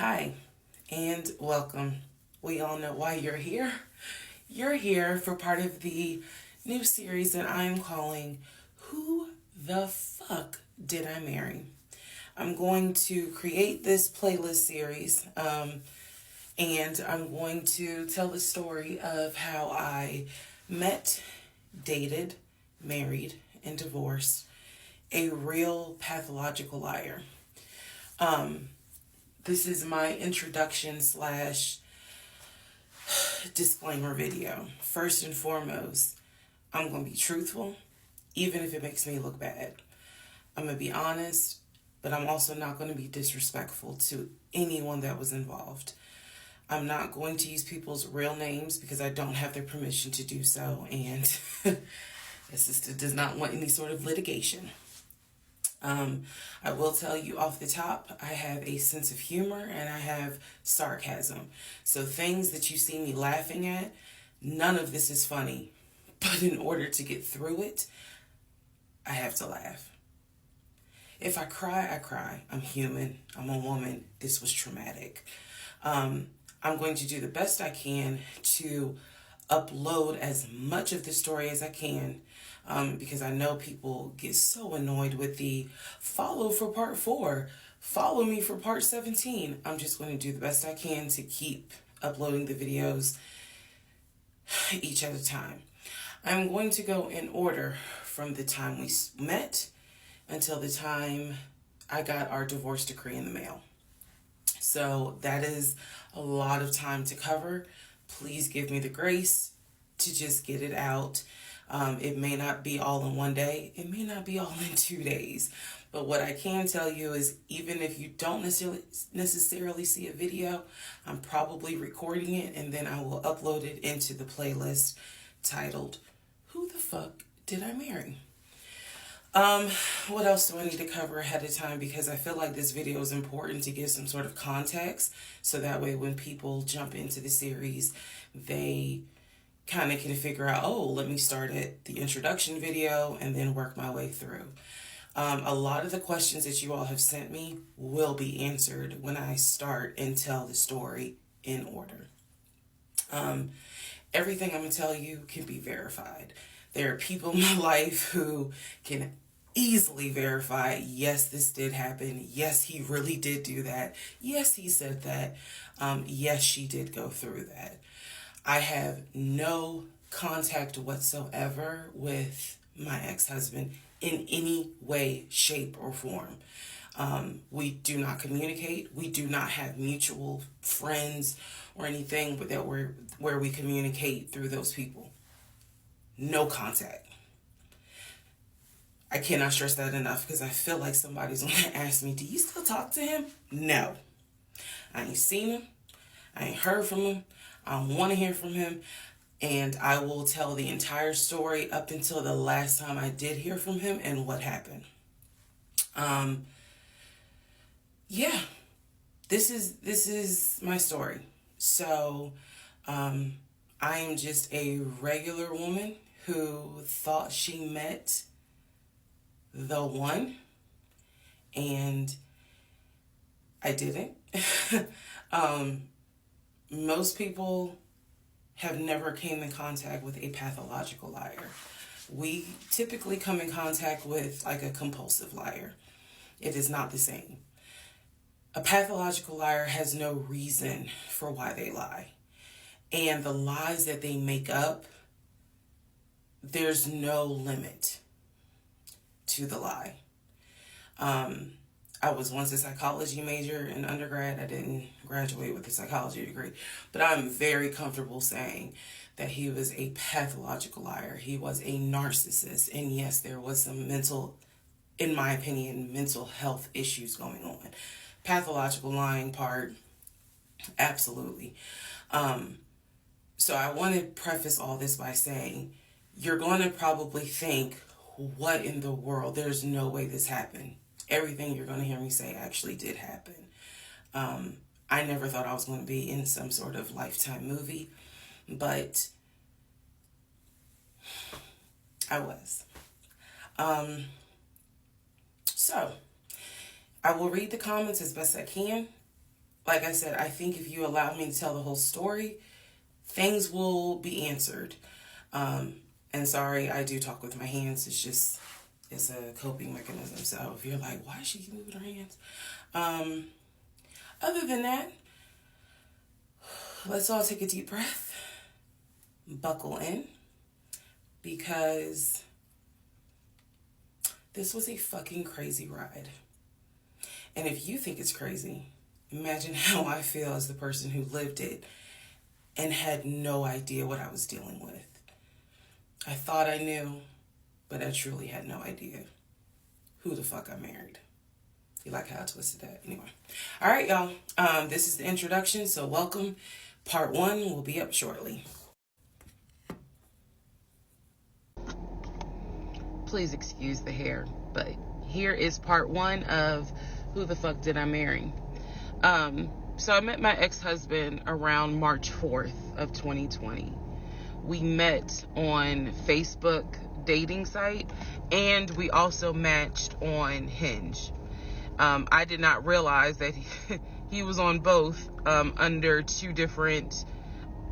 Hi, and welcome. We all know why you're here. You're here for part of the new series that I'm calling Who the Fuck Did I Marry? I'm going to create this playlist series, and I'm going to tell the story of how I met, dated, married, and divorced a real pathological liar. This is my introduction slash disclaimer video. First and foremost, I'm going to be truthful, even if it makes me look bad. I'm going to be honest, but I'm also not going to be disrespectful to anyone that was involved. I'm not going to use people's real names because I don't have their permission to do so, and the sister does not want any sort of litigation. I will tell you off the top, I have a sense of humor and I have sarcasm. So things that you see me laughing at, none of this is funny. But in order to get through it, I have to laugh. If I cry, I cry. I'm human. I'm a woman. This was traumatic. I'm going to do the best I can to upload as much of the story as I can, because I know people get so annoyed with the follow for part 4, follow me for part 17. I'm just going to do the best I can to keep uploading the videos each at a time. I'm going to go in order from the time we met until the time I got our divorce decree in the mail. So that is a lot of time to cover. Please give me the grace to just get it out. It may not be all in one day. It may not be all in 2 days. But what I can tell you is even if you don't necessarily see a video, I'm probably recording it and then I will upload it into the playlist titled, Who the Fuck Did I Marry? What else do I need to cover ahead of time? Because I feel like this video is important to give some sort of context. So that way when people jump into the series, they kind of can figure out, oh, let me start at the introduction video and then work my way through. A lot of the questions that you all have sent me will be answered when I start and tell the story in order. Everything I'm going to tell you can be verified. There are people in my life who can easily verify, yes, this did happen. Yes, he really did do that. Yes, he said that. Yes, she did go through that. I have no contact whatsoever with my ex-husband in any way, shape, or form. We do not communicate. We do not have mutual friends or anything where we communicate through those people. No contact. I cannot stress that enough because I feel like somebody's going to ask me, do you still talk to him? No. I ain't seen him. I ain't heard from him. I don't want to hear from him. And I will tell the entire story up until the last time I did hear from him and what happened. Yeah, this is my story. So, I am just a regular woman who thought she met the one, and I didn't. Most people have never came in contact with a pathological liar. We typically come in contact with like a compulsive liar. It is not the same. A pathological liar has no reason for why they lie. And the lies that they make up, there's no limit to the lie. I was once a psychology major in undergrad. I didn't graduate with a psychology degree, but I'm very comfortable saying that he was a pathological liar. He was a narcissist. And yes, there was some in my opinion, mental health issues going on. Pathological lying part, absolutely. So I want to preface all this by saying, you're going to probably think, what in the world? There's no way this happened. Everything you're going to hear me say actually did happen. I never thought I was going to be in some sort of Lifetime movie, but I was. So I will read the comments as best I can. like I said, I think if you allow me to tell the whole story, things will be answered. And sorry, I do talk with my hands. It's a coping mechanism. So if you're like, why is she moving her hands? Other than that, let's all take a deep breath, buckle in, because this was a fucking crazy ride. And if you think it's crazy, imagine how I feel as the person who lived it and had no idea what I was dealing with. I thought I knew, but I truly had no idea who the fuck I married. You like how I twisted that? Anyway. All right, y'all. This is the introduction, so welcome. Part 1 will be up shortly. Please excuse the hair, but here is part 1 of Who the Fuck Did I Marry? So I met my ex-husband around March 4th of 2020. We met on Facebook dating site, and we also matched on Hinge. I did not realize that he was on both under 2 different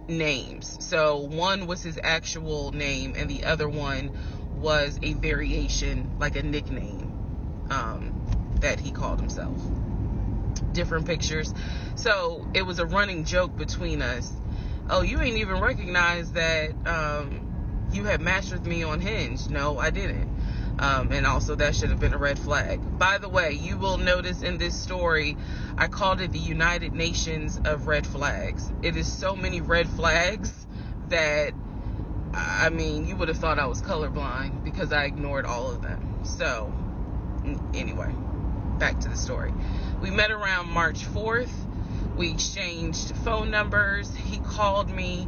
names. So one was his actual name, and the other one was a variation, like a nickname that he called himself. Different pictures. So it was a running joke between us. Oh, you ain't even recognize that you had matched with me on Hinge. No, I didn't. And also that should have been a red flag. By the way, you will notice in this story, I called it the United Nations of red flags. It is so many red flags that, I mean, you would have thought I was colorblind because I ignored all of them. So, anyway, back to the story. We met around March 4th. We exchanged phone numbers. He called me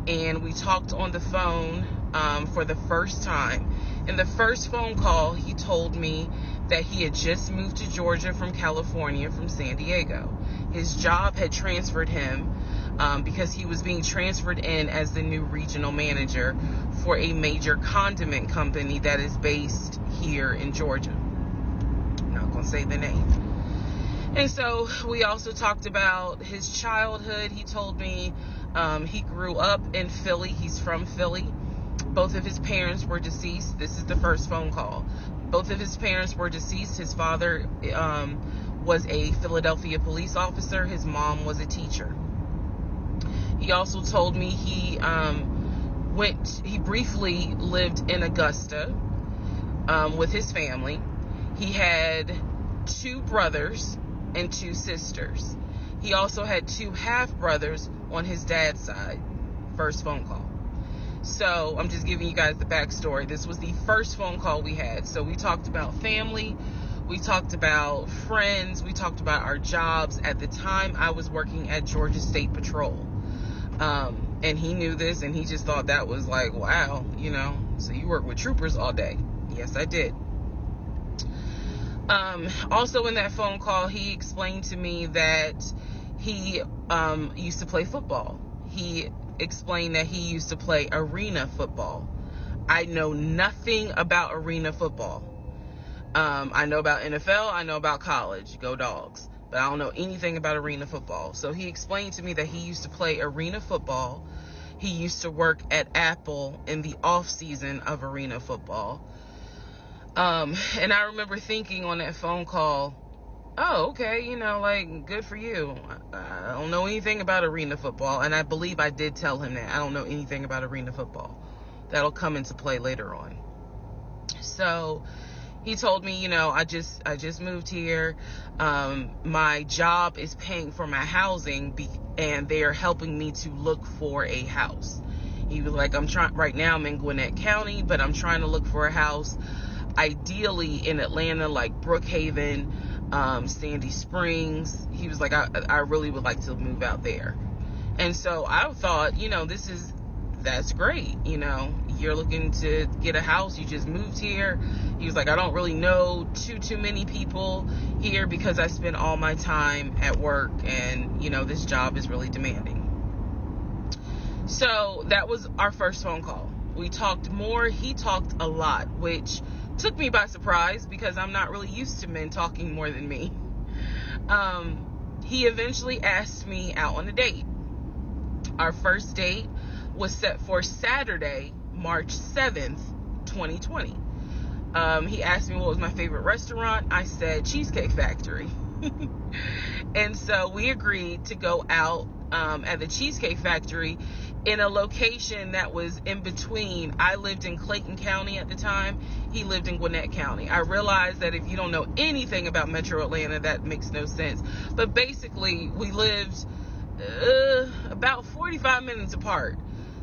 and we talked on the phone for the first time. In the first phone call, he told me that he had just moved to Georgia from California, from San Diego. His job had transferred him because he was being transferred in as the new regional manager for a major condiment company that is based here in Georgia. I'm not going to say the name. And so we also talked about his childhood. He told me he grew up in Philly. He's from Philly. Both of his parents were deceased. This is the first phone call. Both of his parents were deceased. His father was a Philadelphia police officer. His mom was a teacher. He also told me he briefly lived in Augusta with his family. He had 2 brothers and 2 sisters. He also had 2 half-brothers on his dad's side. First phone call. So I'm just giving you guys the backstory. This was the first phone call we had. So we talked about family. We talked about friends. We talked about our jobs. At the time, I was working at Georgia State Patrol. And he knew this, and he just thought that was like, wow, you know, so you work with troopers all day. Yes, I did. Also in that phone call, he explained to me that he used to play football. He explained that he used to play arena football. I know nothing about arena football. I know about NFL. I know about college. Go Dogs. But I don't know anything about arena football. So he explained to me that he used to play arena football. He used to work at Apple in the off season of arena football. And I remember thinking on that phone call, oh, okay, you know, like, good for you. I don't know anything about arena football. And I believe I did tell him that. I don't know anything about arena football. That'll come into play later on. So he told me, you know, I just moved here. My job is paying for my housing and they are helping me to look for a house. He was like, right now I'm in Gwinnett County, but I'm trying to look for a house, ideally in Atlanta, like Brookhaven, Sandy Springs. He was like, I really would like to move out there. And so I thought, you know, that's great. You know, you're looking to get a house. You just moved here. He was like, I don't really know too many people here because I spend all my time at work and, you know, this job is really demanding. So that was our first phone call. We talked more. He talked a lot, which took me by surprise because I'm not really used to men talking more than me. he eventually asked me out on a date. Our first date was set for Saturday, March 7th, 2020. He asked me what was my favorite restaurant. I said Cheesecake Factory. And so we agreed to go out at the Cheesecake Factory in a location that was in between. I lived in Clayton County at the time. He lived in Gwinnett County. I realized that if you don't know anything about Metro Atlanta, that makes no sense. But basically, we lived about 45 minutes apart.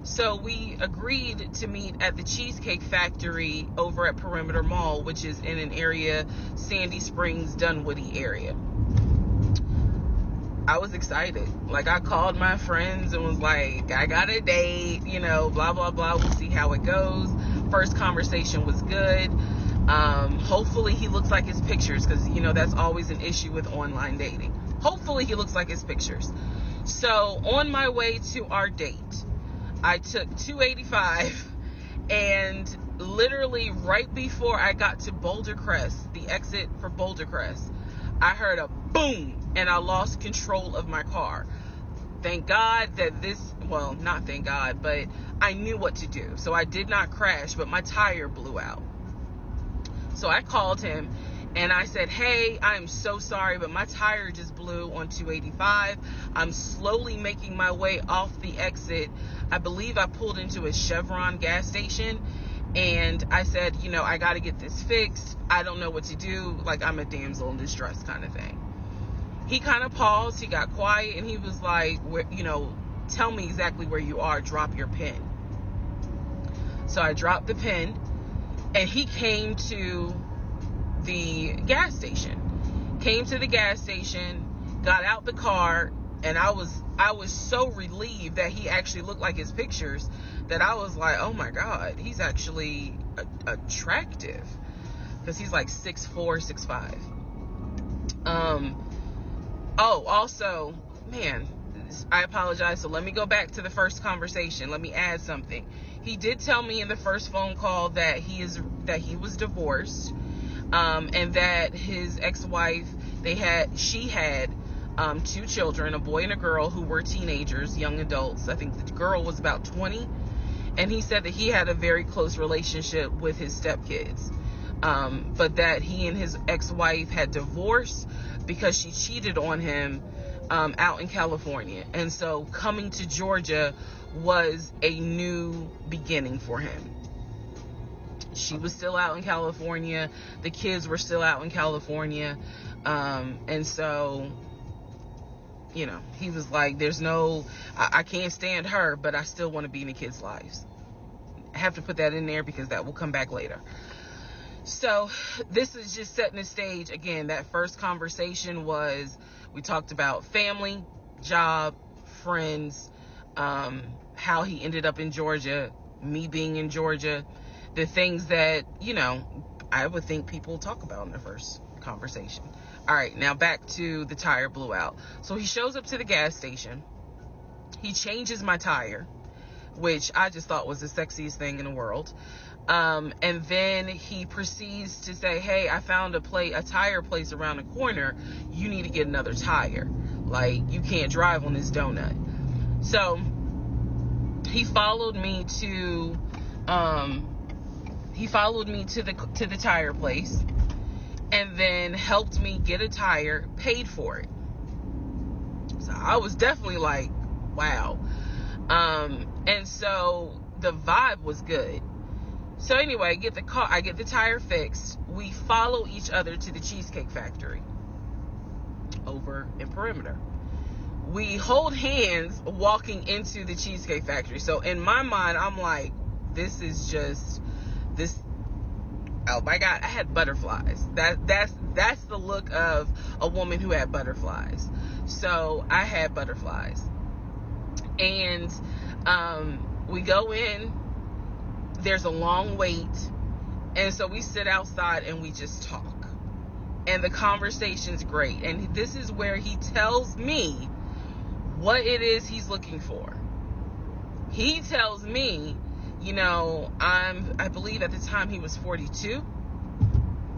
So we agreed to meet at the Cheesecake Factory over at Perimeter Mall, which is in an area, Sandy Springs, Dunwoody area. I was excited. Like, I called my friends and was like, I got a date, blah, blah, blah. We'll see how it goes. First conversation was good. Hopefully he looks like his pictures, because, that's always an issue with online dating. Hopefully he looks like his pictures. So on my way to our date, I took 285, and literally right before I got to Boulder Crest, the exit for Boulder Crest, I heard a boom, and I lost control of my car. Thank God that not thank God, but I knew what to do. So I did not crash, but my tire blew out. So I called him and I said, hey, I'm so sorry, but my tire just blew on 285. I'm slowly making my way off the exit. I believe I pulled into a Chevron gas station, and I said, I got to get this fixed. I don't know what to do. Like, I'm a damsel in distress kind of thing. He kind of paused. He got quiet, and he was like, tell me exactly where you are. Drop your pin. So I dropped the pin, and he came to the gas station. Got out the car, and I was so relieved that he actually looked like his pictures that I was like, oh my God, he's actually attractive, because he's like 6'4", 6'5". Also, man, I apologize. So let me go back to the first conversation. Let me add something. He did tell me in the first phone call that he was divorced, and that his ex-wife, she had 2 children, a boy and a girl, who were teenagers, young adults. I think the girl was about 20, and he said that he had a very close relationship with his stepkids, but that he and his ex-wife had divorced because she cheated on him out in California. And so coming to Georgia was a new beginning for him. She was still out in California. The kids were still out in California. And so, he was like, I can't stand her, but I still want to be in the kids' lives. I have to put that in there because that will come back later. So this is just setting the stage. Again, that first conversation we talked about family, job, friends, how he ended up in Georgia, me being in Georgia, the things that, I would think people talk about in the first conversation. All right, now back to the tire blew out. So he shows up to the gas station. He changes my tire, which I just thought was the sexiest thing in the world. And then he proceeds to say, hey, I found a tire place around the corner. You need to get another tire. Like, you can't drive on this donut. So he followed me to the tire place, and then helped me get a tire, paid for it. So I was definitely like, wow. And so the vibe was good. So anyway, I get the tire fixed. We follow each other to the Cheesecake Factory over in Perimeter. We hold hands walking into the Cheesecake Factory. So in my mind, I'm like, this. Oh my God, I had butterflies. That's the look of a woman who had butterflies. So I had butterflies. And we go in. There's a long wait, and so we sit outside and we just talk, and the conversation's great. And this is where he tells me what it is he's looking for. He tells me, I believe at the time he was 42.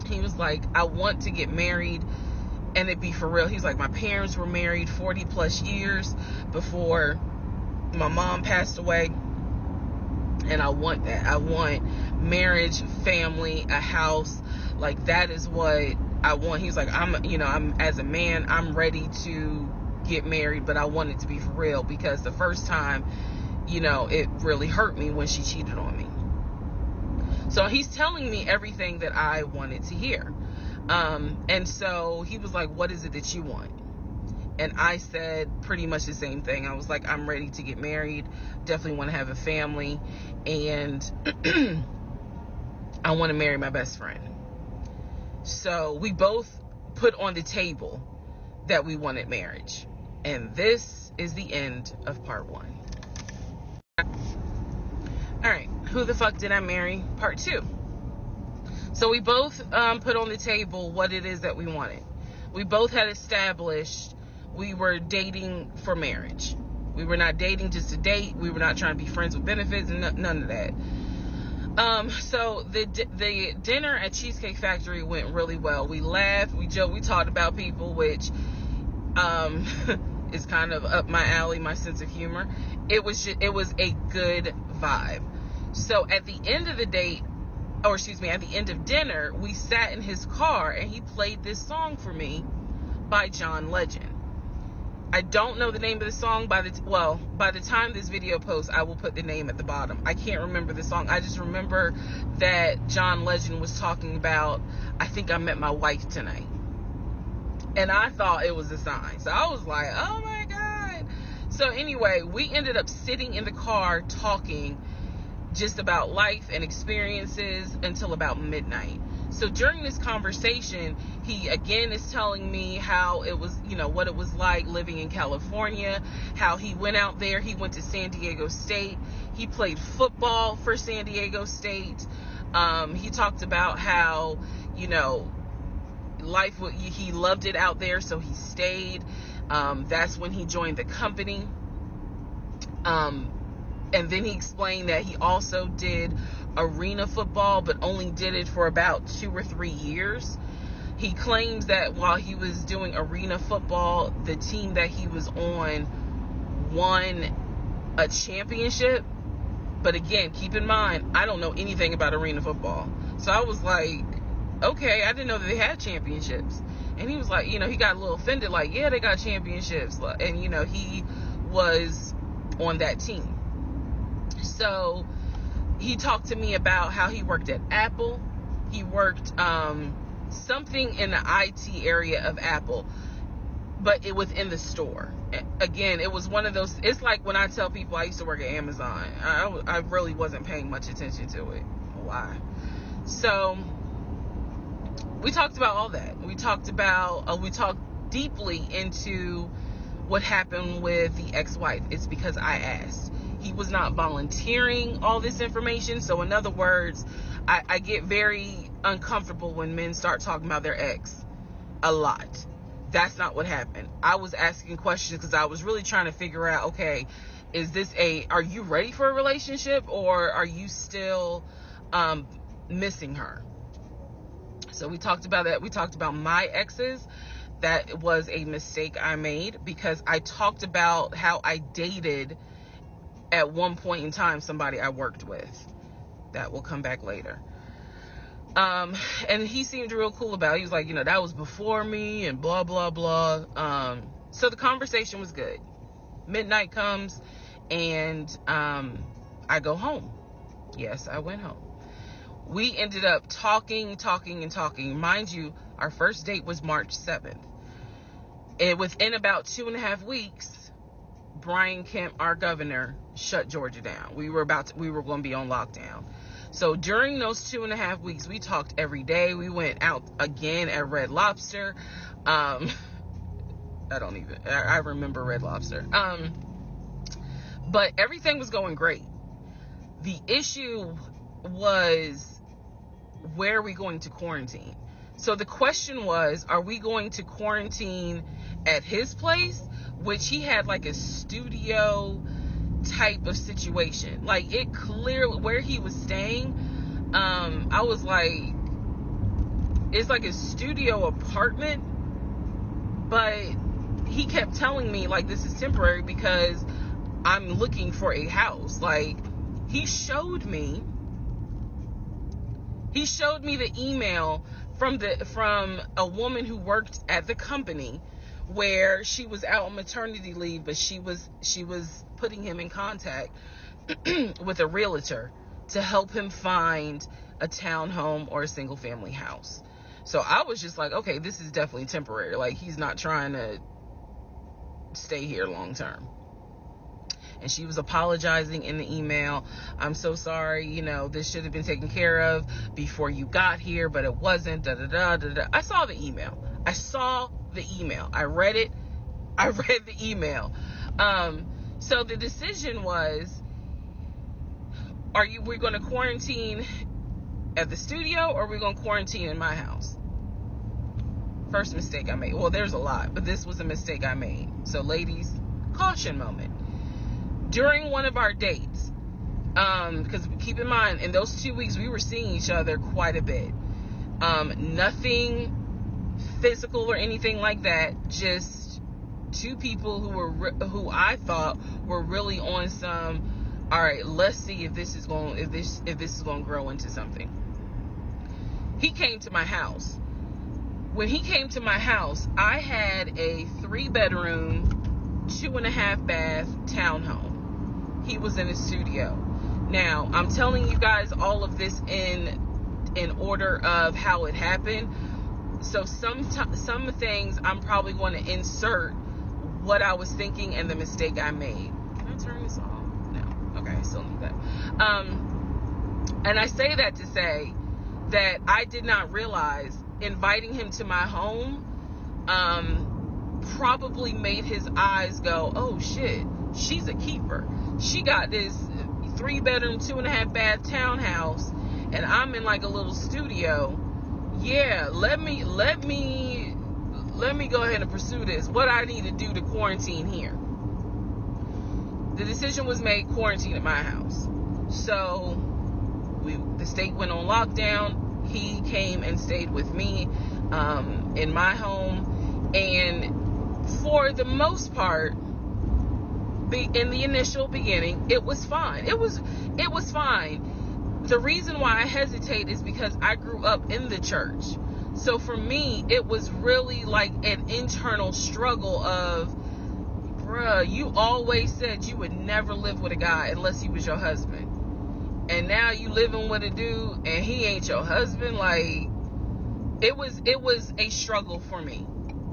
He was like, I want to get married and it be for real. He's like, my parents were married 40 plus years before my mom passed away, and I want that. I want marriage, family, a house. Like, that is what I want. He's like, I'm as a man, I'm ready to get married, but I want it to be for real, because the first time, it really hurt me when she cheated on me. So he's telling me everything that I wanted to hear. And so he was like, what is it that you want? And I said pretty much the same thing. I was like, I'm ready to get married, definitely want to have a family, and I want to marry my best friend. So we both put on the table that we wanted marriage. And this is the end of part 1. All right, who the fuck did I marry? Part 2. So we both put on the table what it is that we wanted. We both had established we were dating for marriage. We were not dating just to date. We were not trying to be friends with benefits and none of that. So the dinner at Cheesecake Factory went really well. We laughed, we joked, we talked about people, which is kind of up my alley, my sense of humor. It was a good vibe. So at the end of the date, at the end of dinner, we sat in his car and he played this song for me by John Legend. I don't know the name of the song. By the time this video posts, I will put the name at the bottom. I can't remember the song. I just remember that John Legend was talking about, I think I met my wife tonight. And I thought it was a sign. So I was like, oh my God. So anyway, we ended up sitting in the car talking just about life and experiences until about midnight. So during this conversation, he again is telling me how it was, what it was like living in California, how he went out there, he went to San Diego State, he played football for San Diego State. He talked about how, he loved it out there, so he stayed. That's when he joined the company. And then he explained that he also did arena football, but only did it for about 2 or 3 years. He claims that while he was doing arena football, the team that he was on won a championship. But again, keep in mind, I don't know anything about arena football. So I was like, okay, I didn't know that they had championships. And he was like, he got a little offended, like, yeah, they got championships. And, he was on that team. So he talked to me about how he worked at Apple. He worked something in the IT area of Apple, but it within the store. Again, it was one of those, it's like when I tell people I used to work at Amazon. I really wasn't paying much attention to it. Why? So we talked about all that. We talked deeply into what happened with the ex-wife. It's because I asked. He was not volunteering all this information. So in other words, I get very uncomfortable when men start talking about their ex a lot. That's not what happened. I was asking questions because I was really trying to figure out, okay, are you ready for a relationship, or are you still missing her? So we talked about that. We talked about my exes. That was a mistake I made, because I talked about how I dated at one point in time somebody I worked with. That will come back later. And he seemed real cool about it. He was like, that was before me and blah, blah, blah. So the conversation was good. Midnight comes and I go home. Yes, I went home. We ended up talking. Mind you, our first date was March 7th. And within about 2.5 weeks, Brian Kemp, our governor, shut Georgia down. We were going to be on lockdown. So during those 2.5 weeks, we talked every day. We went out again at Red Lobster. I remember Red Lobster. But everything was going great. The issue was, where are we going to quarantine? So the question was, are we going to quarantine at his place, which he had like a studio type of situation. Like, it clearly, where he was staying, I was like, it's like a studio apartment, But he kept telling me, like, this is temporary because I'm looking for a house. Like, he showed me the email from a woman who worked at the company where she was out on maternity leave, but she was putting him in contact with a realtor to help him find a townhome or a single family house. So I was just like, okay, this is definitely temporary. Like, he's not trying to stay here long term. And she was apologizing in the email. I'm so sorry, you know, this should have been taken care of before you got here, but it wasn't. Da da da da da. I saw the email. I read it. I read the email. So the decision was, we're going to quarantine at the studio, or we're going to quarantine in my house? First mistake I made. Well, there's a lot, but this was a mistake I made. So ladies, caution moment. During one of our dates, because keep in mind, in those 2 weeks, we were seeing each other quite a bit. Nothing physical or anything like that. Just two people who I thought were really on some, all right, let's see if this is going to grow into something. He came to my house. When he came to my house, I had a 3-bedroom, 2.5-bath townhome. He was in a studio. Now, I'm telling you guys all of this in order of how it happened. So some things I'm probably going to insert what I was thinking and the mistake I made. Can I turn this off? No. Okay, I still need that. And I say that to say that I did not realize inviting him to my home probably made his eyes go, oh shit, she's a keeper. She got this 3-bedroom, 2.5-bath townhouse, and I'm in like a little studio. Yeah, let me go ahead and pursue this. What I need to do to quarantine here. The decision was made, quarantine at my house. So the state went on lockdown. He came and stayed with me in my home, and for the most part, in the initial beginning, it was fine. It was fine. The reason why I hesitate is because I grew up in the church. So for me, it was really like an internal struggle of, bruh, you always said you would never live with a guy unless he was your husband. And now you living with a dude and he ain't your husband. Like, it was a struggle for me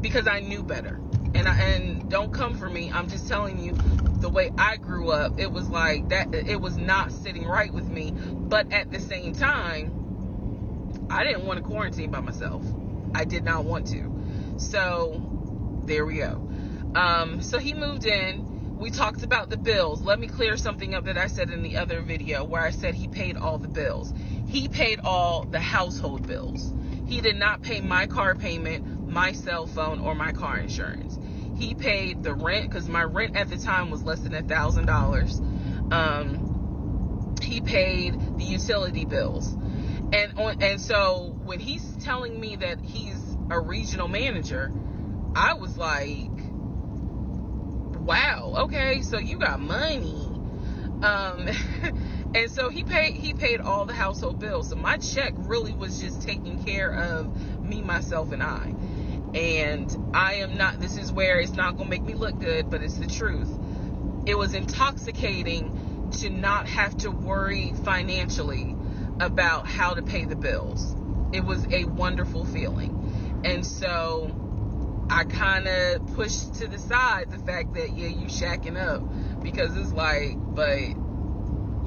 because I knew better. And don't come for me. I'm just telling you the way I grew up. It was like that. It was not sitting right with me. But at the same time, I didn't want to quarantine by myself. I did not want to. So there we go. So he moved in. We talked about the bills. Let me clear something up that I said in the other video where I said he paid all the bills. He paid all the household bills. He did not pay my car payment, my cell phone, or my car insurance. He paid the rent, because my rent at the time was less than $1,000. He paid the utility bills. And so when he's telling me that he's a regional manager, I was like, wow, okay, so you got money. And so he paid all the household bills. So my check really was just taking care of me, myself, and I. And I am not, this is where it's not going to make me look good, but it's the truth. It was intoxicating to not have to worry financially about how to pay the bills. It was a wonderful feeling. And so I kind of pushed to the side the fact that, yeah, you shacking up, because it's like, but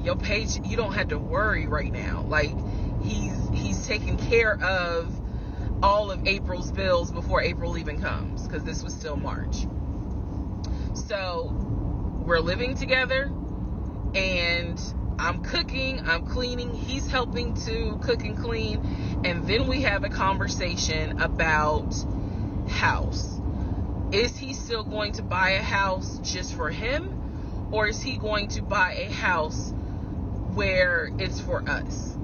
your page, you don't have to worry right now. Like, he's taking care of all of April's bills before April even comes, because this was still March. So we're living together, and I'm cooking, I'm cleaning, he's helping to cook and clean, and then we have a conversation about house. Is he still going to buy a house just for him, or is he going to buy a house where it's for us?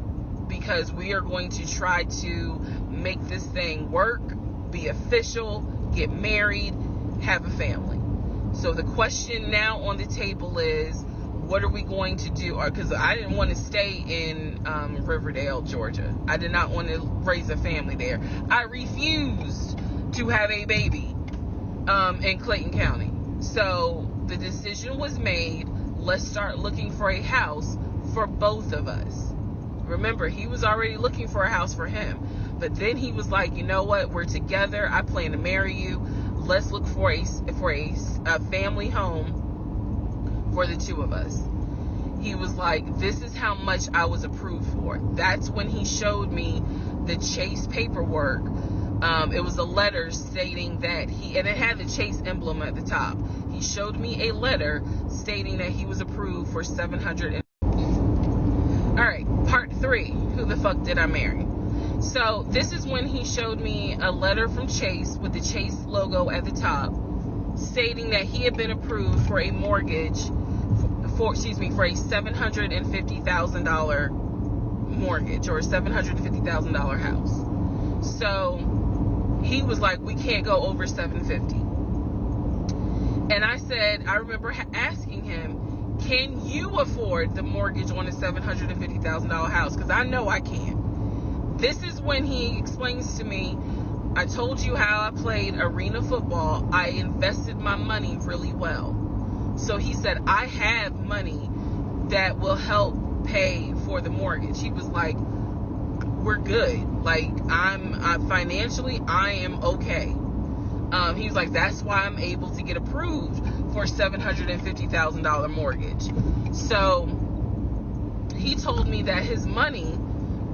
Because we are going to try to make this thing work, be official, get married, have a family. So the question now on the table is, what are we going to do? Because I didn't want to stay in Riverdale, Georgia. I did not want to raise a family there. I refused to have a baby in Clayton County. So the decision was made, let's start looking for a house for both of us. Remember, he was already looking for a house for him. But then he was like, you know what? We're together. I plan to marry you. Let's look for a family home for the two of us. He was like, this is how much I was approved for. That's when he showed me the Chase paperwork. It was a letter stating that and it had the Chase emblem at the top. He showed me a letter stating that he was approved for $700. All right, part 3. Who the fuck did I marry? So this is when he showed me a letter from Chase with the Chase logo at the top, stating that he had been approved for a mortgage for a $750,000 mortgage, or a $750,000 house. So he was like, we can't go over $750,000. And I remember asking him, can you afford the mortgage on a $750,000 house? Because I know I can't. This is when he explains to me, I told you how I played arena football. I invested my money really well. So he said, I have money that will help pay for the mortgage. He was like, we're good. Like, I'm financially, I am okay. He was like, that's why I'm able to get approved for a $750,000 mortgage. So he told me that his money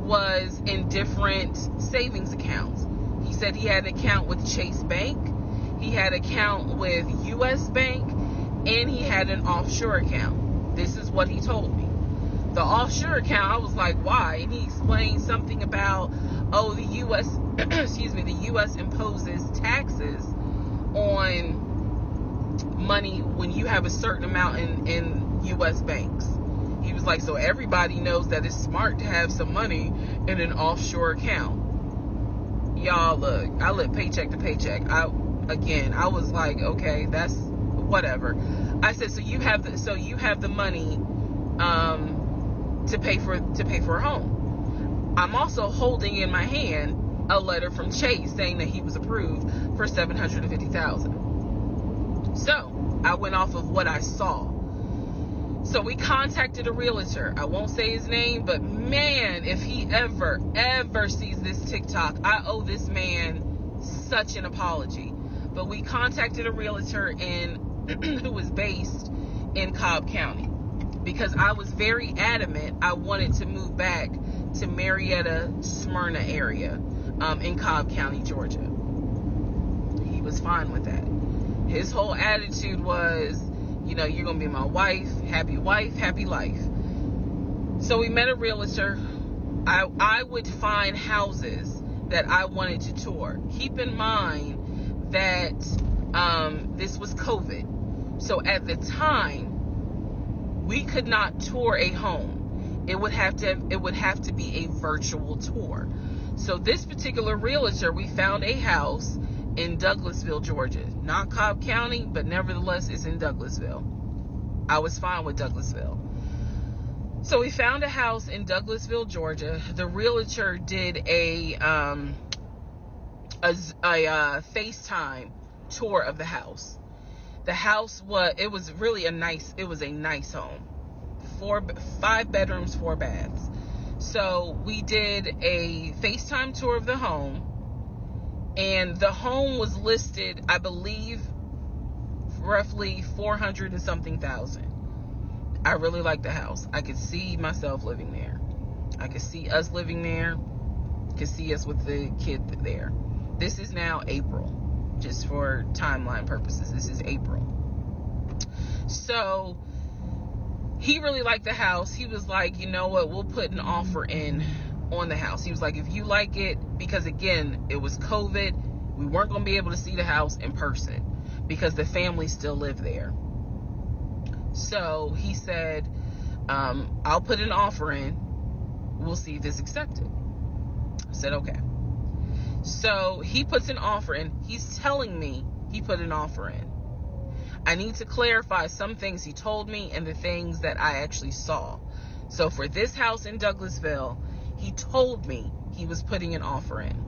was in different savings accounts. He said he had an account with Chase Bank, he had an account with US Bank, and he had an offshore account. This is what he told me. The offshore account, I was like, why? And he explained something about, the US, the US imposes taxes on money when you have a certain amount in US banks. He was like, so everybody knows that it's smart to have some money in an offshore account. Y'all, look, I live paycheck to paycheck. I was like, okay, that's whatever. I said, so you have the money to pay for a home. I'm also holding in my hand a letter from Chase saying that he was approved for $750,000. So I went off of what I saw. So we contacted a realtor. I won't say his name, but man, if he ever sees this TikTok, I owe this man such an apology. But we contacted a realtor who was based in Cobb County, because I was very adamant I wanted to move back to Marietta, Smyrna area in Cobb County, Georgia. He was fine with that. His whole attitude was, you're going to be my wife, happy life. So we met a realtor. I would find houses that I wanted to tour. Keep in mind that this was COVID. So at the time, we could not tour a home. It would have to be a virtual tour. So this particular realtor, we found a house in Douglasville, Georgia. Not Cobb County, but nevertheless, it's in Douglasville. I was fine with Douglasville. So we found a house in Douglasville, Georgia. The realtor did a FaceTime tour of the house. The house was a nice home. 5 bedrooms, 4 baths. So we did a FaceTime tour of the home, and the home was listed, I believe, roughly 400 and something thousand. I really liked the house. I could see myself living there. I could see us living there. Could see us with the kid there. This is now April, just for timeline purposes. This is April. So he really liked the house. He was like, you know what, we'll put an offer in on the house. He was like, if you like it, because again, it was COVID, we weren't going to be able to see the house in person because the family still lived there. So he said, I'll put an offer in. We'll see if it's accepted. I said, okay. So he puts an offer in. He's telling me he put an offer in. I need to clarify some things he told me and the things that I actually saw. So for this house in Douglasville, he told me he was putting an offer in.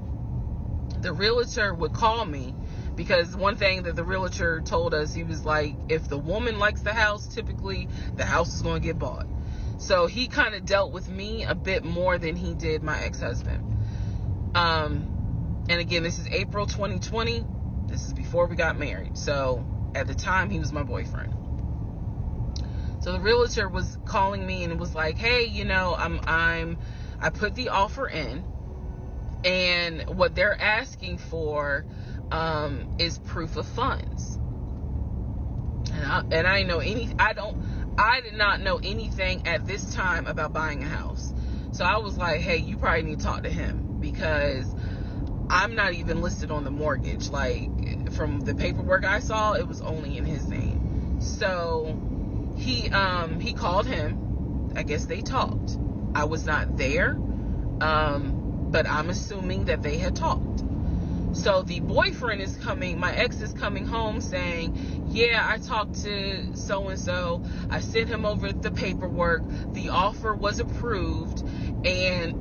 The realtor would call me, because one thing that the realtor told us, he was like, if the woman likes the house, typically the house is going to get bought. So he kind of dealt with me a bit more than he did my ex-husband. And again, this is April 2020. This is before we got married. So at the time, he was my boyfriend. So the realtor was calling me and it was like, hey, you know, I put the offer in, and what they're asking for is proof of funds. And I did not know anything at this time about buying a house. So I was like, hey, you probably need to talk to him, because I'm not even listed on the mortgage. Like, from the paperwork I saw, it was only in his name. So he called him. I guess they talked. I was not there, but I'm assuming that they had talked. So the boyfriend is coming, my ex is coming home saying, yeah, I talked to so-and-so. I sent him over the paperwork. The offer was approved, and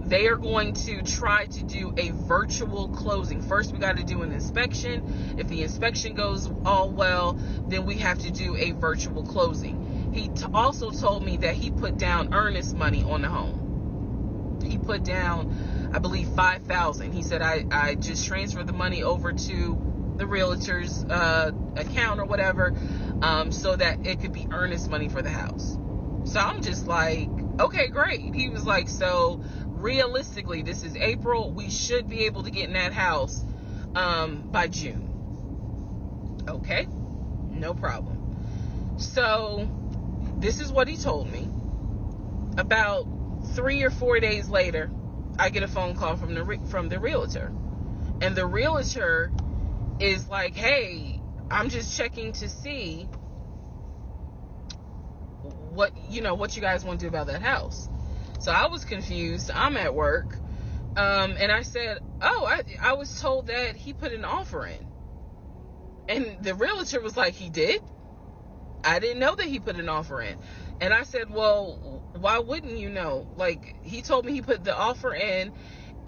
they are going to try to do a virtual closing. First, we got to do an inspection. If the inspection goes all well, then we have to do a virtual closing. He also told me that he put down earnest money on the home. He put down, I believe, $5,000. He said, I just transferred the money over to the realtor's account or whatever, so that it could be earnest money for the house. So I'm just like, okay, great. He was like, so realistically, this is April. We should be able to get in that house by June. Okay, no problem. So this is what he told me. About 3 or 4 days later, I get a phone call from the realtor, and the realtor is like, hey, I'm just checking to see what you guys want to do about that house. So I was confused. I'm at work, and I said, oh, I was told that he put an offer in. And the realtor was like, he did? I didn't know that he put an offer in. And I said, well, why wouldn't you know? Like, he told me he put the offer in,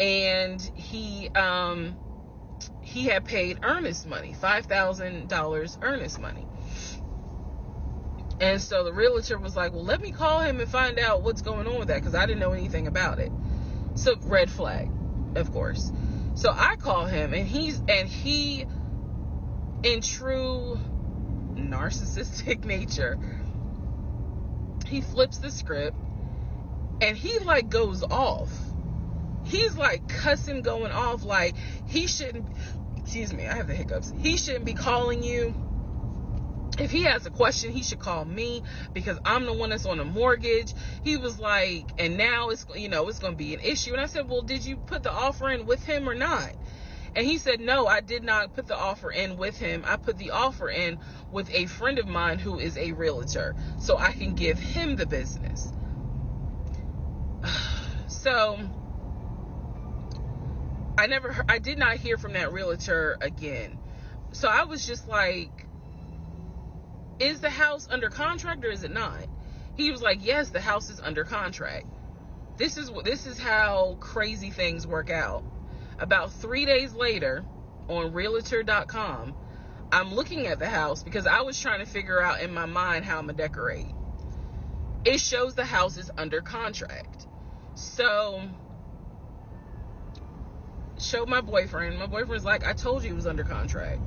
and he had paid earnest money, $5,000 earnest money. And so the realtor was like, well, let me call him and find out what's going on with that, because I didn't know anything about it. So red flag, of course. So I call him, and he in true narcissistic nature, he flips the script, and he like goes off. He's like cussing, going off, like he shouldn't, excuse me, I have the hiccups. He shouldn't be calling you. If he has a question, he should call me, because I'm the one that's on the mortgage. He was like, and now it's going to be an issue. And I said, well, did you put the offer in with him or not? And he said, no, I did not put the offer in with him. I put the offer in with a friend of mine who is a realtor, so I can give him the business. So I did not hear from that realtor again. So I was just like, is the house under contract or is it not? He was like, yes, the house is under contract. This is how crazy things work out. About 3 days later, on realtor.com, I'm looking at the house because I was trying to figure out in my mind how I'm gonna decorate. It shows the house is under contract. So, showed my boyfriend. My boyfriend's like, I told you it was under contract.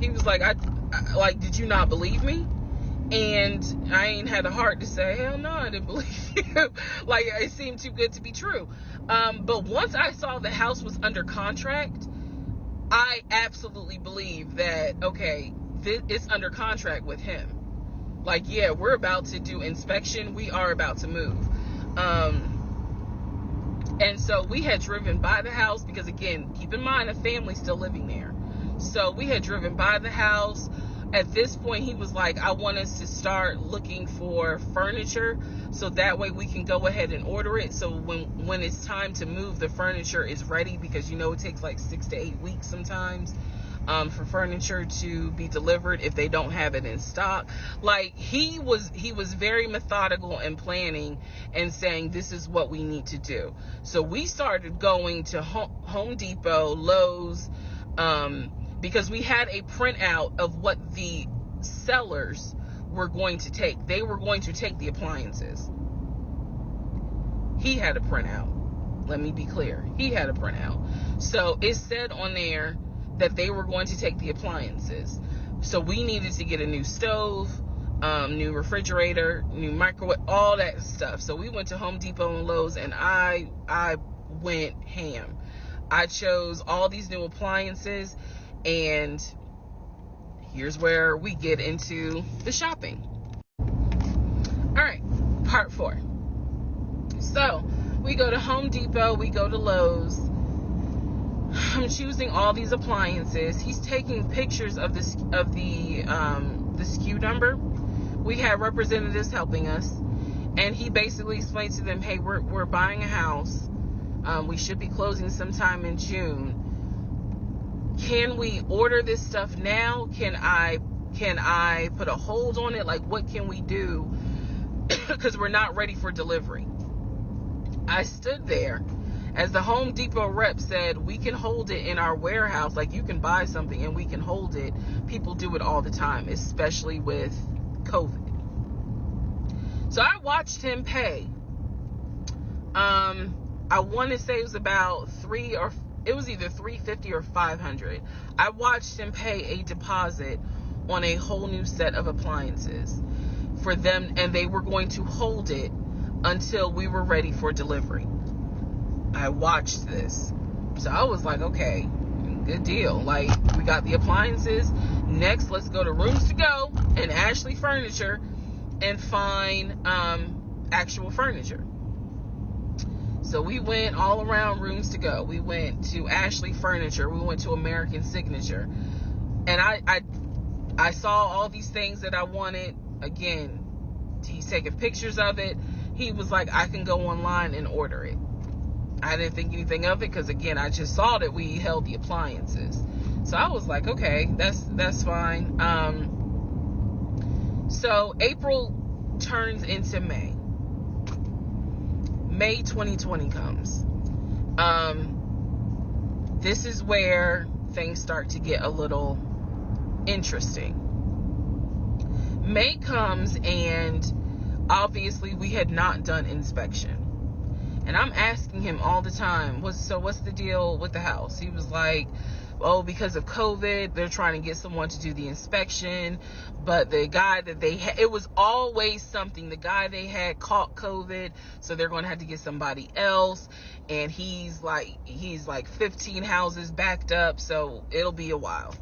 He was like, I did you not believe me? And I ain't had a heart to say, hell no, I didn't believe you. Like, it seemed too good to be true. But once I saw the house was under contract, I absolutely believe that, okay, it's under contract with him. Like, yeah, we're about to do inspection. We are about to move. And so we had driven by the house because, again, keep in mind, a family's still living there. So we had driven by the house, At this point, he was like, I want us to start looking for furniture so that way we can go ahead and order it. So when it's time to move, the furniture is ready, because it takes like 6 to 8 weeks sometimes for furniture to be delivered if they don't have it in stock. Like, he was very methodical and planning and saying, this is what we need to do. So we started going to Home Depot, Lowe's, because we had a printout of what the sellers were going to take. They were going to take the appliances. He had a printout. Let me be clear. He had a printout. So it said on there that they were going to take the appliances. So we needed to get a new stove, new refrigerator, new microwave, all that stuff. So we went to Home Depot and Lowe's, and I went ham. I chose all these new appliances, and here's where we get into the shopping. All right, part 4. So we go to Home Depot, we go to Lowe's. I'm choosing all these appliances. He's taking pictures of the SKU number. We had representatives helping us, and he basically explained to them, hey, we're buying a house. We should be closing sometime in June. Can we order this stuff now? Can I put a hold on it? Like, what can we do? Because we're not ready for delivery. I stood there as the Home Depot rep said, we can hold it in our warehouse. Like, you can buy something and we can hold it. People do it all the time, especially with COVID. So I watched him pay. I want to say it was about it was either $350 or $500. I watched him pay a deposit on a whole new set of appliances for them, and they were going to hold it until we were ready for delivery. I watched this. So I was like, okay, good deal. Like, we got the appliances. Next, let's go to Rooms to Go and Ashley Furniture and find actual furniture. So we went all around Rooms to Go. We went to Ashley Furniture. We went to American Signature. And I saw all these things that I wanted. Again, he's taking pictures of it. He was like, I can go online and order it. I didn't think anything of it because, again, I just saw that we held the appliances. So I was like, okay, that's fine. So April turns into May. May 2020 comes. This is where things start to get a little interesting. May comes, and obviously we had not done inspection. And I'm asking him all the time, what's the deal with the house? He was like, oh, because of COVID, they're trying to get someone to do the inspection. But the guy that they had, it was always something. The guy they had caught COVID, so they're going to have to get somebody else. And he's like 15 houses backed up, so it'll be a while.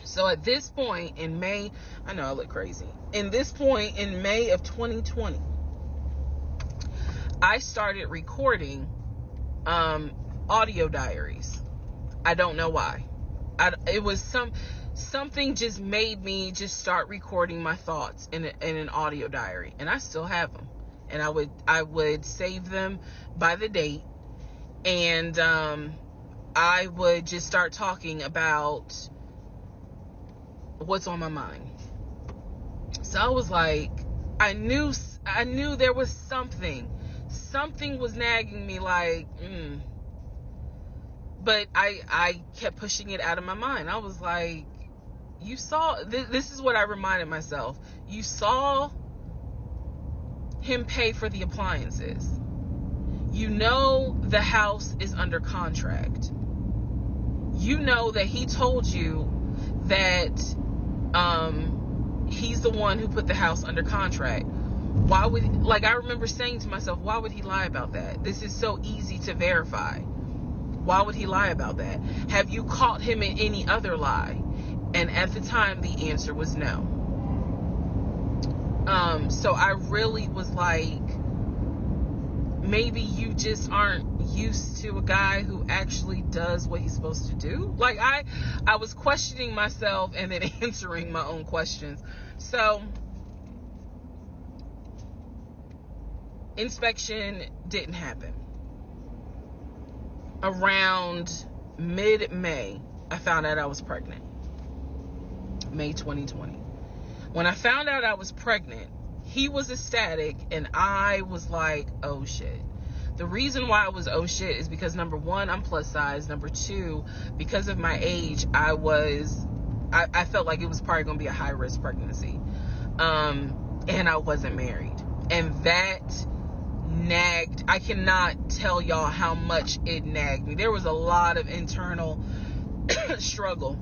So at this point in May, I know I look crazy. In this point in May of 2020, I started recording audio diaries. I don't know why. It was something just made me just start recording my thoughts in an audio diary, and I still have them. And I would save them by the date, and I would just start talking about what's on my mind. So I was like, I knew there was something was nagging me, like, but I kept pushing it out of my mind. I was like, you saw, this is what I reminded myself. You saw him pay for the appliances. You know the house is under contract. You know that he told you that he's the one who put the house under contract. Why would, like, I remember saying to myself, why would he lie about that? This is so easy to verify. Why would he lie about that? Have you caught him in any other lie? And at the time, the answer was no. So I really was like, maybe you just aren't used to a guy who actually does what he's supposed to do. Like, I was questioning myself and then answering my own questions. So, inspection didn't happen. Around mid-May, I found out I was pregnant. May 2020. When I found out I was pregnant, he was ecstatic and I was like, oh shit. The reason why I was oh shit is because, number one, I'm plus size. Number two, because of my age, I felt like it was probably going to be a high risk pregnancy. And I wasn't married. And that nagged. I cannot tell y'all how much it nagged me. There was a lot of internal struggle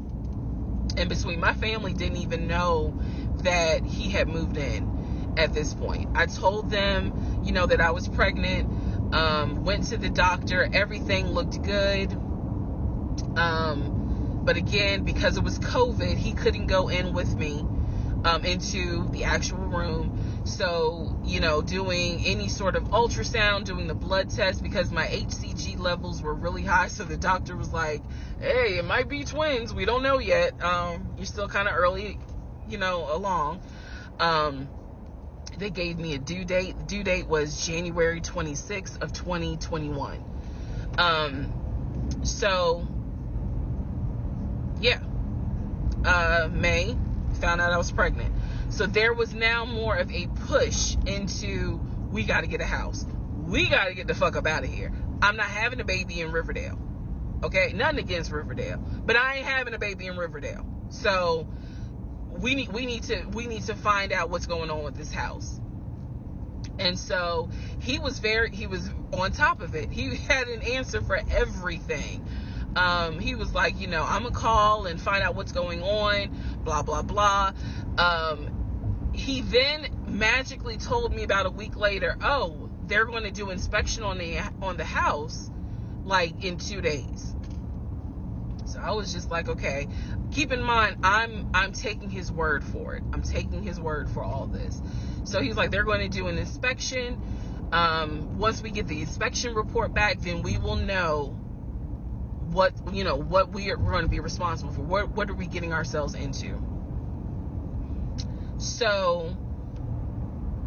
in between. My family didn't even know that he had moved in at this point. I told them, that I was pregnant. Went to the doctor. Everything looked good. But again, because it was COVID, he couldn't go in with me into the actual room. So, doing any sort of ultrasound, doing the blood test, because my HCG levels were really high. So the doctor was like, hey, it might be twins. We don't know yet. You're still kind of early, along. They gave me a due date. The due date was January 26th of 2021. So, yeah. May, found out I was pregnant. So there was now more of a push into, we got to get a house. We got to get the fuck up out of here. I'm not having a baby in Riverdale. Okay? Nothing against Riverdale. But I ain't having a baby in Riverdale. So we need to find out what's going on with this house. And so he was on top of it. He had an answer for everything. He was like, I'm gonna call and find out what's going on, blah blah blah. He then magically told me about a week later, oh, they're going to do inspection on the house like in 2 days. So I was just like, okay. Keep in mind, I'm taking his word for it. I'm taking his word for all this. So he's like, they're going to do an inspection. Once we get the inspection report back, then we will know what we are going to be responsible for. What are we getting ourselves into? So,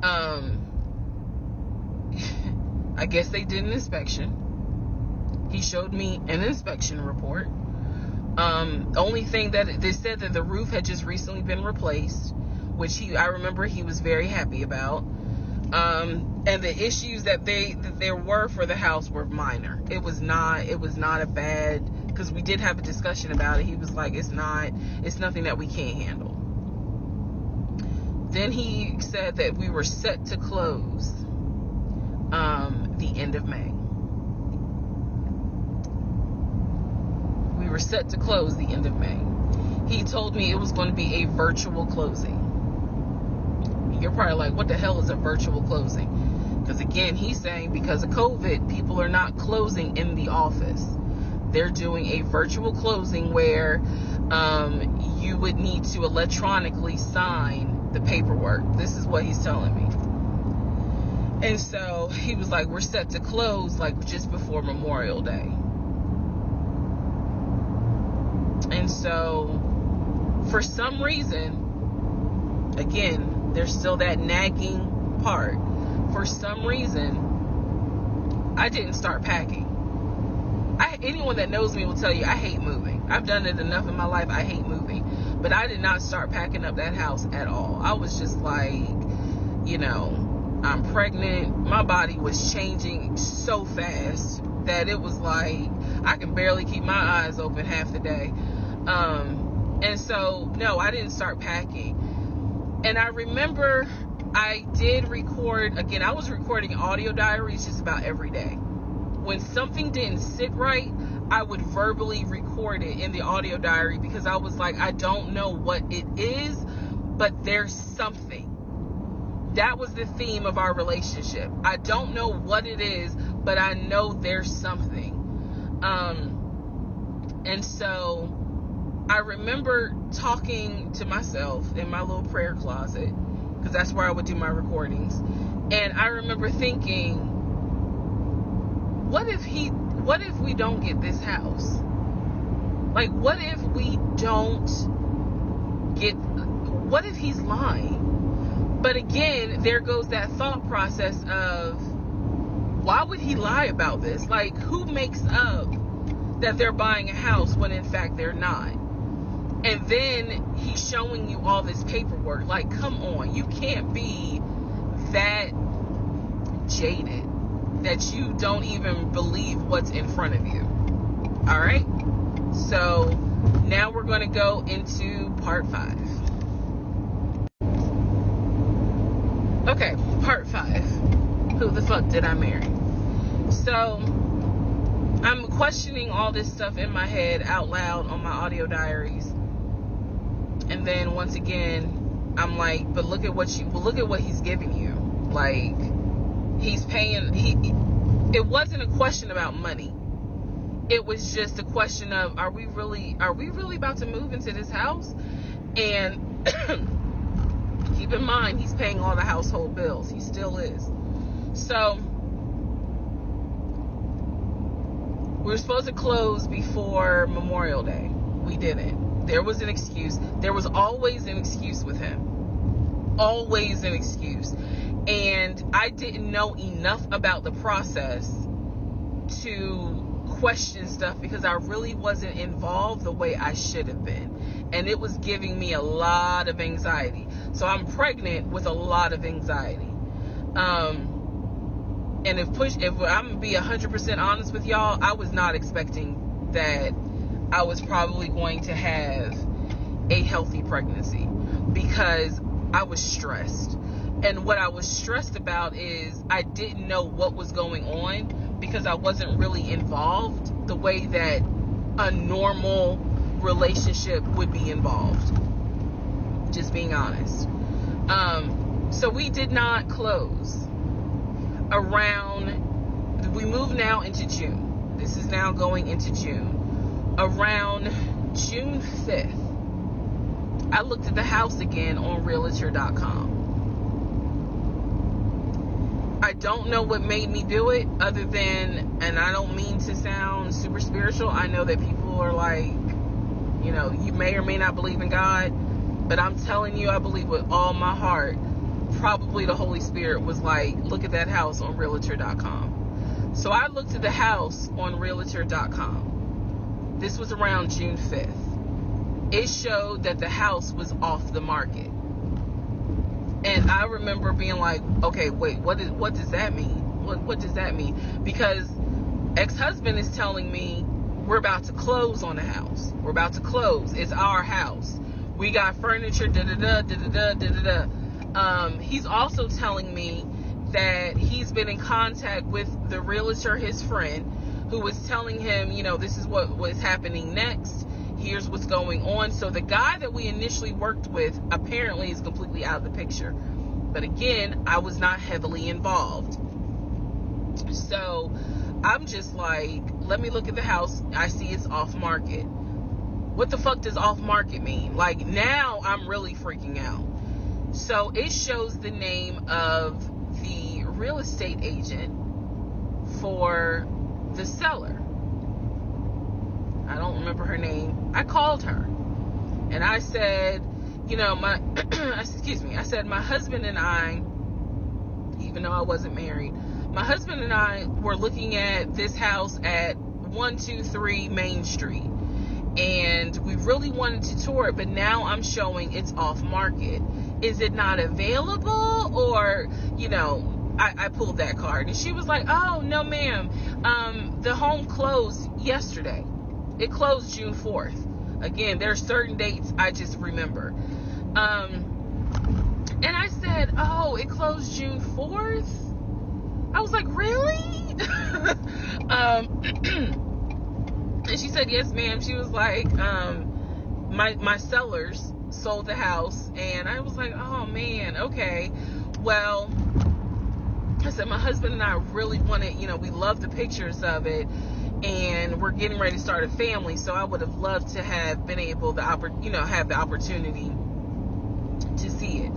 I guess they did an inspection. He showed me an inspection report. Only thing that they said that the roof had just recently been replaced, which I remember he was very happy about. And the issues that there were for the house were minor. It was not a bad, because we did have a discussion about it. He was like, it's nothing that we can't handle. Then he said that we were set to close the end of May. We were set to close the end of May. He told me it was going to be a virtual closing. You're probably like, what the hell is a virtual closing? Because again, he's saying because of COVID, people are not closing in the office. They're doing a virtual closing where you would need to electronically sign the paperwork. This is what he's telling me. And so he was like, we're set to close like just before Memorial Day. And so for some reason, again, there's still that nagging part. For some reason, I didn't start packing. Anyone that knows me will tell you I hate moving. I've done it enough in my life. I hate moving. But I did not start packing up that house at all. I was just like, I'm pregnant. My body was changing so fast that it was like I can barely keep my eyes open half the day. And so, no, I didn't start packing. And I remember I did record, again, I was recording audio diaries just about every day. When something didn't sit right, I would verbally record it in the audio diary because I was like, I don't know what it is, but there's something. That was the theme of our relationship. I don't know what it is, but I know there's something. And so I remember talking to myself in my little prayer closet, because that's where I would do my recordings. And I remember thinking, what if we don't get this house? Like, what if he's lying? But again, there goes that thought process of, why would he lie about this? Like, who makes up that they're buying a house when in fact they're not? And then he's showing you all this paperwork. Like, come on, you can't be that jaded that you don't even believe what's in front of you. All right? So now we're going to go into part 5. Okay, part 5. Who the fuck did I marry? So I'm questioning all this stuff in my head out loud on my audio diaries. And then once again, I'm like, but look at what he's giving you. Like, he's paying. It wasn't a question about money. It was just a question of, are we really about to move into this house? And keep in mind, he's paying all the household bills. He still is. So we were supposed to close before Memorial Day. We didn't. There was an excuse. There was always an excuse with him. Always an excuse. And I didn't know enough about the process to question stuff because I really wasn't involved the way I should have been. And it was giving me a lot of anxiety. So I'm pregnant with a lot of anxiety. And if I'm gonna be 100% honest with y'all, I was not expecting that I was probably going to have a healthy pregnancy because I was stressed. And what I was stressed about is I didn't know what was going on because I wasn't really involved the way that a normal relationship would be involved. Just being honest. So we did not close. We move now into June. This is now going into June. Around June 5th, I looked at the house again on Realtor.com. I don't know what made me do it other than, and I don't mean to sound super spiritual. I know that people are like, you may or may not believe in God, but I'm telling you, I believe with all my heart. Probably the Holy Spirit was like, look at that house on Realtor.com. So I looked at the house on Realtor.com. This was around June 5th. It showed that the house was off the market. And I remember being like, okay, wait, what does that mean? What does that mean? Because ex-husband is telling me we're about to close on the house. We're about to close. It's our house. We got furniture, da-da-da, da-da-da, da-da-da. He's also telling me that he's been in contact with the realtor, his friend, who was telling him, this is what was happening next. Here's what's going on. So the guy that we initially worked with apparently is completely out of the picture. But again, I was not heavily involved. So I'm just like, let me look at the house. I see it's off market. What the fuck does off market mean? Like, now I'm really freaking out. So it shows the name of the real estate agent for the seller. I don't remember her name. I called her and I said, I said, my husband and I, even though I wasn't married, my husband and I were looking at this house at 123 Main Street. And we really wanted to tour it, but now I'm showing it's off market. Is it not available? Or, I pulled that card. And she was like, oh, no, ma'am. The home closed yesterday. It closed June 4th. Again, there are certain dates I just remember. And I said, oh, it closed June 4th? I was like, really? And she said, yes, ma'am. She was like, my sellers sold the house. And I was like, oh, man, okay. Well, I said, my husband and I really wanted, we love the pictures of it. And we're getting ready to start a family. So I would have loved to have been able to, have the opportunity to see it.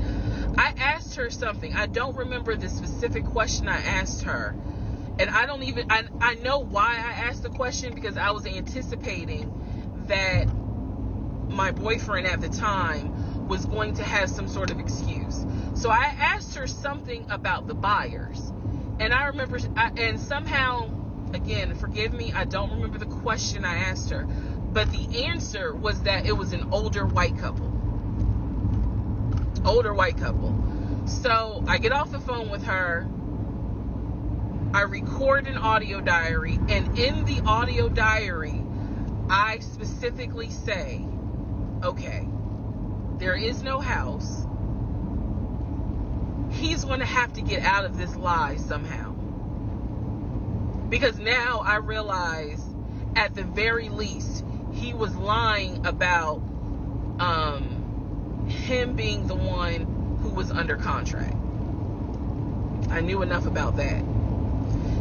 I asked her something. I don't remember the specific question I asked her. And I know why I asked the question, because I was anticipating that my boyfriend at the time was going to have some sort of excuse. So I asked her something about the buyers. And I remember, and somehow, again, forgive me, I don't remember the question I asked her, but the answer was that it was an older white couple. So I get off the phone with her, I record an audio diary, and in the audio diary, I specifically say, okay, there is no house. He's going to have to get out of this lie somehow. Because now I realize, at the very least, he was lying about him being the one who was under contract. I knew enough about that.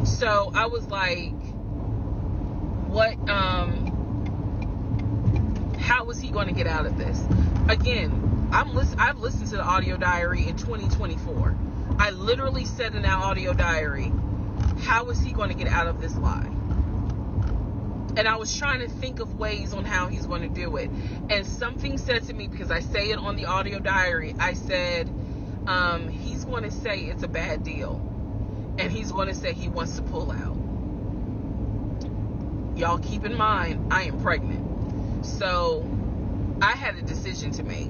So I was like, what, how was he going to get out of this? Again, I've listened to the audio diary in 2024. I literally said in that audio diary, how is he going to get out of this lie? And I was trying to think of ways on how he's going to do it. And something said to me, because I say it on the audio diary, I said, he's going to say it's a bad deal. And he's going to say he wants to pull out. Y'all keep in mind, I am pregnant. So I had a decision to make.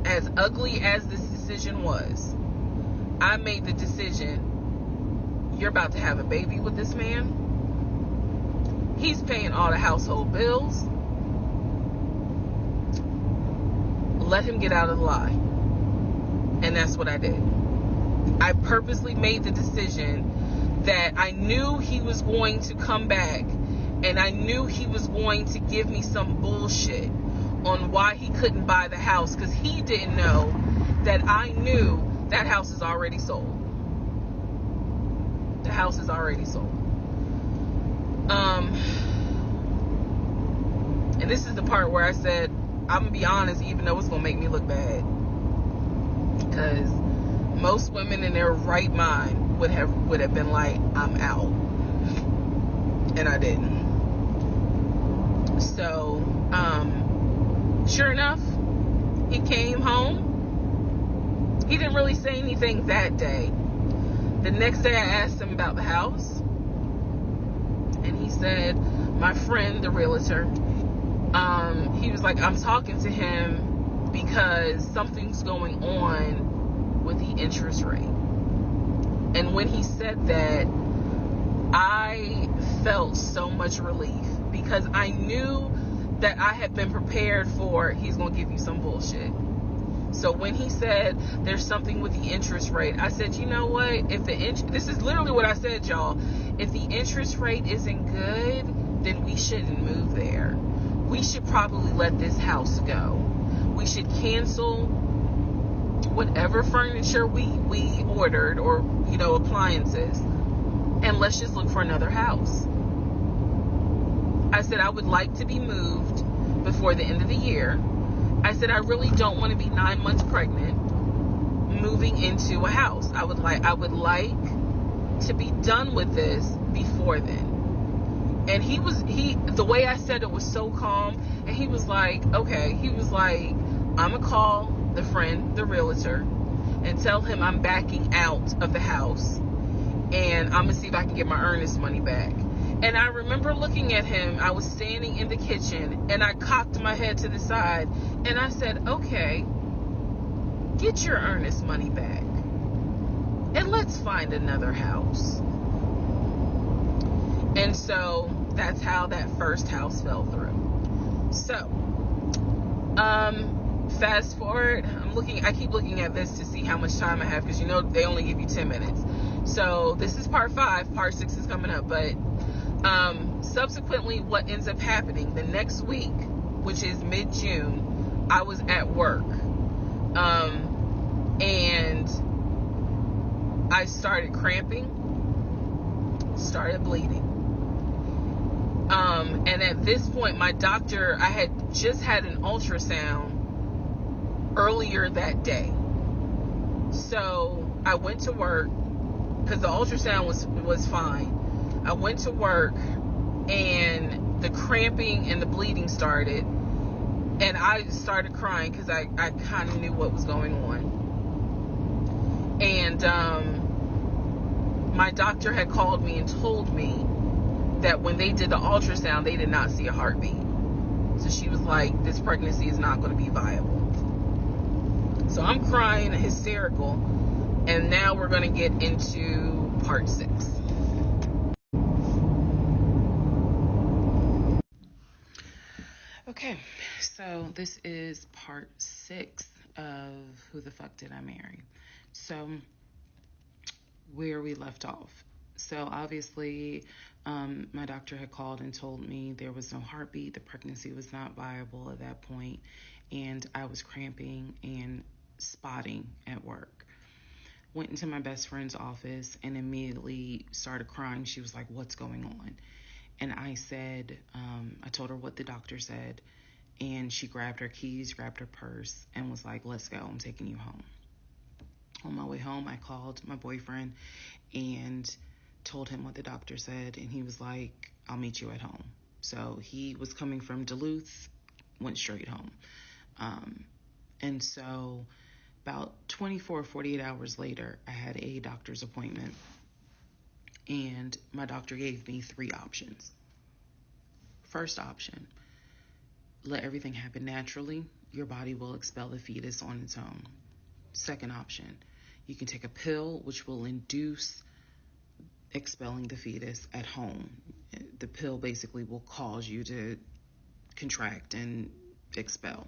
As ugly as this decision was, I made the decision, you're about to have a baby with this man. He's paying all the household bills. Let him get out of the lie. And that's what I did. I purposely made the decision that I knew he was going to come back, and I knew he was going to give me some bullshit on why he couldn't buy the house, because he didn't know that I knew that house is already sold. The house is already sold. And this is the part where I said, I'm gonna be honest, even though it's gonna make me look bad, because most women in their right mind would have been like, I'm out. And I didn't. So, sure enough, he came home. He didn't really say anything that day. The next day I asked him about the house, and he said, my friend, the realtor, he was like, I'm talking to him because something's going on with the interest rate. And when he said that, I felt so much relief, because I knew that I had been prepared for, he's going to give you some bullshit. So when he said there's something with the interest rate, I said, you know what? This is literally what I said, y'all. If the interest rate isn't good, then we shouldn't move there. We should probably let this house go. We should cancel whatever furniture we ordered, or, appliances, and let's just look for another house. I said, I would like to be moved before the end of the year. I said, I really don't want to be 9 months pregnant moving into a house. I would like to be done with this before then. And the way I said it was so calm, and he was like, okay. He was like, I'm gonna call the friend, the realtor, and tell him I'm backing out of the house, and I'm gonna see if I can get my earnest money back. And I remember looking at him. I was standing in the kitchen, and I cocked my head to the side, and I said, okay, get your earnest money back, and let's find another house. And so that's how that first house fell through. So, fast forward, I keep looking at this to see how much time I have, because they only give you 10 minutes. So this is part 5, part 6 is coming up, but subsequently what ends up happening the next week, which is mid-June, I was at work, and I started cramping, started bleeding. And at this point, my doctor, I had just had an ultrasound earlier that day. So I went to work, because the ultrasound was fine. I went to work, and the cramping and the bleeding started, and I started crying because I kind of knew what was going on. And my doctor had called me and told me that when they did the ultrasound, they did not see a heartbeat. So she was like, this pregnancy is not going to be viable. So I'm crying, hysterical, and now we're going to get into part 6. Okay, so this is part 6 of Who the Fuck Did I Marry? So, where we left off. So, obviously, my doctor had called and told me there was no heartbeat, the pregnancy was not viable at that point, and I was cramping and spotting at work. Went into my best friend's office and immediately started crying. She was like, "What's going on?" And I said, I told her what the doctor said, and she grabbed her keys, grabbed her purse, and was like, "Let's go, I'm taking you home." On my way home, I called my boyfriend and told him what the doctor said, and he was like, "I'll meet you at home." So he was coming from Duluth, went straight home. And so about 24, 48 hours later, I had a doctor's appointment, and my doctor gave me 3 options. First option, let everything happen naturally. Your body will expel the fetus on its own. Second option, you can take a pill which will induce expelling the fetus at home. The pill basically will cause you to contract and expel.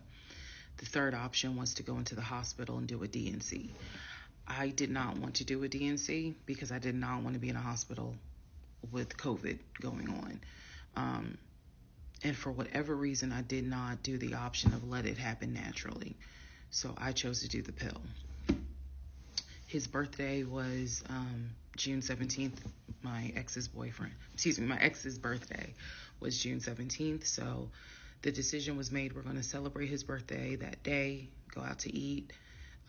The third option was to go into the hospital and do a D&C. I did not want to do a D&C because I did not want to be in a hospital with COVID going on. And for whatever reason, I did not do the option of let it happen naturally. So I chose to do the pill. His birthday was June 17th. My ex's birthday was June 17th. So the decision was made, we're going to celebrate his birthday that day, go out to eat.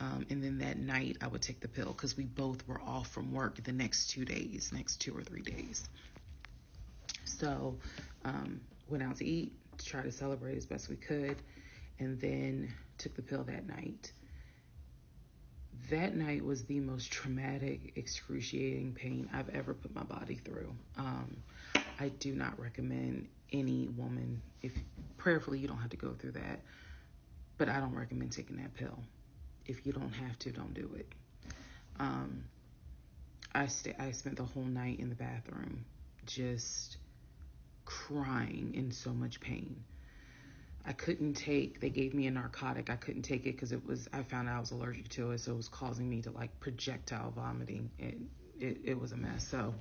And then that night I would take the pill because we both were off from work the next 2 or 3 days. So went out to eat to try to celebrate as best we could, and then took the pill that night. That night was the most traumatic, excruciating pain I've ever put my body through. I do not recommend any woman, if prayerfully you don't have to go through that, but I don't recommend taking that pill. If you don't have to, don't do it. I spent the whole night in the bathroom just crying in so much pain. They gave me a narcotic. I couldn't take it because I found out I was allergic to it, so it was causing me to like projectile vomiting. It was a mess. So,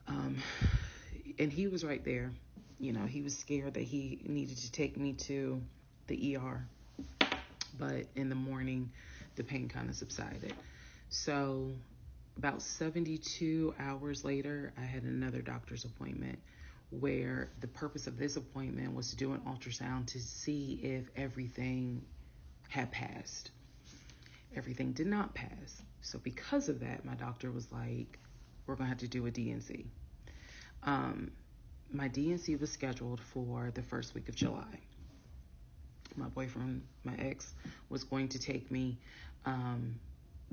and he was right there. He was scared that he needed to take me to the ER, but in the morning, the pain kind of subsided. So about 72 hours later, I had another doctor's appointment where the purpose of this appointment was to do an ultrasound to see if everything had passed. Everything did not pass. So because of that, my doctor was like, we're going to have to do a D&C. My D&C was scheduled for the first week of July. My boyfriend, my ex, was going to take me.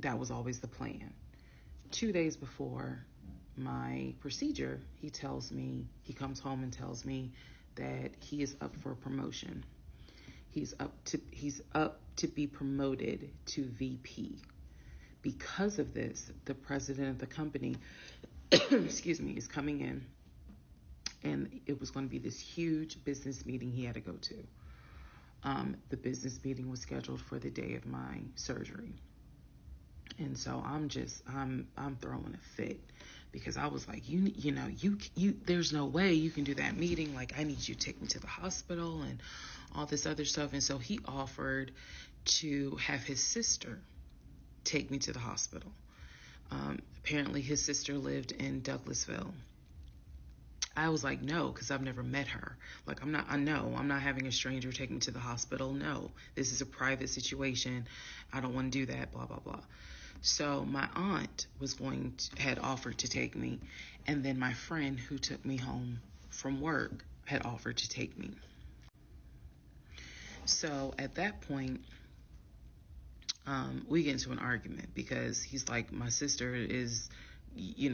That was always the plan. 2 days before my procedure, he comes home and tells me that he is up for a promotion. He's up to be promoted to VP. Because of this, the president of the company, is coming in, and it was going to be this huge business meeting he had to go to. The business meeting was scheduled for the day of my surgery. And so I'm throwing a fit because I was like, there's no way you can do that meeting. Like, I need you to take me to the hospital and all this other stuff. And so he offered to have his sister take me to the hospital. Apparently his sister lived in Douglasville. I was like, no, because I've never met her. Like, I'm not having a stranger take me to the hospital. No, this is a private situation. I don't want to do that, blah, blah, blah. So my aunt had offered to take me, and then my friend who took me home from work had offered to take me. So at that point, we get into an argument because he's like, my sister is, you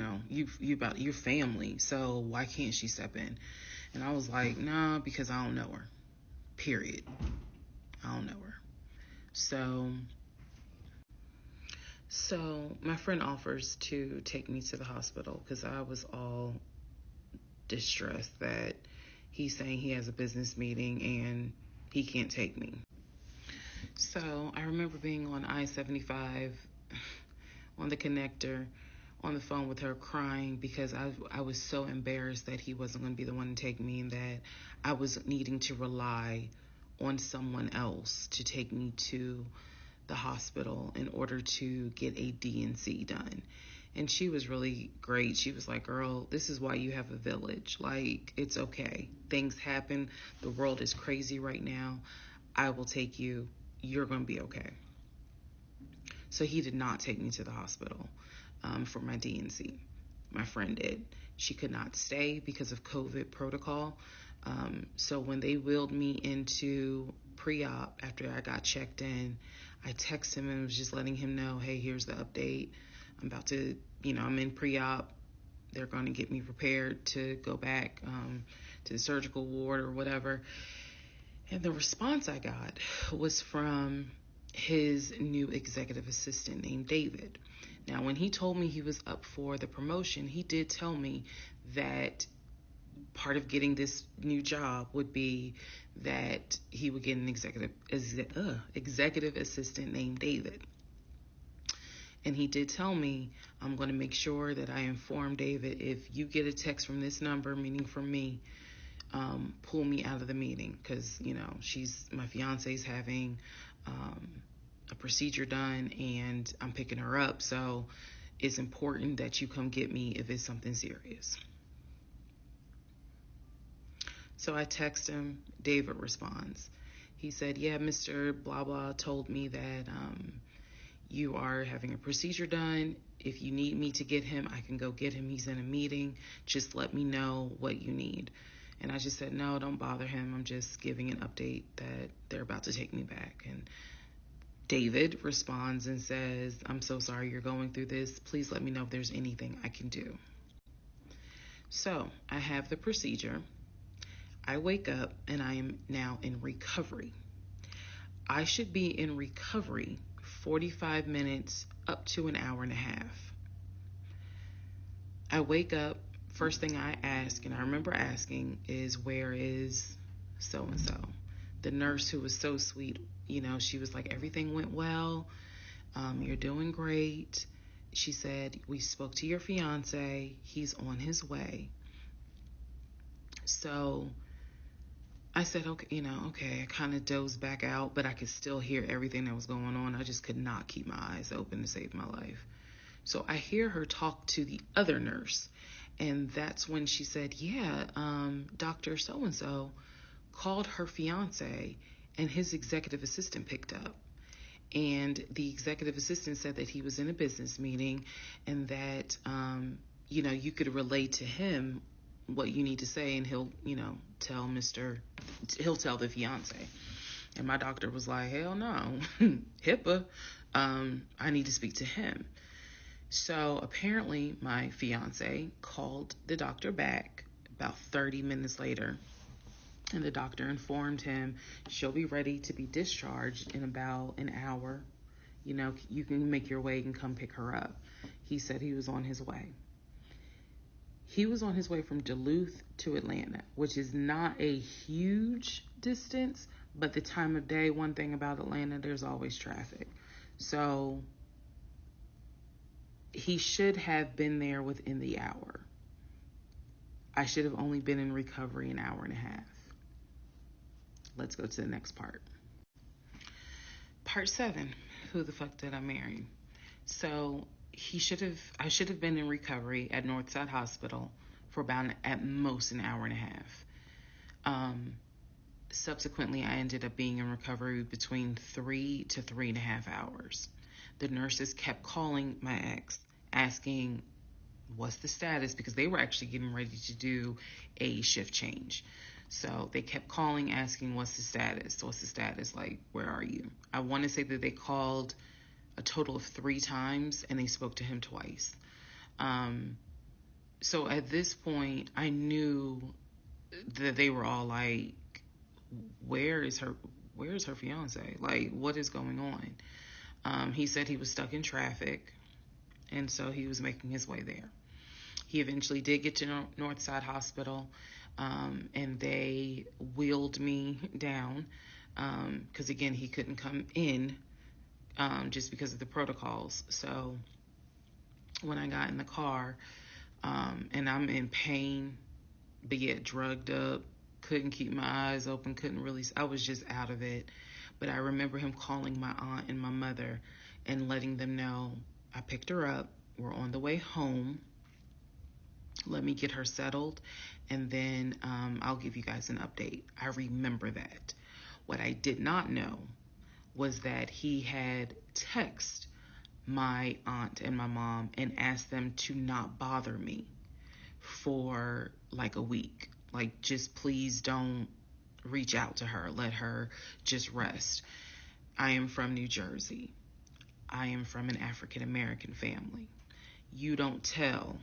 about your family, so why can't she step in? And I was like, nah, because I don't know her. Period. I don't know her. So my friend offers to take me to the hospital because I was all distressed that he's saying he has a business meeting and he can't take me. So I remember being on I-75 on the connector on the phone with her crying because I was so embarrassed that he wasn't going to be the one to take me and that I was needing to rely on someone else to take me to the hospital in order to get a D&C done. And she was really great. She was like, girl, this is why you have a village. Like, it's okay. Things happen. The world is crazy right now. I will take you. You're going to be okay. So he did not take me to the hospital for my D&C. My friend did. She could not stay because of COVID protocol. So when they wheeled me into pre-op after I got checked in, I texted him and was just letting him know, hey, here's the update. I'm about to, I'm in pre-op. They're going to get me prepared to go back to the surgical ward or whatever. And the response I got was from his new executive assistant named David. Now, when he told me he was up for the promotion, he did tell me that part of getting this new job would be that he would get an executive assistant named David. And he did tell me, I'm going to make sure that I inform David, if you get a text from this number, meaning from me, pull me out of the meeting because, my fiance's having a procedure done and I'm picking her up. So it's important that you come get me if it's something serious. So I text him. David responds. He said, yeah, Mr. Blah Blah told me that you are having a procedure done. If you need me to get him, I can go get him. He's in a meeting. Just let me know what you need. And I just said, no, don't bother him. I'm just giving an update that they're about to take me back. And David responds and says, I'm so sorry you're going through this. Please let me know if there's anything I can do. So I have the procedure. I wake up and I am now in recovery. I should be in recovery 45 minutes up to an hour and a half. I wake up, first thing I ask, and I remember asking, is where is so-and-so? The nurse, who was so sweet, she was like, everything went well. You're doing great. She said, we spoke to your fiance. He's on his way. So I said, okay. I kind of dozed back out, but I could still hear everything that was going on. I just could not keep my eyes open to save my life. So I hear her talk to the other nurse. And that's when she said, Dr. So-and-so called her fiance and his executive assistant picked up. And the executive assistant said that he was in a business meeting and that, you could relay to him what you need to say and he'll tell the fiance. And my doctor was like, hell no, HIPAA, I need to speak to him. So apparently my fiance called the doctor back about 30 minutes later, and the doctor informed him she'll be ready to be discharged in about an hour. You can make your way and come pick her up. He said he was on his way. He was on his way from Duluth to Atlanta, which is not a huge distance, but the time of day, one thing about Atlanta, there's always traffic. So he should have been there within the hour. I should have only been in recovery an hour and a half. Let's go to the next part. Part 7, who the fuck did I marry? So I should have been in recovery at Northside Hospital for about at most an hour and a half. Subsequently, I ended up being in recovery between 3 to 3.5 hours. The nurses kept calling my ex, asking what's the status, because they were actually getting ready to do a shift change. So they kept calling, asking what's the status, like, where are you? I want to say that they called a total of 3 times and they spoke to him twice. So at this point, I knew that they were all like, where's her fiance? Like, what is going on? He said he was stuck in traffic, and so he was making his way there. He eventually did get to Northside Hospital, and they wheeled me down, because again, he couldn't come in, just because of the protocols. So when I got in the car, and I'm in pain, but yet drugged up, couldn't keep my eyes open, I was just out of it. But I remember him calling my aunt and my mother and letting them know, I picked her up, we're on the way home, let me get her settled, and then I'll give you guys an update. I remember that. What I did not know was that he had texted my aunt and my mom and asked them to not bother me for like a week. Like, just please don't reach out to her. Let her just rest. I am from New Jersey. I am from an African American family. You don't tell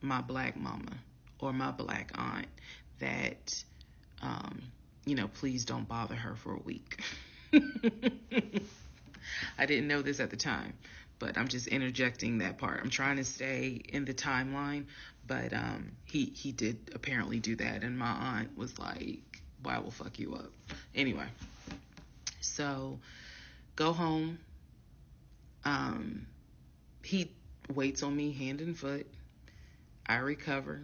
my black mama or my black aunt that, please don't bother her for a week. I didn't know this at the time, but I'm just interjecting that part. I'm trying to stay in the timeline, but he did apparently do that, and my aunt was like, "Well, I will fuck you up." Anyway, so go home. He waits on me hand and foot. I recover.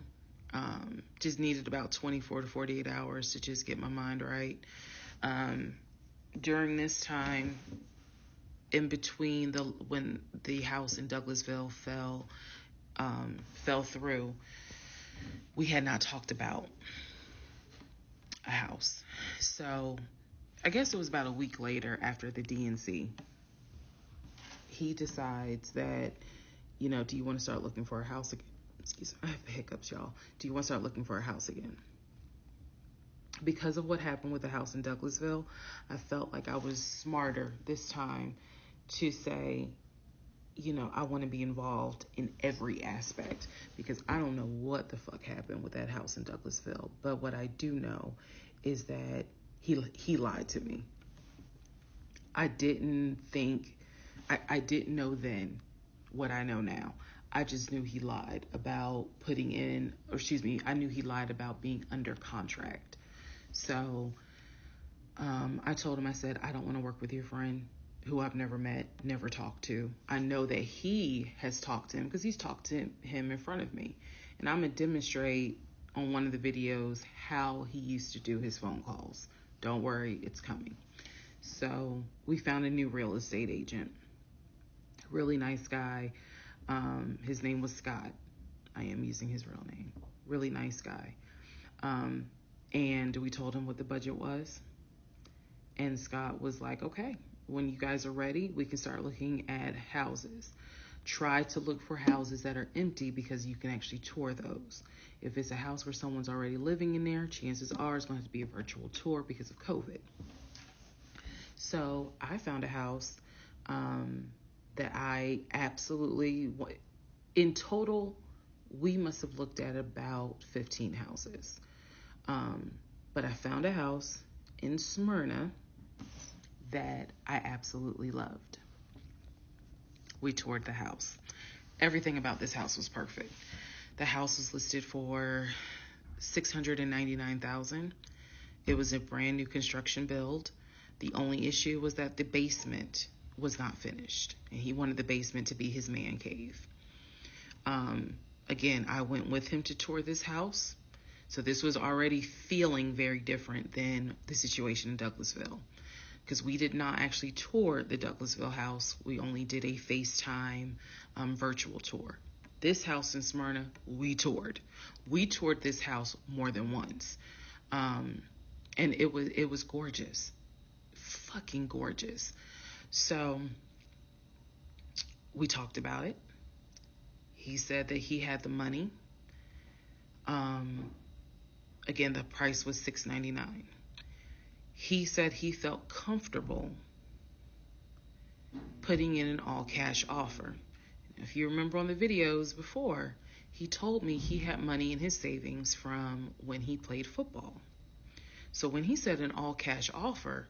Just needed about 24 to 48 hours to just get my mind right. During this time, in between when the house in Douglasville fell through, we had not talked about a house. So I guess it was about a week later, after the DNC, he decides that, do you want to start looking for a house again? Excuse me, I have the hiccups, y'all. Do you want to start looking for a house again? Because of what happened with the house in Douglasville, I felt like I was smarter this time to say, I want to be involved in every aspect, because I don't know what the fuck happened with that house in Douglasville. But what I do know is that he lied to me. I didn't know then what I know now. I just knew he lied about I knew he lied about being under contract. So I told him, I said, I don't want to work with your friend who I've never met, never talked to. I know that he has talked to him because he's talked to him in front of me. And I'm going to demonstrate on one of the videos how he used to do his phone calls. Don't worry, it's coming. So we found a new real estate agent. Really nice guy. His name was Scott. I am using his real name. Really nice guy. And we told him what the budget was. And Scott was like, okay, when you guys are ready, we can start looking at houses. Try to look for houses that are empty, because you can actually tour those. If it's a house where someone's already living in there, chances are it's going to have to be a virtual tour because of COVID. So I found a house that I absolutely, in total, we must have looked at about 15 houses. But I found a house in Smyrna that I absolutely loved. We toured the house. Everything about this house was perfect. The house was listed for $699,000. It was a brand new construction build. The only issue was that the basement was not finished, and he wanted the basement to be his man cave. Again, I went with him to tour this house. So this was already feeling very different than the situation in Douglasville, because we did not actually tour the Douglasville house. We only did a FaceTime virtual tour. This house in Smyrna, we toured. We toured this house more than once. And it was gorgeous. Fucking gorgeous. So We talked about it. He said that he had the money. Again, the price was $699. He said he felt comfortable putting in an all cash offer. If you remember on the videos before, he told me he had money in his savings from when he played football. So when he said an all cash offer,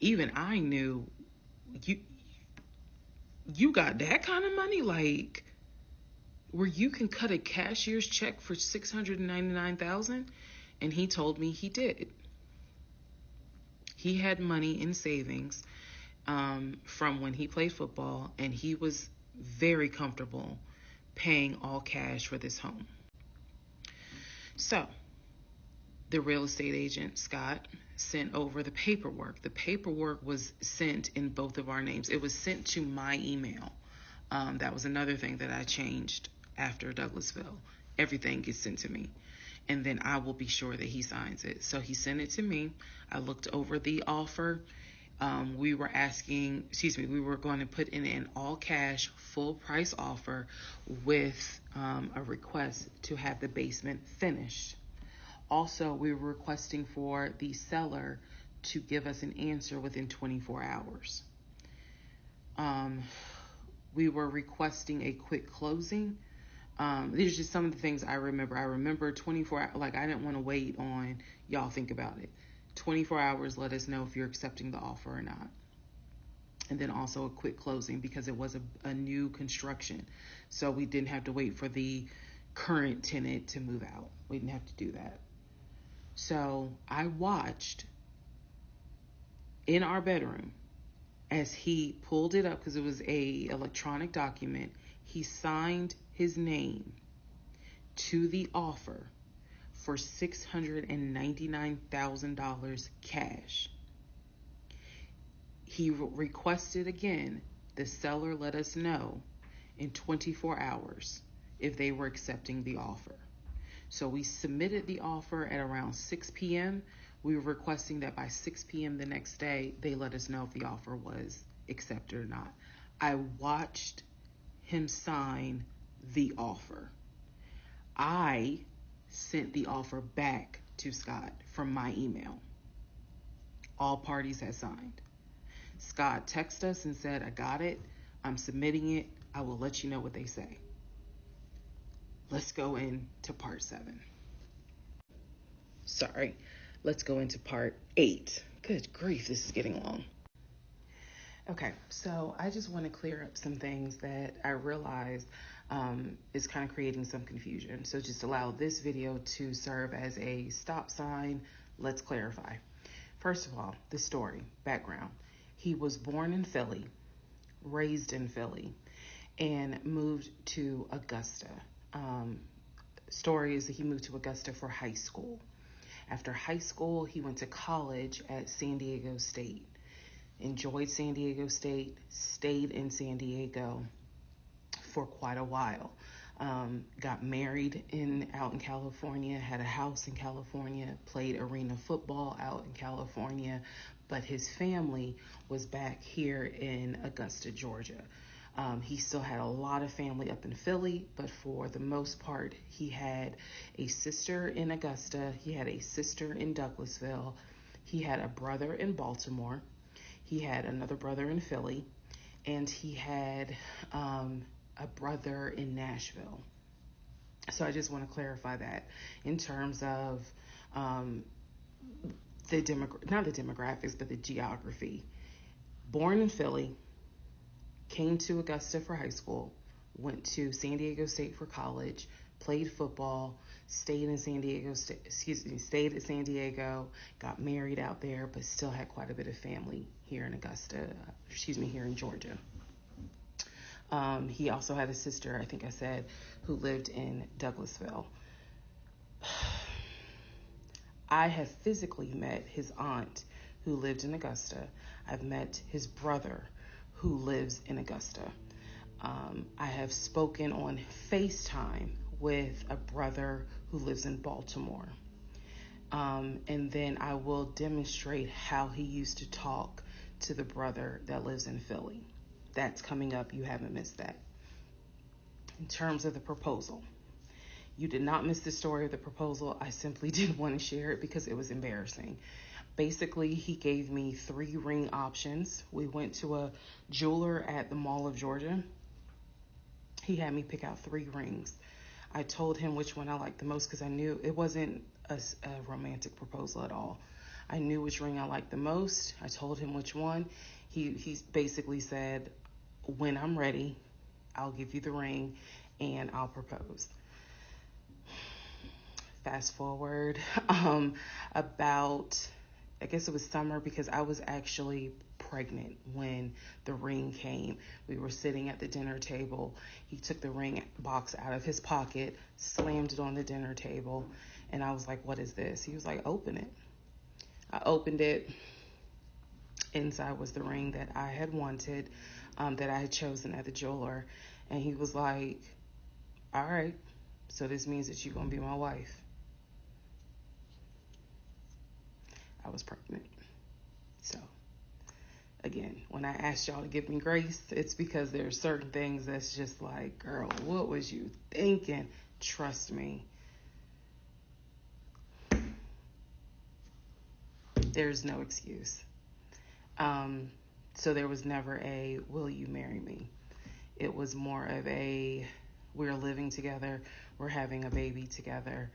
even I knew, you got that kind of money, like where you can cut a cashier's check for $699,000. And he told me he did. He had money in savings from when he played football, and he was very comfortable paying all cash for this home. So the real estate agent, Scott, sent over the paperwork. The paperwork was sent in both of our names. It was sent to my email. That was another thing that I changed after Douglasville. Everything gets sent to me, and then I will be sure that he signs it. So he sent it to me. I looked over the offer. We were going to put in an all cash, full price offer with a request to have the basement finished. Also, we were requesting for the seller to give us an answer within 24 hours. We were requesting a quick closing. These are just some of the things I remember. I remember 24 hours, like I didn't want to wait on y'all think about it. 24 hours, let us know if you're accepting the offer or not. And then also a quick closing because it was a new construction. So we didn't have to wait for the current tenant to move out. We didn't have to do that. So I watched in our bedroom as he pulled it up, because it was a electronic document. He signed his name to the offer for $699,000 cash. He requested again, the seller let us know in 24 hours if they were accepting the offer. So we submitted the offer at around 6 p.m. We were requesting that by 6 p.m. the next day, they let us know if the offer was accepted or not. I watched him sign the offer. I sent the offer back to Scott from my email. All parties had signed. Scott texted us and said, I got it. I'm submitting it. I will let you know what they say. Let's go into part 7. Sorry. Let's go into part 8. Good grief, this is getting long. Okay, so I just want to clear up some things that I realized is kind of creating some confusion. So just allow this video to serve as a stop sign. Let's clarify. First of all, the story, background. He was born in Philly, raised in Philly, and moved to Augusta. Story is that he moved to Augusta for high school. After high school, he went to college at San Diego State. Enjoyed San Diego State, stayed in San Diego for quite a while. Got married out in California, had a house in California, played arena football out in California, but his family was back here in Augusta, Georgia. He still had a lot of family up in Philly, but for the most part, he had a sister in Augusta, he had a sister in Douglasville, he had a brother in Baltimore, he had another brother in Philly, and he had a brother in Nashville. So I just want to clarify that in terms of not the demographics, but the geography. Born in Philly, came to Augusta for high school, went to San Diego State for college, played football, stayed at San Diego, got married out there, but still had quite a bit of family here in here in Georgia. He also had a sister, I think I said, who lived in Douglasville. I have physically met his aunt who lived in Augusta. I've met his brother who lives in Augusta. I have spoken on FaceTime with a brother who lives in Baltimore. And then I will demonstrate how he used to talk to the brother that lives in Philly. that's coming up. You haven't missed that. In terms of the proposal, you did not miss the story of the proposal. I simply didn't want to share it because it was embarrassing. Basically, he gave me 3 ring options. We went to a jeweler at the Mall of Georgia. He had me pick out 3 rings. I told him which one I liked the most because I knew it wasn't a romantic proposal at all. I knew which ring I liked the most. I told him which one. He basically said, when I'm ready, I'll give you the ring and I'll propose. Fast forward about, I guess it was summer, because I was actually pregnant when the ring came. We were sitting at the dinner table. He took the ring box out of his pocket, slammed it on the dinner table, and I was like, what is this? He was like, open it. I opened it. Inside was the ring that I had wanted, that I had chosen at the jeweler. And he was like, all right, so this means that you're going to be my wife. I was pregnant. So, again, when I asked y'all to give me grace, it's because there are certain things that's just like, girl, what was you thinking? Trust me. There's no excuse. So there was never a, will you marry me? It was more of a, we're living together, we're having a baby together,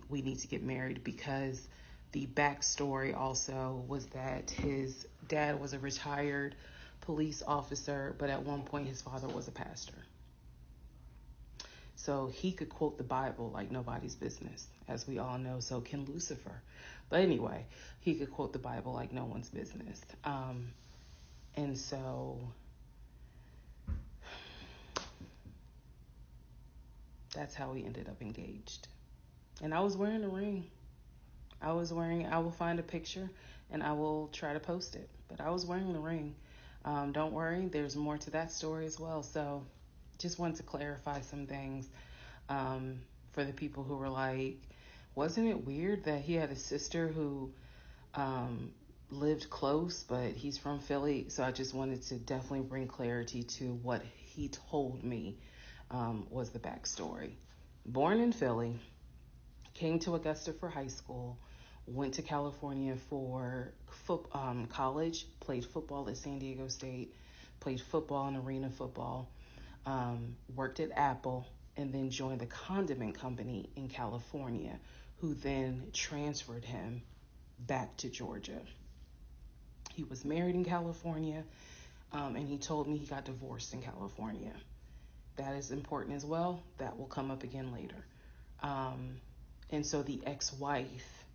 we need to get married, because the backstory also was that his dad was a retired police officer, but at one point his father was a pastor. So he could quote the Bible like nobody's business, as we all know. So can Lucifer. But anyway, he could quote the Bible like no one's business. And so that's how we ended up engaged. And I was wearing a ring. I will find a picture and I will try to post it. But I was wearing the ring. Don't worry, there's more to that story as well. So just wanted to clarify some things for the people who were like, wasn't it weird that he had a sister who lived close, but he's from Philly? So I just wanted to definitely bring clarity to what he told me was the backstory. Born in Philly, came to Augusta for high school, went to California for college, played football at San Diego State, played football and arena football, worked at Apple, and then joined the condiment company in California, who then transferred him back to Georgia. He was married in California, and he told me he got divorced in California. That is important as well. That will come up again later. And so the ex-wife,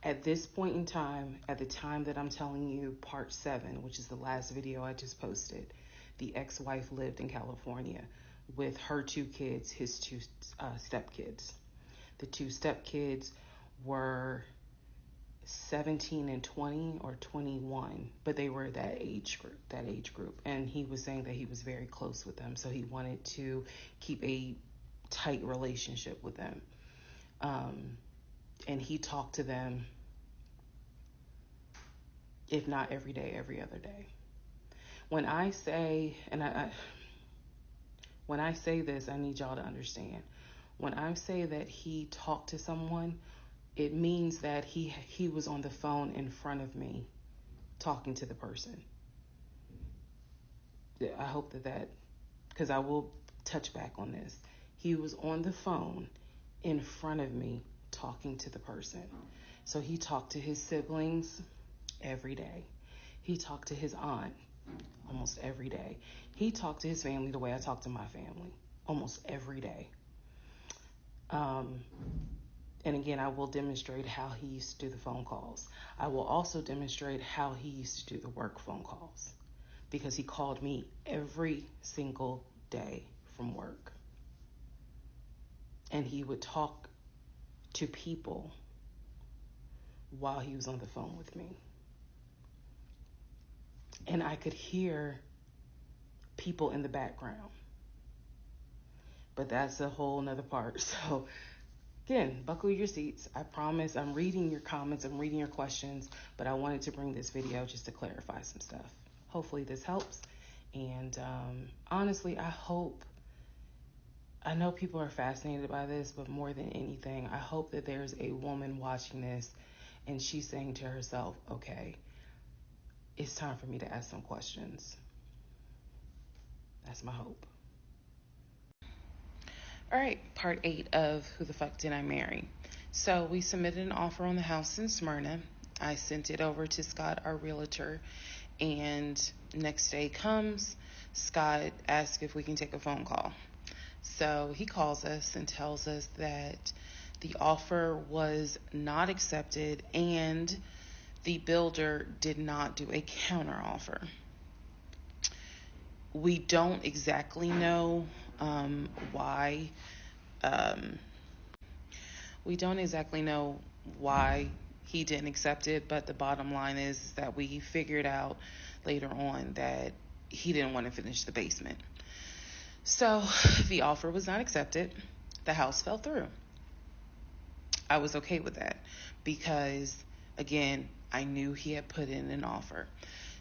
at this point in time, at the time that I'm telling you, part 7, which is the last video I just posted, the ex-wife lived in California with her 2 kids, his 2 stepkids. The 2 stepkids were 17 and 20 or 21, but they were that age group. And he was saying that he was very close with them, so he wanted to keep a tight relationship with them. And he talked to them, if not every day, every other day. When I say, when I say this, I need y'all to understand. When I say that he talked to someone, it means that he was on the phone in front of me talking to the person. I hope that, because I will touch back on this. He was on the phone in front of me talking to the person. So he talked to his siblings every day. He talked to his aunt almost every day. He talked to his family the way I talk to my family almost every day. And again, I will demonstrate how he used to do the phone calls. I will also demonstrate how he used to do the work phone calls, because he called me every single day from work. And he would talk to people while he was on the phone with me. And I could hear people in the background. But that's a whole nother part. So again, buckle your seats. I promise I'm reading your comments, I'm reading your questions, but I wanted to bring this video just to clarify some stuff. Hopefully this helps. And honestly, I know people are fascinated by this, but more than anything, I hope that there's a woman watching this and she's saying to herself, okay, it's time for me to ask some questions. That's my hope. All right, part 8 of Who the Fuck Did I Marry? So we submitted an offer on the house in Smyrna. I sent it over to Scott, our realtor, and next day comes, Scott asks if we can take a phone call. So he calls us and tells us that the offer was not accepted and the builder did not do a counter offer. We don't exactly know why. Um, we don't exactly know why he didn't accept it, but the bottom line is that we figured out later on that he didn't want to finish the basement. So the offer was not accepted. The house fell through. I was okay with that because, again, I knew he had put in an offer.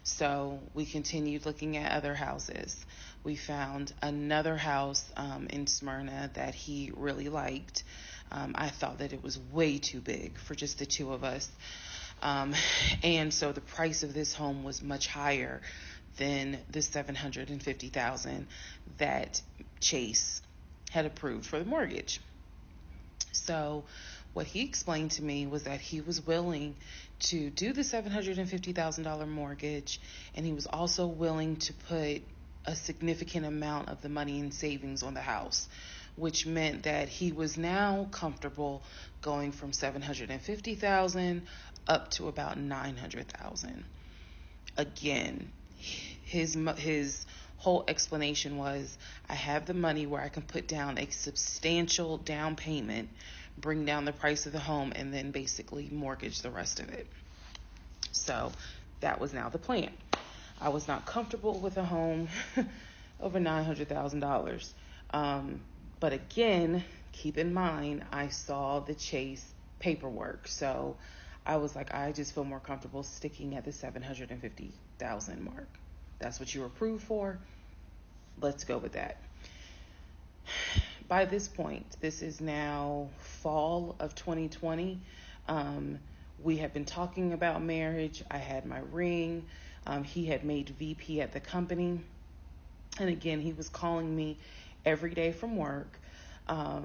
So we continued looking at other houses. We found another house in Smyrna that he really liked. I thought that it was way too big for just the two of us. And so the price of this home was much higher than the $750,000 that Chase had approved for the mortgage. So what he explained to me was that he was willing to do the $750,000 mortgage, and he was also willing to put a significant amount of the money in savings on the house, which meant that he was now comfortable going from $750,000 up to about $900,000. Again, his whole explanation was, I have the money where I can put down a substantial down payment, bring down the price of the home, and then basically mortgage the rest of it. So that was now the plan. I was not comfortable with a home over $900,000. But again, keep in mind, I saw the Chase paperwork. So I was like, I just feel more comfortable sticking at the $750,000 mark. That's what you were approved for. Let's go with that. By this point, this is now fall of 2020. We have been talking about marriage. I had my ring. He had made VP at the company. And again, he was calling me every day from work. I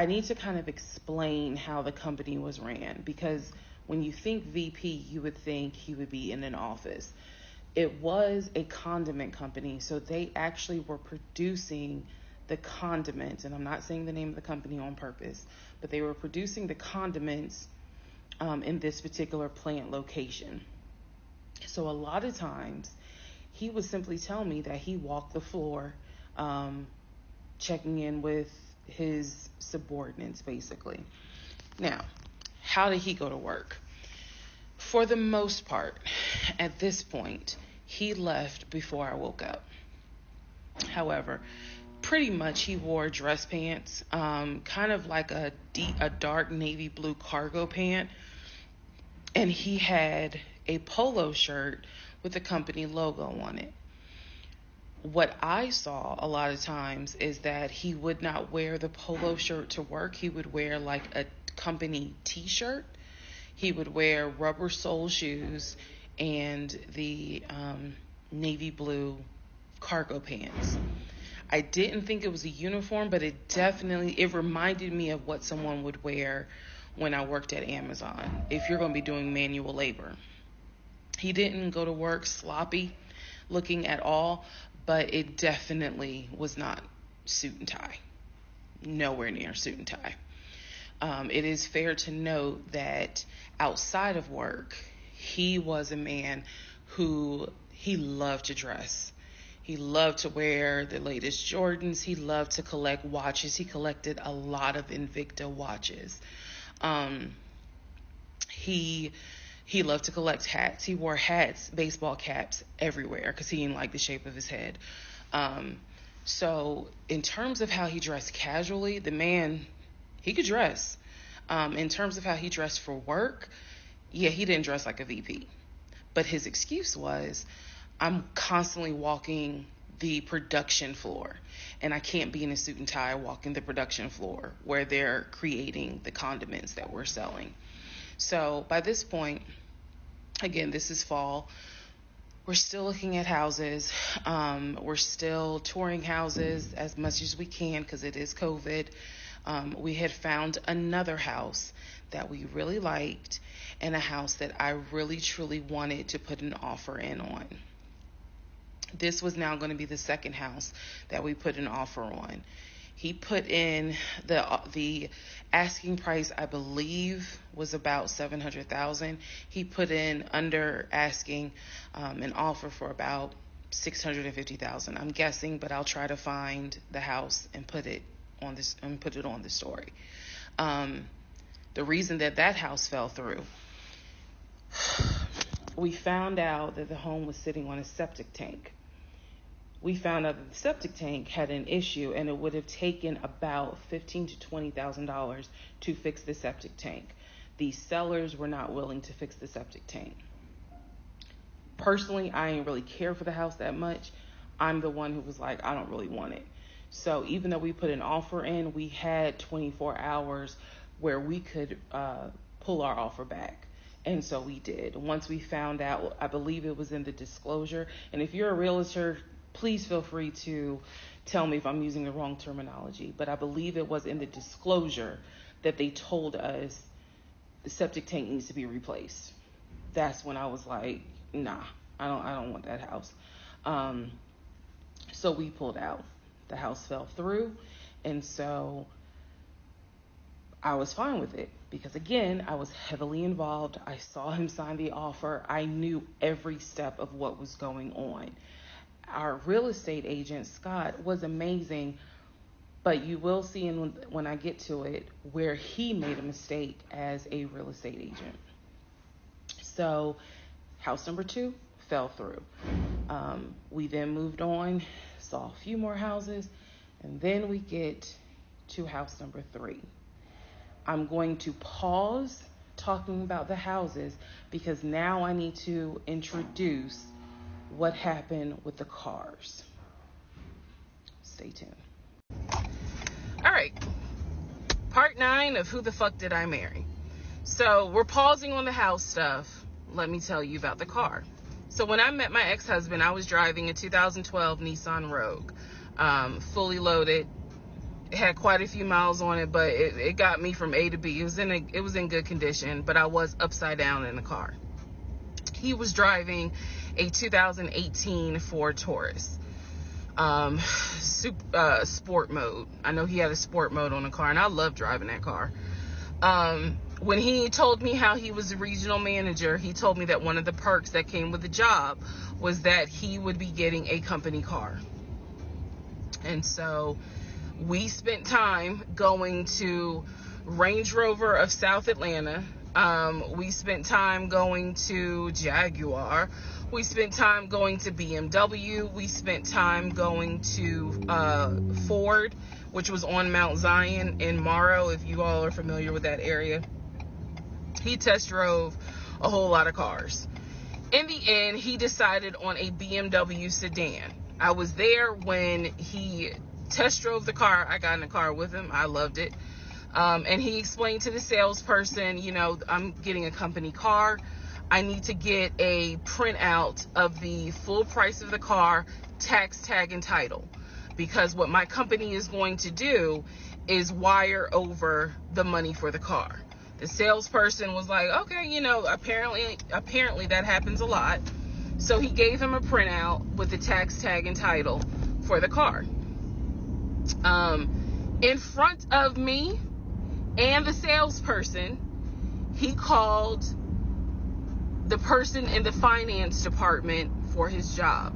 need to kind of explain how the company was ran, because when you think VP, you would think he would be in an office. It was a condiment company, so they actually were producing the condiments, and I'm not saying the name of the company on purpose, but they were producing the condiments in this particular plant location. So a lot of times, he would simply tell me that he walked the floor, checking in with his subordinates, basically. Now, how did he go to work? For the most part, at this point, he left before I woke up. However, pretty much he wore dress pants, kind of like a dark navy blue cargo pant, and he had a polo shirt with the company logo on it. What I saw a lot of times is that he would not wear the polo shirt to work. He would wear like a company t-shirt. He would wear rubber sole shoes and the navy blue cargo pants. I didn't think it was a uniform, but it reminded me of what someone would wear when I worked at Amazon, if you're going to be doing manual labor. He didn't go to work sloppy looking at all, but it definitely was not suit and tie. Nowhere near suit and tie. It is fair to note that outside of work, he was a man who he loved to dress. He loved to wear the latest Jordans. He loved to collect watches. He collected a lot of Invicta watches. He loved to collect hats. He wore hats, baseball caps everywhere because he didn't like the shape of his head. So in terms of how he dressed casually, the man, he could dress. In terms of how he dressed for work, yeah, he didn't dress like a VP. But his excuse was, I'm constantly walking the production floor, and I can't be in a suit and tie walking the production floor where they're creating the condiments that we're selling. So by this point, again, this is fall. We're still looking at houses. We're still touring houses as much as we can because it is COVID. We had found another house that we really liked and a house that I really truly wanted to put an offer in on. This was now going to be the second house that we put an offer on. He put in the asking price, I believe, was about $700,000. He put in under asking an offer for about $650,000. I'm guessing, but I'll try to find the house and put it on the story. The reason that house fell through, we found out that the home was sitting on a septic tank. We found out that the septic tank had an issue, and it would have taken about $15,000 to $20,000 to fix the septic tank. The sellers were not willing to fix the septic tank. Personally, I didn't really care for the house that much. I'm the one who was like, I don't really want it. So even though we put an offer in, we had 24 hours where we could pull our offer back. And so we did. Once we found out, I believe it was in the disclosure. And if you're a realtor, please feel free to tell me if I'm using the wrong terminology. But I believe it was in the disclosure that they told us the septic tank needs to be replaced. That's when I was like, nah, I don't want that house. So we pulled out. The house fell through. And so I was fine with it because, again, I was heavily involved. I saw him sign the offer. I knew every step of what was going on. Our real estate agent, Scott, was amazing, but you will see when I get to it where he made a mistake as a real estate agent. So house number 2 fell through. We then moved on, saw a few more houses, and then we get to house number 3. I'm going to pause talking about the houses because now I need to introduce what happened with the cars. Stay tuned. All right. Part 9 of Who the Fuck Did I Marry? So we're pausing on the house stuff. Let me tell you about the car. So when I met my ex-husband, I was driving a 2012 Nissan Rogue, fully loaded. It had quite a few miles on it, but it got me from A to B. It was in good condition, but I was upside down in the car. He was driving a 2018 Ford Taurus, sport mode. I know he had a sport mode on the car, and I love driving that car. When he told me how he was a regional manager, he told me that one of the perks that came with the job was that he would be getting a company car. And so we spent time going to Range Rover of South Atlanta. We spent time going to Jaguar. We spent time going to BMW. We spent time going to Ford, which was on Mount Zion in Morrow, if you all are familiar with that area. He test drove a whole lot of cars. In the end, he decided on a BMW sedan. I was there when he test drove the car. I got in the car with him. I loved it. And he explained to the salesperson, I'm getting a company car. I need to get a printout of the full price of the car, tax, tag, and title. Because what my company is going to do is wire over the money for the car. The salesperson was like, okay, apparently that happens a lot. So he gave him a printout with the tax, tag, and title for the car. In front of me and the salesperson, he called the person in the finance department for his job.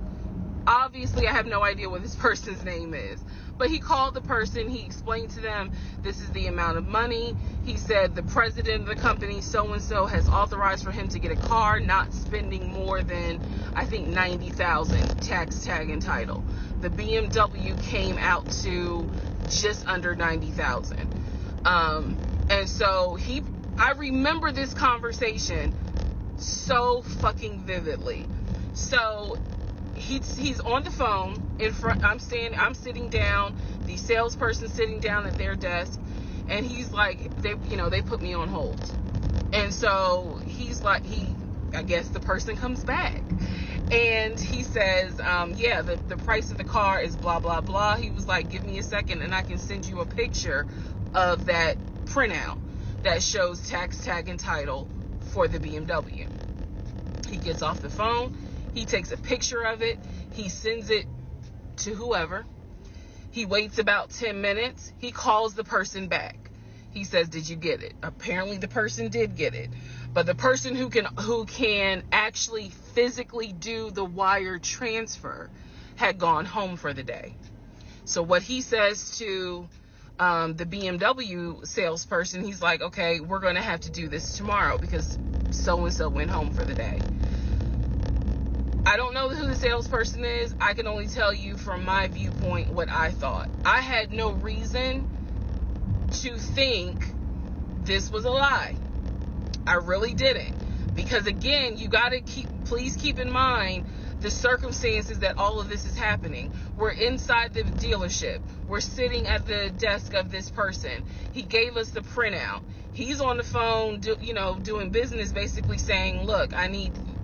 Obviously, I have no idea what this person's name is, but he called the person. He explained to them, this is the amount of money. He said the president of the company, so-and-so, has authorized for him to get a car, not spending more than, I think, $90,000, tax, tag, and title. The BMW came out to just under $90,000. And so I remember this conversation so fucking vividly. So he's on the phone in front. I'm sitting down. The salesperson sitting down at their desk, and he's like, they put me on hold. And so he's like, I guess the person comes back, and he says, yeah, the price of the car is blah, blah, blah. He was like, give me a second and I can send you a picture of that printout that shows tax, tag, and title for the BMW. He gets off the phone. He takes a picture of it. He sends it to whoever. He waits about 10 minutes. He calls the person back. He says, did you get it? Apparently the person did get it. But the person who can actually physically do the wire transfer had gone home for the day. So what he says to the BMW salesperson, he's like, okay, we're going to have to do this tomorrow because so-and-so went home for the day. I don't know who the salesperson is. I can only tell you from my viewpoint what I thought. I had no reason to think this was a lie. I really didn't. Because again, you got to please keep in mind the circumstances that all of this is happening. We're inside the dealership. We're sitting at the desk of this person. He gave us the printout. He's on the phone, doing business, basically saying, look,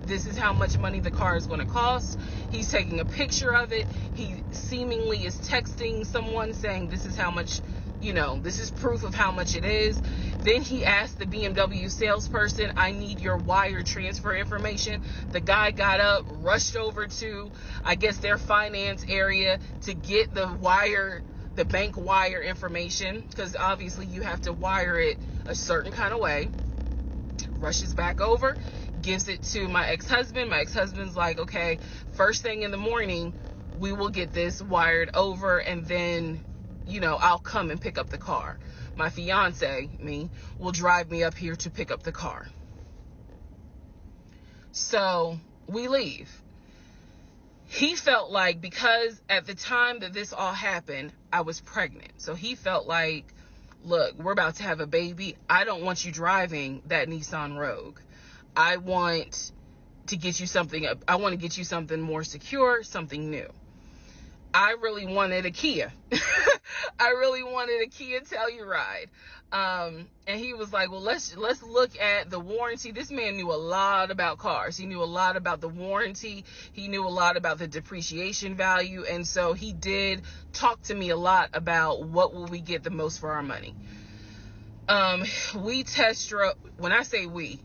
this is how much money the car is going to cost. He's taking a picture of it. He seemingly is texting someone saying this is how much, this is proof of how much it is. Then he asked the BMW salesperson, I need your wire transfer information. The guy got up, rushed over to, I guess, their finance area to get the bank wire information, because obviously you have to wire it a certain kind of way. Rushes back over, gives it to my ex-husband. My ex-husband's like, okay, first thing in the morning, we will get this wired over, and then, I'll come and pick up the car. My fiance, me, will drive me up here to pick up the car. So we leave. He felt like, because at the time that this all happened, I was pregnant. So he felt like, look, we're about to have a baby. I don't want you driving that Nissan Rogue. I want to get you something more secure, something new. I really wanted a Kia. I really wanted a Kia Telluride. And he was like, well, let's look at the warranty. This man knew a lot about cars. He knew a lot about the warranty. He knew a lot about the depreciation value. And so he did talk to me a lot about what will we get the most for our money. We test drove, when I say we,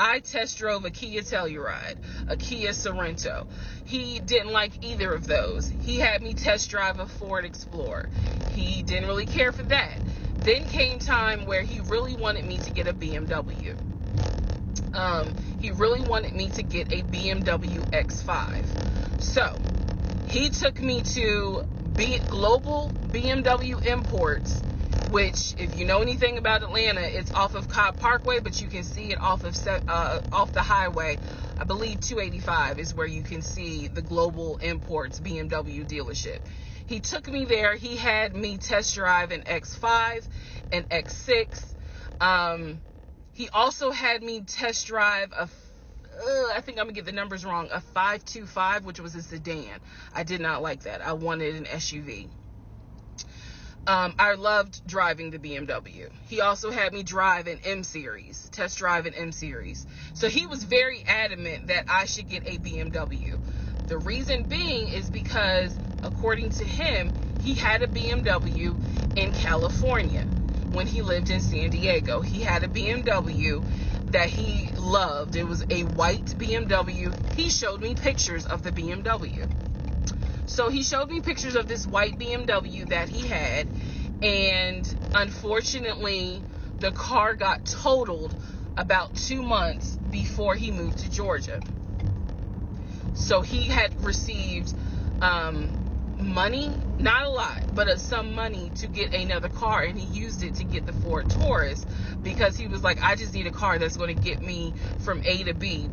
I test drove a Kia Telluride, a Kia Sorento. He didn't like either of those. He had me test drive a Ford Explorer. He didn't really care for that. Then came time where he really wanted me to get a BMW. He really wanted me to get a BMW X5. So he took me to Global BMW Imports, which, if you know anything about Atlanta, it's off of Cobb Parkway, but you can see it off the highway. I believe 285 is where you can see the Global Imports BMW dealership. He took me there. He had me test drive an X5, an X6. He also had me test drive I think I'm gonna get the numbers wrong, a 525, which was a sedan. I did not like that. I wanted an SUV. I loved driving the BMW. He also had me drive an test drive an M Series. So he was very adamant that I should get a BMW. The reason being is because, according to him, he had a BMW in California when he lived in San Diego. He had a BMW that he loved. It was a white BMW. He showed me pictures of the BMW. So he showed me pictures of this white BMW that he had, and unfortunately, the car got totaled about 2 months before he moved to Georgia. So he had received money, not a lot, but some money to get another car, and he used it to get the Ford Taurus, because he was like, I just need a car that's going to get me from A to B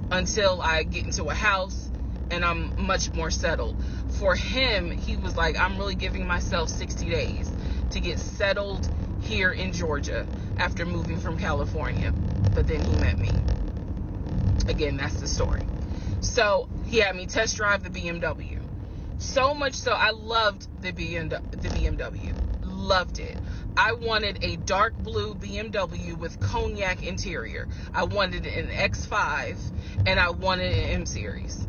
until I get into a house and I'm much more settled. For him, he was like, I'm really giving myself 60 days to get settled here in Georgia after moving from California. But then he met me. Again, that's the story. So He had me test drive the BMW. So much so, I loved the BMW. Loved it. I wanted a dark blue BMW with cognac interior. I wanted an X5, and I wanted an M Series.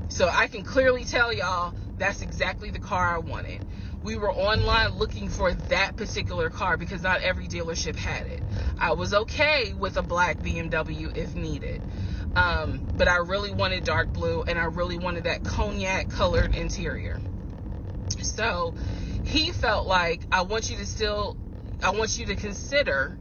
So I can clearly tell y'all that's exactly the car I wanted. We were online looking for that particular car because not every dealership had it. I was okay with a black BMW if needed. But I really wanted dark blue, and I really wanted that cognac colored interior. So he felt like, I want you to consider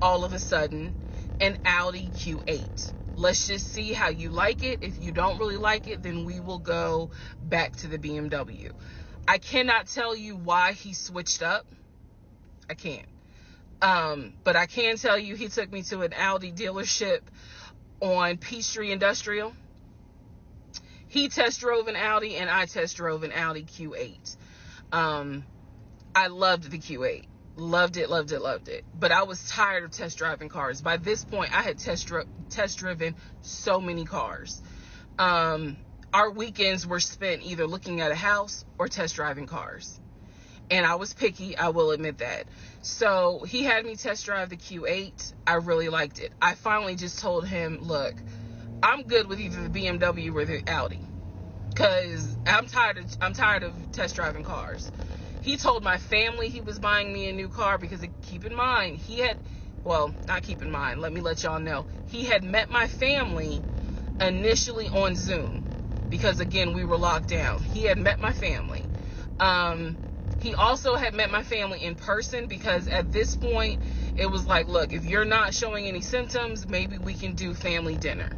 all of a sudden an Audi Q8. Let's just see how you like it. If you don't really like it, then we will go back to the BMW. I cannot tell you why he switched up. I can't. But I can tell you he took me to an Audi dealership on Peachtree Industrial. He test drove an Audi, and I test drove an Audi Q8. I loved the Q8. Loved it. But I was tired of test driving cars. By this point, I had test driven so many cars. Our weekends were spent either looking at a house or test driving cars. And I was picky, I will admit that. So he had me test drive the Q8. I really liked it. I finally just told him, look, I'm good with either the BMW or the Audi, because I'm tired of test driving cars. He told my family he was buying me a new car because, keep in mind, let me let y'all know. He had met my family initially on Zoom because, again, we were locked down. He had met my family. He also had met my family in person because at this point, it was like, look, if you're not showing any symptoms, maybe we can do family dinner.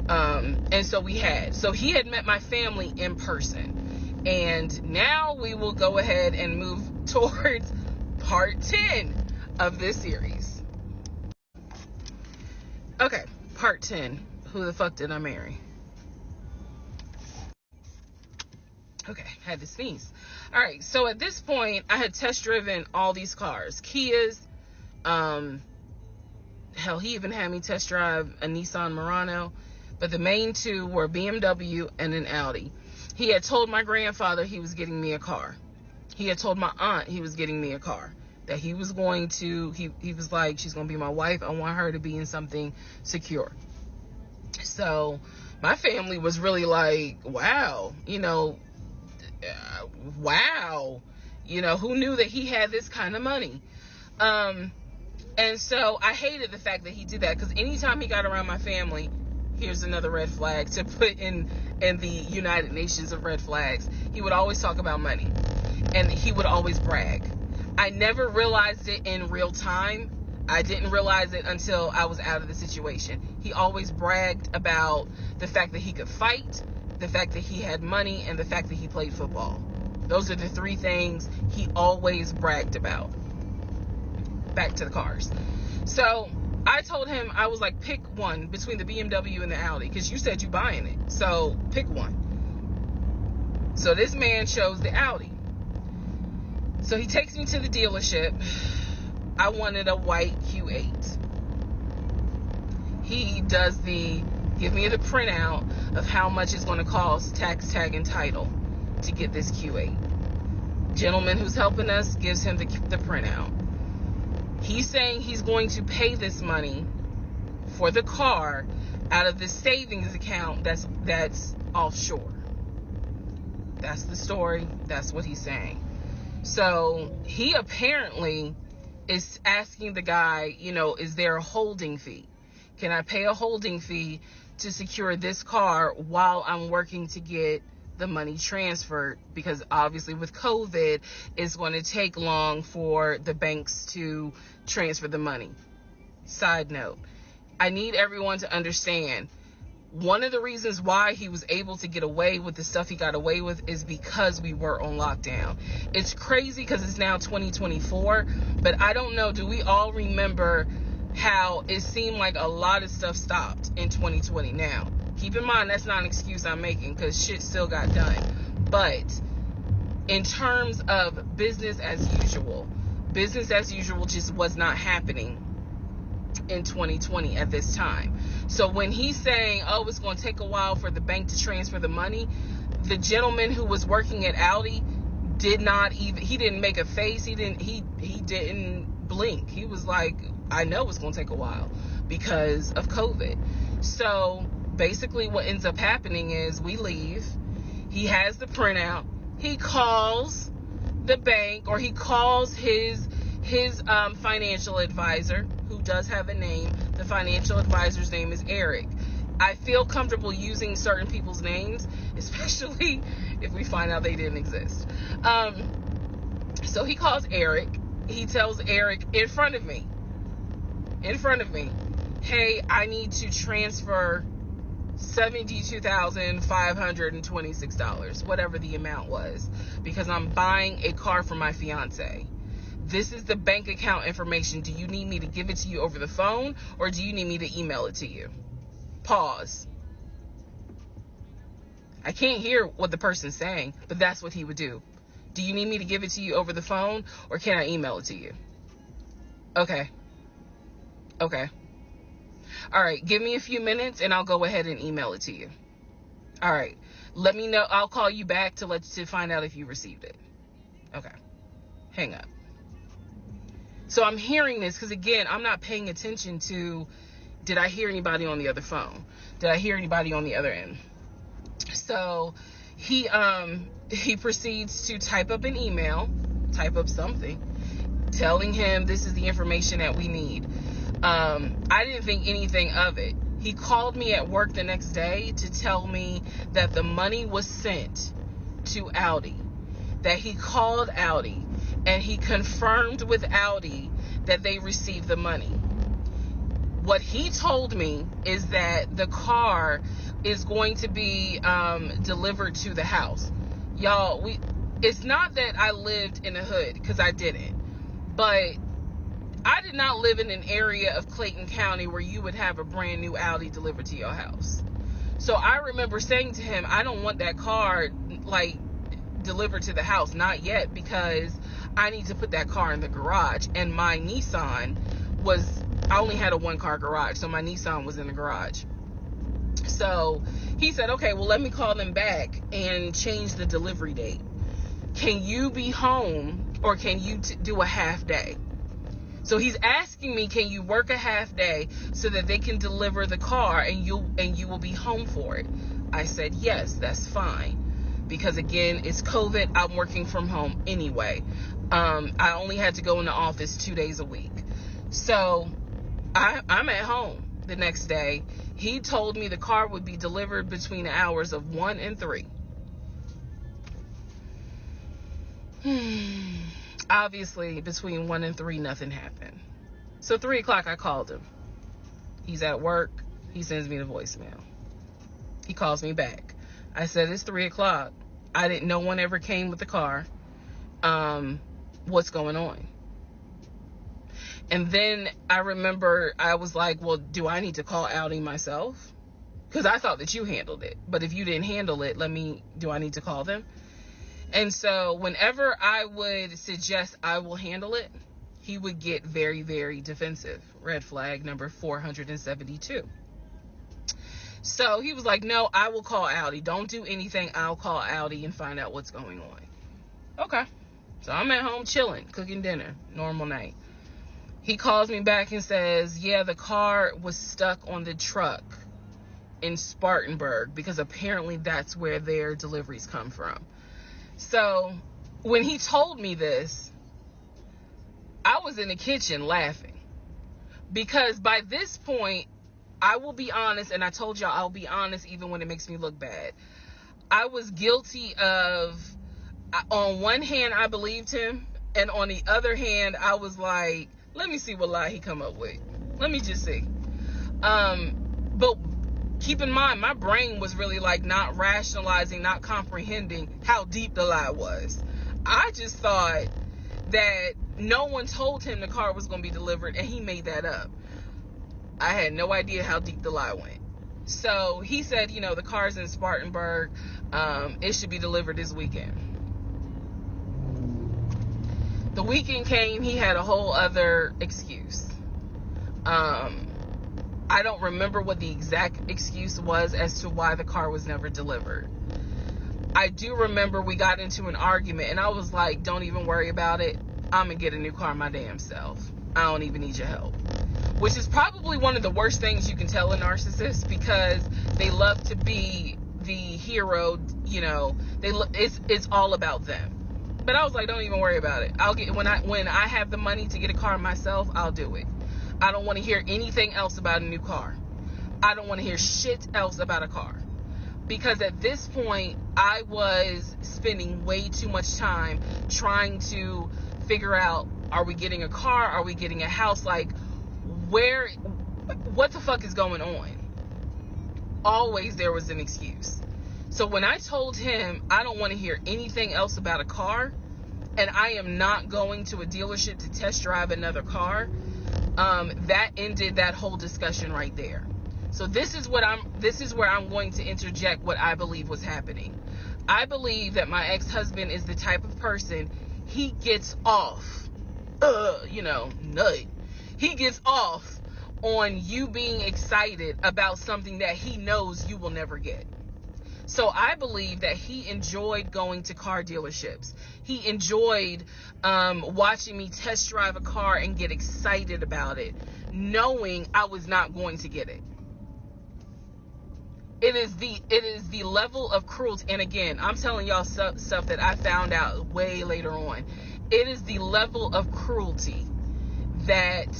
And so we had. So he had met my family in person. And now we will go ahead and move towards part 10 of this series. Okay, part 10. Who the fuck did I marry? Okay, had to sneeze. All right, so at this point, I had test driven all these cars. Kias. Hell, he even had me test drive a Nissan Murano. But the main two were BMW and an Audi. He had told my grandfather he was getting me a car. He had told my aunt he was getting me a car. That he was going to, he was like, she's going to be my wife. I want her to be in something secure. So my family was really like, wow, who knew that he had this kind of money? And so I hated the fact that he did that, because anytime he got around my family, here's another red flag to put in the United Nations of red flags, he would always talk about money, and he would always brag. I never realized it in real time. I didn't realize it until I was out of the situation. He always bragged about the fact that he could fight, the fact that he had money, and the fact that he played football. Those are the three things he always bragged about. Back to the cars. So I told him, I was like, pick one between the BMW and the Audi, because you said you buying it. So pick one. So this man chose the Audi. So he takes me to the dealership. I wanted a white Q8. He does give me the printout of how much it's going to cost, tax, tag, and title, to get this Q8. Gentleman who's helping us gives him the printout. He's saying he's going to pay this money for the car out of the savings account that's offshore. That's the story. That's what he's saying. So he apparently is asking the guy, is there a holding fee? Can I pay a holding fee to secure this car while I'm working to get the money transferred? Because obviously with COVID, it's going to take long for the banks to transfer the money. Side note, I need everyone to understand, one of the reasons why he was able to get away with the stuff he got away with is because we were on lockdown. It's crazy because it's now 2024, but I don't know, do we all remember how it seemed like a lot of stuff stopped in 2020? Now, keep in mind, that's not an excuse I'm making, because shit still got done. But in terms of business as usual just was not happening in 2020 at this time. So when he's saying, oh, it's going to take a while for the bank to transfer the money, the gentleman who was working at Audi he didn't make a face. He didn't blink. He was like, I know it's going to take a while because of COVID. So basically what ends up happening is we leave. He has the printout. He calls the bank, or he calls his financial advisor, who does have a name. The financial advisor's name is Eric. I feel comfortable using certain people's names, especially if we find out they didn't exist. So he calls Eric. He tells Eric in front of me, hey, I need to transfer $72,526, whatever the amount was, because I'm buying a car for my fiance. This is the bank account information. Do you need me to give it to you over the phone, or do you need me to email it to you? Pause. I can't hear what the person's saying, but that's what he would do. Do you need me to give it to you over the phone, or can I email it to you? Okay. All right, give me a few minutes and I'll go ahead and email it to you. All right, let me know. I'll call you back to find out if you received it. Okay, hang up. So I'm hearing this because, again, I'm not paying attention to, did I hear anybody on the other phone? Did I hear anybody on the other end? So he proceeds to type up an email, type up something, telling him this is the information that we need. I didn't think anything of it. He called me at work the next day to tell me that the money was sent to Audi, that he called Audi and he confirmed with Audi that they received the money. What he told me is that the car is going to be delivered to the house. Y'all, it's not that I lived in the hood, because I didn't, but I did not live in an area of Clayton County where you would have a brand new Audi delivered to your house. So I remember saying to him, I don't want that car delivered to the house, not yet, because I need to put that car in the garage. And my Nissan I only had a 1-car garage, so my Nissan was in the garage. So he said, okay, well, let me call them back and change the delivery date. Can you be home, or can you do a half day? So he's asking me, can you work a half day so that they can deliver the car and you will be home for it? I said, yes, that's fine. Because again, it's COVID. I'm working from home anyway. I only had to go in the office 2 days a week. So I'm at home the next day. He told me the car would be delivered between the hours of 1 and 3. Obviously, between 1 and 3, nothing happened. So 3 o'clock, I called him. He's at work. He sends me the voicemail. He calls me back. I said, it's 3 o'clock. No one ever came with the car. What's going on? And then I remember I was like, well, do I need to call Audi myself? Because I thought that you handled it. But if you didn't handle it, do I need to call them? And so whenever I would suggest I will handle it, he would get very, very defensive. Red flag number 472. So he was like, no, I will call Audi. Don't do anything. I'll call Audi and find out what's going on. Okay. So I'm at home chilling, cooking dinner, normal night. He calls me back and says, yeah, the car was stuck on the truck in Spartanburg, because apparently that's where their deliveries come from. So when he told me this, I was in the kitchen laughing, because by this point, I will be honest, and I told y'all I'll be honest even when it makes me look bad. I was guilty of, on one hand, I believed him, and on the other hand, I was like, let me see what lie he come up with. Let me just see. But keep in mind, my brain was really not rationalizing, not comprehending how deep the lie was. I just thought that no one told him the car was going to be delivered, and he made that up. I had no idea how deep the lie went. So he said, the car's in Spartanburg. It should be delivered this weekend. The weekend came, he had a whole other excuse. I don't remember what the exact excuse was as to why the car was never delivered. I do remember we got into an argument, and I was like, don't even worry about it. I'm going to get a new car my damn self. I don't even need your help. Which is probably one of the worst things you can tell a narcissist, because they love to be the hero, you know. It's all about them. But I was like, don't even worry about it. I'll get when I have the money to get a car myself, I'll do it. I don't want to hear anything else about a new car. I don't want to hear shit else about a car. Because at this point, I was spending way too much time trying to figure out, are we getting a car? Are we getting a house? Like, what the fuck is going on? Always there was an excuse. So when I told him I don't want to hear anything else about a car, and I am not going to a dealership to test drive another car, that ended that whole discussion right there. So this is where I'm going to interject what I believe was happening. I believe that my ex-husband is the type of person, he gets off, nut. He gets off on you being excited about something that he knows you will never get. So I believe that he enjoyed going to car dealerships. He enjoyed watching me test drive a car and get excited about it, knowing I was not going to get it. It is the level of cruelty. And again, I'm telling y'all stuff that I found out way later on. It is the level of cruelty that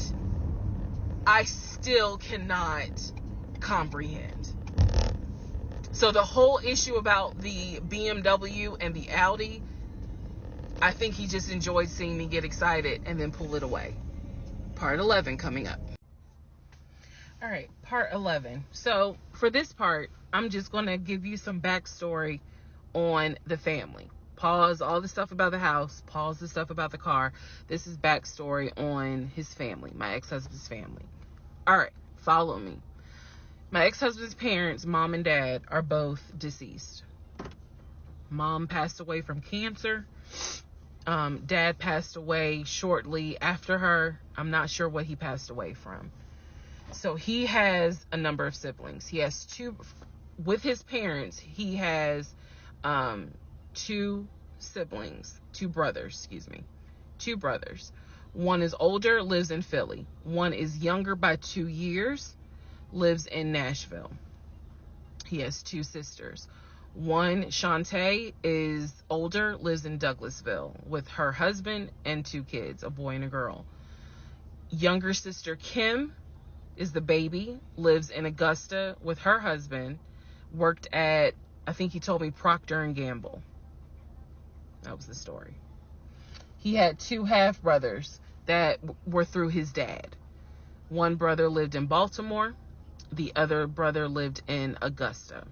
I still cannot comprehend. So the whole issue about the BMW and the Audi, I think he just enjoyed seeing me get excited and then pull it away. Part 11 coming up. All right, part 11. So for this part, I'm just going to give you some backstory on the family. Pause all the stuff about the house. Pause the stuff about the car. This is backstory on his family, my ex-husband's family. All right, follow me. My ex-husband's parents, mom and dad, are both deceased. Mom passed away from cancer. Dad passed away shortly after her. I'm not sure what he passed away from. So he has a number of siblings. He has two, with his parents, he has two brothers. One is older, lives in Philly. One is younger by 2 years, lives in Nashville. He has two sisters. One, Shantae, is older, lives in Douglasville with her husband and two kids, a boy and a girl. Younger sister, Kim, is the baby, lives in Augusta with her husband, worked at, I think he told me, Procter & Gamble. That was the story. He had two half-brothers that were through his dad. One brother lived in Baltimore. The other brother lived in Augusta.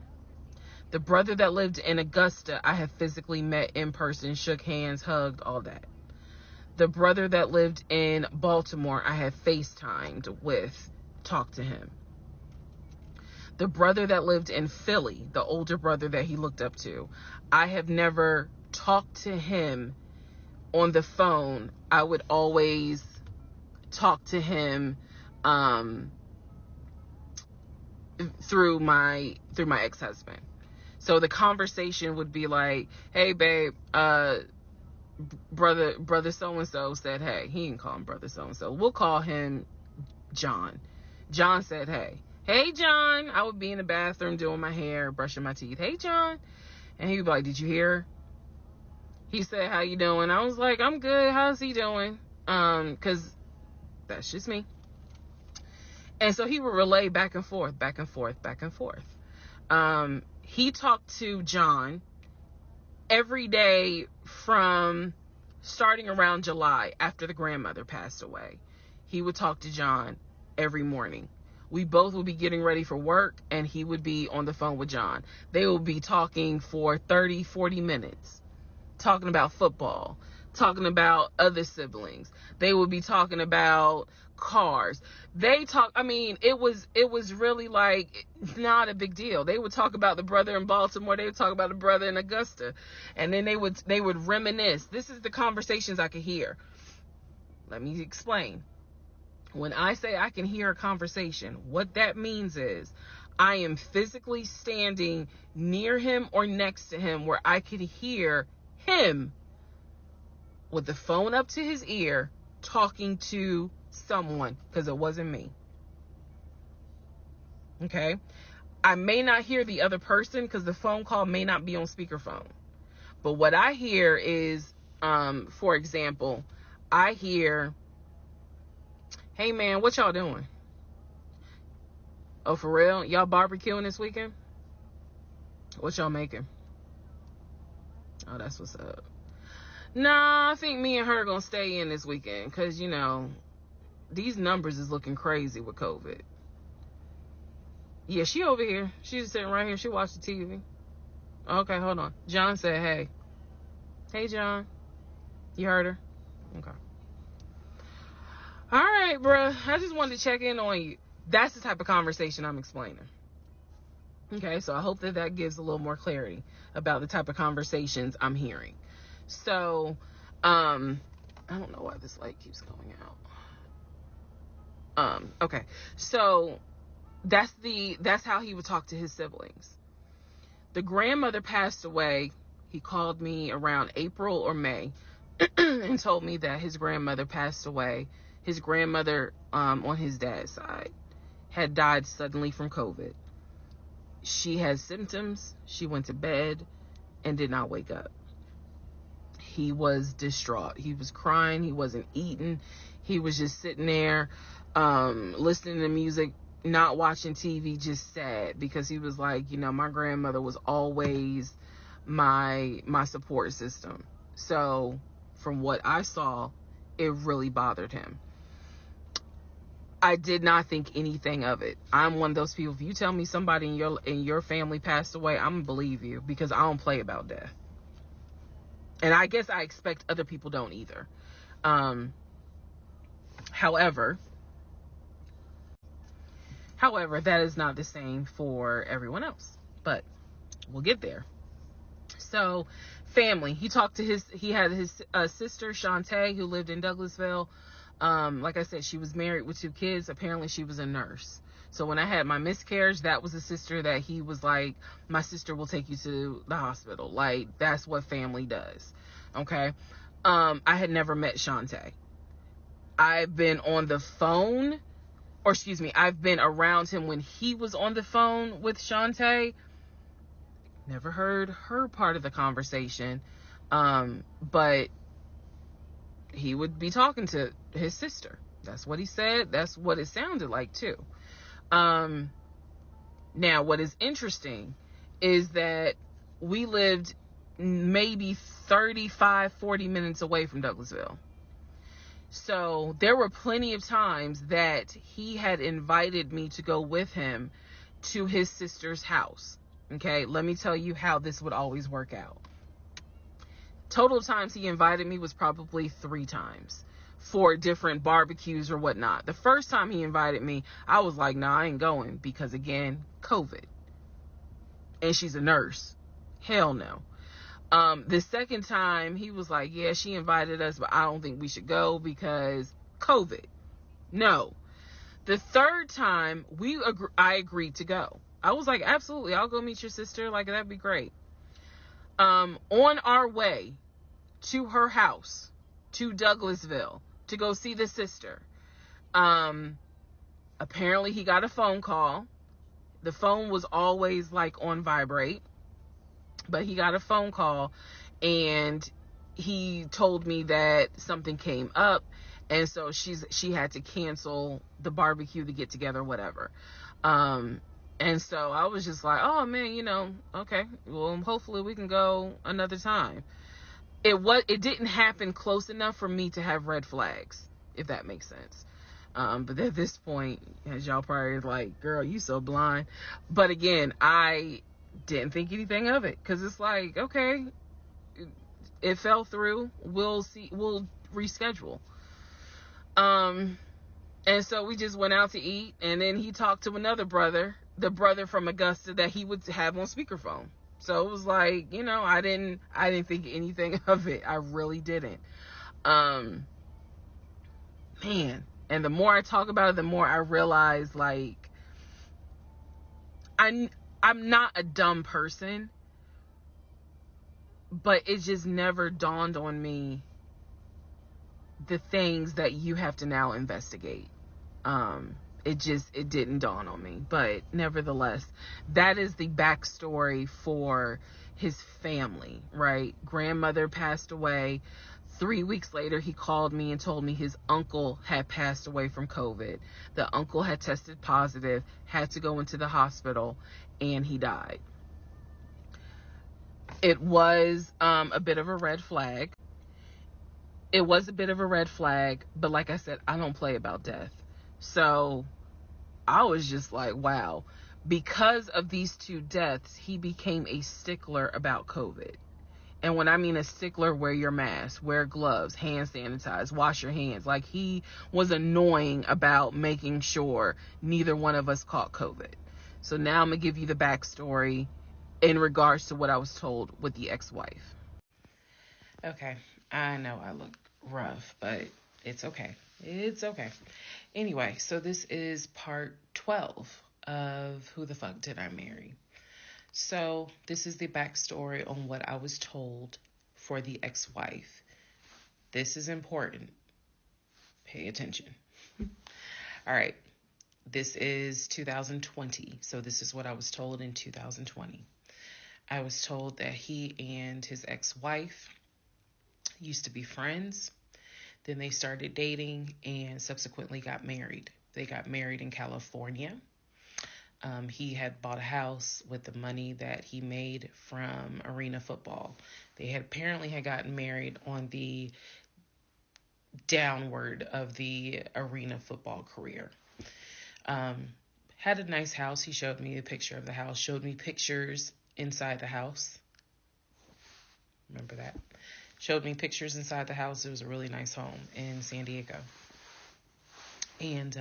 The brother that lived in Augusta, I have physically met in person, shook hands, hugged, all that. The brother that lived in Baltimore, I have FaceTimed with, talked to him. The brother that lived in Philly, the older brother that he looked up to, I have never talked to him on the phone. I would always talk to him through my ex-husband. So the conversation would be like, hey babe, brother so-and-so said hey. He didn't call him brother so-and-so. We'll call him John. John said hey John. I would be in the bathroom doing my hair, brushing my teeth. Hey John. And he would be like, did you hear? He said, how you doing? I was like, I'm good. How's he doing? Because that's just me. And so he would relay back and forth. He talked to John every day from starting around July, after the grandmother passed away. He would talk to John every morning. We both would be getting ready for work, and he would be on the phone with John. They would be talking for 30, 40 minutes, talking about football, talking about other siblings. They would be talking about cars. It was really like not a big deal. They would talk about the brother in Baltimore. They would talk about the brother in Augusta. And then they would reminisce. This is the conversations I could hear. Let me explain. When I say I can hear a conversation, what that means is I am physically standing near him or next to him where I could hear him with the phone up to his ear talking to someone, because it wasn't me. Okay? I may not hear the other person because the phone call may not be on speakerphone. But what I hear is, for example, I hear, "Hey man, what y'all doing? Oh, for real? Y'all barbecuing this weekend? What y'all making? Oh, that's what's up. Nah, I think me and her gonna stay in this weekend because, these numbers is looking crazy with COVID. Yeah, she over here. She's sitting right here. She watched the TV. Okay, hold on. John said, hey. Hey, John. You heard her? Okay. All right, bruh. I just wanted to check in on you. That's the type of conversation I'm explaining. Okay, so I hope that gives a little more clarity about the type of conversations I'm hearing. So, I don't know why this light keeps going out. Okay. So that's how he would talk to his siblings. The grandmother passed away. He called me around April or May and told me that his grandmother passed away. His grandmother, on his dad's side, had died suddenly from COVID. She had symptoms. She went to bed and did not wake up. He was distraught. He was crying. He wasn't eating. He was just sitting there, listening to music, not watching TV, just sad, because he was like, my grandmother was always my support system. So from what I saw, it really bothered him. I did not think anything of it. I'm one of those people. If you tell me somebody in your family passed away, I'm gonna believe you, because I don't play about death. And I guess I expect other people don't either. However, that is not the same for everyone else. But we'll get there. So, family. He had his sister, Shantae, who lived in Douglasville. Like I said, she was married with 2 kids. Apparently, she was a nurse. So when I had my miscarriage, that was a sister that he was like, my sister will take you to the hospital. Like, that's what family does. Okay. I had never met Shantae. I've been on the phone, I've been around him when he was on the phone with Shantae. Never heard her part of the conversation. But he would be talking to his sister. That's what he said. That's what it sounded like too. Now, what is interesting is that we lived maybe 35, 40 minutes away from Douglasville. So there were plenty of times that he had invited me to go with him to his sister's house. Okay, let me tell you how this would always work out. Total times he invited me was probably 3 times for different barbecues or whatnot. The first time he invited me, I was like, nah, I ain't going, because again, COVID. And she's a nurse. Hell no. The second time he was like, yeah, she invited us, but I don't think we should go because COVID. No. The third time I agreed to go. I was like, absolutely, I'll go meet your sister. Like, that'd be great. On our way to her house, to Douglasville, to go see the sister, apparently he got a phone call. The phone was always like on vibrate, but he got a phone call and he told me that something came up, and so she had to cancel the barbecue, to get together, whatever. And so I was just like, oh man, okay, well, hopefully we can go another time. It didn't happen close enough for me to have red flags, if that makes sense. But at this point, as y'all probably like, girl, you so blind. But again, I didn't think anything of it, because it's like, okay, it fell through. We'll reschedule. And so we just went out to eat, and then he talked to another brother, the brother from Augusta that he would have on speakerphone. So it was like, I didn't think anything of it. I really didn't. Man. And the more I talk about it, the more I realize, like, I'm not a dumb person, but it just never dawned on me the things that you have to now investigate. It didn't dawn on me, but nevertheless, that is the backstory for his family, right? Grandmother passed away. 3 weeks later, he called me and told me his uncle had passed away from COVID. The uncle had tested positive, had to go into the hospital, and he died. It was a bit of a red flag. It was a bit of a red flag, but like I said, I don't play about death. So I was just like, wow. Because of these two deaths, he became a stickler about COVID. And when I mean a stickler, wear your mask, wear gloves, hand sanitize, wash your hands. Like, he was annoying about making sure neither one of us caught COVID. So now I'm going to give you the backstory in regards to what I was told with the ex-wife. Okay, I know I look rough, but it's okay. It's okay. Anyway, so this is part 12 of Who the Fuck Did I Marry? So this is the backstory on what I was told for the ex-wife. This is important. Pay attention. All right. This is 2020. So this is what I was told in 2020. I was told that he and his ex-wife used to be friends. Then they started dating and subsequently got married. They got married in California. He had bought a house with the money that he made from arena football. They had apparently gotten married on the downward of the arena football career. Had a nice house. He showed me a picture of the house, showed me pictures inside the house. Remember that? Showed me pictures inside the house. It was a really nice home in San Diego. And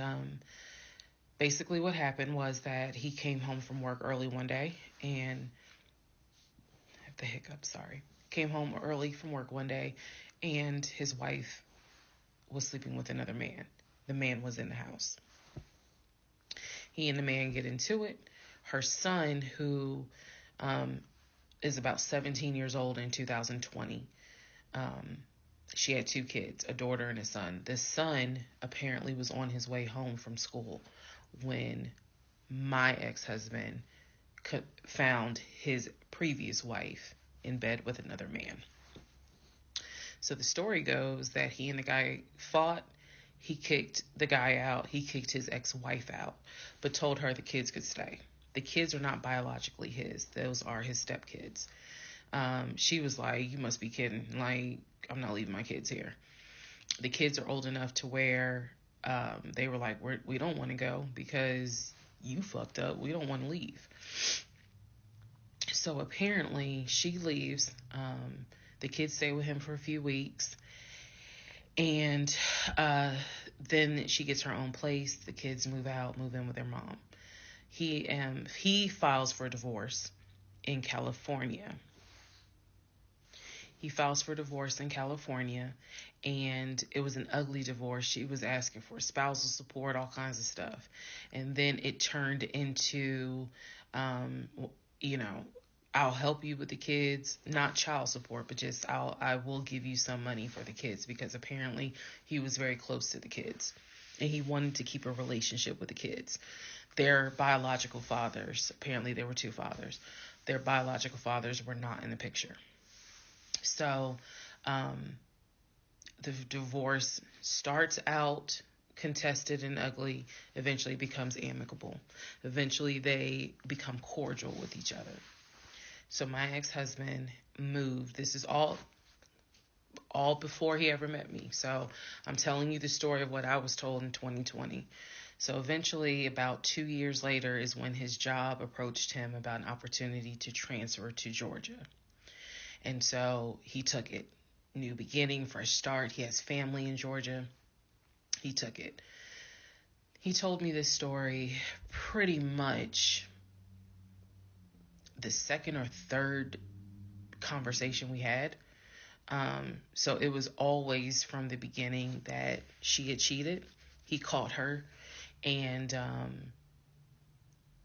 basically what happened was that he came home from work early one day and I have the hiccups, sorry. Came home early from work one day and his wife was sleeping with another man. The man was in the house. He and the man get into it. Her son, who is about 17 years old in 2020, she had 2 kids, a daughter and a son. The son apparently was on his way home from school when my ex-husband found his previous wife in bed with another man. So the story goes that he and the guy fought. He kicked the guy out. He kicked his ex-wife out, but told her the kids could stay. The kids are not biologically his. Those are his stepkids. She was like, you must be kidding. Like, I'm not leaving my kids here. The kids are old enough to where they were like, we don't want to go because you fucked up. We don't want to leave. So apparently she leaves. The kids stay with him for a few weeks. And then she gets her own place. The kids move in with their mom. He files for divorce in California. He files for divorce in California, and it was an ugly divorce. She was asking for spousal support, all kinds of stuff. And then it turned into, I'll help you with the kids, not child support, but just I will give you some money for the kids, because apparently he was very close to the kids and he wanted to keep a relationship with the kids. Their biological fathers, apparently there were 2 fathers, their biological fathers were not in the picture. So the divorce starts out contested and ugly, eventually becomes amicable. Eventually they become cordial with each other. So my ex-husband moved. This is all before he ever met me. So I'm telling you the story of what I was told in 2020. So eventually, about 2 years later, is when his job approached him about an opportunity to transfer to Georgia. And so he took it. New beginning, fresh start. He has family in Georgia. He took it. He told me this story pretty much the second or third conversation we had. So it was always from the beginning that she had cheated. he caught her, and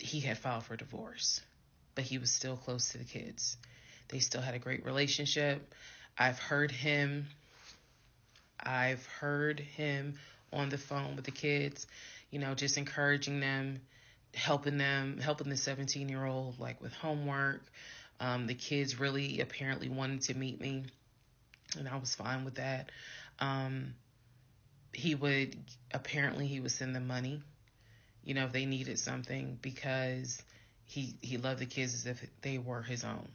he had filed for divorce, but he was still close to the kids. They still had a great relationship. I've heard him on the phone with the kids, just encouraging them, helping the 17-year-old like with homework. The kids really apparently wanted to meet me, and I was fine with that. He would send them money, if they needed something, because he loved the kids as if they were his own.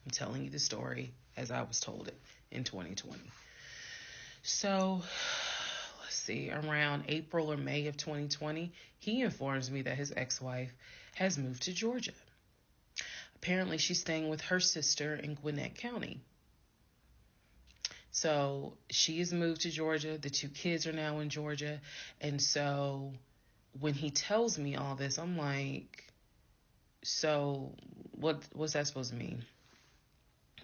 I'm telling you the story as I was told it in 2020. So, let's see, around April or May of 2020, he informs me that his ex-wife has moved to Georgia. Apparently, she's staying with her sister in Gwinnett County. So, she has moved to Georgia. The 2 kids are now in Georgia. And so, when he tells me all this, I'm like, so what's that supposed to mean?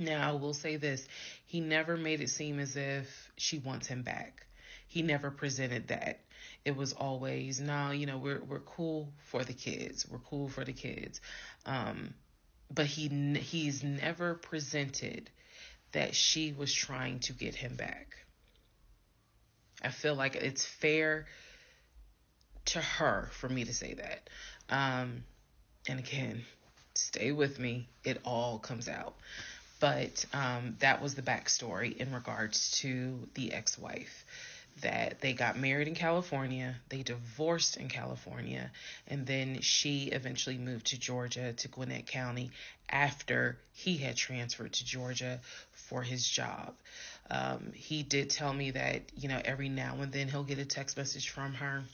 Now, I will say this. He never made it seem as if she wants him back. He never presented that. It was always, no, we're cool for the kids. We're cool for the kids. But he's never presented that she was trying to get him back. I feel like it's fair to her for me to say that. And again, stay with me. It all comes out. But that was the backstory in regards to the ex-wife, that they got married in California, they divorced in California, and then she eventually moved to Georgia, to Gwinnett County, after he had transferred to Georgia for his job. He did tell me that, every now and then he'll get a text message from her.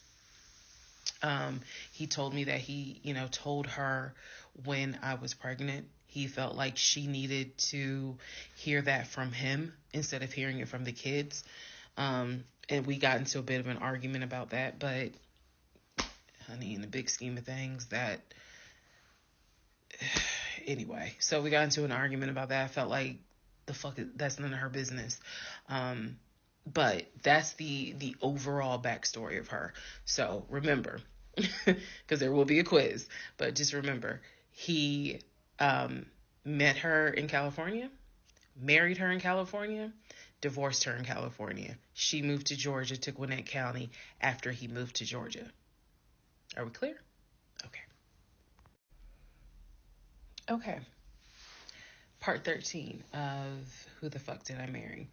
He told me that he, told her when I was pregnant. He felt like she needed to hear that from him instead of hearing it from the kids. And we got into a bit of an argument about that. But, honey, in the big scheme of things, anyway. So we got into an argument about that. I felt like that's none of her business. But that's the overall backstory of her. So remember, because there will be a quiz, but just remember, he met her in California, married her in California, divorced her in California. She moved to Georgia, to Gwinnett County, after he moved to Georgia. Are we clear? Okay. Part 13 of Who the Fuck Did I Marry?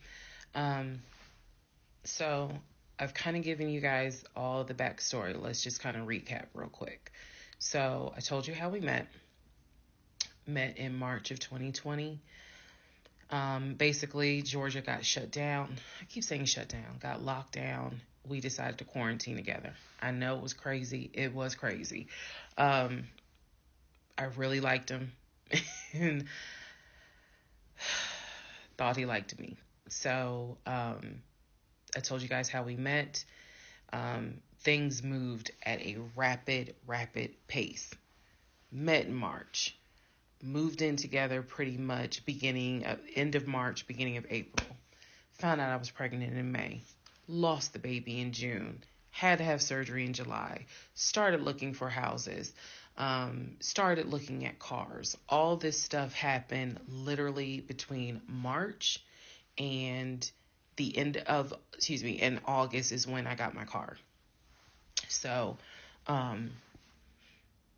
So I've kind of given you guys all the backstory. Let's just kind of recap real quick. So I told you how we met in March of 2020. Basically, Georgia got shut down. I keep saying shut down, got locked down. We decided to quarantine together. I know it was crazy. It was crazy. I really liked him and thought he liked me. So, I told you guys how we met. Things moved at a rapid pace. Met in March. Moved in together pretty much end of March, beginning of April. Found out I was pregnant in May. Lost the baby in June. Had to have surgery in July. Started looking for houses. Started looking at cars. All this stuff happened literally between March and in August is when I got my car. So, got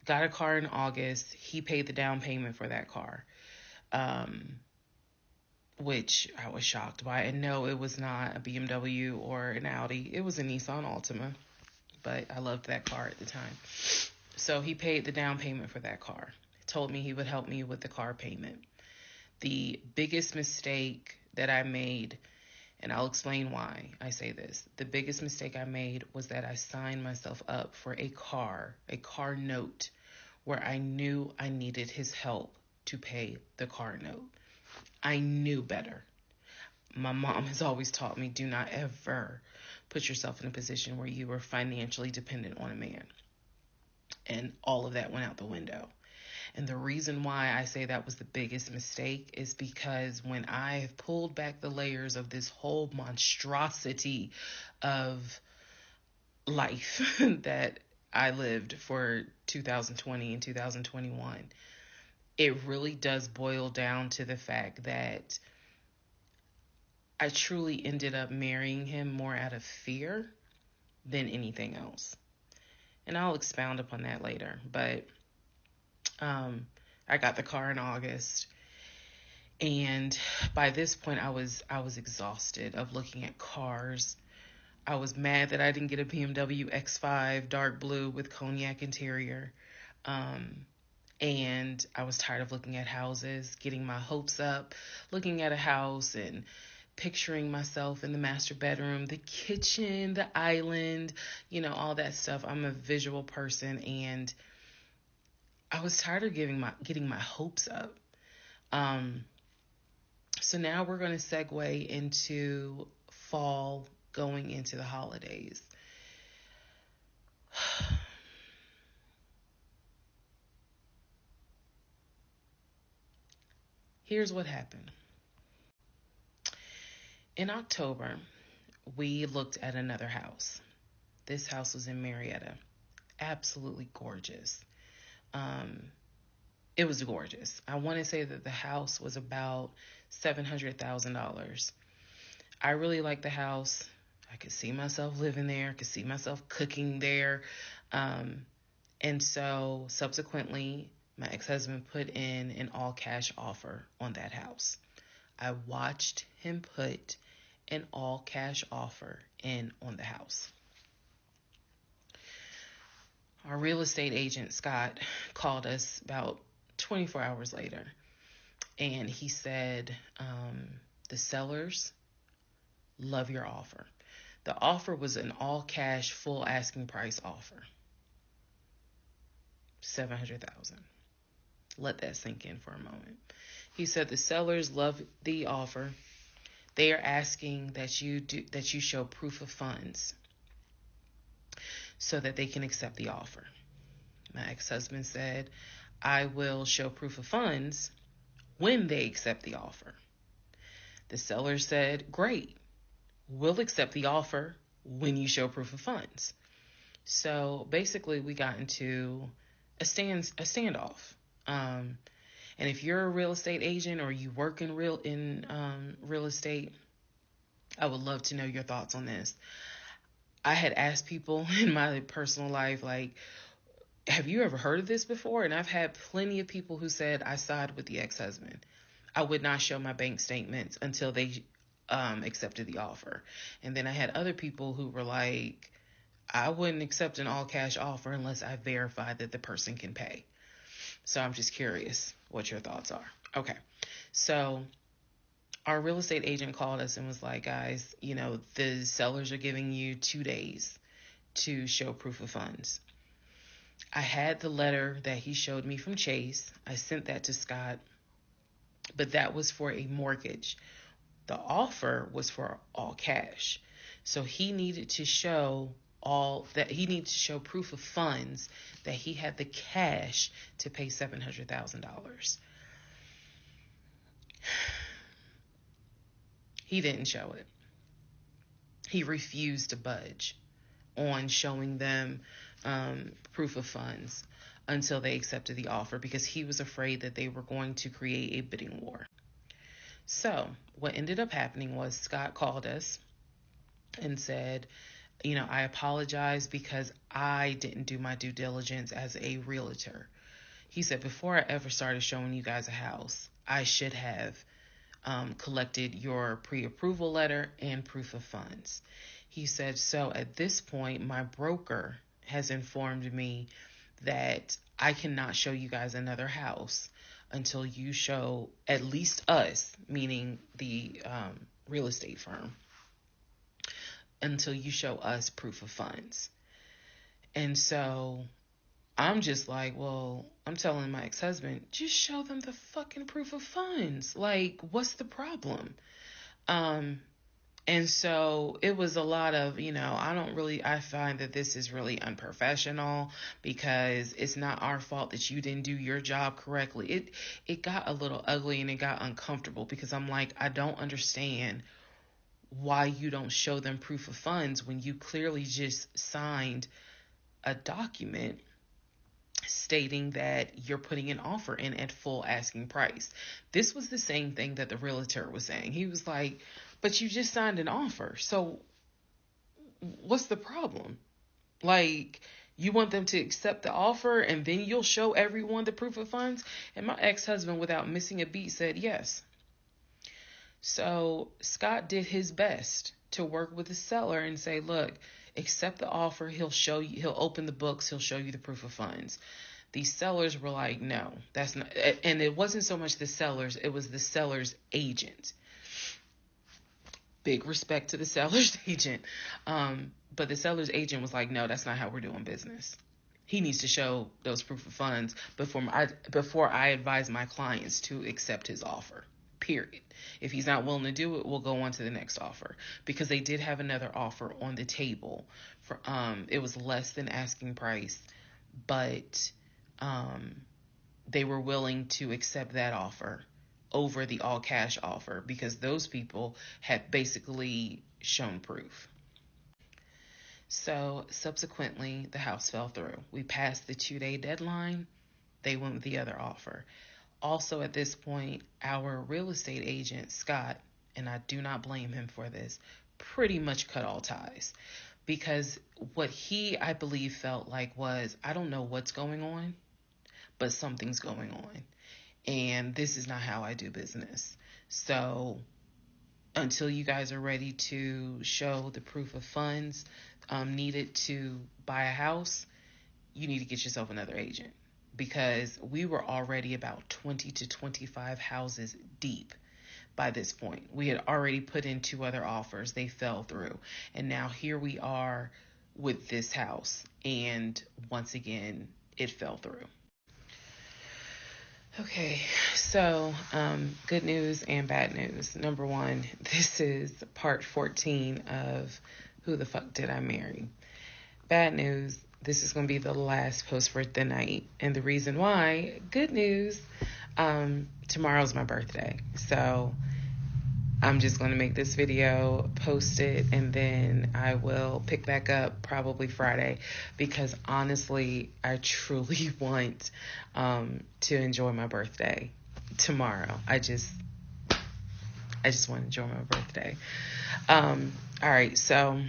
a car in August. He paid the down payment for that car, which I was shocked by. And no, it was not a BMW or an Audi. It was a Nissan Altima, but I loved that car at the time. So he paid the down payment for that car. He told me he would help me with the car payment. The biggest mistake that I made, and I'll explain why I say this. The biggest mistake I made was that I signed myself up for a car note, where I knew I needed his help to pay the car note. I knew better. My mom has always taught me, do not ever put yourself in a position where you are financially dependent on a man. And all of that went out the window. And the reason why I say that was the biggest mistake is because when I have pulled back the layers of this whole monstrosity of life that I lived for 2020 and 2021, it really does boil down to the fact that I truly ended up marrying him more out of fear than anything else. And I'll expound upon that later. But I got the car in August, and by this point I was exhausted of looking at cars. I was mad that I didn't get a BMW X5 dark blue with cognac interior. And I was tired of looking at houses, getting my hopes up, looking at a house and picturing myself in the master bedroom, the kitchen, the island, all that stuff. I'm a visual person, and I was tired of getting my hopes up. So now we're going to segue into fall, going into the holidays. Here's what happened. In October, we looked at another house. This house was in Marietta. Absolutely gorgeous. It was gorgeous. I want to say that the house was about $700,000. I really liked the house. I could see myself living there. I could see myself cooking there. And so subsequently, my ex-husband put in an all-cash offer on that house. I watched him put an all-cash offer in on the house. Our real estate agent, Scott, called us about 24 hours later, and he said, the sellers love your offer. The offer was an all-cash, full asking price offer. $700,000. Let that sink in for a moment. He said the sellers love the offer. They are asking that you show proof of funds so that they can accept the offer. My ex-husband said, I will show proof of funds when they accept the offer. The seller said, great, we'll accept the offer when you show proof of funds. So basically we got into a standoff. And if you're a real estate agent or you work in real estate, I would love to know your thoughts on this. I had asked people in my personal life, like, have you ever heard of this before? And I've had plenty of people who said, I side with the ex-husband. I would not show my bank statements until they accepted the offer. And then I had other people who were like, I wouldn't accept an all-cash offer unless I verify that the person can pay. So I'm just curious what your thoughts are. Okay. So our real estate agent called us and was like, guys, the sellers are giving you 2 days to show proof of funds. I had the letter that he showed me from Chase. I sent that to Scott, but that was for a mortgage. The offer was for all cash. So he needed to show proof of funds that he had the cash to pay $700,000. He didn't show it. He refused to budge on showing them proof of funds until they accepted the offer because he was afraid that they were going to create a bidding war. So what ended up happening was Scott called us and said, I apologize because I didn't do my due diligence as a realtor. He said, before I ever started showing you guys a house, I should have collected your pre-approval letter and proof of funds. He said, so at this point, my broker has informed me that I cannot show you guys another house until you show at least us, meaning the real estate firm, until you show us proof of funds. And so I'm just like, well, I'm telling my ex-husband, just show them the fucking proof of funds. Like, what's the problem? And so it was a lot of, I find that this is really unprofessional because it's not our fault that you didn't do your job correctly. It got a little ugly and it got uncomfortable because I'm like, I don't understand why you don't show them proof of funds when you clearly just signed a document stating that you're putting an offer in at full asking price. This was the same thing that the realtor was saying. He was like, but you just signed an offer. So what's the problem? Like, you want them to accept the offer and then you'll show everyone the proof of funds? And my ex-husband, without missing a beat, said yes. So Scott did his best to work with the seller and say, look, accept the offer. He'll show you, he'll open the books. He'll show you the proof of funds. These sellers were like, no, that's not. And it wasn't so much the sellers. It was the seller's agent. Big respect to the seller's agent. But the seller's agent was like, no, that's not how we're doing business. He needs to show those proof of funds before I advise my clients to accept his offer. Period. If he's not willing to do it, we'll go on to the next offer, because they did have another offer on the table for it was less than asking price, but they were willing to accept that offer over the all cash offer because those people had basically shown proof. So subsequently, the house fell through. We passed the 2-day deadline. They went with the other offer. Also, at this point, our real estate agent, Scott, and I do not blame him for this, pretty much cut all ties. Because what he, I believe, felt like was, I don't know what's going on, but something's going on. And this is not how I do business. So until you guys are ready to show the proof of funds needed to buy a house, you need to get yourself another agent, because we were already about 20 to 25 houses deep by this point. We had already put in 2 other offers. They fell through. And now here we are with this house. And once again, it fell through. Okay, so good news and bad news. Number one, this is part 14 of Who the Fuck Did I Marry? Bad news, this is going to be the last post for the night. And the reason why, good news, tomorrow's my birthday. So I'm just going to make this video, post it, and then I will pick back up probably Friday, because honestly, I truly want to enjoy my birthday tomorrow. I just want to enjoy my birthday. All right, so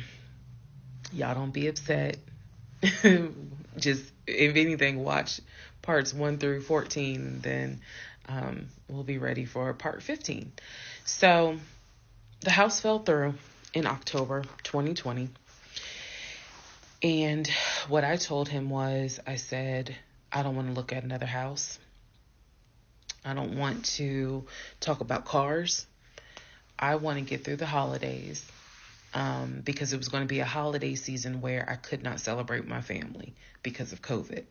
y'all don't be upset. Just, if anything, watch parts 1 through 14, then we'll be ready for part 15. So the house fell through in October 2020. And what I told him was, I said, I don't want to look at another house. I don't want to talk about cars. I want to get through the holidays, because it was going to be a holiday season where I could not celebrate with my family because of COVID.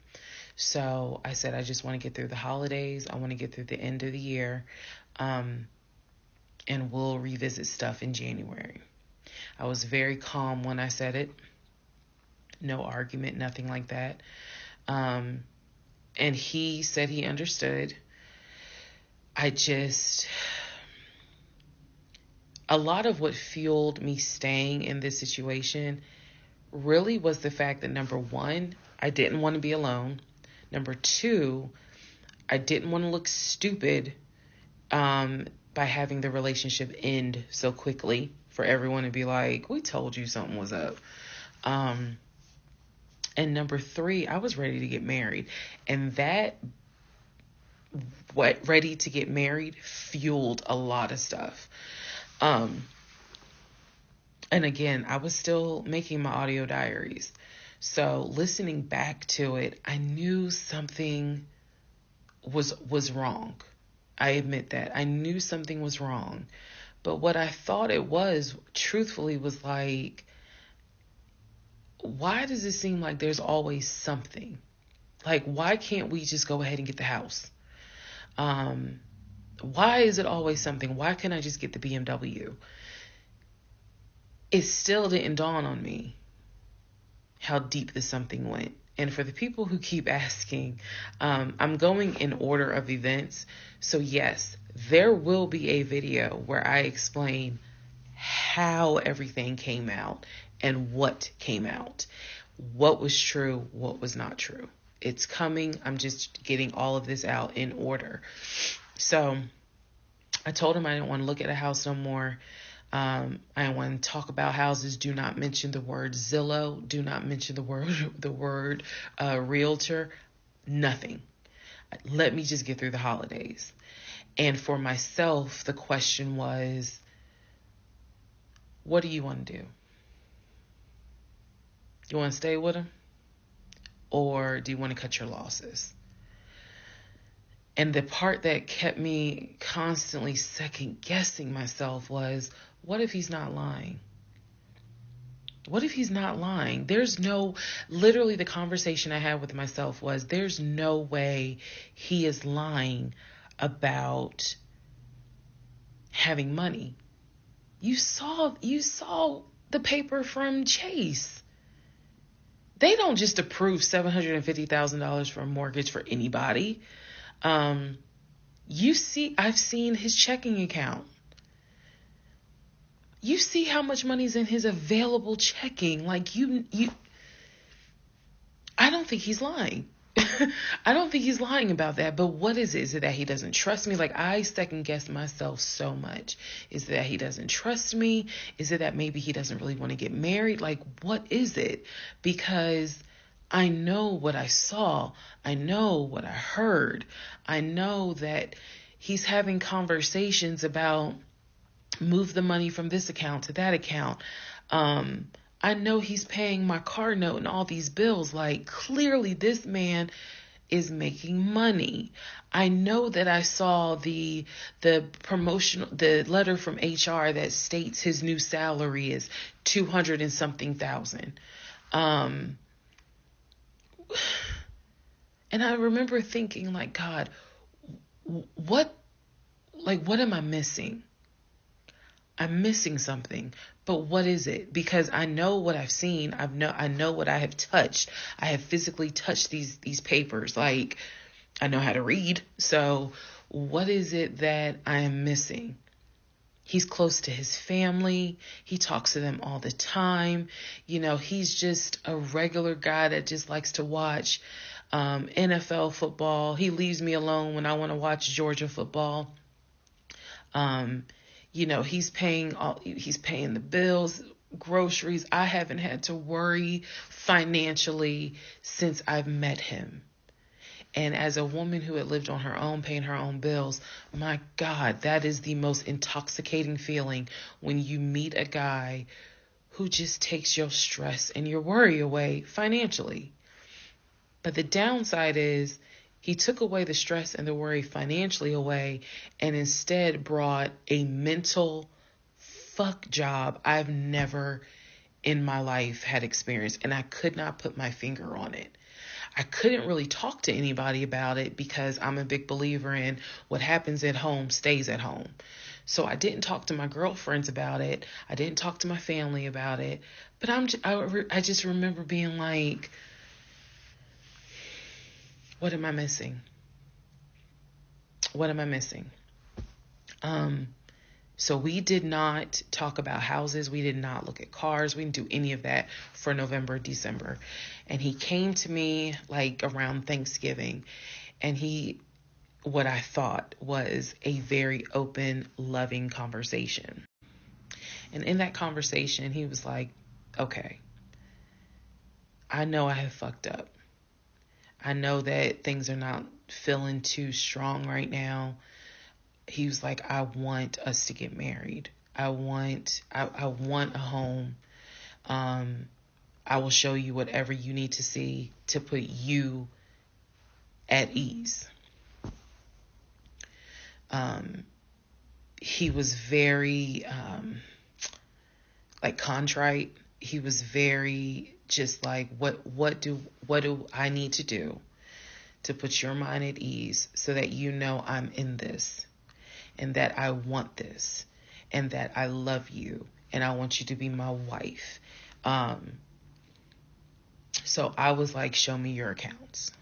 So I said, I just want to get through the holidays. I want to get through the end of the year. And we'll revisit stuff in January. I was very calm when I said it. No argument, nothing like that. And he said he understood. A lot of what fueled me staying in this situation really was the fact that, number one, I didn't want to be alone. Number two, I didn't want to look stupid by having the relationship end so quickly for everyone to be like, we told you something was up. And number three, I was ready to get married. And that, ready to get married, fueled a lot of stuff. And again, I was still making my audio diaries. So listening back to it, I knew something was wrong. I admit that. I knew something was wrong. But what I thought it was, truthfully, was like, why does it seem like there's always something? Like, why can't we just go ahead and get the house? Why is it always something? Why can't I just get the BMW? it still didn't dawn on me how deep this something went. And for the people who keep asking, I'm going in order of events. So yes, there will be a video where I explain how everything came out and what came out, what was true, what was not true. It's coming. I'm just getting all of this out in order. So I told him I didn't want to look at a house no more. I don't want to talk about houses. Do not mention the word Zillow. Do not mention the word realtor. Nothing. Let me just get through the holidays. And for myself, the question was, what do you want to do? You want to stay with him? Or do you want to cut your losses? And the part that kept me constantly second guessing myself was, what if he's not lying? What if he's not lying? Literally the conversation I had with myself was, there's no way he is lying about having money. You saw the paper from Chase. They don't just approve $750,000 for a mortgage for anybody. I've seen his checking account. You see how much money's in his available checking. Like I don't think he's lying. I don't think he's lying about that. But what is it? Is it that he doesn't trust me? Like, I second guess myself so much. Is it that he doesn't trust me? Is it that maybe he doesn't really want to get married? Like, what is it? Because I know what I saw. I know what I heard. I know that he's having conversations about move the money from this account to that account. I know he's paying my car note and all these bills. Like, clearly this man is making money. I know that I saw the letter from HR that states his new salary is 200 and something thousand. And I remember thinking, like, God, what am I missing? I'm missing something, but what is it? Because I know what I've seen. I know what I have touched. I have physically touched these papers. Like, I know how to read. So what is it that I am missing? He's close to his family. He talks to them all the time. He's just a regular guy that just likes to watch NFL football. He leaves me alone when I want to watch Georgia football. He's paying the bills, groceries. I haven't had to worry financially since I've met him. And as a woman who had lived on her own, paying her own bills, my God, that is the most intoxicating feeling when you meet a guy who just takes your stress and your worry away financially. But the downside is, he took away the stress and the worry financially away and instead brought a mental fuck job I've never in my life had experienced. And I could not put my finger on it. I couldn't really talk to anybody about it because I'm a big believer in what happens at home stays at home. So I didn't talk to my girlfriends about it. I didn't talk to my family about it. But I just remember being like, what am I missing? What am I missing? So we did not talk about houses. We did not look at cars. We didn't do any of that for November, December. And he came to me like around Thanksgiving, and what I thought was a very open, loving conversation. And in that conversation, he was like, okay, I know I have fucked up. I know that things are not feeling too strong right now. He was like, I want us to get married. I want a home. I will show you whatever you need to see to put you at ease. He was very contrite. He was very just like, what do I need to do to put your mind at ease so that you know I'm in this and that I want this and that I love you and I want you to be my wife. So I was like, show me your accounts.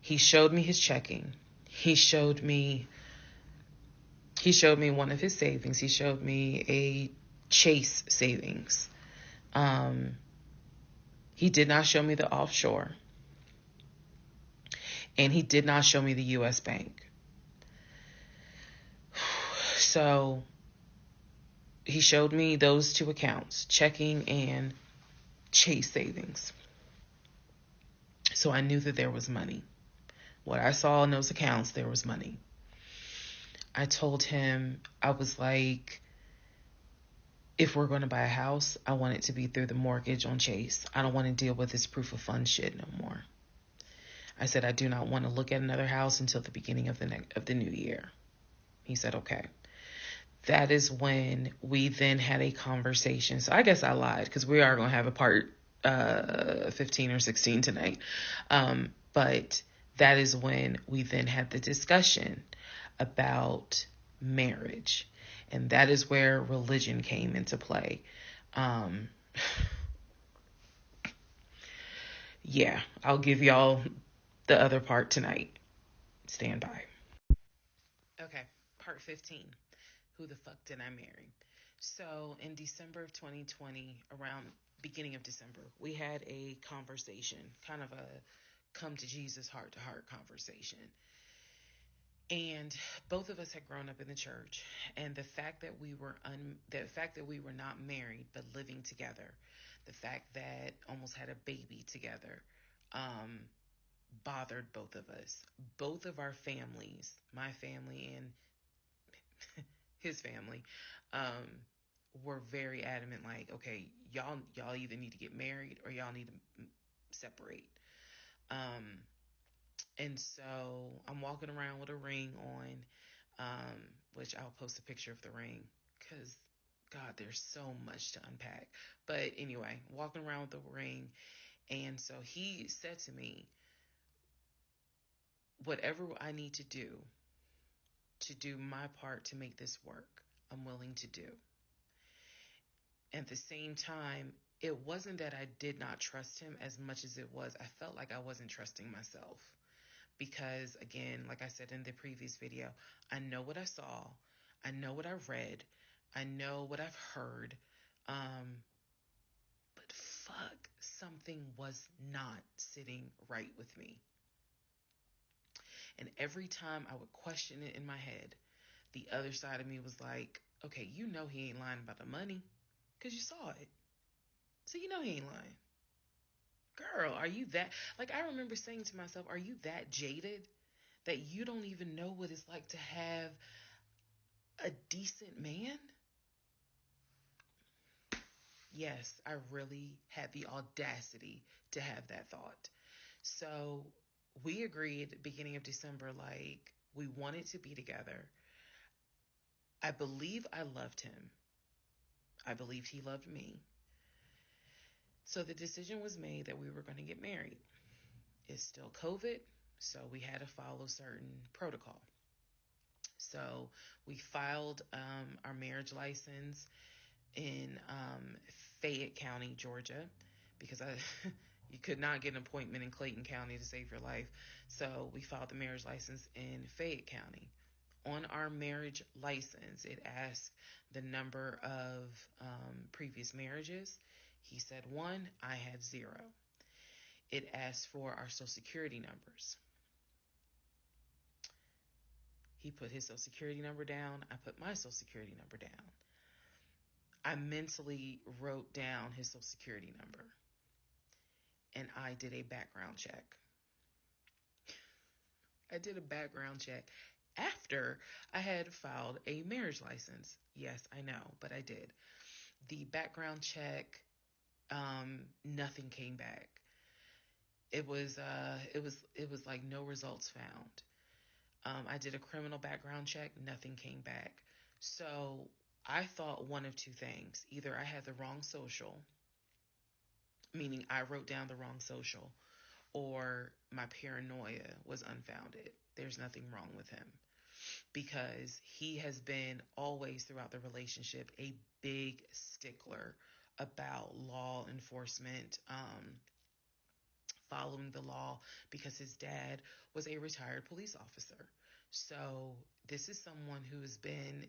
He showed me his checking. He showed me one of his savings. He showed me a Chase savings. He did not show me the offshore. And he did not show me the US bank. So he showed me those two accounts, checking and Chase savings. So I knew that there was money. What I saw in those accounts, there was money. I told him, I was like, if we're going to buy a house, I want it to be through the mortgage on Chase. I don't want to deal with this proof of funds shit no more. I said, I do not want to look at another house until the beginning of the new year. He said, okay. That is when we then had a conversation. So I guess I lied, because we are going to have a part 15 or 16 tonight. But that is when we then had the discussion about marriage. And that is where religion came into play. Yeah, I'll give y'all the other part tonight. Stand by. Okay, part 15. Who the fuck did I marry? So in December of 2020, around beginning of December, we had a conversation, kind of a come to Jesus heart to heart conversation. And both of us had grown up in the church, and the fact that we were not married but living together, the fact that almost had a baby together, bothered both of us. Both of our families, my family and his family, were very adamant. Like, okay, y'all either need to get married or y'all need to separate. And so I'm walking around with a ring on, which I'll post a picture of the ring because, God, there's so much to unpack. But anyway, walking around with the ring. And so he said to me, whatever I need to do my part to make this work, I'm willing to do. At the same time, it wasn't that I did not trust him as much as it was I felt like I wasn't trusting myself. Because again, like I said in the previous video, I know what I saw, I know what I read, I know what I've heard, but fuck, something was not sitting right with me. And every time I would question it in my head, the other side of me was like, okay, you know he ain't lying about the money because you saw it. So you know he ain't lying. Girl, are you that... Like, I remember saying to myself, are you that jaded that you don't even know what it's like to have a decent man? Yes, I really had the audacity to have that thought. So we agreed at the beginning of December, like, we wanted to be together. I believe I loved him. I believed he loved me. So the decision was made that we were going to get married. It's still COVID, so we had to follow certain protocol. So we filed our marriage license in Fayette County, Georgia, because you could not get an appointment in Clayton County to save your life. So we filed the marriage license in Fayette County. On our marriage license, it asked the number of previous marriages. He said 1, I had 0. It asked for our social security numbers. He put his social security number down. I put my social security number down. I mentally wrote down his social security number, and I did a background check. I did a background check after I had filed a marriage license. Yes, I know, but I did. The background check, nothing came back. It was like no results found. I did a criminal background check, nothing came back. So I thought one of two things. Either I had the wrong social, meaning I wrote down the wrong social, or my paranoia was unfounded. There's nothing wrong with him. because he has been always throughout the relationship a big stickler about law enforcement, following the law, because his dad was a retired police officer. So this is someone who has been,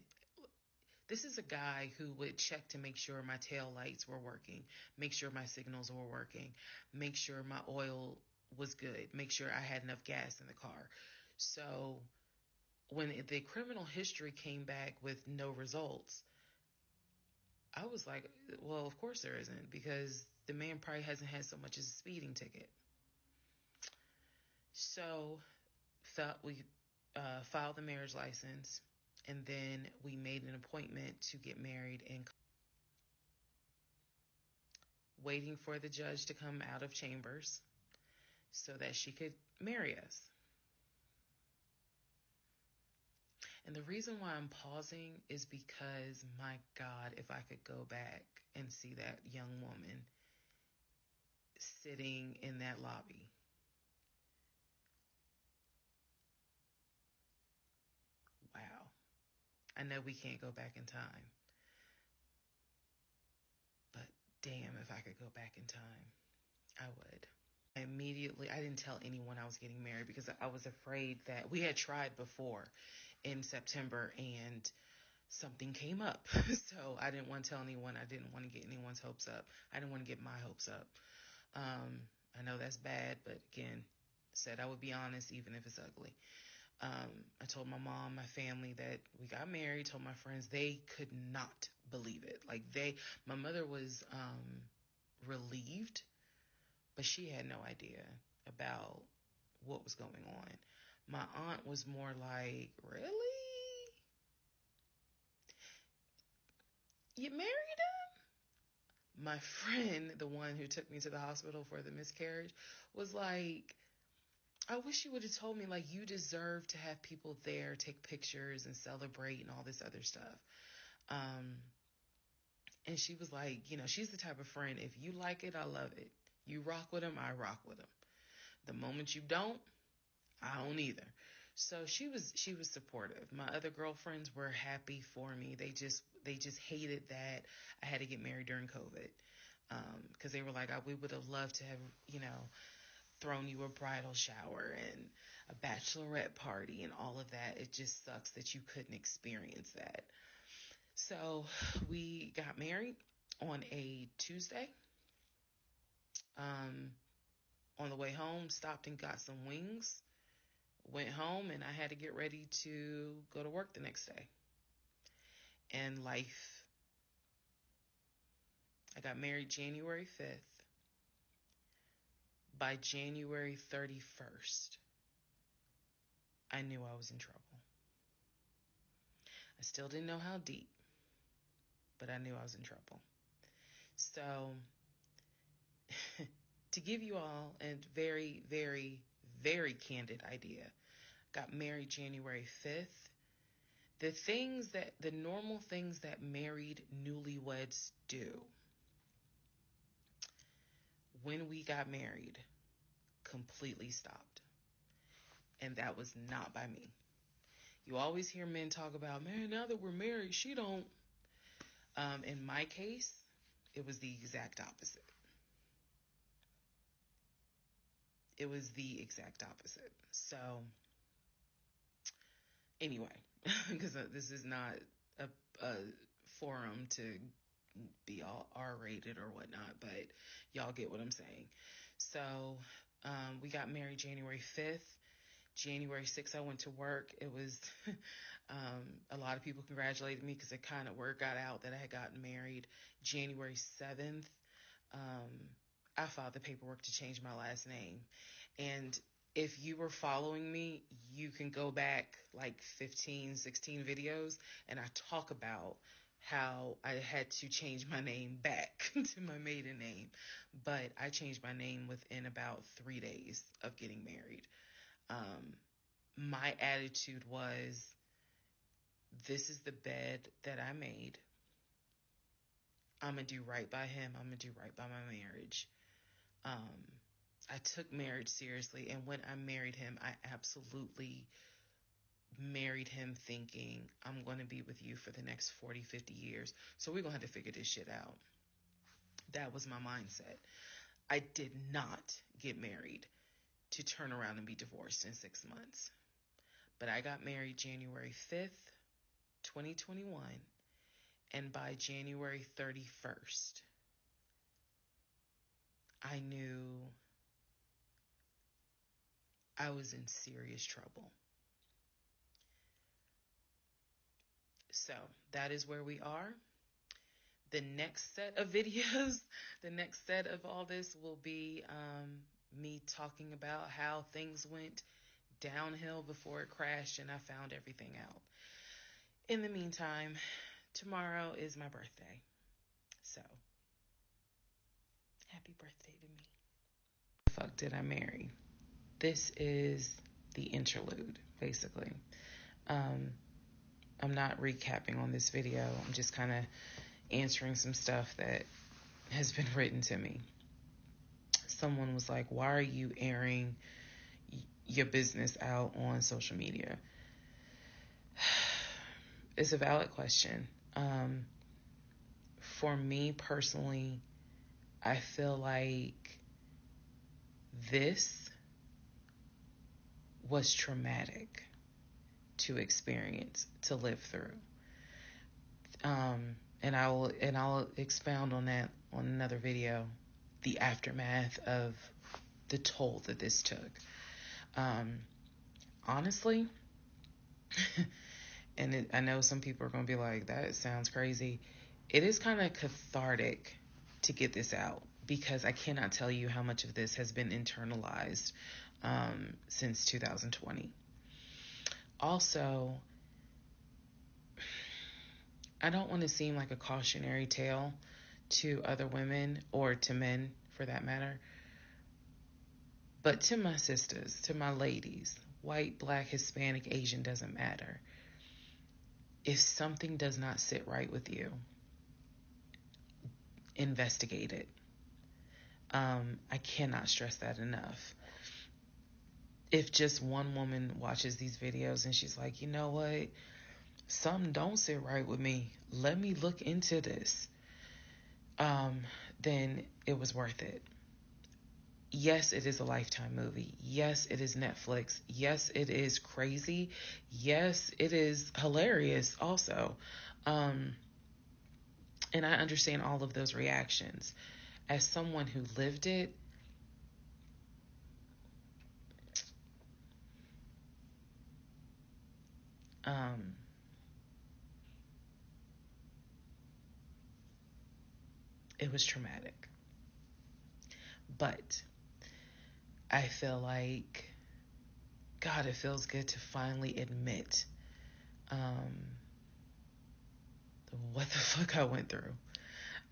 this is a guy who would check to make sure my tail lights were working, make sure my signals were working, make sure my oil was good, make sure I had enough gas in the car. So when the criminal history came back with no results, I was like, well, of course there isn't, because the man probably hasn't had so much as a speeding ticket. So we filed the marriage license, and then we made an appointment to get married, and waiting for the judge to come out of chambers so that she could marry us. And the reason why I'm pausing is because, my God, if I could go back and see that young woman sitting in that lobby. Wow. I know we can't go back in time, but damn, if I could go back in time, I would. I didn't tell anyone I was getting married because I was afraid that we had tried before in September and something came up. So I didn't want to tell anyone. I didn't want to get anyone's hopes up. I didn't want to get my hopes up. I know that's bad, but again, said I would be honest even if it's ugly. I told my mom, my family that we got married, told my friends. They could not believe it. My mother was relieved, but she had no idea about what was going on. My aunt was more like, really? You married him? My friend, the one who took me to the hospital for the miscarriage, was like, I wish you would have told me, like, you deserve to have people there, take pictures and celebrate and all this other stuff. And she was like, she's the type of friend, if you like it, I love it. You rock with him, I rock with him. The moment you don't, I don't either. So she was supportive. My other girlfriends were happy for me. They just hated that I had to get married during COVID. Because they were like, we would have loved to have, thrown you a bridal shower and a bachelorette party and all of that. It just sucks that you couldn't experience that. So we got married on a Tuesday. On the way home, stopped and got some wings. Went home, and I had to get ready to go to work the next day. And life. I got married January 5th. By January 31st, I knew I was in trouble. I still didn't know how deep, but I knew I was in trouble. So, to give you all a very, very, very candid idea, got married January 5th. The normal things that married newlyweds do when we got married completely stopped. And that was not by me. You always hear men talk about, man, now that we're married, she don't. In my case, it was the exact opposite. It was the exact opposite. So, anyway, because this is not a forum to be all R-rated or whatnot, but y'all get what I'm saying. So, we got married January 5th. January 6th, I went to work. It was, a lot of people congratulated me because it kind of word got out that I had gotten married. January 7th, I filed the paperwork to change my last name. And if you were following me, you can go back like 15, 16 videos, and I talk about how I had to change my name back to my maiden name. But I changed my name within about 3 days of getting married. My attitude was, this is the bed that I made. I'm going to do right by him. I'm going to do right by my marriage. I took marriage seriously. And when I married him, I absolutely married him thinking, I'm going to be with you for the next 40, 50 years. So we're going to have to figure this shit out. That was my mindset. I did not get married to turn around and be divorced in 6 months. But I got married January 5th, 2021. And by January 31st, I knew I was in serious trouble. So that is where we are. The next set of videos, the next set of all this will be me talking about how things went downhill before it crashed and I found everything out. In the meantime, tomorrow is my birthday. So, happy birthday to me. The fuck did I marry? This is the interlude, basically. I'm not recapping on this video. I'm just kind of answering some stuff that has been written to me. Someone was like, why are you airing your business out on social media? It's a valid question. For me personally, I feel like this was traumatic to experience, to live through. And I'll expound on that on another video, the aftermath of the toll that this took. Honestly, and I know some people are going to be like, that sounds crazy. It is kind of cathartic to get this out because I cannot tell you how much of this has been internalized since 2020. Also, I don't want to seem like a cautionary tale to other women or to men for that matter. But to my sisters, to my ladies, white, black, Hispanic, Asian, doesn't matter. If something does not sit right with you, investigate it. I cannot stress that enough. If just one woman watches these videos and she's like, you know what? Something don't sit right with me. Let me look into this. Then it was worth it. Yes, it is a Lifetime movie. Yes, it is Netflix. Yes, it is crazy. Yes, it is hilarious also. And I understand all of those reactions. As someone who lived it, it was traumatic. But I feel like, God, it feels good to finally admit what the fuck I went through.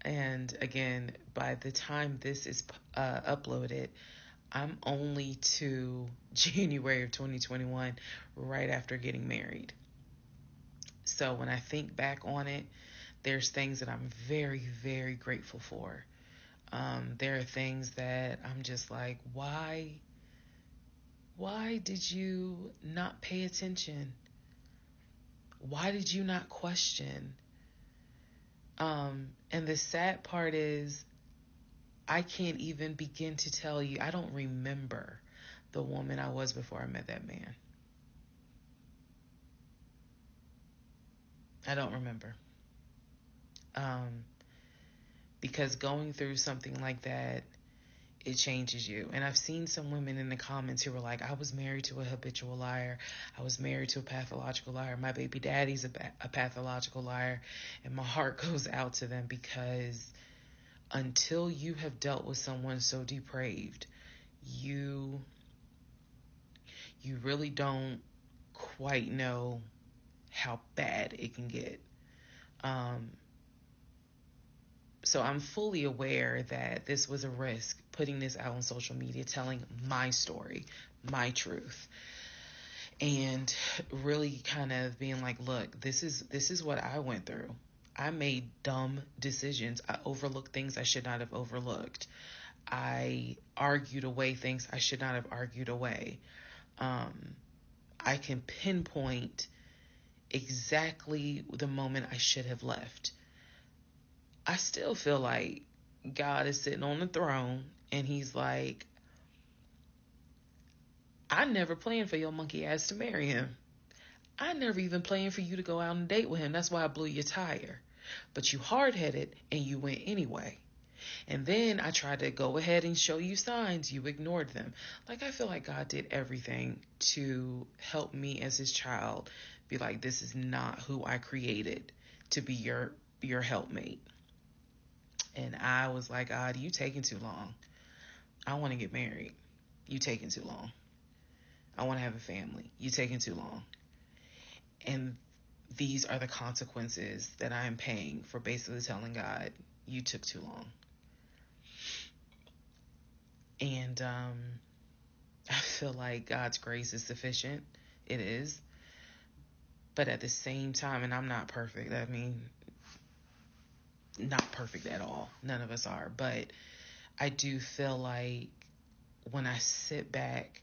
And again, by the time this is uploaded, I'm only to January of 2021, right after getting married. So when I think back on it, there's things that I'm very, very grateful for. There are things that I'm just like, why did you not pay attention? Why did you not question? And the sad part is, I can't even begin to tell you. I don't remember the woman I was before I met that man. I don't remember. Because going through something like that, it changes you. And I've seen some women in the comments who were like, I was married to a habitual liar. I was married to a pathological liar. My baby daddy's a pathological liar. And my heart goes out to them, because until you have dealt with someone so depraved, you really don't quite know how bad it can get. So I'm fully aware that this was a risk, putting this out on social media, telling my story, my truth, and really kind of being like, look, this is what I went through. I made dumb decisions. I overlooked things I should not have overlooked. I argued away things I should not have argued away. I can pinpoint exactly the moment I should have left. I still feel like God is sitting on the throne and he's like, I never planned for your monkey ass to marry him. I never even planned for you to go out and date with him. That's why I blew your tire. But you hard-headed and you went anyway. And then I tried to go ahead and show you signs. You ignored them. Like, I feel like God did everything to help me as his child be like, this is not who I created to be your helpmate. And I was like, God, you taking too long. I want to get married. You taking too long. I want to have a family. You taking too long. And these are the consequences that I am paying for basically telling God, you took too long. And I feel like God's grace is sufficient. It is. But at the same time, and I'm not perfect. I mean, not perfect at all. None of us are. But I do feel like when I sit back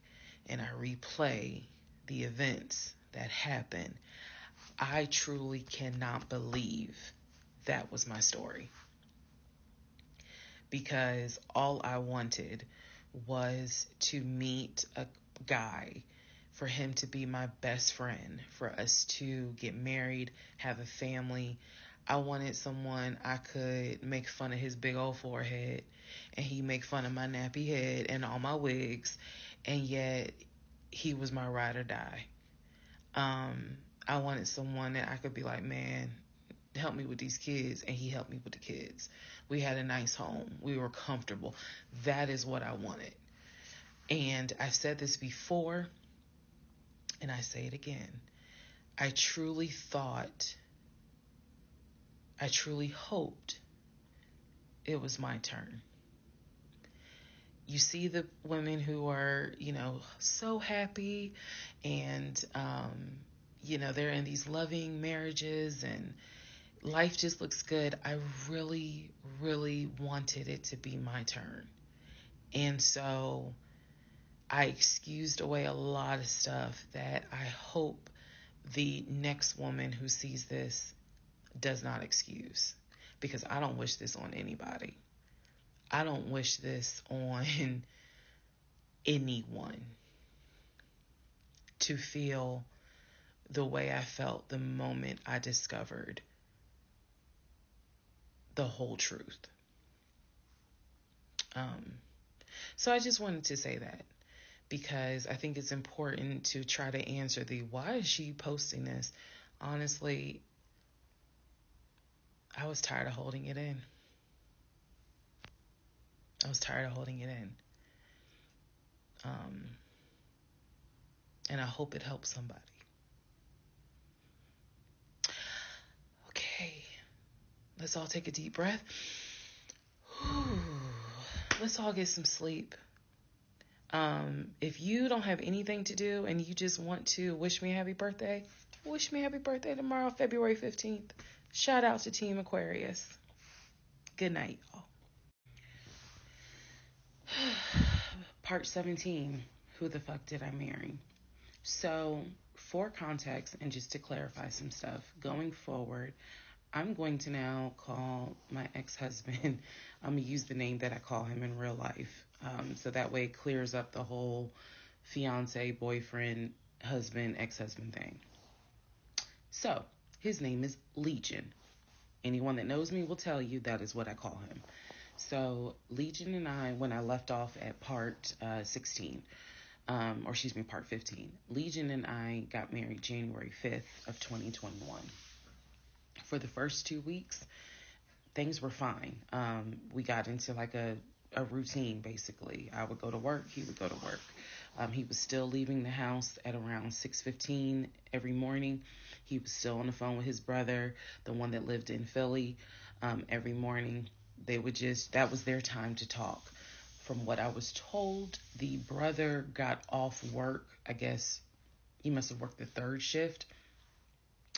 and I replay the events that happened, I truly cannot believe that was my story. Because all I wanted was to meet a guy, for him to be my best friend, for us to get married, have a family. I wanted someone I could make fun of his big old forehead and he make fun of my nappy head and all my wigs, and yet he was my ride or die. I wanted someone that I could be like, man, help me with these kids, and he helped me with the kids. We had a nice home. We were comfortable. That is what I wanted. And I've said this before, and I say it again. I truly hoped it was my turn. You see the women who are, so happy and, they're in these loving marriages and life just looks good. I really, really wanted it to be my turn. And so I excused away a lot of stuff that I hope the next woman who sees this does not excuse. Because I don't wish this on anybody. I don't wish this on anyone to feel the way I felt the moment I discovered the whole truth. So I just wanted to say that, because I think it's important to try to answer the why is she posting this? Honestly, I was tired of holding it in. And I hope it helps somebody. Okay, let's all take a deep breath. Let's all get some sleep. If you don't have anything to do and you just want to wish me a happy birthday, wish me a happy birthday tomorrow, February 15th. Shout out to Team Aquarius. Good night, y'all. Part 17, who the fuck did I marry? So, for context and just to clarify some stuff, going forward, I'm going to now call my ex-husband, I'm going to use the name that I call him in real life. So that way it clears up the whole fiance, boyfriend, husband, ex-husband thing. So, his name is Legion. Anyone that knows me will tell you that is what I call him. So, Legion and I, when I left off at part 16, part 15, Legion and I got married January 5th of 2021. For the first 2 weeks, things were fine. We got into like a routine, basically. I would go to work, he would go to work. He was still leaving the house at around 6:15 every morning. He was still on the phone with his brother, the one that lived in Philly, every morning. That was their time to talk. From what I was told, the brother got off work. I guess he must have worked the third shift.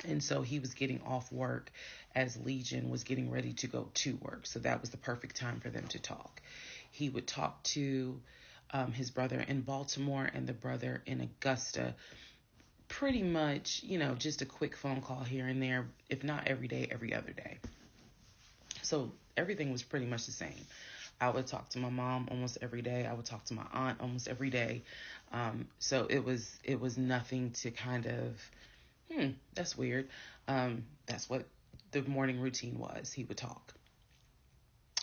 And so he was getting off work as Legion was getting ready to go to work. So that was the perfect time for them to talk. He would talk to his brother in Baltimore and the brother in Augusta pretty much, just a quick phone call here and there, if not every day, every other day. So everything was pretty much the same. I would talk to my mom almost every day. I would talk to my aunt almost every day. So it was nothing to kind of, that's weird. That's what the morning routine was. He would talk.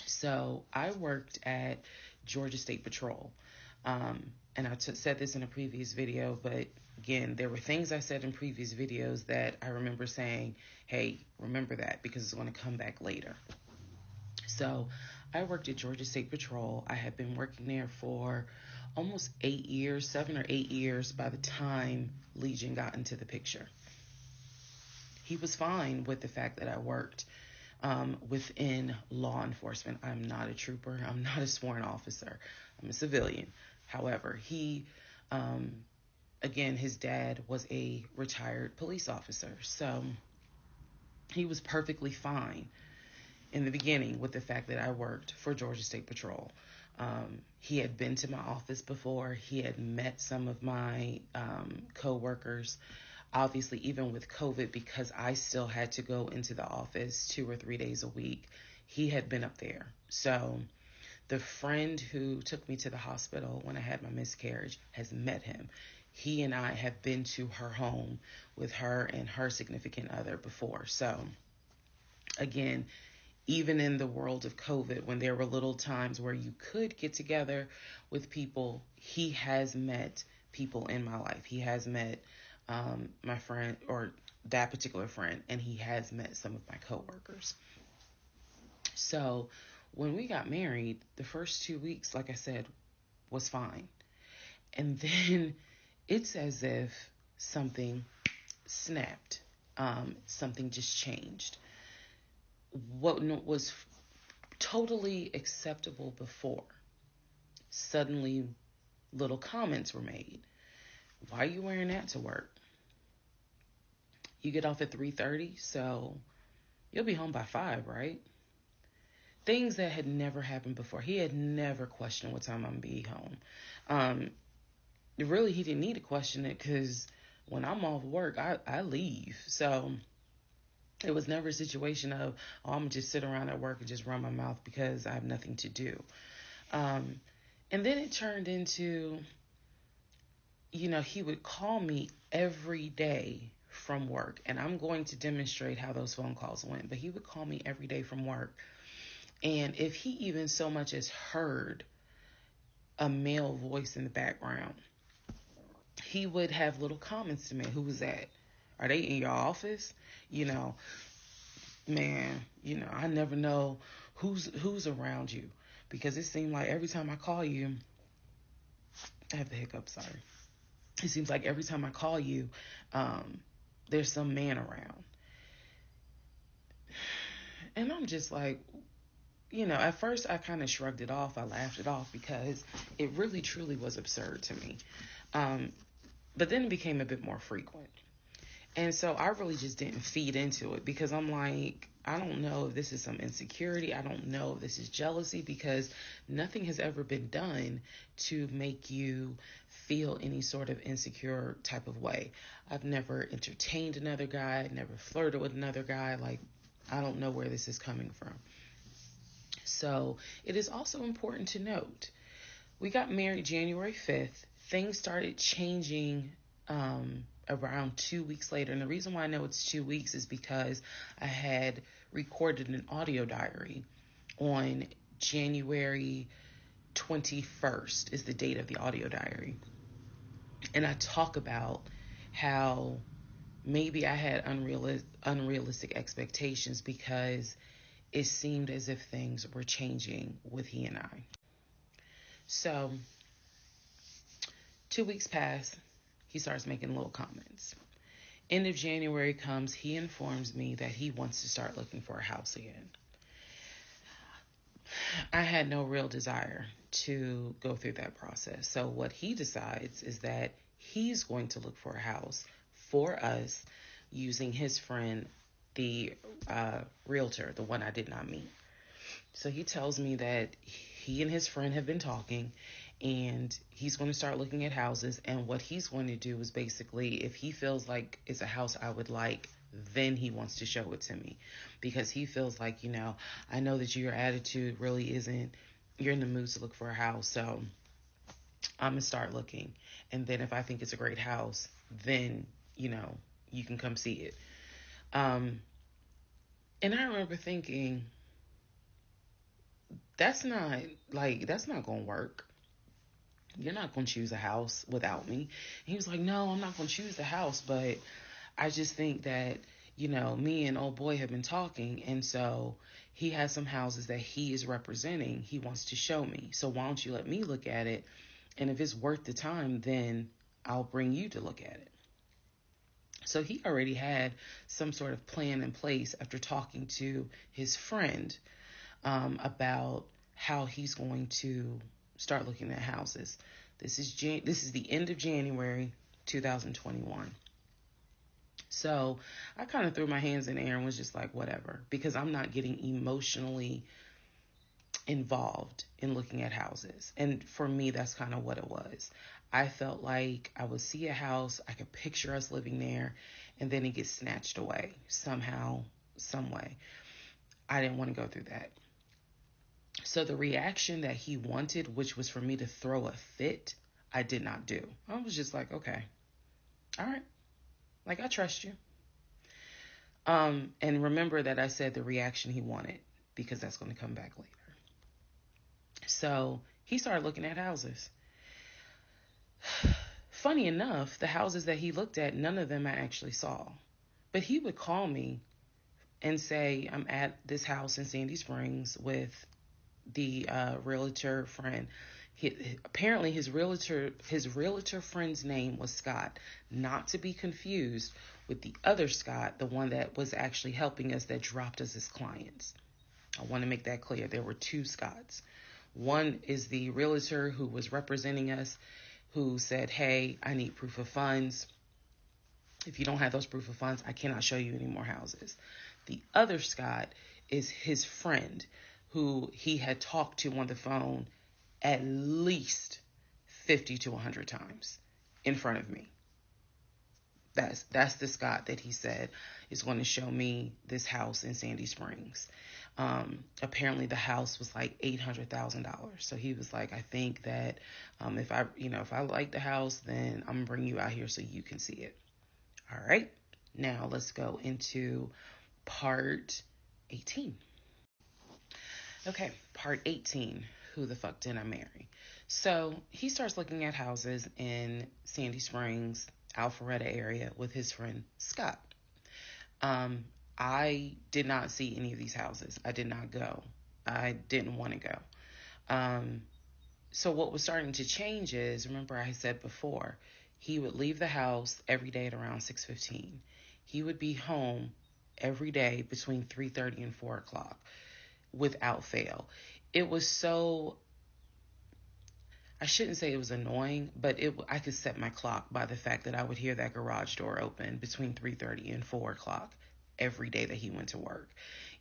So I worked at Georgia State Patrol. And I said this in a previous video, but again, there were things I said in previous videos that I remember saying, hey, remember that because it's going to come back later. So I worked at Georgia State Patrol. I had been working there for almost 8 years, 7 or 8 years by the time Legion got into the picture. He was fine with the fact that I worked within law enforcement. I'm not a trooper. I'm not a sworn officer. I'm a civilian. However, he, again, his dad was a retired police officer. So he was perfectly fine in the beginning with the fact that I worked for Georgia State Patrol. He had been to my office before. He had met some of my co-workers. Obviously, even with COVID, because I still had to go into the office 2 or 3 days a week, he had been up there. So the friend who took me to the hospital when I had my miscarriage has met him. He and I have been to her home with her and her significant other before. So again, even in the world of COVID, when there were little times where you could get together with people, he has met people in my life. He has met my friend, or that particular friend, and he has met some of my coworkers. So when we got married, the first 2 weeks, like I said, was fine. And then it's as if something snapped. Something just changed. What was totally acceptable before, suddenly little comments were made. Why are you wearing that to work? You get off at 3:30, so you'll be home by 5, right? Things that had never happened before. He had never questioned what time I'm be home. Really, he didn't need to question it because when I'm off work, I leave. So it was never a situation of, oh, I'm going to just sit around at work and just run my mouth because I have nothing to do. And then it turned into, he would call me every day from work. And I'm going to demonstrate how those phone calls went. But he would call me every day from work. And if he even so much as heard a male voice in the background, he would have little comments to me. Who was that? Are they in your office? Man, I never know who's around you, because it seemed like every time I call you, I have the hiccup, sorry. It seems like every time I call you, there's some man around. And I'm just like, at first I kind of shrugged it off. I laughed it off because it really truly was absurd to me. But then it became a bit more frequent. And so I really just didn't feed into it because I'm like, I don't know if this is some insecurity. I don't know if this is jealousy, because nothing has ever been done to make you feel any sort of insecure type of way. I've never entertained another guy, never flirted with another guy. Like, I don't know where this is coming from. So it is also important to note, we got married January 5th. Things started changing around 2 weeks later. And the reason why I know it's 2 weeks is because I had recorded an audio diary on January 21st is the date of the audio diary. And I talk about how maybe I had unrealistic expectations because it seemed as if things were changing with he and I. So 2 weeks pass. He starts making little comments. End of January comes. He informs me that he wants to start looking for a house again. I had no real desire to go through that process. So what he decides is that he's going to look for a house for us using his friend, the realtor, the one I did not meet. So he tells me that he and his friend have been talking and he's going to start looking at houses. And what he's going to do is basically, if he feels like it's a house I would like, then he wants to show it to me, because he feels like, I know that your attitude really isn't, you're in the mood to look for a house. So I'm going to start looking. And then if I think it's a great house, then, you can come see it. And I remember thinking, that's not going to work. You're not going to choose a house without me. And he was like, no, I'm not going to choose the house, but I just think that, me and old boy have been talking. And so he has some houses that he is representing. He wants to show me. So why don't you let me look at it? And if it's worth the time, then I'll bring you to look at it. So he already had some sort of plan in place after talking to his friend about how he's going to start looking at houses. This is the end of January 2021. So I kind of threw my hands in the air and was just like, whatever, because I'm not getting emotionally involved in looking at houses. And for me, that's kind of what it was. I felt like I would see a house, I could picture us living there, and then it gets snatched away somehow, some way. I didn't want to go through that. So the reaction that he wanted, which was for me to throw a fit, I did not do. I was just like, okay, all right, like, I trust you. And remember that I said the reaction he wanted, because that's going to come back later. So he started looking at houses. Funny enough, the houses that he looked at, none of them I actually saw. But he would call me and say, I'm at this house in Sandy Springs with the realtor friend. Apparently his realtor friend's name was Scott, not to be confused with the other Scott, the one that was actually helping us, that dropped us as clients. I want to make that clear. There were two Scotts. One is the realtor who was representing us, who said, hey, I need proof of funds. If you don't have those proof of funds, I cannot show you any more houses. The other Scott is his friend, who he had talked to on the phone at least 50 to 100 times in front of me. That's the Scott that he said is going to show me this house in Sandy Springs. Apparently the house was like $800,000. So he was like, I think that if I like the house, then I'm gonna bring you out here so you can see it. All right. Now let's go into part 18. Okay, part 18. Who the fuck did I marry? So he starts looking at houses in Sandy Springs, Alpharetta area with his friend Scott. I did not see any of these houses. I did not go. I didn't want to go. So what was starting to change is, remember I said before, he would leave the house every day at around 6:15. He would be home every day between 3:30 and 4 o'clock without fail. It was so, I shouldn't say it was annoying, but I could set my clock by the fact that I would hear that garage door open between 3:30 and 4 o'clock every day that he went to work.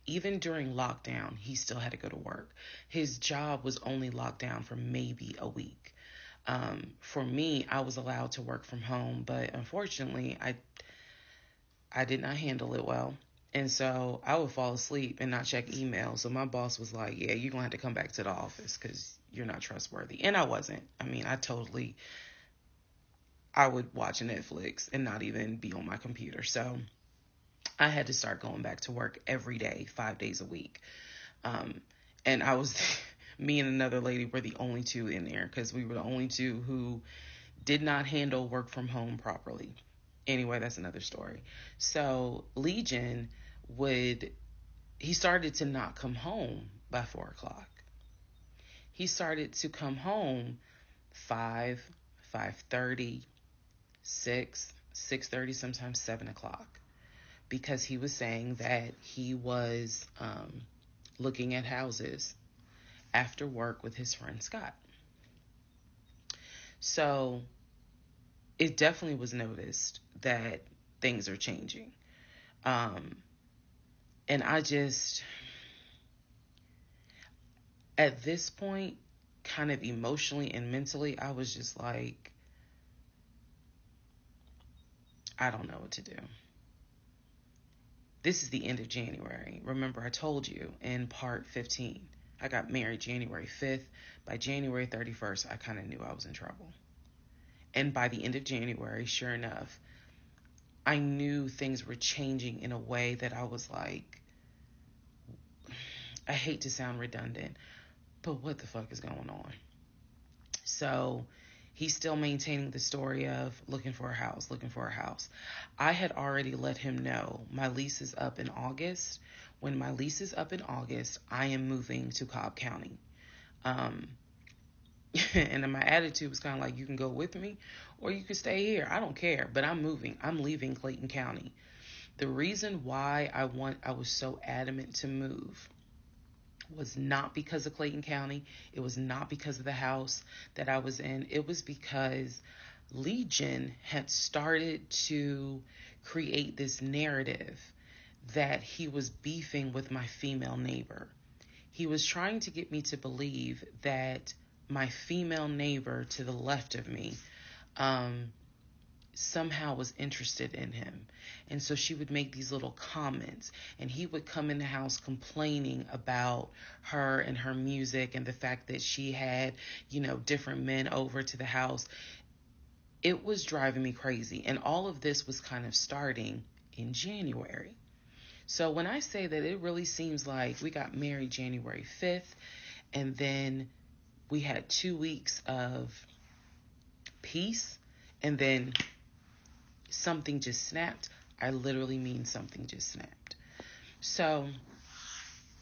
Even during lockdown, he still had to go to work. His job was only locked down for maybe a week. For me, I was allowed to work from home, but unfortunately, I did not handle it well. And so I would fall asleep and not check email. So my boss was like, yeah, you're going to have to come back to the office because you're not trustworthy. And I wasn't. I mean, I would watch Netflix and not even be on my computer. So I had to start going back to work every day, 5 days a week. And I was, me and another lady were the only two in there because we were the only two who did not handle work from home properly. Anyway, that's another story. So Legion he started to not come home by 4 o'clock. He started to come home 5, 5:30, 6, 6:30, sometimes 7 o'clock, because he was saying that he was looking at houses after work with his friend Scott. So it definitely was noticed that things are changing. And at this point, kind of emotionally and mentally, I was just like, I don't know what to do. This is the end of January. Remember, I told you in part 15, I got married January 5th. By January 31st, I kind of knew I was in trouble. And by the end of January, sure enough, I knew things were changing in a way that I was like, I hate to sound redundant, but what the fuck is going on? So he's still maintaining the story of looking for a house, looking for a house. I had already let him know my lease is up in August. When my lease is up in August, I am moving to Cobb County. And then my attitude was kind of like, you can go with me or you can stay here. I don't care, but I'm moving. I'm leaving Clayton County. The reason why I was so adamant to move was not because of Clayton County. It was not because of the house that I was in. It was because Legion had started to create this narrative that he was beefing with my female neighbor. He was trying to get me to believe that my female neighbor to the left of me somehow was interested in him. And so she would make these little comments, and he would come in the house complaining about her and her music and the fact that she had, different men over to the house. It was driving me crazy. And all of this was kind of starting in January. So when I say that, it really seems like we got married January 5th, and then we had 2 weeks of peace, and then something just snapped. I literally mean something just snapped. So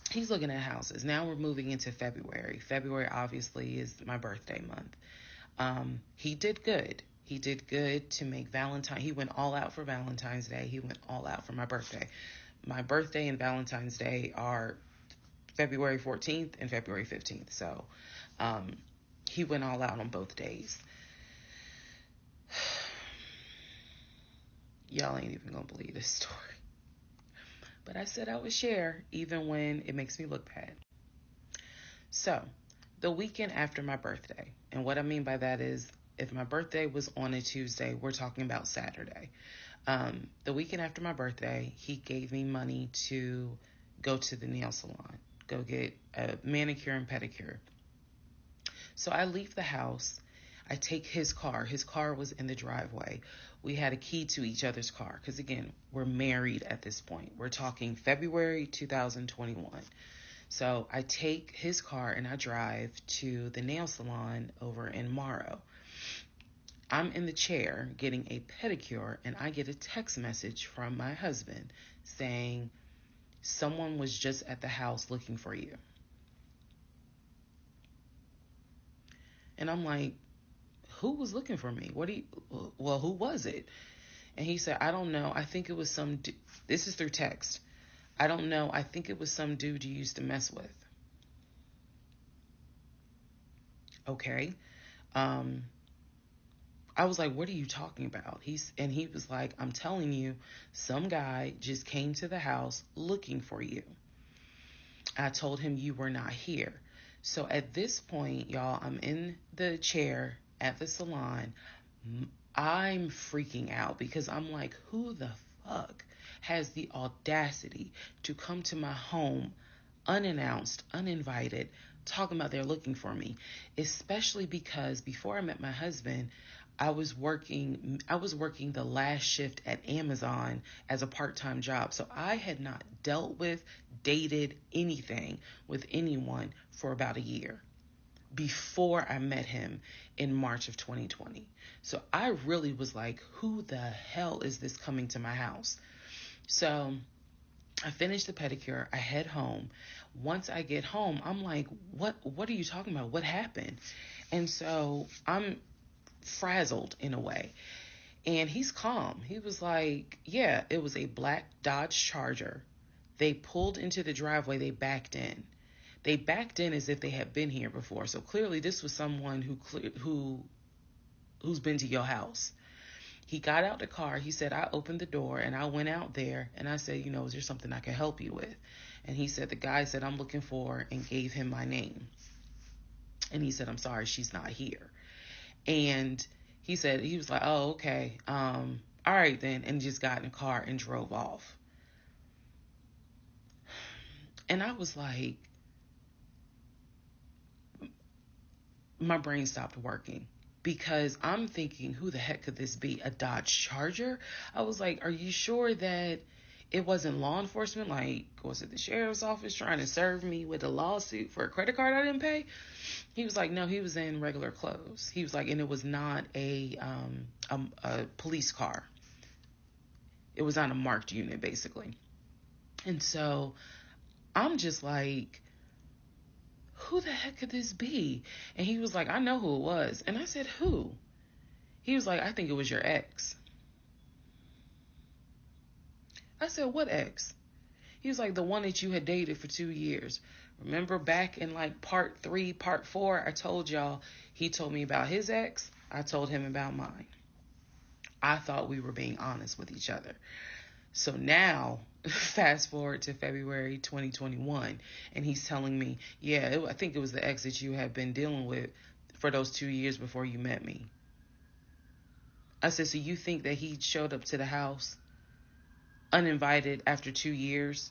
he's looking at houses. Now we're moving into February. February obviously is my birthday month. He did good. He did good to make Valentine. He went all out for Valentine's Day. He went all out for my birthday. My birthday and Valentine's Day are February 14th and February 15th. So he went all out on both days. Y'all ain't even gonna believe this story. But I said I would share even when it makes me look bad. So, the weekend after my birthday, and what I mean by that is if my birthday was on a Tuesday, we're talking about Saturday. The weekend after my birthday, he gave me money to go to the nail salon, go get a manicure and pedicure. So I leave the house. I take his car. His car was in the driveway. We had a key to each other's car because, again, we're married at this point. We're talking February 2021. So I take his car and I drive to the nail salon over in Morrow. I'm in the chair getting a pedicure, and I get a text message from my husband saying, someone was just at the house looking for you. And I'm like, who was looking for me? Who was it? And he said, I don't know. I think it was this is through text. I don't know. I think it was some dude you used to mess with. Okay. I was like, what are you talking about? He was like, I'm telling you, some guy just came to the house looking for you. I told him you were not here. So at this point, y'all, I'm in the chair at the salon. I'm freaking out because I'm like, who the fuck has the audacity to come to my home unannounced, uninvited, talking about they're looking for me? Especially because before I met my husband, I was working the last shift at Amazon as a part-time job. So I had not dealt with, dated anything with anyone for about a year before I met him in March of 2020. So I really was like, who the hell is this coming to my house? So I finish the pedicure. I head home. Once I get home, I'm like, what are you talking about? What happened? And so I'm frazzled in a way. And he's calm. He was like, yeah, it was a black Dodge Charger. They pulled into the driveway. They backed in. They backed in as if they had been here before. So clearly this was someone who's been to your house. He got out the car. He said, I opened the door and I went out there and I said, is there something I can help you with? And he said, the guy said, I'm looking for, and gave him my name. And he said, I'm sorry, she's not here. And he said, he was like, oh, okay. All right then. And just got in a car and drove off. And I was like, my brain stopped working because I'm thinking, who the heck could this be? A Dodge Charger? I was like, are you sure that it wasn't law enforcement? Like, was it the sheriff's office trying to serve me with a lawsuit for a credit card I didn't pay? He was like, no, he was in regular clothes. He was like, and it was not a police car. It was on a marked unit, basically. And so I'm just like, who the heck could this be? And he was like, I know who it was. And I said, who? He was like, I think it was your ex. I said, what ex? He was like, the one that you had dated for 2 years. Remember back in like part 3, part 4, I told y'all, he told me about his ex. I told him about mine. I thought we were being honest with each other. So now, fast forward to February 2021, and he's telling me, yeah, I think it was the ex that you had been dealing with for those 2 years before you met me. I said, so you think that he showed up to the house uninvited after 2 years?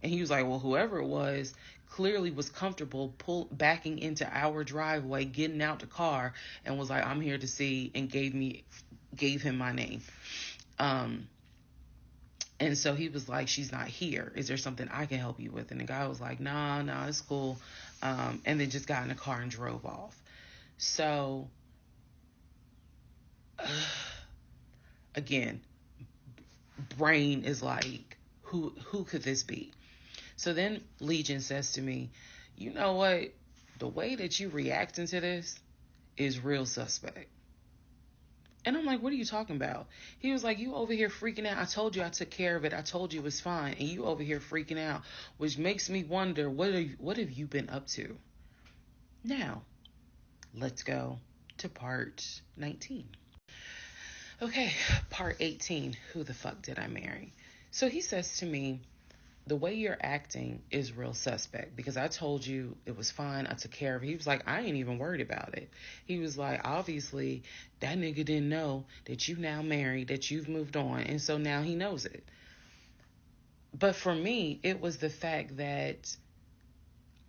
And he was like, well, whoever it was clearly was comfortable backing into our driveway, getting out the car, and was like, I'm here to see, and gave him my name. And so he was like, she's not here. Is there something I can help you with? And the guy was like, nah, it's cool. And then just got in the car and drove off. So, again, brain is like, who could this be? So then Legion says to me, you know what? The way that you reacting to this is real suspect. And I'm like, what are you talking about? He was like, you over here freaking out. I told you I took care of it. I told you it was fine. And you over here freaking out, which makes me wonder, what have you been up to? Now, let's go to part 19. Okay, part 18. Who the fuck did I marry? So he says to me, the way you're acting is real suspect because I told you it was fine. I took care of it. He was like, I ain't even worried about it. He was like, obviously, that nigga didn't know that you now married, that you've moved on. And so now he knows it. But for me, it was the fact that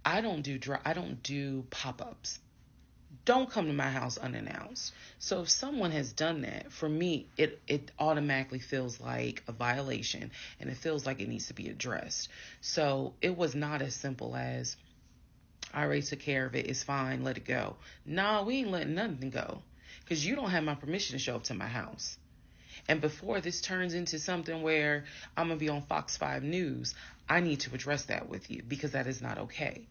I don't do pop-ups. Don't come to my house unannounced. So if someone has done that, for me, it automatically feels like a violation and it feels like it needs to be addressed. So it was not as simple as, I already took care of it, it's fine, let it go. Nah, we ain't letting nothing go because you don't have my permission to show up to my house. And before this turns into something where I'm going to be on Fox 5 News, I need to address that with you because that is not okay.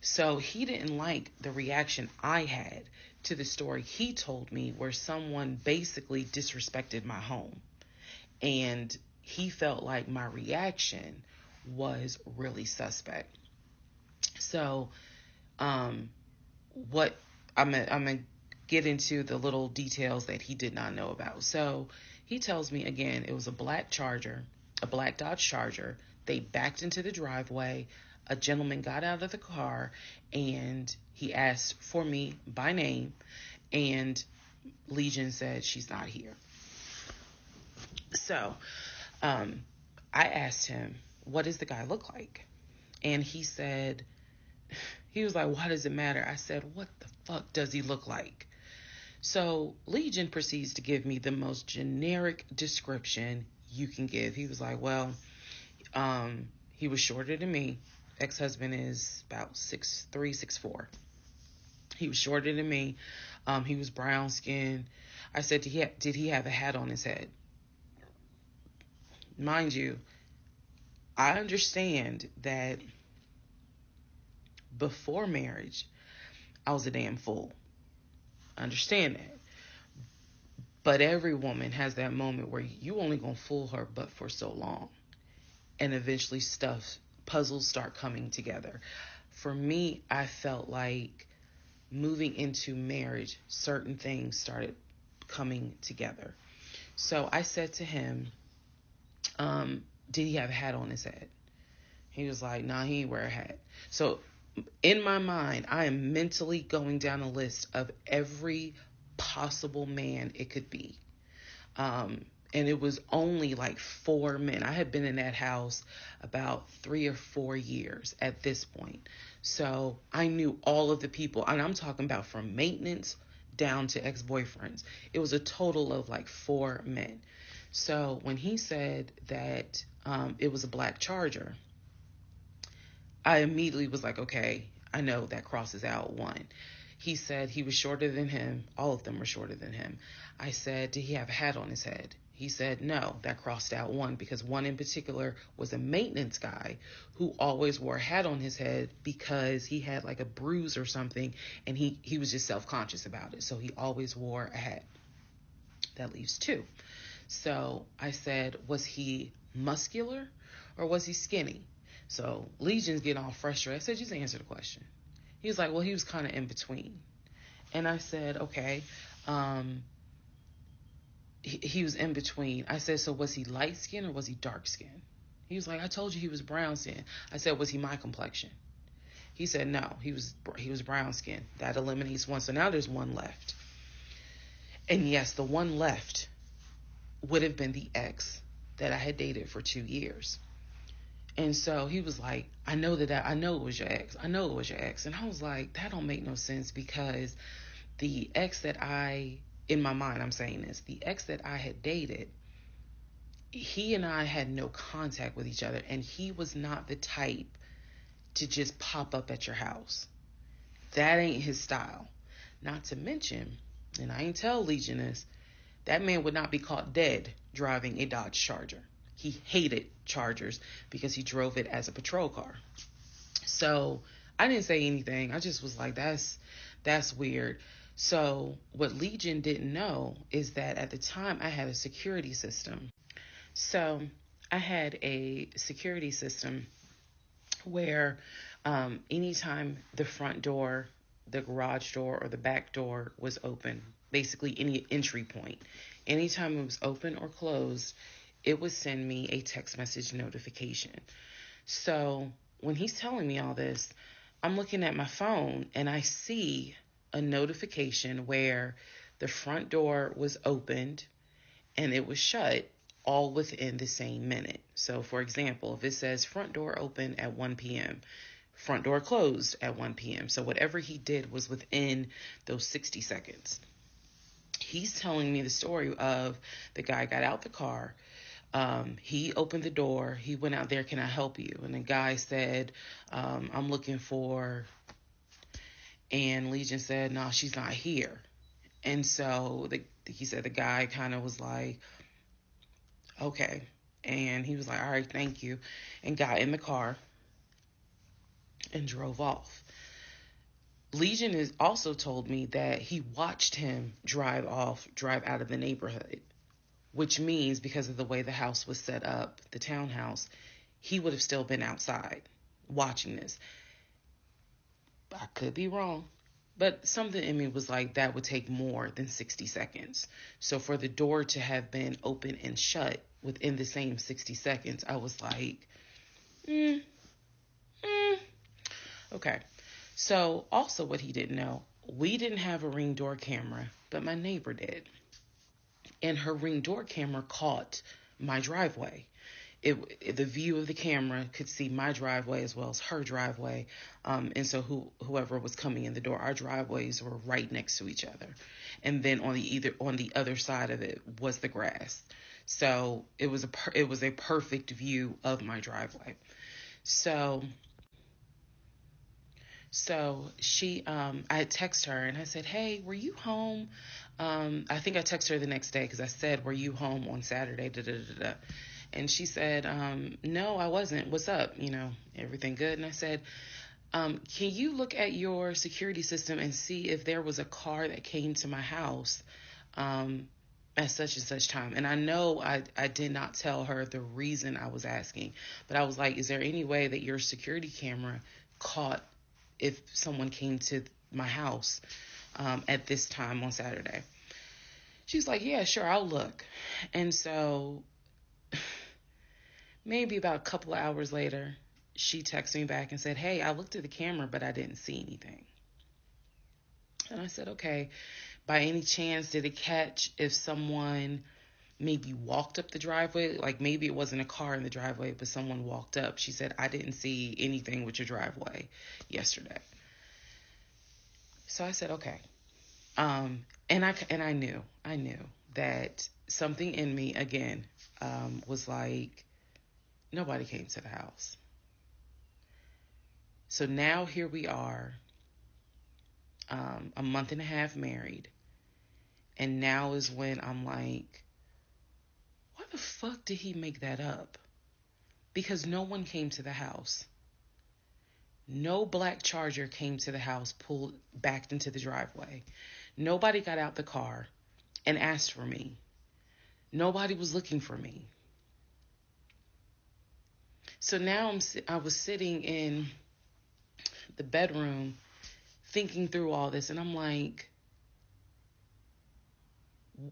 So he didn't like the reaction I had to the story he told me where someone basically disrespected my home. And he felt like my reaction was really suspect. So what I'm gonna get into the little details that he did not know about. So he tells me again, it was a black Dodge Charger. They backed into the driveway. A gentleman got out of the car and he asked for me by name, and Legion said she's not here. So I asked him, what does the guy look like? And he said, he was like, why does it matter? I said, what the fuck does he look like? So Legion proceeds to give me the most generic description you can give. He was like, well, he was shorter than me. Ex-husband is about 6'3", 6'4". He was shorter than me. He was brown skinned. I said, did he have a hat on his head? Mind you, I understand that before marriage, I was a damn fool. I understand that. But every woman has that moment where you only gonna fool her but for so long. And eventually puzzles start coming together. For me, I felt like moving into marriage, certain things started coming together. So I said to him, did he have a hat on his head? He was like, nah, he ain't wear a hat. So In my mind, I am mentally going down a list of every possible man it could be. And it was only like 4 men. I had been in that house about 3 or 4 years at this point. So I knew all of the people, and I'm talking about from maintenance down to ex-boyfriends. It was a total of like 4 men. So when he said that it was a black Charger, I immediately was like, okay, I know that crosses out one. He said he was shorter than him. All of them were shorter than him. I said, did he have a hat on his head? He said, no, that crossed out one, because one in particular was a maintenance guy who always wore a hat on his head because he had like a bruise or something, and he was just self-conscious about it. So he always wore a hat. That leaves two. So I said, was he muscular or was he skinny? So Legion's getting all frustrated. I said, just answer the question. He was like, well, he was kind of in between. And I said, okay. He was in between. I said, so was he light skin or was he dark skin? He was like, I told you he was brown skin. I said, was he my complexion? He said, no, he was brown skin. That eliminates one. So now there's one left. And yes, the one left would have been the ex that I had dated for 2 years. And so he was like, I know it was your ex. I know it was your ex. And I was like, that don't make no sense, because the ex that in my mind, I'm saying this, the ex that I had dated, he and I had no contact with each other. And he was not the type to just pop up at your house. That ain't his style. Not to mention, and I ain't tell Legion this, that man would not be caught dead driving a Dodge Charger. He hated Chargers because he drove it as a patrol car. So I didn't say anything. I just was like, that's weird. So what Legion didn't know is that at the time I had a security system. So I had a security system where anytime the front door, the garage door, or the back door was open, basically any entry point, anytime it was open or closed, it would send me a text message notification. So when he's telling me all this, I'm looking at my phone and I see a notification where the front door was opened and it was shut, all within the same minute. So for example, if it says front door open at 1 p.m., front door closed at 1 p.m. So whatever he did was within those 60 seconds. He's telling me the story of the guy got out the car. He opened the door. He went out there, can I help you? And the guy said, I'm looking for, and Legion said, no, she's not here. And so he said the guy kind of was like, okay. And he was like, all right, thank you. And got in the car and drove off. Legion has also told me that he watched him drive out of the neighborhood, which means because of the way the house was set up, the townhouse, he would have still been outside watching this. I could be wrong, but something in me was like, that would take more than 60 seconds. So for the door to have been open and shut within the same 60 seconds, I was like, okay. So also what he didn't know, we didn't have a Ring door camera, but my neighbor did. And her Ring door camera caught my driveway. The view of the camera could see my driveway as well as her driveway. And so whoever was coming in the door, our driveways were right next to each other. And then on the other side of it was the grass. So it was a perfect view of my driveway. So she, I had texted her and I said, hey, were you home? I think I texted her the next day because I said, were you home on Saturday? Da, da, da, da. And she said, no, I wasn't. What's up? Everything good? And I said, can you look at your security system and see if there was a car that came to my house at such and such time? And I know I did not tell her the reason I was asking, but I was like, is there any way that your security camera caught if someone came to my house at this time on Saturday? She's like, yeah, sure, I'll look. And so maybe about a couple of hours later, she texted me back and said, hey, I looked at the camera, but I didn't see anything. And I said, okay, by any chance, did it catch if someone maybe walked up the driveway? Like maybe it wasn't a car in the driveway, but someone walked up. She said, I didn't see anything with your driveway yesterday. So I said, okay. And I knew that something in me again was like, nobody came to the house. So now here we are, a month and a half married, and now is when I'm like, why the fuck did he make that up? Because no one came to the house. No black Charger came to the house, backed into the driveway. Nobody got out the car and asked for me. Nobody was looking for me. So now I was sitting in the bedroom thinking through all this, and I'm like, why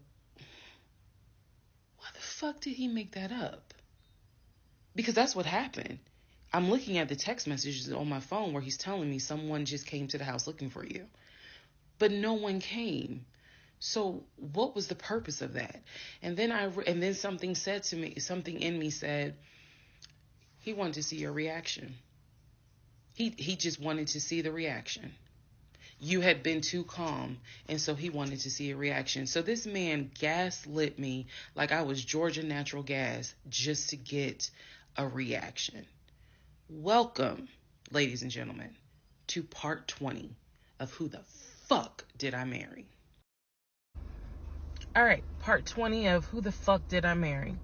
the fuck did he make that up? Because that's what happened. I'm looking at the text messages on my phone where he's telling me someone just came to the house looking for you. But no one came. So what was the purpose of that? And then something said to me, something in me said, he wanted to see your reaction. He just wanted to see the reaction. You had been too calm, and so he wanted to see a reaction. So this man gaslit me like I was Georgia Natural Gas just to get a reaction. Welcome, ladies and gentlemen, to part 20 of Who the Fuck Did I Marry? All right, part 20 of Who the Fuck Did I Marry?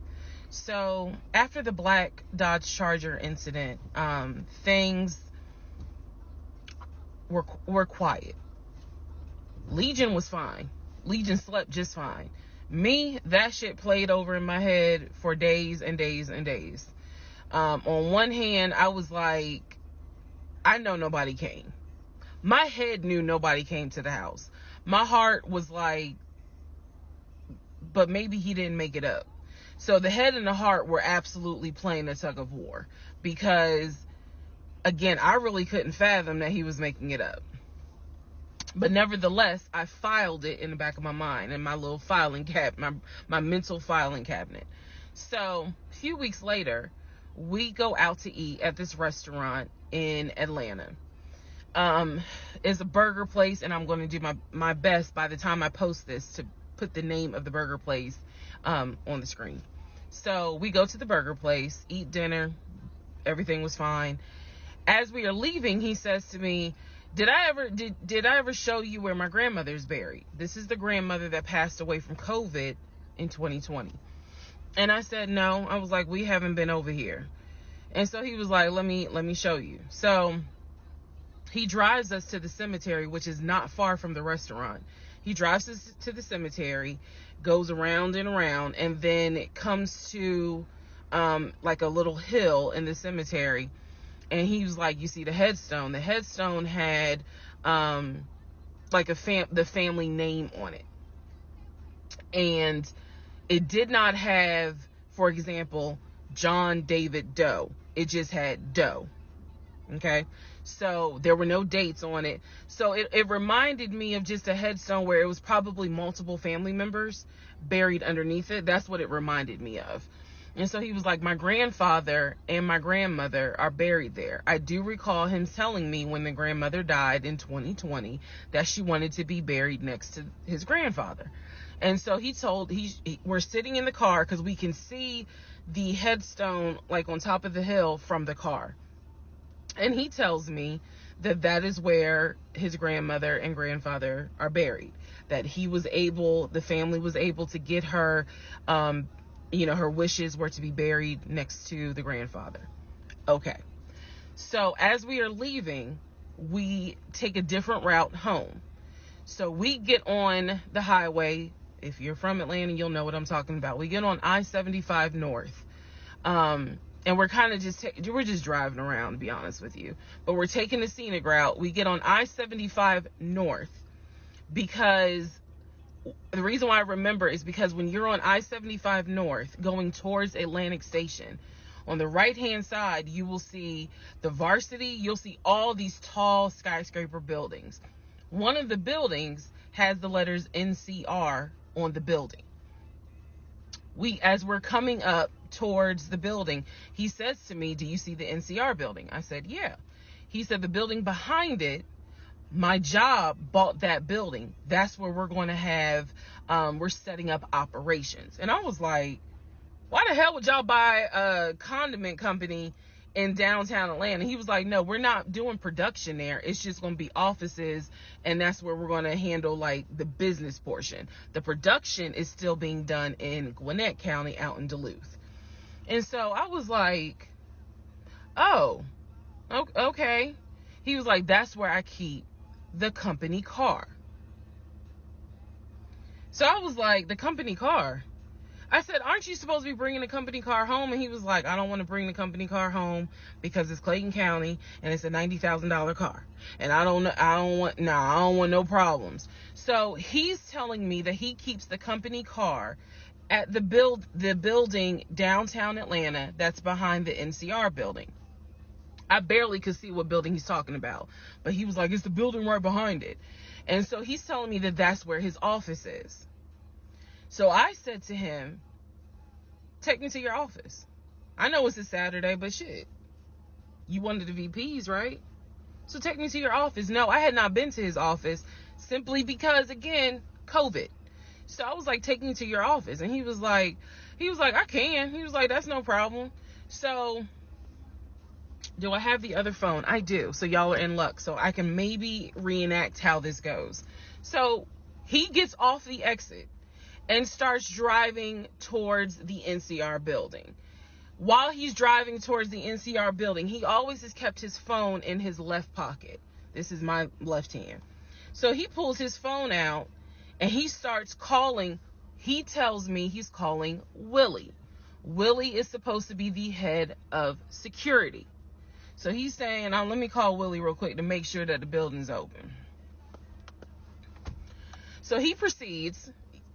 So after the black Dodge Charger incident, things were quiet. Legion was fine. Legion slept just fine. Me, that shit played over in my head for days and days and days. On one hand, I was like, I know nobody came. My head knew nobody came to the house. My heart was like, but maybe he didn't make it up. So the head and the heart were absolutely playing a tug of war because, again, I really couldn't fathom that he was making it up. But nevertheless, I filed it in the back of my mind in my little filing cabinet, my mental filing cabinet. So a few weeks later, we go out to eat at this restaurant in Atlanta. It's a burger place, and I'm going to do my best by the time I post this to put the name of the burger place on the screen. So we go to the burger place, eat dinner. Everything was fine. As we are leaving, he says to me, did I ever show you where my grandmother is buried? This is the grandmother that passed away from COVID in 2020. And I said, no. I was like, we haven't been over here. And so he was like, let me show you. So he drives us to the cemetery, which is not far from the restaurant. He drives us to the cemetery, goes around and around, and then it comes to like a little hill in the cemetery. And he was like, you see the headstone. The headstone had like the family name on it. And it did not have, for example, John David Doe. It just had Doe. Okay, so there were no dates on it. So it reminded me of just a headstone where it was probably multiple family members buried underneath it. That's what it reminded me of. And so he was like, my grandfather and my grandmother are buried there. I do recall him telling me when the grandmother died in 2020 that she wanted to be buried next to his grandfather. And so we're sitting in the car because we can see the headstone like on top of the hill from the car. And he tells me that is where his grandmother and grandfather are buried. That the family was able to get her, her wishes were to be buried next to the grandfather. Okay. So as we are leaving, we take a different route home. So we get on the highway. If you're from Atlanta, you'll know what I'm talking about. We get on I-75 North. And we're kind of we're just driving around, to be honest with you. But we're taking the scenic route. We get on I-75 North because the reason why I remember is because when you're on I-75 North going towards Atlantic Station, On the right-hand side, you will see the Varsity. You'll see all these tall skyscraper buildings. One of the buildings has the letters NCR on the building. As we're coming up towards the building, he says to me, "Do you see the NCR building?" I said, "Yeah." He said, "The building behind it, my job bought that building. That's where we're going to have, we're setting up operations." And I was like, why the hell would y'all buy a condiment company in downtown Atlanta? He was like, "No, we're not doing production there. It's just going to be offices, and that's where we're going to handle like the business portion. The production is still being done in Gwinnett County out in Duluth." And so I was like, "Oh, okay." He was like, "That's where I keep the company car." So I was like, "The company car?" I said, "Aren't you supposed to be bringing the company car home?" And he was like, "I don't want to bring the company car home because it's Clayton County and it's a $90,000 car. And I don't want no problems." So he's telling me that he keeps the company car at the building downtown Atlanta that's behind the NCR building. I barely could see what building he's talking about, but he was like, "It's the building right behind it." And so he's telling me that that's where his office is. So I said to him, "Take me to your office. I know it's a Saturday, but shit, you wanted the VPs, right? So take me to your office." No, I had not been to his office simply because, again, COVID. So I was like, "Take me to your office." And he was like, "I can." He was like, "That's no problem." So do I have the other phone? I do. So y'all are in luck. So I can maybe reenact how this goes. So he gets off the exit and starts driving towards the NCR building. While he's driving towards the NCR building, he always has kept his phone in his left pocket. This is my left hand. So he pulls his phone out and he starts calling. He tells me he's calling Willie. Willie is supposed to be the head of security. So he's saying, "Let me call Willie real quick to make sure that the building's open." So he proceeds.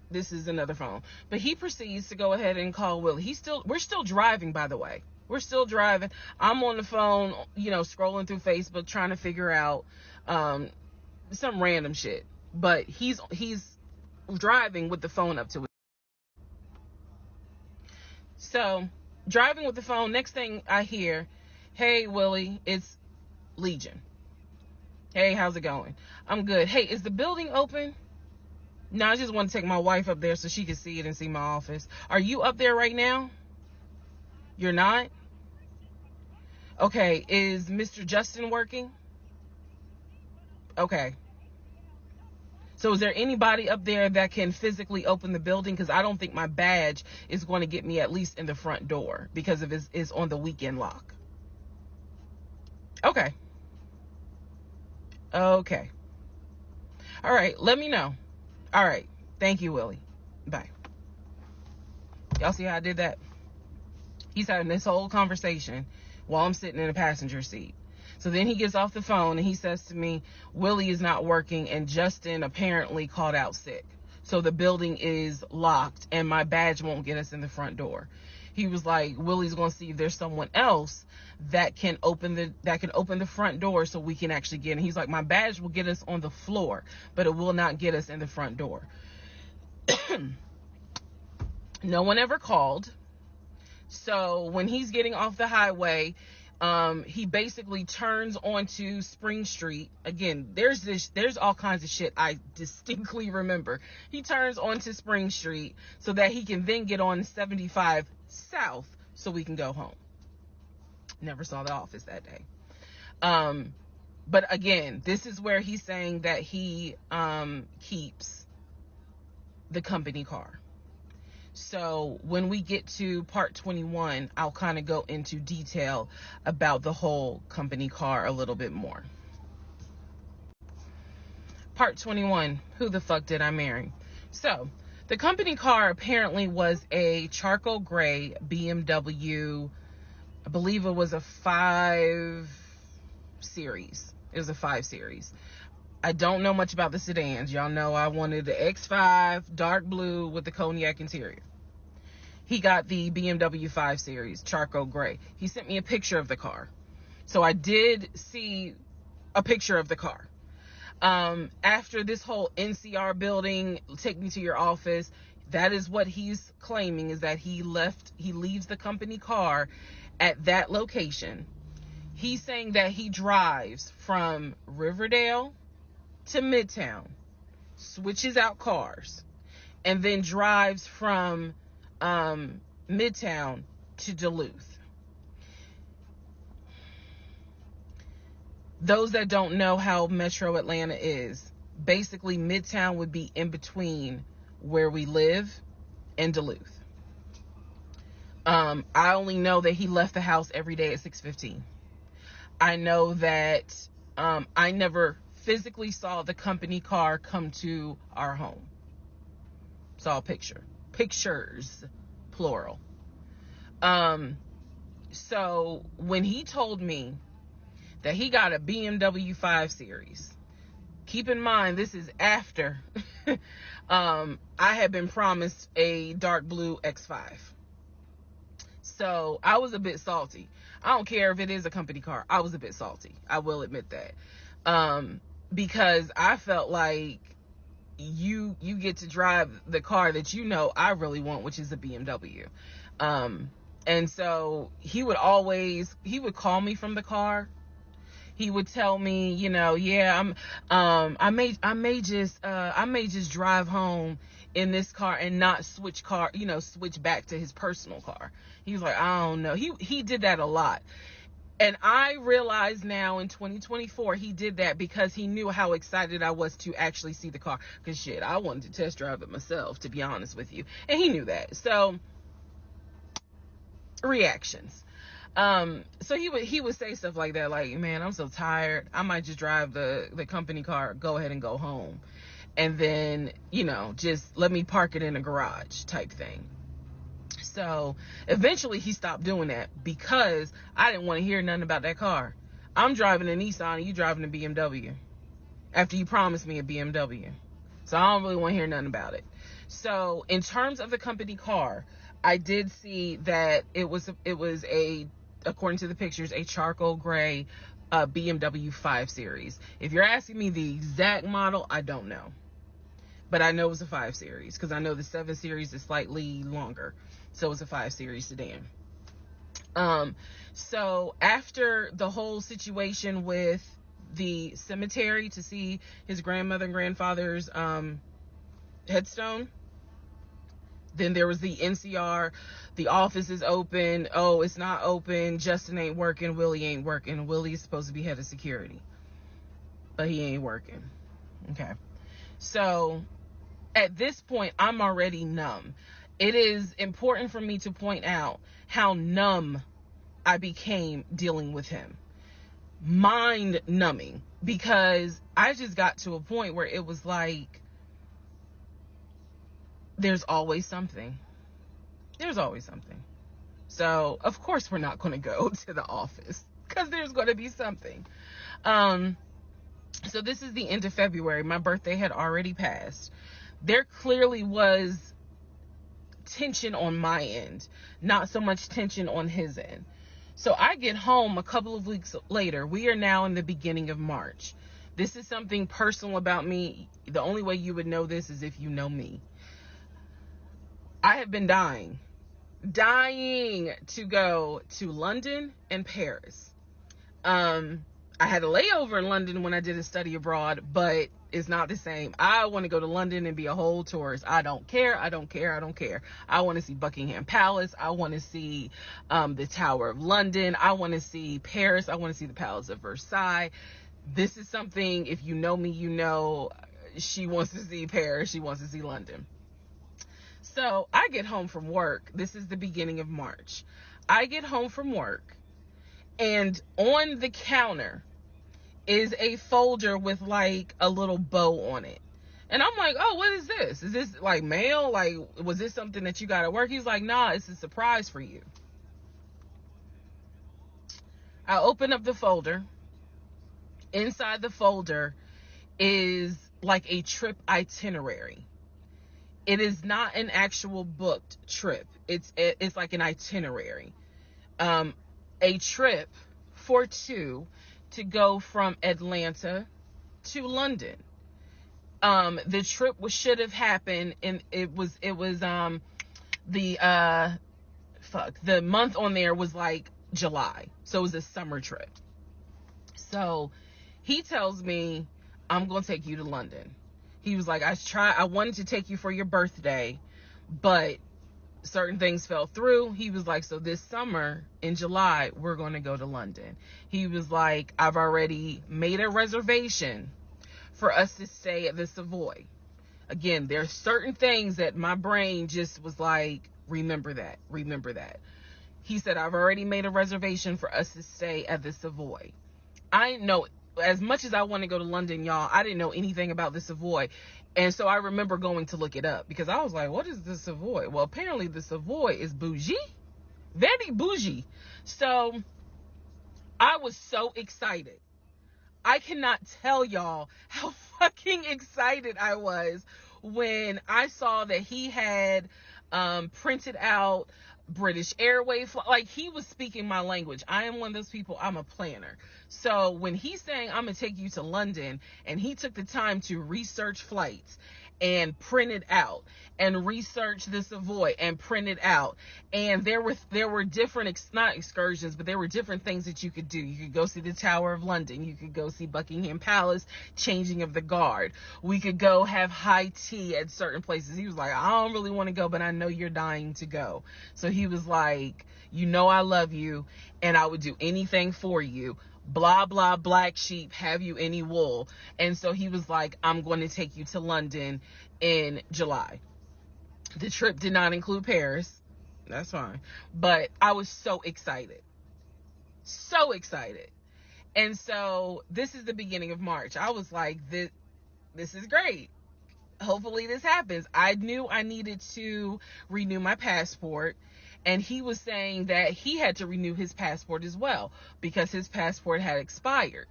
This is another phone, but he proceeds to go ahead and call Willie. We're still driving, by the way. We're still driving. I'm on the phone, scrolling through Facebook, trying to figure out some random shit. But he's driving with the phone up to it. So driving with the phone. Next thing I hear, "Hey Willie, it's Legion. Hey, how's it going?" "I'm good." "Hey, is the building open?" "No, I just want to take my wife up there so she can see it and see my office." "Are you up there right now?" "You're not?" "Okay, is Mr. Justin working?" "Okay. So is there anybody up there that can physically open the building? Because I don't think my badge is going to get me at least in the front door because of it's on the weekend lock." "Okay. Okay. All right, let me know." "All right. Thank you, Willie. Bye." Y'all see how I did that? He's having this whole conversation while I'm sitting in the passenger seat. So then he gets off the phone and he says to me, "Willie is not working and Justin apparently called out sick. So the building is locked and my badge won't get us in the front door." He was like, "Willie's going to see if there's someone else that can open the front door so we can actually get in." He's like, "My badge will get us on the floor, but it will not get us in the front door." No one ever called. So when he's getting off the highway, he basically turns onto Spring Street. Again, there's all kinds of shit I distinctly remember. He turns onto Spring Street so that he can then get on 75 South so we can go home. Never saw the office that day. But again, this is where he's saying that he keeps the company car. So when we get to part 21, I'll kind of go into detail about the whole company car a little bit more. Part 21, who the fuck did I marry? So the company car apparently was a charcoal gray BMW. I believe it was a 5 Series. It was a 5 Series. I don't know much about the sedans. Y'all know I wanted the X5 dark blue with the cognac interior. he got the BMW 5 Series, charcoal gray. He sent me a picture of the car. So I did see a picture of the car. After this whole NCR building, take me to your office, that is what he's claiming, is that he leaves the company car at that location. He's saying that he drives from Riverdale to Midtown, switches out cars, and then drives from Midtown to Duluth. Those that don't know how Metro Atlanta is, basically Midtown would be in between where we live and Duluth. I only know that he left the house every day at 6:15. I know that I never physically saw the company car come to our home. Saw a pictures, plural. So when he told me that he got a BMW 5 Series, keep in mind, this is after I had been promised a dark blue X5. So I was a bit salty. I don't care if it is a company car. I was a bit salty. I will admit that. Because I felt like you get to drive the car that you know I really want, which is a BMW. And so he would call me from the car. He would tell me, yeah, I may just drive home in this car and not switch back to his personal car. He was like, I don't know. He did that a lot. And I realize now in 2024, he did that because he knew how excited I was to actually see the car. Because shit, I wanted to test drive it myself, to be honest with you. And he knew that. So, reactions. So he would say stuff like that, like, man, I'm so tired, I might just drive the company car, go ahead and go home, and then just let me park it in a garage type thing. So eventually he stopped doing that because I didn't want to hear nothing about that car. I'm driving a Nissan and you driving a BMW after you promised me a BMW, so I don't really want to hear nothing about it. So in terms of the company car, I did see that it was a, according to the pictures, a charcoal gray BMW 5 Series. If you're asking me the exact model, I don't know. But I know it was a 5 Series because I know the 7 Series is slightly longer. So it was a 5 Series sedan. So after the whole situation with the cemetery to see his grandmother and grandfather's headstone, then there was the NCR, the office is open, oh, it's not open, Justin ain't working, Willie ain't working. Willie is supposed to be head of security, but he ain't working. Okay. So at this point, I'm already numb. It is important for me to point out how numb I became dealing with him. Mind numbing, because I just got to a point where it was like, there's always something. There's always something. So, of course, we're not going to go to the office because there's going to be something. So this is the end of February. My birthday had already passed. There clearly was tension on my end, not so much tension on his end. So I get home a couple of weeks later. We are now in the beginning of March. This is something personal about me. The only way you would know this is if you know me. I have been dying to go to London and Paris. I had a layover in London when I did a study abroad, but it's not the same. I want to go to London and be a whole tourist. I don't care. I want to see Buckingham Palace. I want to see the Tower of London. I want to see Paris. I want to see the Palace of Versailles. This is something, if you know me, she wants to see Paris. She wants to see London. So I get home from work. This is the beginning of March. I get home from work, and on the counter is a folder with like a little bow on it. And I'm like, oh, what is this? Is this like mail? Like, was this something that you got at work? He's like, nah, it's a surprise for you. I open up the folder. Inside the folder is like a trip itinerary. it is not an actual booked trip. It's like an itinerary. A trip for two to go from Atlanta to London. The trip should have happened, and it was the the month on there was like July, so it was a summer trip. So he tells me, I'm gonna take you to London. He was like, I wanted to take you for your birthday, but certain things fell through. He was like, so this summer in July, we're going to go to London. He was like, I've already made a reservation for us to stay at the Savoy. Again, there's certain things that my brain just was like, remember that. He said, I've already made a reservation for us to stay at the Savoy. I know, as much as I want to go to London, y'all, I didn't know anything about the Savoy. And so I remember going to look it up because I was like, what is the Savoy? Well, apparently the Savoy is bougie, very bougie. So I was so excited. I cannot tell y'all how fucking excited I was when I saw that he had printed out British Airways. Like, he was speaking my language. I am one of those people, I'm a planner. So when he's saying, I'm going to take you to London, and he took the time to research flights and print it out and research the Savoy and print it out. And there were different, not excursions, but there were different things that you could do. You could go see the Tower of London. You could go see Buckingham Palace, changing of the guard. We could go have high tea at certain places. He was like, I don't really want to go, but I know you're dying to go. So he was like, you know I love you, and I would do anything for you. Blah, blah, black sheep, have you any wool? And so he was like, I'm going to take you to London in July. The trip did not include Paris. That's fine. But I was so excited. So excited. And so this is the beginning of March. I was like, this is great. Hopefully this happens. I knew I needed to renew my passport. And he was saying that he had to renew his passport as well because his passport had expired.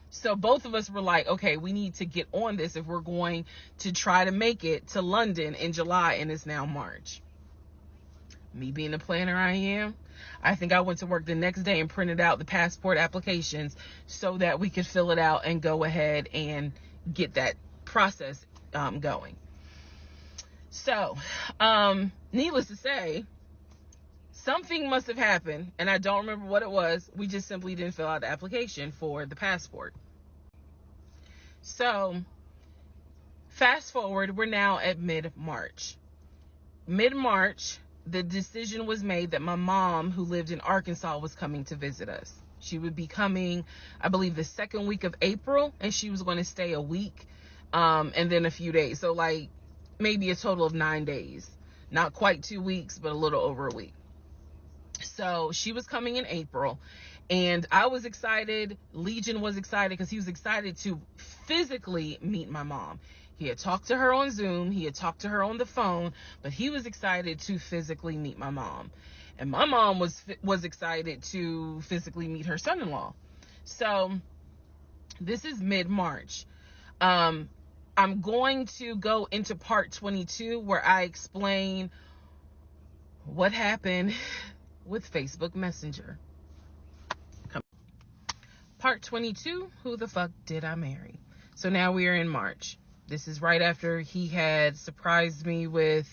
So both of us were like, okay, we need to get on this if we're going to try to make it to London in July, and it's now March. Me being the planner I am, I think I went to work the next day and printed out the passport applications so that we could fill it out and go ahead and get that process going. So, needless to say, something must have happened, and I don't remember what it was. We just simply didn't fill out the application for the passport. So, fast forward, we're now at mid-March. Mid-March, the decision was made that my mom, who lived in Arkansas, was coming to visit us. She would be coming, I believe, the second week of April, and she was going to stay a week, and then a few days. So, like, maybe a total of 9 days. Not quite 2 weeks, but a little over a week. So she was coming in April, and I was excited. Legion was excited because he was excited to physically meet my mom. He had talked to her on Zoom. He had talked to her on the phone, but he was excited to physically meet my mom. And my mom was excited to physically meet her son-in-law. So this is mid-March. I'm going to go into part 22 where I explain what happened with Facebook Messenger. Part 22, who the fuck did I marry? So now we are in March. This is right after he had surprised me with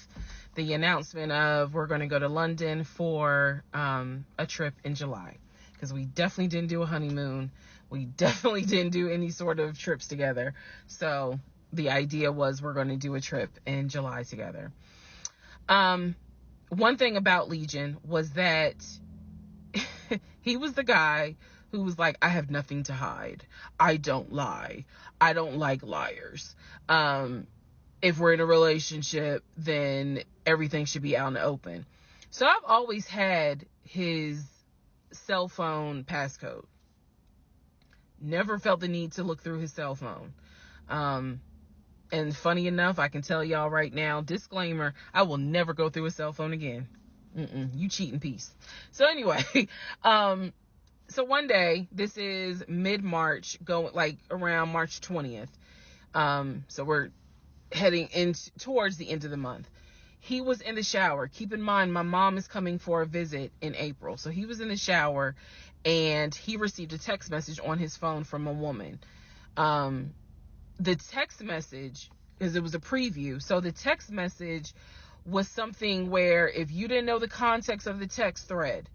the announcement of we're going to go to London for a trip in July. Because we definitely didn't do a honeymoon. We definitely didn't do any sort of trips together. So the idea was we're going to do a trip in July together. One thing about Legion was that he was the guy who was like, I have nothing to hide. I don't lie. I don't like liars. If we're in a relationship, then everything should be out in the open. So I've always had his cell phone passcode. Never felt the need to look through his cell phone. And funny enough, I can tell y'all right now, disclaimer, I will never go through a cell phone again. You cheating piece. So anyway, so one day, this is mid-March, going like around March 20th. So we're heading in towards the end of the month. He was in the shower. Keep in mind, my mom is coming for a visit in April. So he was in the shower and he received a text message on his phone from a woman. The text message, because it was a preview, so the text message was something where if you didn't know the context of the text thread,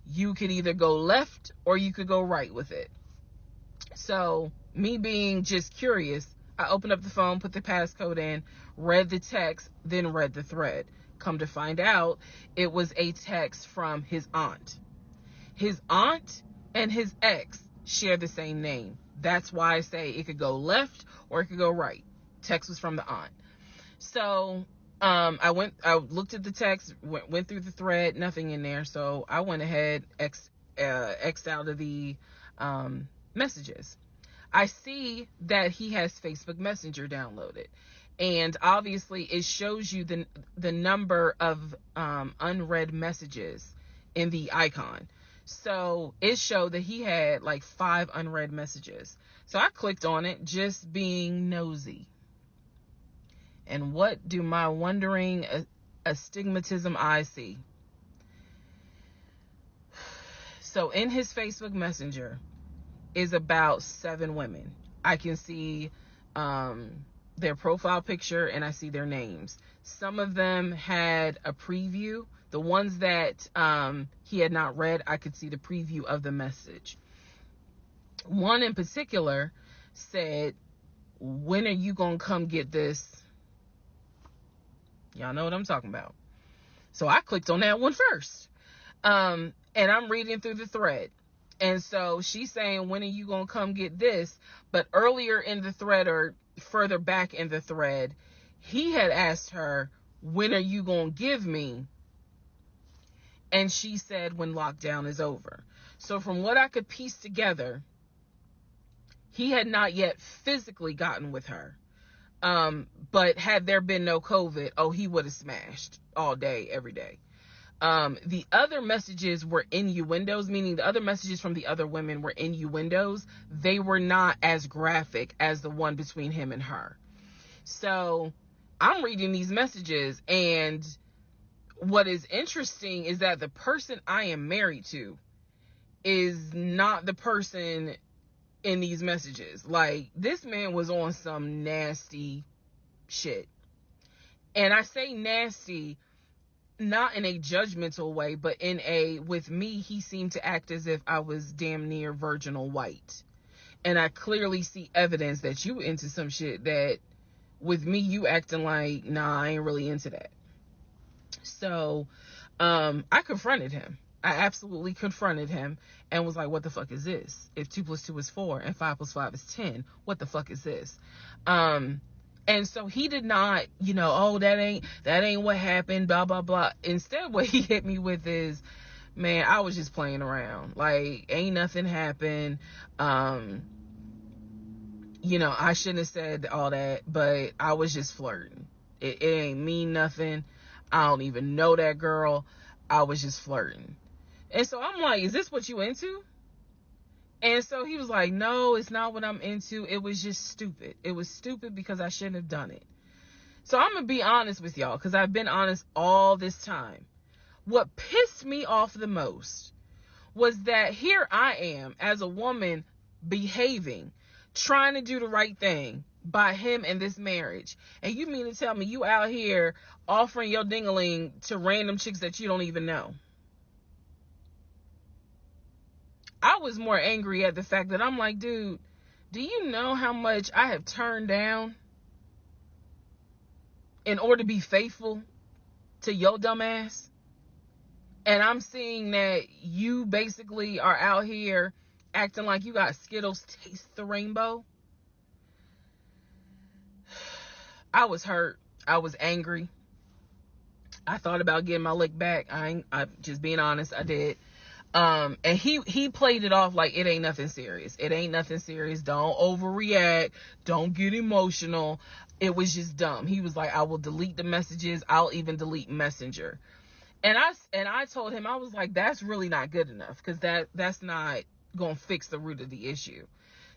you could either go left or you could go right with it. So me being just curious, I opened up the phone, put the passcode in, read the text, then read the thread. Come to find out, it was a text from his aunt. His aunt and his ex share the same name. That's why I say it could go left or it could go right. Text was from the aunt. So I looked at the text, went through the thread, nothing in there. So I went ahead, X'd out of the messages. I see that he has Facebook Messenger downloaded, and obviously it shows you the number of unread messages in the icon. So it showed that he had like 5 unread messages. So I clicked on it, just being nosy. And what do my wondering astigmatism eyes see? So in his Facebook Messenger is about 7 women. I can see their profile picture and I see their names. Some of them had a preview. The ones that he had not read, I could see the preview of the message. One in particular said, "When are you gonna come get this?" Y'all know what I'm talking about. So I clicked on that one first. And I'm reading through the thread. And so she's saying, "When are you going to come get this?" But earlier in the thread, or further back in the thread, he had asked her, "When are you going to give me?" And she said, "When lockdown is over." So from what I could piece together, he had not yet physically gotten with her. But had there been no COVID, oh, he would have smashed all day, every day. The other messages were innuendos, meaning the other messages from the other women were innuendos. They were not as graphic as the one between him and her. So I'm reading these messages, and what is interesting is that the person I am married to is not the person in these messages. Like, this man was on some nasty shit. And I say nasty not in a judgmental way, but in a, with me, he seemed to act as if I was damn near virginal white. And I clearly see evidence that you into some shit that with me, you acting like, nah, I ain't really into that. So, I confronted him. I absolutely confronted him and was like, "What the fuck is this? If 2 + 2 is 4 and 5 + 5 is 10, what the fuck is this?" And so he did not, "Oh, that ain't what happened, blah, blah, blah." Instead, what he hit me with is, "Man, I was just playing around. Like, ain't nothing happened. I shouldn't have said all that, but I was just flirting. It ain't mean nothing. I don't even know that girl. I was just flirting." And so I'm like, "Is this what you into?" And so he was like, "No, it's not what I'm into. It was just stupid. It was stupid because I shouldn't have done it." So I'm going to be honest with y'all, because I've been honest all this time. What pissed me off the most was that here I am as a woman behaving, trying to do the right thing by him and this marriage. And you mean to tell me you out here offering your ding-a-ling to random chicks that you don't even know? I was more angry at the fact that I'm like, dude, do you know how much I have turned down in order to be faithful to your dumb ass? And I'm seeing that you basically are out here acting like you got Skittles taste the rainbow. I was hurt. I was angry. I thought about getting my lick back. I'm just being honest, I did. And he played it off like it ain't nothing serious. It ain't nothing serious. Don't overreact. Don't get emotional. It was just dumb. He was like, "I will delete the messages. I'll even delete Messenger." And I told him, I was like, "That's really not good enough, because that's not gonna fix the root of the issue."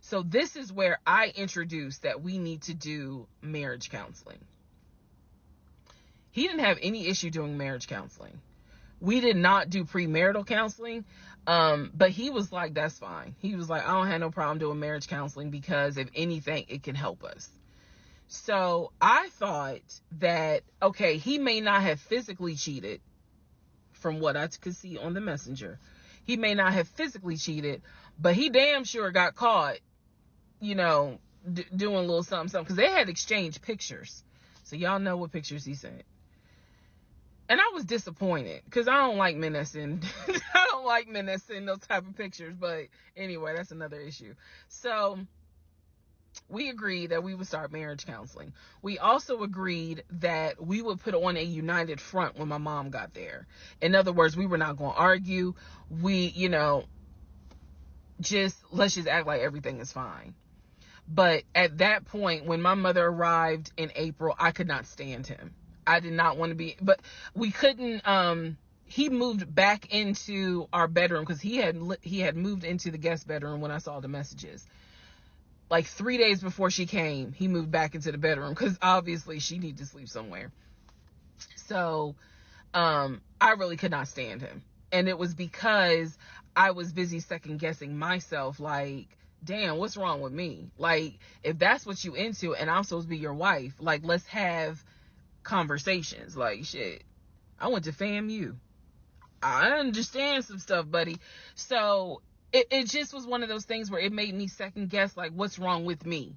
So this is where I introduced that we need to do marriage counseling. He didn't have any issue doing marriage counseling. We did not do premarital counseling, but he was like, that's fine. He was like, I don't have no problem doing marriage counseling because if anything, it can help us. So I thought that, okay, he may not have physically cheated from what I could see on the messenger. He may not have physically cheated, but he damn sure got caught, doing a little something, because they had exchanged pictures. So y'all know what pictures he sent. And I was disappointed because I don't like men that send those type of pictures. But anyway, that's another issue. So we agreed that we would start marriage counseling. We also agreed that we would put on a united front when my mom got there. In other words, we were not going to argue. We, let's just act like everything is fine. But at that point, when my mother arrived in April, I could not stand him. I did not want to be, but we couldn't, he moved back into our bedroom because he had moved into the guest bedroom when I saw the messages. Like 3 days before she came, he moved back into the bedroom because obviously she needed to sleep somewhere. So, I really could not stand him. And it was because I was busy second guessing myself, like, damn, what's wrong with me? Like, if that's what you into and I'm supposed to be your wife, like, let's have conversations. Like, shit, I went to FAMU. I understand some stuff, buddy. So it just was one of those things where it made me second guess, like, what's wrong with me?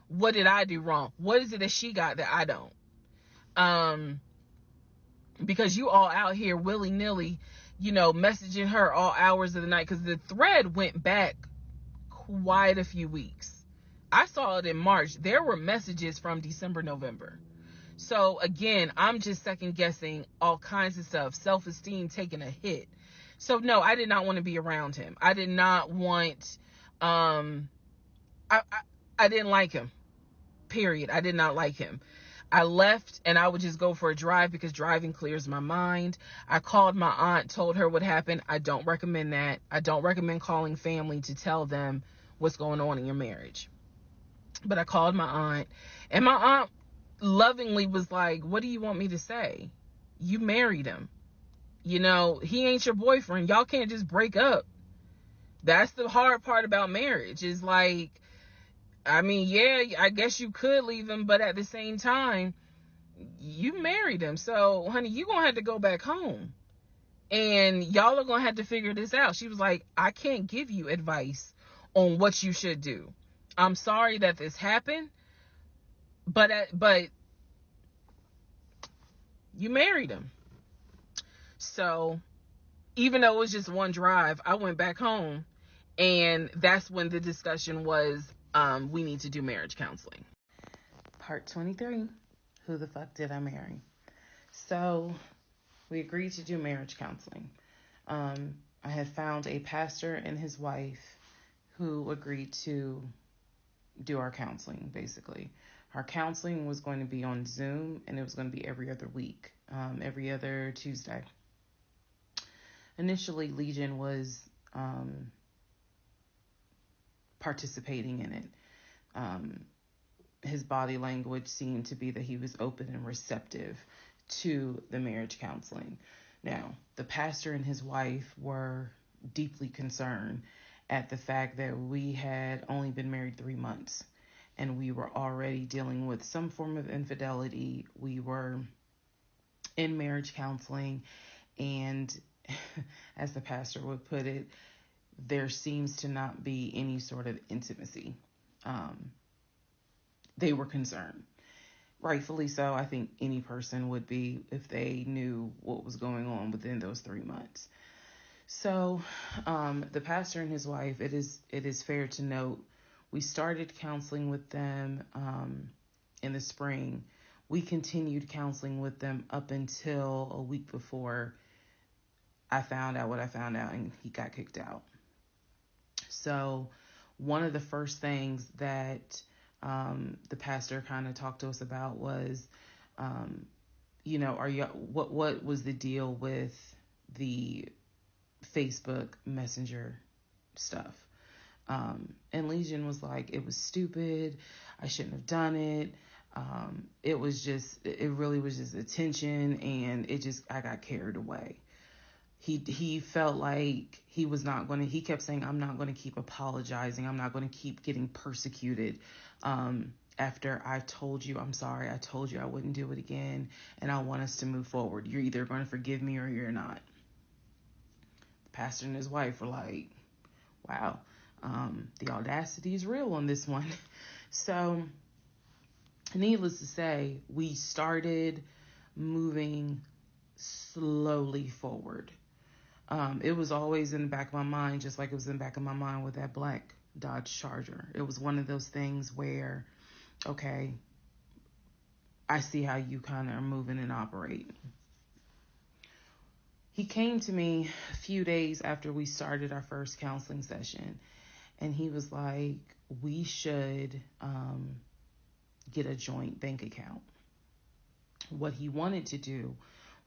What did I do wrong? What is it that she got that I don't? Because you all out here willy-nilly, messaging her all hours of the night, because the thread went back quite a few weeks. I saw it in March. There were messages from December, November. So again, I'm just second guessing all kinds of stuff, self-esteem taking a hit. So no, I did not want to be around him. I did not want, I didn't like him, period. I did not like him. I left and I would just go for a drive because driving clears my mind. I called my aunt, told her what happened. I don't recommend that. I don't recommend calling family to tell them what's going on in your marriage. But I called my aunt, and my aunt lovingly was like, what do you want me to say? You married him. He ain't your boyfriend. Y'all can't just break up. That's the hard part about marriage, is like, I mean, yeah, I guess you could leave him, but at the same time, you married him. So, honey, you gonna have to go back home. And y'all are gonna have to figure this out. She was like, I can't give you advice on what you should do. I'm sorry that this happened, but you married him. So even though it was just one drive, I went back home, and that's when the discussion was, we need to do marriage counseling. Part 23, who the fuck did I marry? So we agreed to do marriage counseling. I had found a pastor and his wife who agreed to do our counseling, basically. Our counseling was going to be on Zoom, and it was going to be every other week, every other Tuesday. Initially, Legion was participating in it. His body language seemed to be that he was open and receptive to the marriage counseling. Now, the pastor and his wife were deeply concerned at the fact that we had only been married 3 months, and we were already dealing with some form of infidelity. We were in marriage counseling, and as the pastor would put it, there seems to not be any sort of intimacy. They were concerned. Rightfully so. I think any person would be if they knew what was going on within those 3 months. So the pastor and his wife, it is fair to note, we started counseling with them in the spring. We continued counseling with them up until a week before I found out what I found out, and he got kicked out. So one of the first things that the pastor kind of talked to us about was, what was the deal with the Facebook Messenger stuff? And Legion was like, it was stupid. I shouldn't have done it. It really was just attention, and I got carried away. He felt like he was not going to, he kept saying, I'm not going to keep apologizing. I'm not going to keep getting persecuted. After I told you, I'm sorry, I told you I wouldn't do it again, and I want us to move forward. You're either going to forgive me or you're not. The pastor and his wife were like, wow, the audacity is real on this one. So, needless to say, we started moving slowly forward. It was always in the back of my mind, just like it was in the back of my mind with that black Dodge Charger. It was one of those things where, okay, I see how you kind of are moving and operating. He came to me a few days after we started our first counseling session, and he was like, we should get a joint bank account. What he wanted to do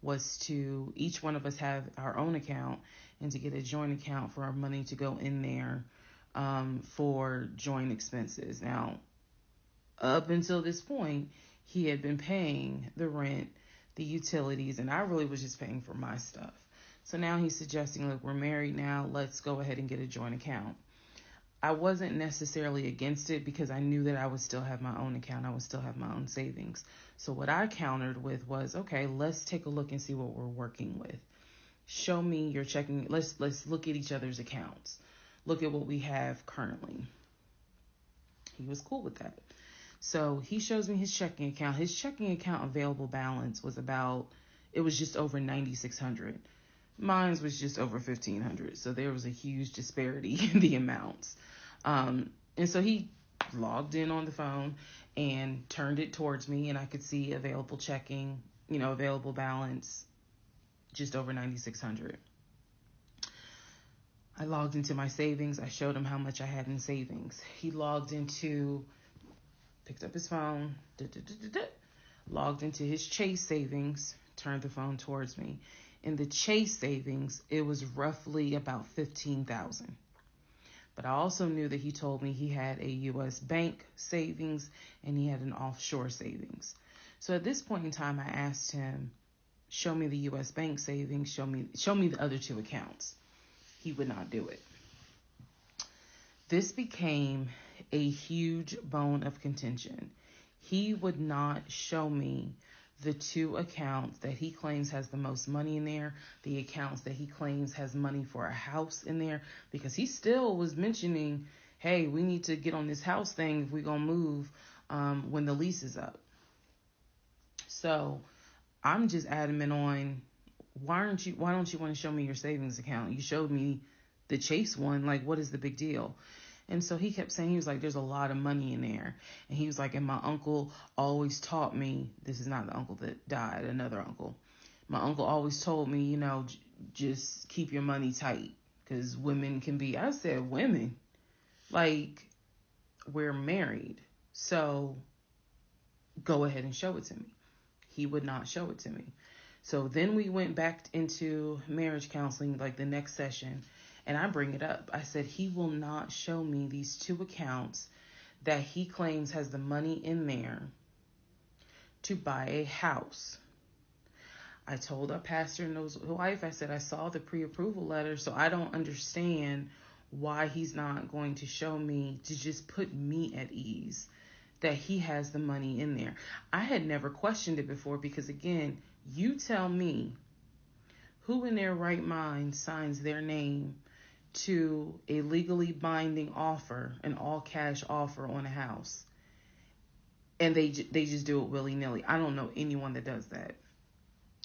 was to each one of us have our own account, and to get a joint account for our money to go in there for joint expenses. Now, up until this point, he had been paying the rent, the utilities, and I really was just paying for my stuff. So now he's suggesting, look, we're married now, let's go ahead and get a joint account. I wasn't necessarily against it because I knew that I would still have my own account. I would still have my own savings. So what I countered with was, okay, let's take a look and see what we're working with. Show me your checking. Let's look at each other's accounts. Look at what we have currently. He was cool with that. So he shows me his checking account. His checking account available balance was just over $9,600. Mine was just over $1,500. So there was a huge disparity in the amounts. And so he logged in on the phone and turned it towards me, and I could see available checking, available balance, just over $9,600. I logged into my savings. I showed him how much I had in savings. He picked up his phone, logged into his Chase savings, turned the phone towards me. In the Chase savings, it was roughly about $15,000. But I also knew that he told me he had a U.S. bank savings and he had an offshore savings. So at this point in time, I asked him, show me the U.S. bank savings, show me the other two accounts. He would not do it. This became a huge bone of contention. He would not show me the two accounts that he claims has the most money in there, the accounts that he claims has money for a house in there, because he still was mentioning, hey, we need to get on this house thing if we're going to move when the lease is up. So I'm just adamant on, why don't you want to show me your savings account? You showed me the Chase one. Like, what is the big deal? And so he kept saying, he was like, there's a lot of money in there. And he was like, and my uncle always taught me, this is not the uncle that died, another uncle. My uncle always told me, just keep your money tight, because women can be, I said, women? Like, we're married. So go ahead and show it to me. He would not show it to me. So then we went back into marriage counseling, like the next session. And I bring it up. I said, he will not show me these two accounts that he claims has the money in there to buy a house. I told our pastor and his wife, I said, I saw the pre-approval letter, so I don't understand why he's not going to show me, to just put me at ease that he has the money in there. I had never questioned it before because, again, you tell me who in their right mind signs their name to a legally binding offer, an all-cash offer on a house, and they just do it willy-nilly. I don't know anyone that does that.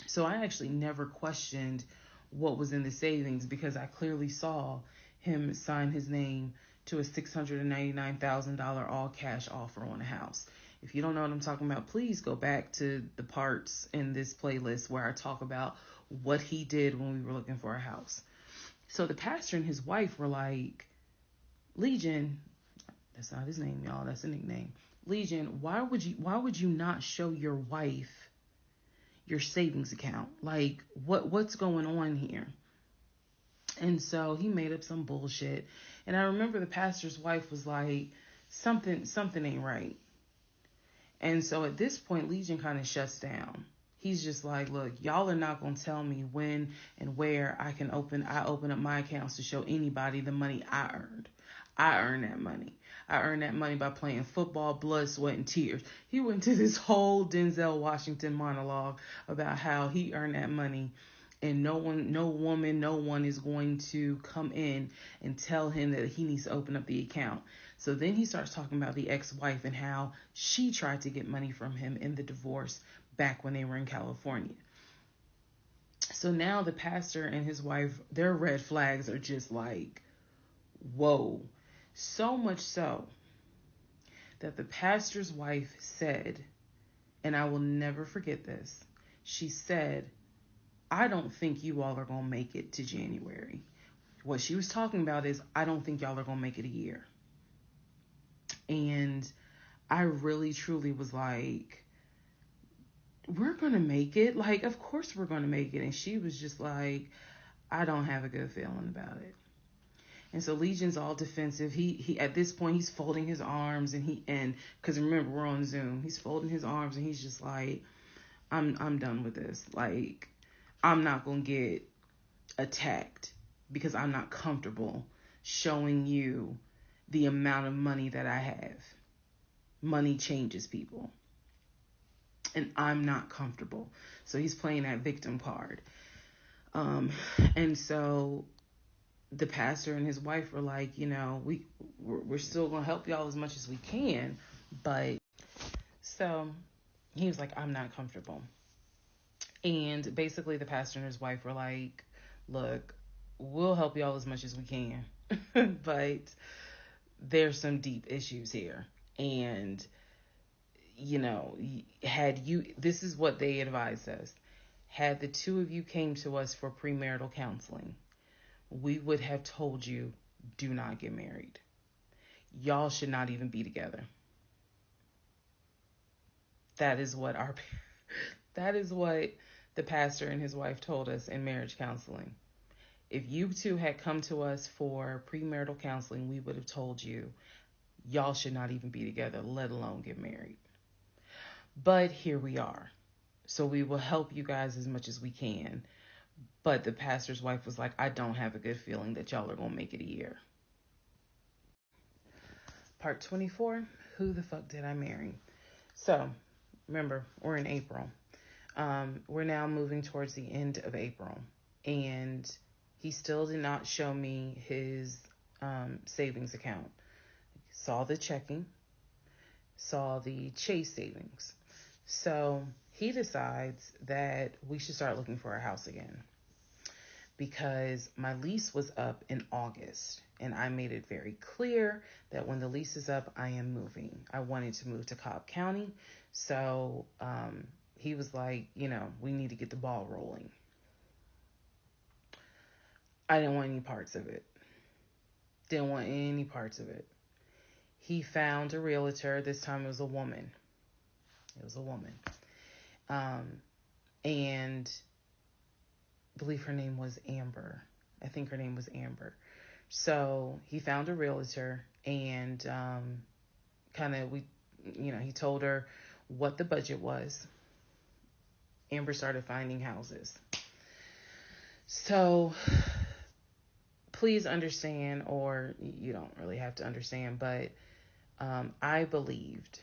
So I actually never questioned what was in the savings because I clearly saw him sign his name to a $699,000 all-cash offer on a house. If you don't know what I'm talking about, please go back to the parts in this playlist where I talk about what he did when we were looking for a house. So the pastor and his wife were like, Legion, that's not his name, y'all, that's a nickname. Legion, why would you not show your wife your savings account? Like, what's going on here? And so he made up some bullshit. And I remember the pastor's wife was like, something ain't right. And so at this point, Legion kind of shuts down. He's just like, look, y'all are not going to tell me when and where I open up my accounts to show anybody the money I earned. I earned that money. I earned that money by playing football, blood, sweat, and tears. He went to this whole Denzel Washington monologue about how he earned that money, and no woman, no one is going to come in and tell him that he needs to open up the account. So then he starts talking about the ex-wife and how she tried to get money from him in the divorce back when they were in California. So now the pastor and his wife, their red flags are just like, whoa. So much so that the pastor's wife said, and I will never forget this, she said, I don't think you all are going to make it to January. What she was talking about is, I don't think y'all are going to make it a year. And I really, truly was like, we're going to make it. Like, of course we're going to make it. And she was just like, I don't have a good feeling about it. And so Legion's all defensive. He at this point, he's folding his arms and because remember, we're on Zoom. He's folding his arms and he's just like, I'm done with this. Like, I'm not going to get attacked because I'm not comfortable showing you the amount of money that I have. Money changes people. And I'm not comfortable. So he's playing that victim card. And so the pastor and his wife were like, we're still going to help y'all as much as we can. But so he was like, I'm not comfortable. And basically the pastor and his wife were like, look, we'll help y'all as much as we can. But there's some deep issues here. And, this is what they advised us. Had the two of you came to us for premarital counseling, we would have told you, do not get married. Y'all should not even be together. That is what the pastor and his wife told us in marriage counseling. If you two had come to us for premarital counseling, we would have told you, y'all should not even be together, let alone get married. But here we are. So we will help you guys as much as we can. But the pastor's wife was like, I don't have a good feeling that y'all are going to make it a year. Part 24, who the fuck did I marry? So, remember, we're in April. We're now moving towards the end of April. And he still did not show me his savings account. Saw the checking, saw the Chase savings. So he decides that we should start looking for a house again, because my lease was up in August and I made it very clear that when the lease is up, I am moving. I wanted to move to Cobb County. So he was like, we need to get the ball rolling. I didn't want any parts of it. Didn't want any parts of it. He found a realtor. This time it was a woman. And I believe her name was Amber. I think her name was Amber. So he found a realtor and he told her what the budget was. Amber started finding houses. So please understand, or you don't really have to understand, but I believed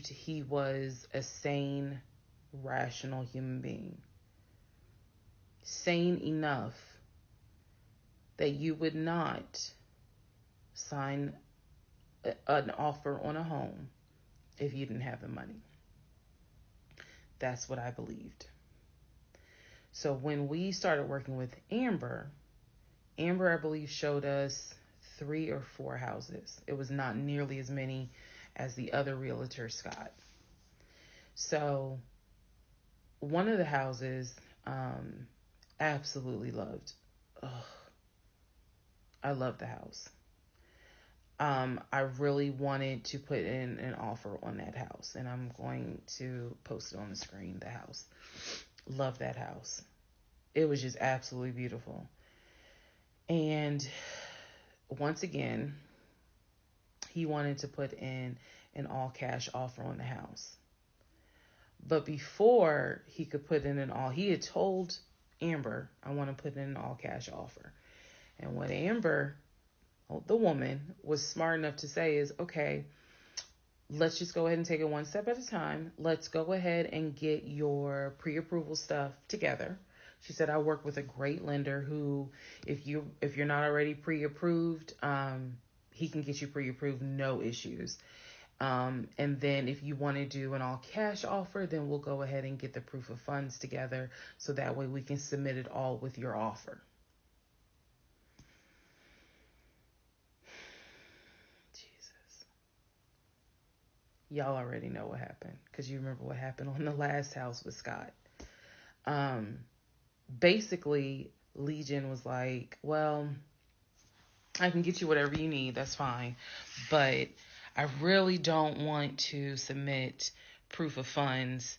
he was a sane, rational human being. Sane enough that you would not sign an offer on a home if you didn't have the money. That's what I believed. So when we started working with Amber, I believe, showed us 3 or 4 houses. It was not nearly as many as the other realtor, Scott. So one of the houses, absolutely loved. Ugh. I love the house. I really wanted to put in an offer on that house, and I'm going to post it on the screen, the house. Love that house. It was just absolutely beautiful. And once again, he wanted to put in an all cash offer on the house. But before he could put in he had told Amber, I want to put in an all cash offer. And what Amber, the woman, was smart enough to say is, okay, let's just go ahead and take it one step at a time. Let's go ahead and get your pre-approval stuff together. She said, I work with a great lender who, if you're not already pre-approved, he can get you pre-approved, no issues. And then if you want to do an all cash offer, then we'll go ahead and get the proof of funds together so that way we can submit it all with your offer. Jesus. Y'all already know what happened because you remember what happened on the last house with Scott. Basically, Legion was like, well, I can get you whatever you need. That's fine. But I really don't want to submit proof of funds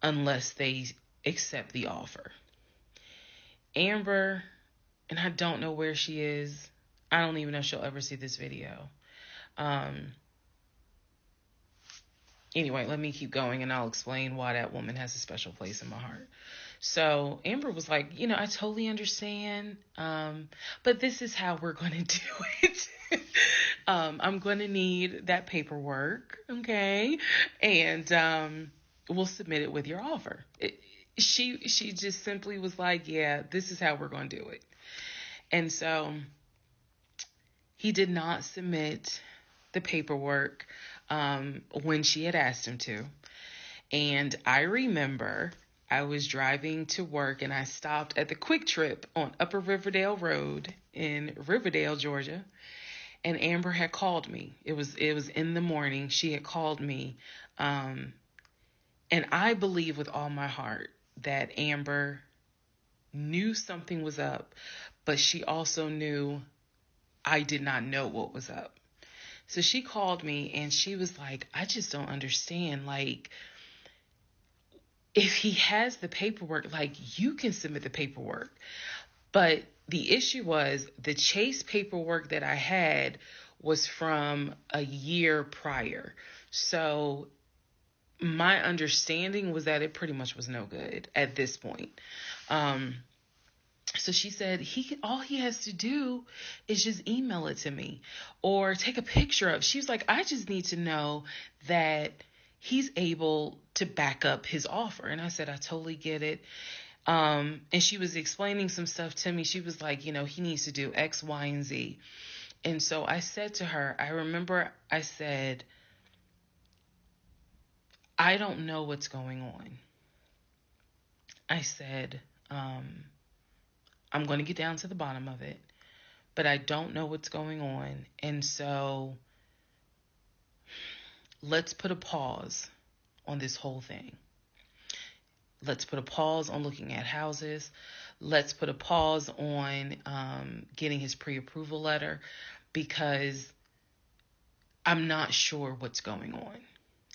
unless they accept the offer. Amber, and I don't know where she is. I don't even know if she'll ever see this video. Anyway, let me keep going and I'll explain why that woman has a special place in my heart. So Amber was like, I totally understand, but this is how we're going to do it. I'm going to need that paperwork, okay? And we'll submit it with your offer. She just simply was like, yeah, this is how we're going to do it. And so he did not submit the paperwork when she had asked him to. And I remember I was driving to work and I stopped at the Quick Trip on Upper Riverdale Road in Riverdale, Georgia. And Amber had called me. It was in the morning. She had called me. And I believe with all my heart that Amber knew something was up, but she also knew I did not know what was up. So she called me and she was like, I just don't understand. Like, if he has the paperwork, like, you can submit the paperwork. But the issue was the Chase paperwork that I had was from a year prior. So my understanding was that it pretty much was no good at this point. So she said all he has to do is just email it to me or take a picture of. She was like, I just need to know that he's able to back up his offer. And I said, I totally get it. And she was explaining some stuff to me. She was like, he needs to do X, Y, and Z. And so I said to her, I remember I said, I don't know what's going on. I said, I'm going to get down to the bottom of it, but I don't know what's going on. And so let's put a pause on this whole thing. Let's put a pause on looking at houses. Let's put a pause on getting his pre-approval letter because I'm not sure what's going on.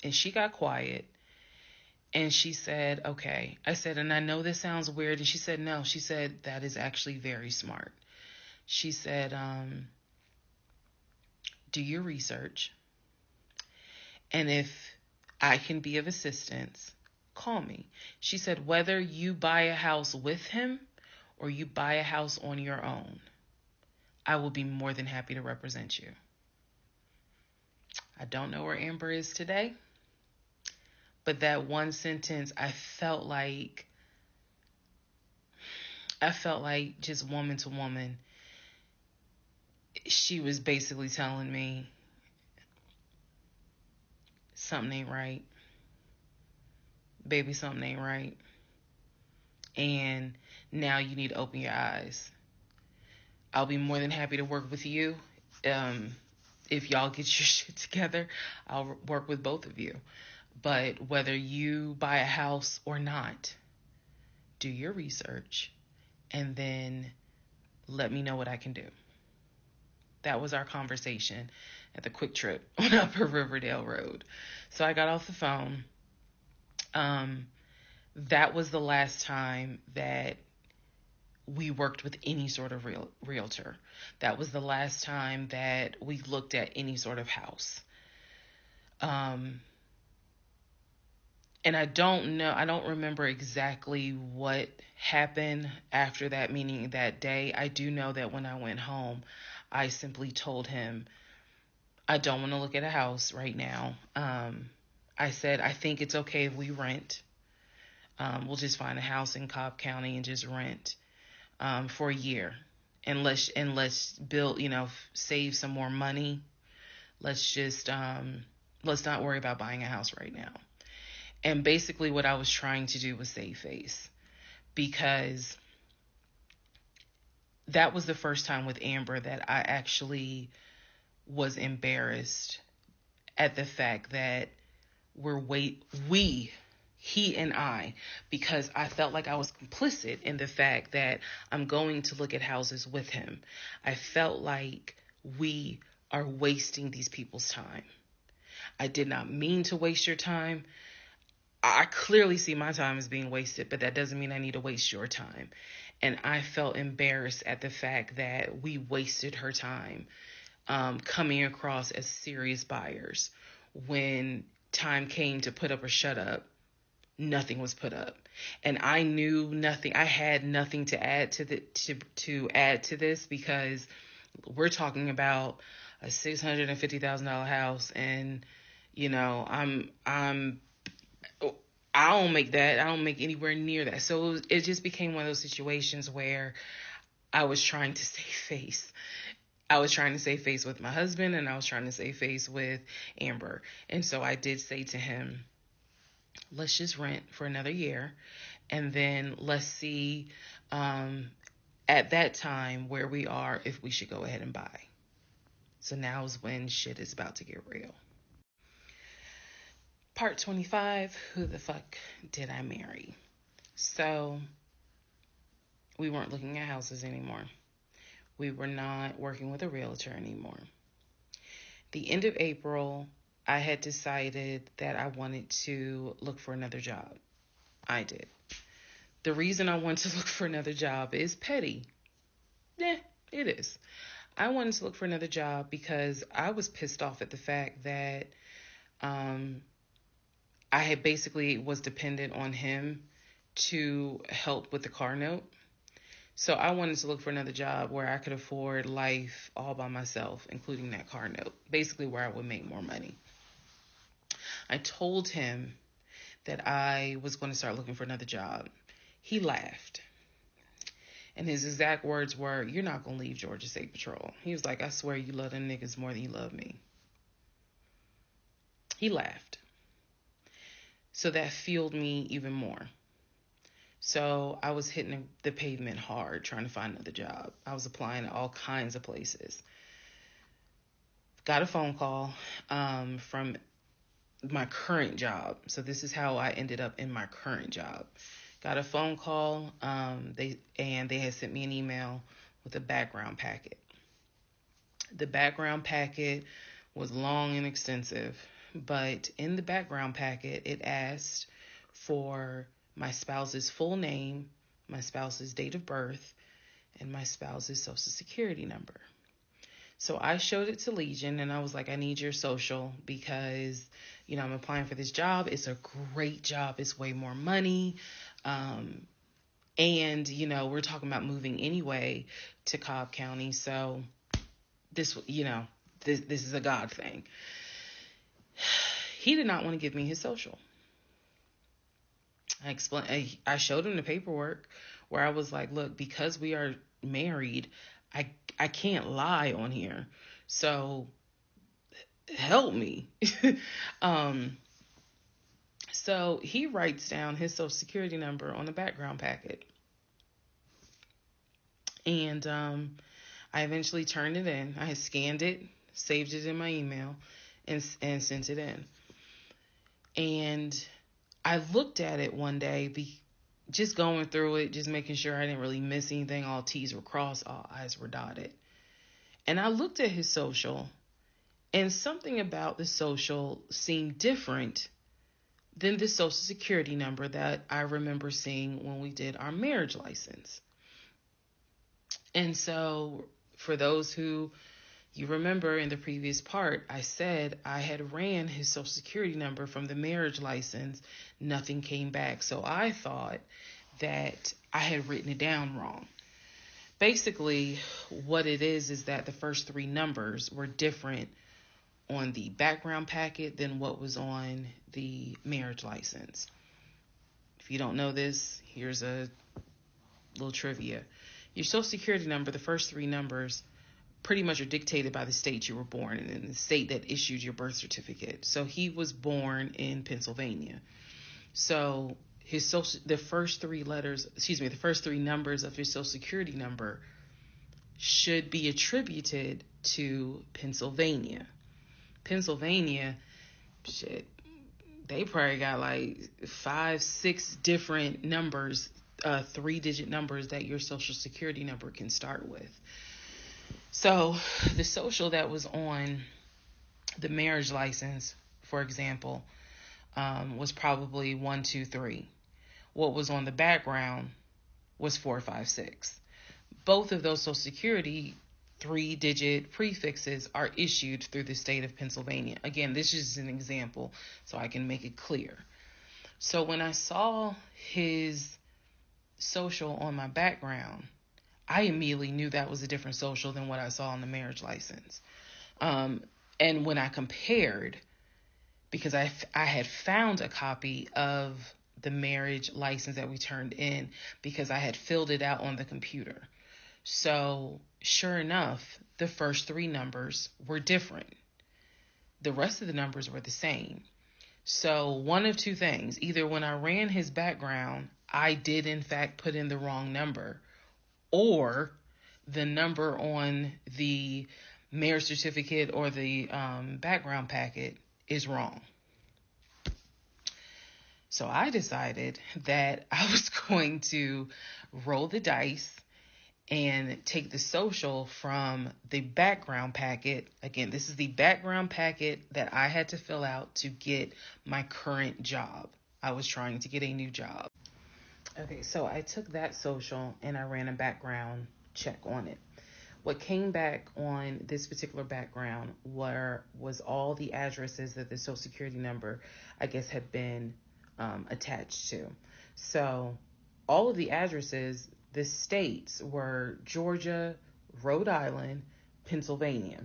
And she got quiet and she said, okay. I said, and I know this sounds weird. And she said, no. She said, that is actually very smart. She said, do your research. And if I can be of assistance, call me. She said, whether you buy a house with him or you buy a house on your own, I will be more than happy to represent you. I don't know where Amber is today, but that one sentence, I felt like just woman to woman, she was basically telling me something ain't right. Baby, something ain't right. And now you need to open your eyes. I'll be more than happy to work with you. If y'all get your shit together, I'll work with both of you. But whether you buy a house or not, do your research and then let me know what I can do. That was our conversation at the Quick Trip on Upper Riverdale Road. So I got off the phone. That was the last time that we worked with any sort of realtor. That was the last time that we looked at any sort of house. And I don't remember exactly what happened after that, meaning that day. I do know that when I went home, I simply told him, I don't want to look at a house right now. I said, I think it's okay if we rent. We'll just find a house in Cobb County and just rent for a year. And let's build, save some more money. Let's not worry about buying a house right now. And basically what I was trying to do was save face, because that was the first time with Amber that I actually was embarrassed at the fact that he and I, because I felt like I was complicit in the fact that I'm going to look at houses with him. I felt like we are wasting these people's time. I did not mean to waste your time. I clearly see my time as being wasted, but that doesn't mean I need to waste your time. And I felt embarrassed at the fact that we wasted her time coming across as serious buyers. When time came to put up or shut up, nothing was put up. And I knew nothing. I had nothing to add to add to this, because we're talking about a $650,000 house, and I don't make that. I don't make anywhere near that. So it just became one of those situations where I was trying to save face. I was trying to save face with my husband, and I was trying to save face with Amber. And so I did say to him, let's just rent for another year, and then let's see at that time where we are, if we should go ahead and buy. So now is when shit is about to get real. Part 25, who the fuck did I marry? So we weren't looking at houses anymore. We were not working with a realtor anymore. The end of April, I had decided that I wanted to look for another job. I did. The reason I wanted to look for another job is petty. Yeah, it is. I wanted to look for another job because I was pissed off at the fact that I had basically was dependent on him to help with the car note. So I wanted to look for another job where I could afford life all by myself, including that car note, basically where I would make more money. I told him that I was going to start looking for another job. He laughed. And his exact words were, "You're not going to leave Georgia State Patrol." He was like, "I swear you love them niggas more than you love me." He laughed. So that fueled me even more. So I was hitting the pavement hard trying to find another job. I was applying to all kinds of places. Got a phone call from my current job. So this is how I ended up in my current job. Got a phone call. They had sent me an email with a background packet. The background packet was long and extensive, but in the background packet, it asked for my spouse's full name, my spouse's date of birth, and my spouse's social security number. So I showed it to Legion, and I was like, I need your social because, I'm applying for this job. It's a great job. It's way more money. And, we're talking about moving anyway to Cobb County. So this is a God thing. He did not want to give me his social. I showed him the paperwork where I was like, look, because we are married, I can't lie on here. So help me. So he writes down his social security number on the background packet. And I eventually turned it in. I had scanned it, saved it in my email, and sent it in. And I looked at it one day, just going through it, just making sure I didn't really miss anything. All T's were crossed, all I's were dotted. And I looked at his social, and something about the social seemed different than the social security number that I remember seeing when we did our marriage license. And so for those who you remember in the previous part, I said I had ran his social security number from the marriage license. Nothing came back. So I thought that I had written it down wrong. Basically, what it is that the first three numbers were different on the background packet than what was on the marriage license. If you don't know this, here's a little trivia. Your social security number, the first three numbers, pretty much are dictated by the state you were born in and the state that issued your birth certificate. So he was born in Pennsylvania. So the first three numbers of his social security number should be attributed to Pennsylvania. Pennsylvania, shit, they probably got like 5, 6 different numbers, 3-digit numbers that your social security number can start with. So the social that was on the marriage license, for example, was probably 1, 2, 3. What was on the background was 4, 5, 6. Both of those social security 3-digit prefixes are issued through the state of Pennsylvania. Again, this is an example so I can make it clear. So when I saw his social on my background, I immediately knew that was a different social than what I saw on the marriage license. And when I compared, because I had found a copy of the marriage license that we turned in because I had filled it out on the computer. So sure enough, the first three numbers were different. The rest of the numbers were the same. So one of two things: either when I ran his background, I did in fact put in the wrong number, or the number on the marriage certificate or the background packet is wrong. So I decided that I was going to roll the dice and take the social from the background packet. Again, this is the background packet that I had to fill out to get my current job. I was trying to get a new job. Okay, so I took that social and I ran a background check on it. What came back on this particular background was all the addresses that the social security number, I guess, had been attached to. So all of the addresses, the states were Georgia, Rhode Island, Pennsylvania.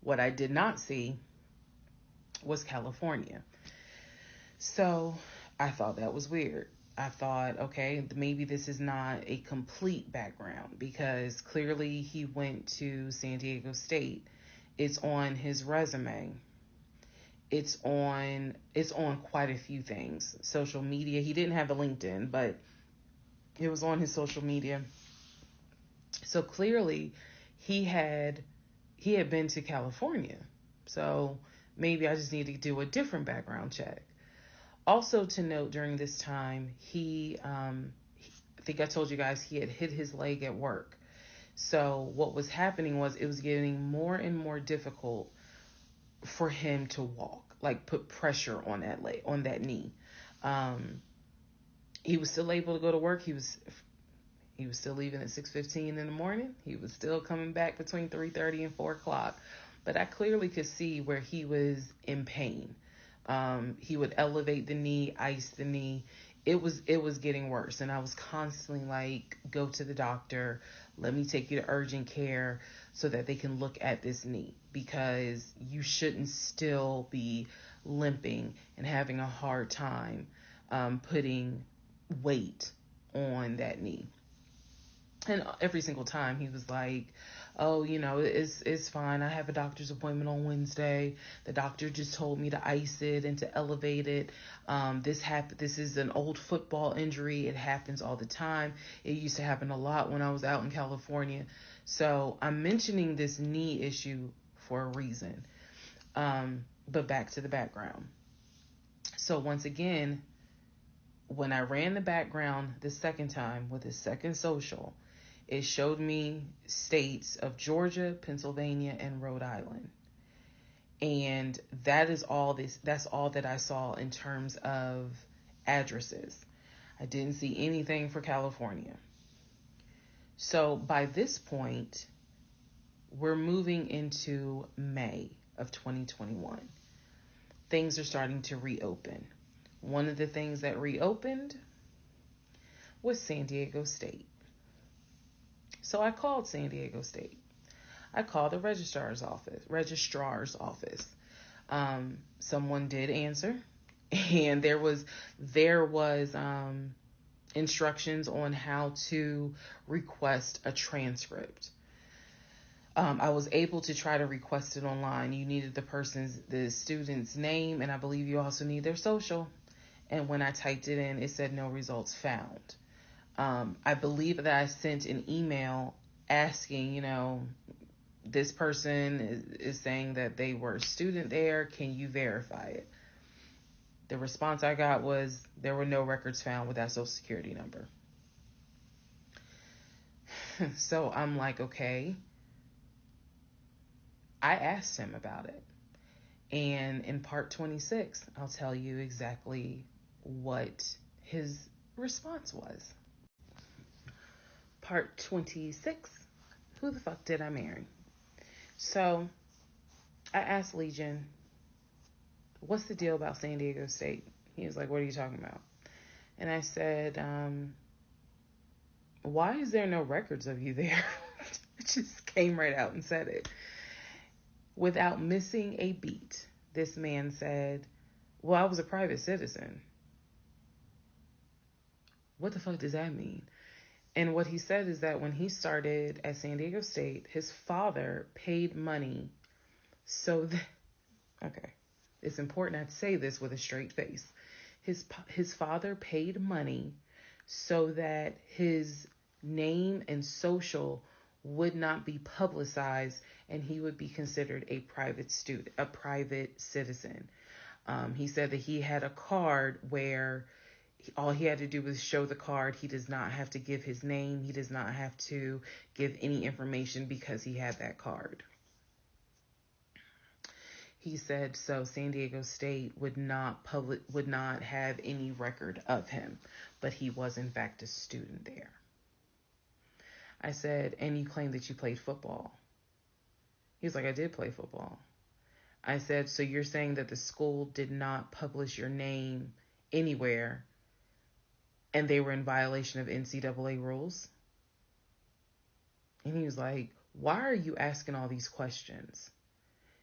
What I did not see was California. So I thought that was weird. I thought, okay, maybe this is not a complete background because clearly he went to San Diego State. It's on his resume. It's on quite a few things. Social media. He didn't have a LinkedIn, but it was on his social media. So clearly he had been to California. So maybe I just need to do a different background check. Also to note, during this time, I think I told you guys he had hit his leg at work. So what was happening was it was getting more and more difficult for him to walk, like put pressure on that leg, on that knee. He was still able to go to work. He was still leaving at 6:15 in the morning. He was still coming back between 3:30 and 4 o'clock. But I clearly could see where he was in pain. He would elevate the knee, ice the knee. It was getting worse. And I was constantly like, go to the doctor. Let me take you to urgent care so that they can look at this knee, because you shouldn't still be limping and having a hard time putting weight on that knee. And every single time he was like, oh, it's fine. I have a doctor's appointment on Wednesday. The doctor just told me to ice it and to elevate it. This is an old football injury. It happens all the time. It used to happen a lot when I was out in California. So I'm mentioning this knee issue for a reason. But back to the background. So once again, when I ran the background the second time with the second social, it showed me states of Georgia, Pennsylvania, and Rhode Island. And that's all that I saw in terms of addresses. I didn't see anything for California. So by this point, we're moving into May of 2021. Things are starting to reopen. One of the things that reopened was San Diego State. So I called San Diego State. I called the registrar's office. Someone did answer, and there was instructions on how to request a transcript. I was able to try to request it online. You needed the student's name, and I believe you also need their social. And when I typed it in, it said no results found. I believe that I sent an email asking, this person is saying that they were a student there. Can you verify it? The response I got was there were no records found with that social security number. So I'm like, okay. I asked him about it. And in part 26, I'll tell you exactly what his response was. Part 26, who the fuck did I marry? So I asked Legion, what's the deal about San Diego State? He was like, what are you talking about? And I said, why is there no records of you there? Just came right out and said it. Without missing a beat, this man said, well, I was a private citizen. What the fuck does that mean? And what he said is that when he started at San Diego State, his father paid money so that, okay, it's important I say this with a straight face. His father paid money so that his name and social would not be publicized and he would be considered a private citizen. He said that he had a card where all he had to do was show the card. He does not have to give his name. He does not have to give any information because he had that card. He said so San Diego State would not have any record of him, but he was in fact a student there. I said, and you claim that you played football. He was like, I did play football. I said, so you're saying that the school did not publish your name anywhere and they were in violation of NCAA rules? And he was like, why are you asking all these questions?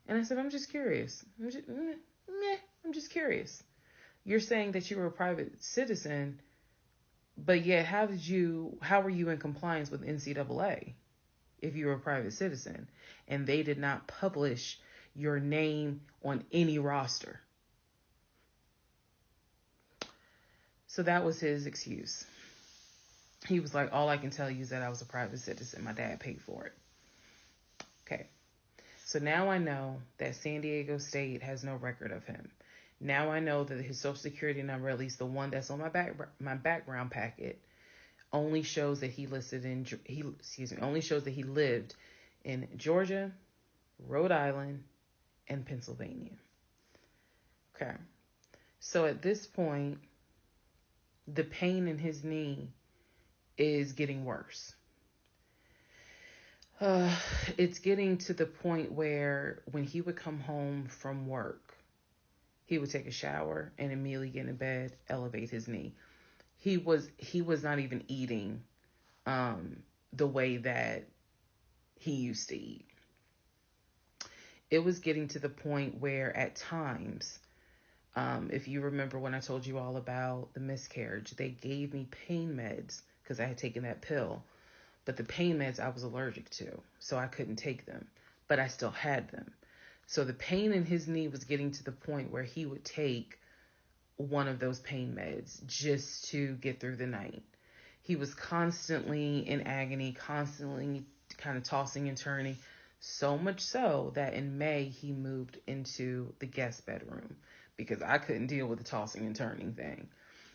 And I said, I'm just curious. I'm just curious. You're saying that you were a private citizen, but yet how were you in compliance with NCAA if you were a private citizen and they did not publish your name on any roster? So that was his excuse. He was like, all I can tell you is that I was a private citizen. My dad paid for it. Okay. So now I know that San Diego State has no record of him. Now I know that his social security number, at least the one that's on my background packet, only shows that he lived in Georgia, Rhode Island, and Pennsylvania. Okay. So at this point, the pain in his knee is getting worse. It's getting to the point where when he would come home from work, he would take a shower and immediately get in bed, elevate his knee. He was not even eating the way that he used to eat. It was getting to the point where at times, if you remember when I told you all about the miscarriage, they gave me pain meds because I had taken that pill. But the pain meds I was allergic to, so I couldn't take them. But I still had them. So the pain in his knee was getting to the point where he would take one of those pain meds just to get through the night. He was constantly in agony, constantly kind of tossing and turning, so much so that in May he moved into the guest bedroom because I couldn't deal with the tossing and turning thing.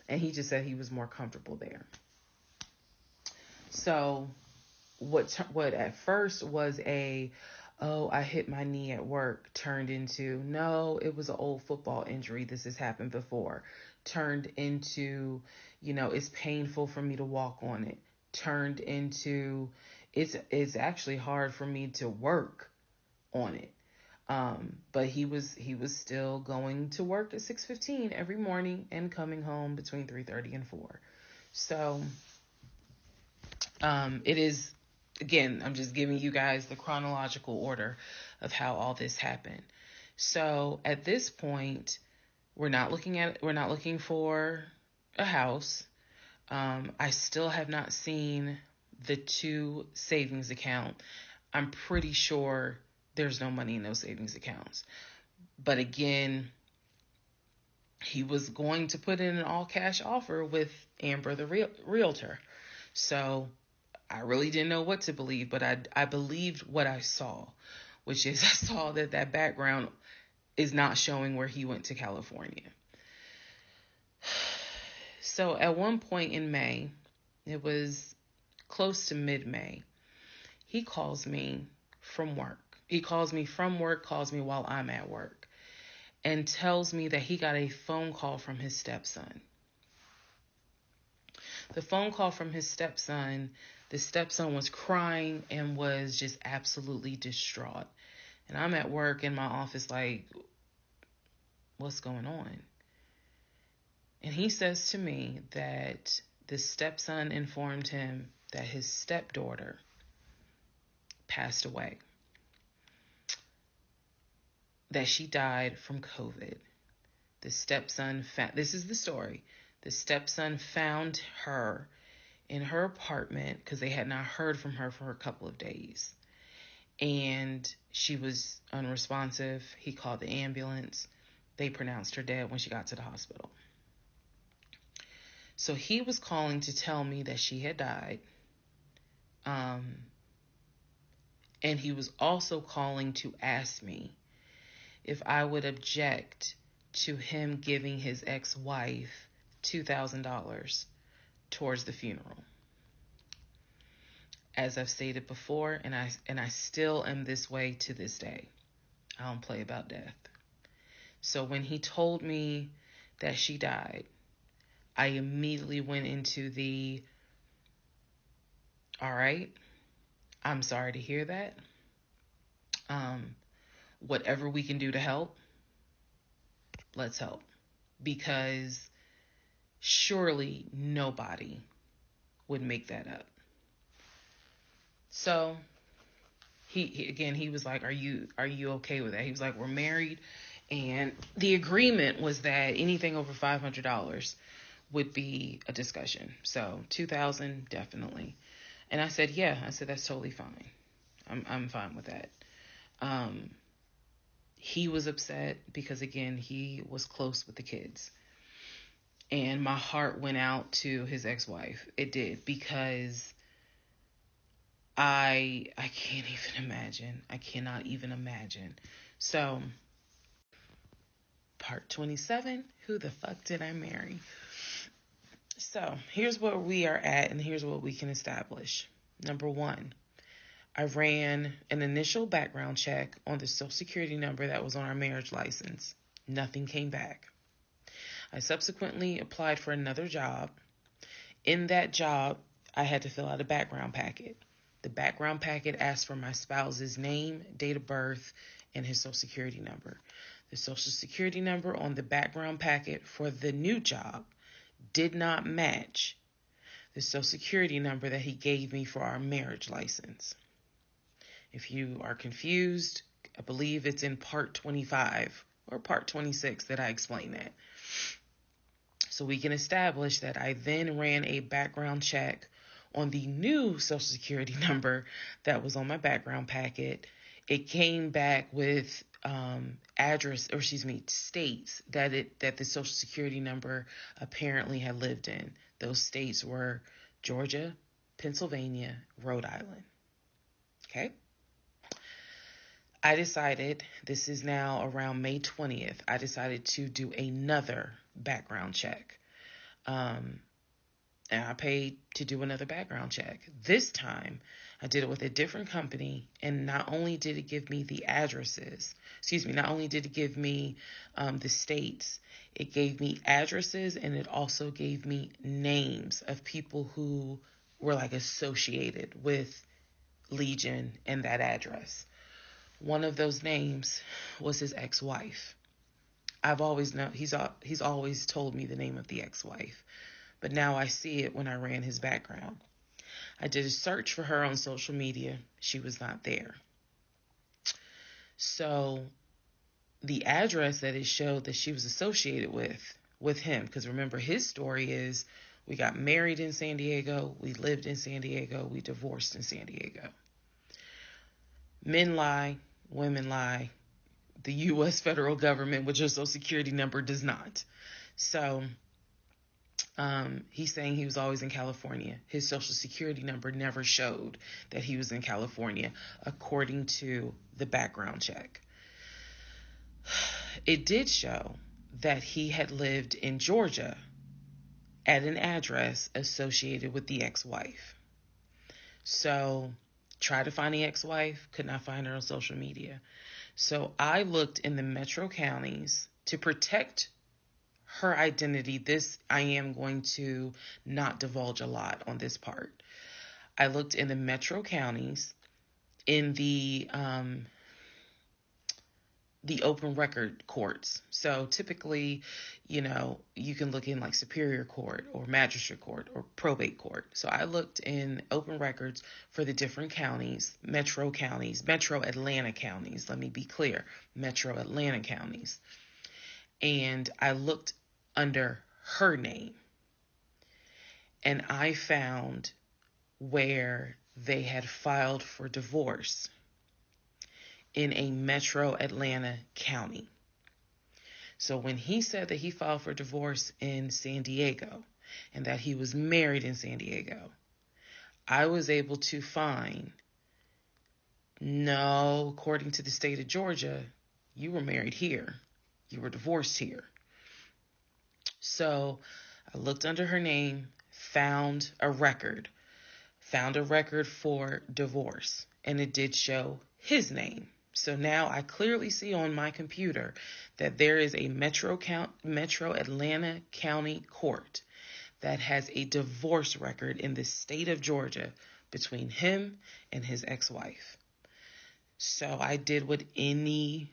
And he just said he was more comfortable there. So what at first was I hit my knee at work turned into, no, it was an old football injury. This has happened before. Turned into, it's painful for me to walk on it. turned into it's actually hard for me to work on it. But he was still going to work at 6:15 every morning and coming home between 3:30 and 4. So it is, again, I'm just giving you guys the chronological order of how all this happened. So at this point, we're not looking for a house. I still have not seen the 2 savings account. I'm pretty sure there's no money in those savings accounts. But again, he was going to put in an all cash offer with Amber, the realtor. So I really didn't know what to believe, but I believed what I saw, which is I saw that background is not showing where he went to California. So at one point in May, it was close to mid-May, he calls me from work. He calls me from work, calls me while I'm at work, and tells me that he got a phone call from his stepson. The phone call from his stepson, the stepson was crying and was just absolutely distraught. And I'm at work in my office like, what's going on? And he says to me that the stepson informed him that his stepdaughter passed away, that she died from COVID. The stepson this is the story. The stepson found her in her apartment because they had not heard from her for a couple of days. And she was unresponsive. He called the ambulance. They pronounced her dead when she got to the hospital. So he was calling to tell me that she had died. And he was also calling to ask me if I would object to him giving his ex-wife $2,000 towards the funeral. As I've stated before, and I still am this way to this day. I don't play about death. So when he told me that she died, I immediately went into the, all right, I'm sorry to hear that. Whatever we can do to help, let's help. Because surely nobody would make that up. So he was like, are you okay with that? He was like, we're married, and the agreement was that anything over $500 would be a discussion. So $2,000 definitely. And I said, yeah. I said, that's totally fine. I'm fine with that. He was upset because, again, he was close with the kids. And my heart went out to his ex-wife. It did, because I can't even imagine. I cannot even imagine. So, part 27, who the fuck did I marry? So, here's where we are at, and here's what we can establish. Number 1, I ran an initial background check on the Social Security number that was on our marriage license. Nothing came back. I subsequently applied for another job. In that job, I had to fill out a background packet. The background packet asked for my spouse's name, date of birth, and his Social Security number. The Social Security number on the background packet for the new job did not match the Social Security number that he gave me for our marriage license. If you are confused, I believe it's in part 25 or part 26 that I explain that. So we can establish that I then ran a background check on the new Social Security number that was on my background packet. It came back with states that the Social Security number apparently had lived in. Those states were Georgia, Pennsylvania, Rhode Island. Okay. I decided, this is now around May 20th, I decided to do another background check. And I paid to do another background check. This time, I did it with a different company, and not only did it give me the not only did it give me the states, it gave me addresses, and it also gave me names of people who were like associated with Legion and that address. One of those names was his ex-wife. I've always known he's always told me the name of the ex-wife, but now I see it when I ran his background. I did a search for her on social media. She was not there. So the address that it showed that she was associated with him, because remember his story is we got married in San Diego, we lived in San Diego, we divorced in San Diego. Men lie, women lie. The U.S. federal government with your social security number does not. So he's saying he was always in California. His social security number never showed that he was in California, according to the background check. It did show that he had lived in Georgia at an address associated with the ex-wife. So tried to find the ex-wife, could not find her on social media. So I looked in the metro counties to protect her identity. This, I am going to not divulge a lot on this part. I looked in the metro counties in the open record courts. So typically, you can look in like Superior Court or Magistrate Court or Probate Court. So I looked in open records for the different counties, metro Atlanta counties. Let me be clear, metro Atlanta counties. And I looked under her name. And I found where they had filed for divorce in a metro Atlanta county. So when he said that he filed for divorce in San Diego and that he was married in San Diego, I was able to find, no, according to the state of Georgia, you were married here. You were divorced here. So I looked under her name, found a record for divorce, and it did show his name. So now I clearly see on my computer that there is a metro Atlanta County Court that has a divorce record in the state of Georgia between him and his ex-wife. So I did what any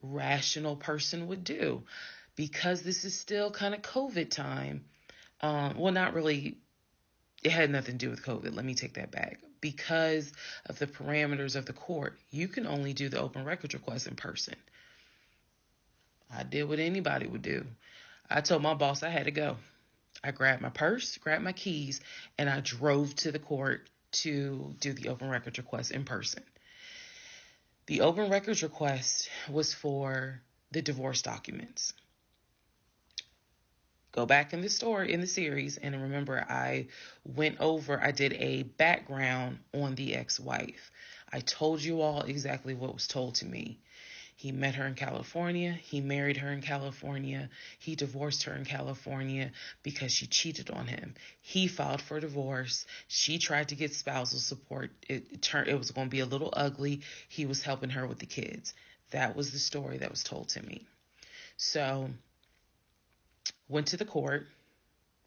rational person would do, because this is still kind of COVID time. Well, not really. It had nothing to do with COVID. Let me take that back. Because of the parameters of the court, you can only do the open records request in person. I did what anybody would do. I told my boss I had to go. I grabbed my purse, grabbed my keys, and I drove to the court to do the open records request in person. The open records request was for the divorce documents. Go back in the series, and remember I did a background on the ex-wife. I told you all exactly what was told to me. He met her in California. He married her in California. He divorced her in California because she cheated on him. He filed for divorce. She tried to get spousal support. It was going to be a little ugly. He was helping her with the kids. That was the story that was told to me. So went to the court,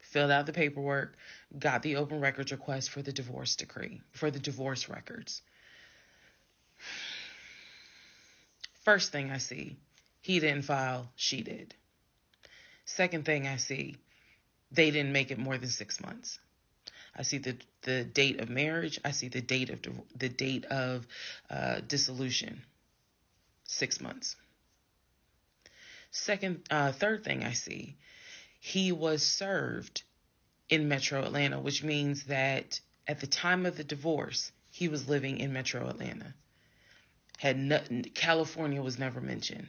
filled out the paperwork, got the open records request for the divorce decree, for the divorce records. First thing I see, he didn't file, she did. Second thing I see, they didn't make it more than 6 months. I see the date of marriage. I see the date of dissolution, 6 months. Third thing I see, he was served in Metro Atlanta, which means that at the time of the divorce, he was living in Metro Atlanta. California was never mentioned.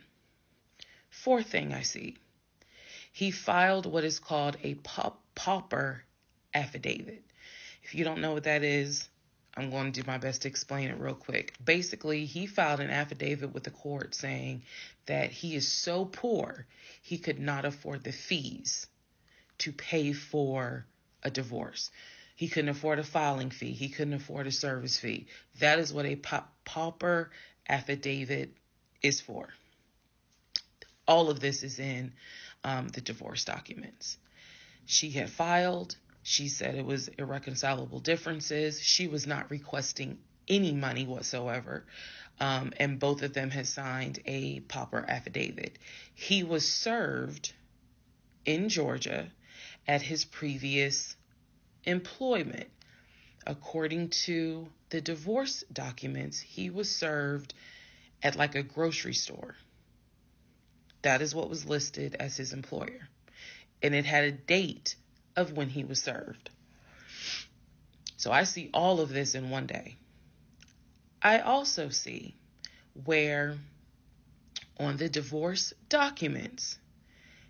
Fourth thing I see, he filed what is called a pauper affidavit. If you don't know what that is, I'm going to do my best to explain it real quick. Basically, he filed an affidavit with the court saying that he is so poor, he could not afford the fees to pay for a divorce. He couldn't afford a filing fee. He couldn't afford a service fee. That is what a pauper affidavit is for. All of this is in the divorce documents. She had filed. She said it was irreconcilable differences. She was not requesting any money whatsoever. And both of them had signed a pauper affidavit. He was served in Georgia at his previous employment. According to the divorce documents, he was served at like a grocery store. That is what was listed as his employer. And it had a date of when he was served. So I see all of this in one day. I also see where on the divorce documents,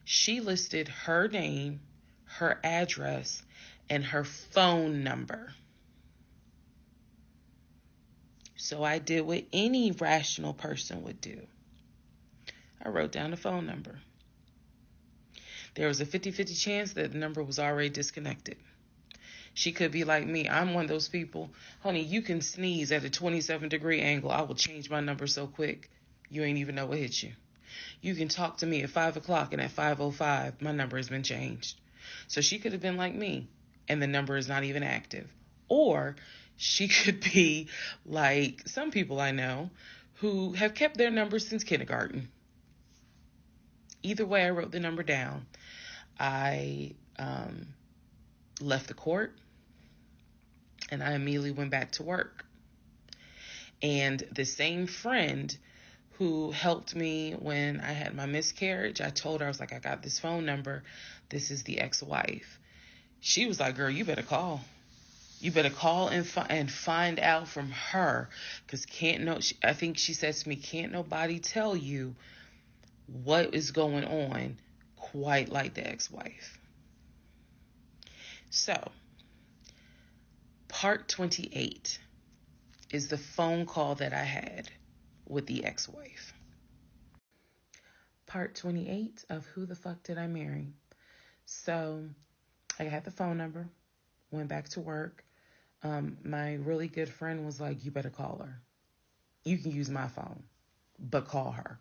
she listed her name, her address, and her phone number. So I did what any rational person would do. I wrote down the phone number. There was a 50-50 chance that the number was already disconnected. She could be like me. I'm one of those people. Honey, you can sneeze at a 27-degree angle. I will change my number so quick, you ain't even know what hit you. You can talk to me at 5 o'clock, and at 5:05, my number has been changed. So she could have been like me, and the number is not even active. Or she could be like some people I know who have kept their numbers since kindergarten. Either way, I wrote the number down. I left the court, and I immediately went back to work. And the same friend who helped me when I had my miscarriage, I told her, I was like, I got this phone number. This is the ex-wife. She was like, girl, you better call. You better call and find out from her. Because I think she says to me, can't nobody tell you what is going on quite like the ex-wife. So, part 28 is the phone call that I had with the ex-wife. Part 28 of Who the Fuck Did I Marry? So, I had the phone number, went back to work. My really good friend was like, you better call her. You can use my phone, but call her.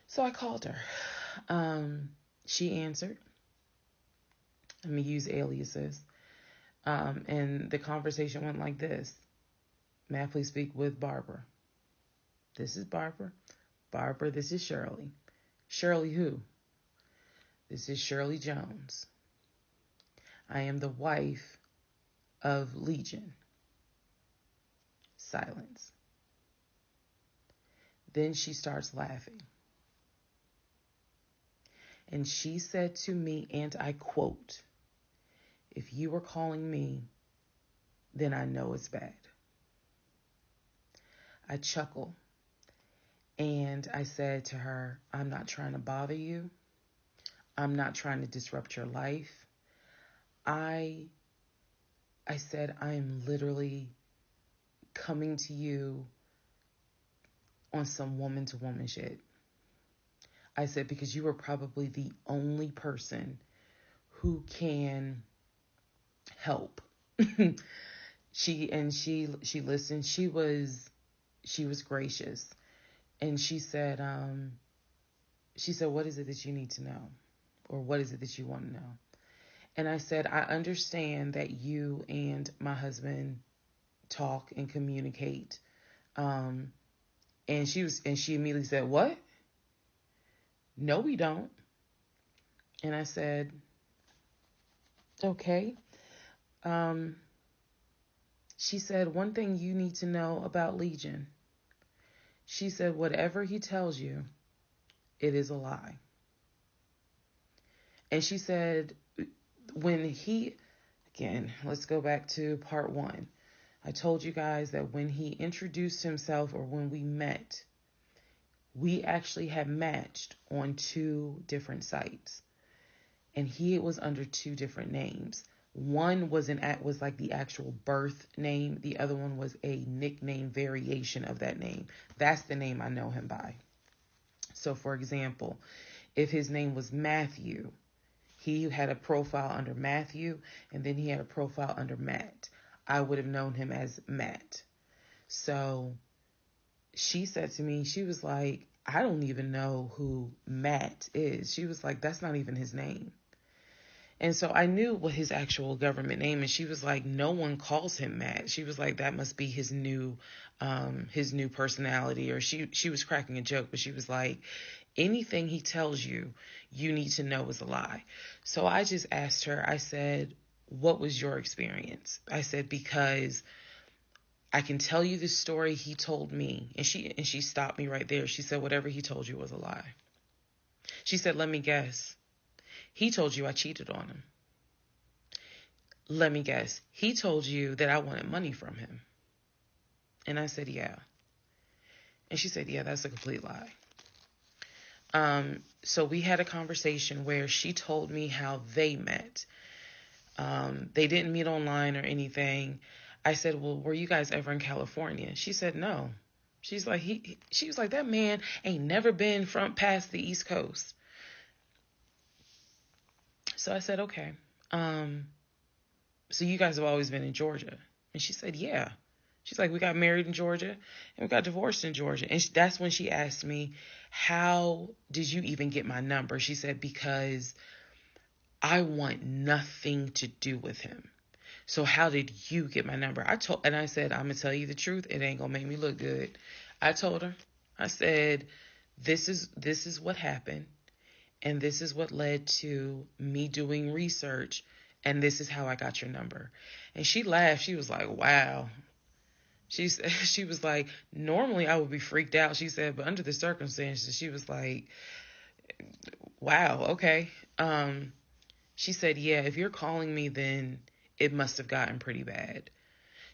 So I called her. She answered. Let me use aliases. And the conversation went like this. May I please speak with Barbara? This is Barbara. Barbara, this is Shirley. Shirley who? This is Shirley Jones. I am the wife of Legion. Silence. Then she starts laughing. And she said to me, and I quote, if you were calling me, then I know it's bad. I chuckle. And I said to her, I'm not trying to bother you. I'm not trying to disrupt your life. I said, I am literally coming to you on some woman-to-woman shit. I said, because you are probably the only person who can help. She listened. She was gracious. And she said, what is it that you need to know? Or what is it that you want to know? And I said, I understand that you and my husband talk and communicate. And she immediately said, what? No, we don't. And I said, okay. She said, one thing you need to know about Legion. She said, whatever he tells you, it is a lie. And she said, let's go back to part 1. I told you guys that when he introduced himself, or when we met, we actually had matched on 2 different sites. And he was under 2 different names. One was like the actual birth name. The other one was a nickname variation of that name. That's the name I know him by. So, for example, if his name was Matthew, he had a profile under Matthew, and then he had a profile under Matt. I would have known him as Matt. So she said to me, she was like, I don't even know who Matt is. She was like, that's not even his name. And so I knew what his actual government name, and she was like, no one calls him Matt. She was like, that must be his new personality. Or she was cracking a joke, but she was like, anything he tells you, you need to know is a lie. So I just asked her, I said, what was your experience? I said, because I can tell you the story he told me. And she stopped me right there. She said, whatever he told you was a lie. She said, let me guess. He told you I cheated on him. Let me guess. He told you that I wanted money from him. And I said, yeah. And she said, yeah, that's a complete lie. So we had a conversation where she told me how they met. They didn't meet online or anything. I said, well, were you guys ever in California? She said, no. She's like, she was like, that man ain't never been from past the East Coast. So I said, okay. So you guys have always been in Georgia? And she said, yeah. She's like, we got married in Georgia and we got divorced in Georgia. And that's when she asked me, how did you even get my number? She said, because I want nothing to do with him. So how did you get my number? I said, I'm going to tell you the truth. It ain't going to make me look good. I told her, I said, this is what happened. And this is what led to me doing research. And this is how I got your number. And she laughed. She was like, wow. She was like, normally I would be freaked out. She said, but under the circumstances, she was like, wow, okay. She said, yeah, if you're calling me, then it must have gotten pretty bad.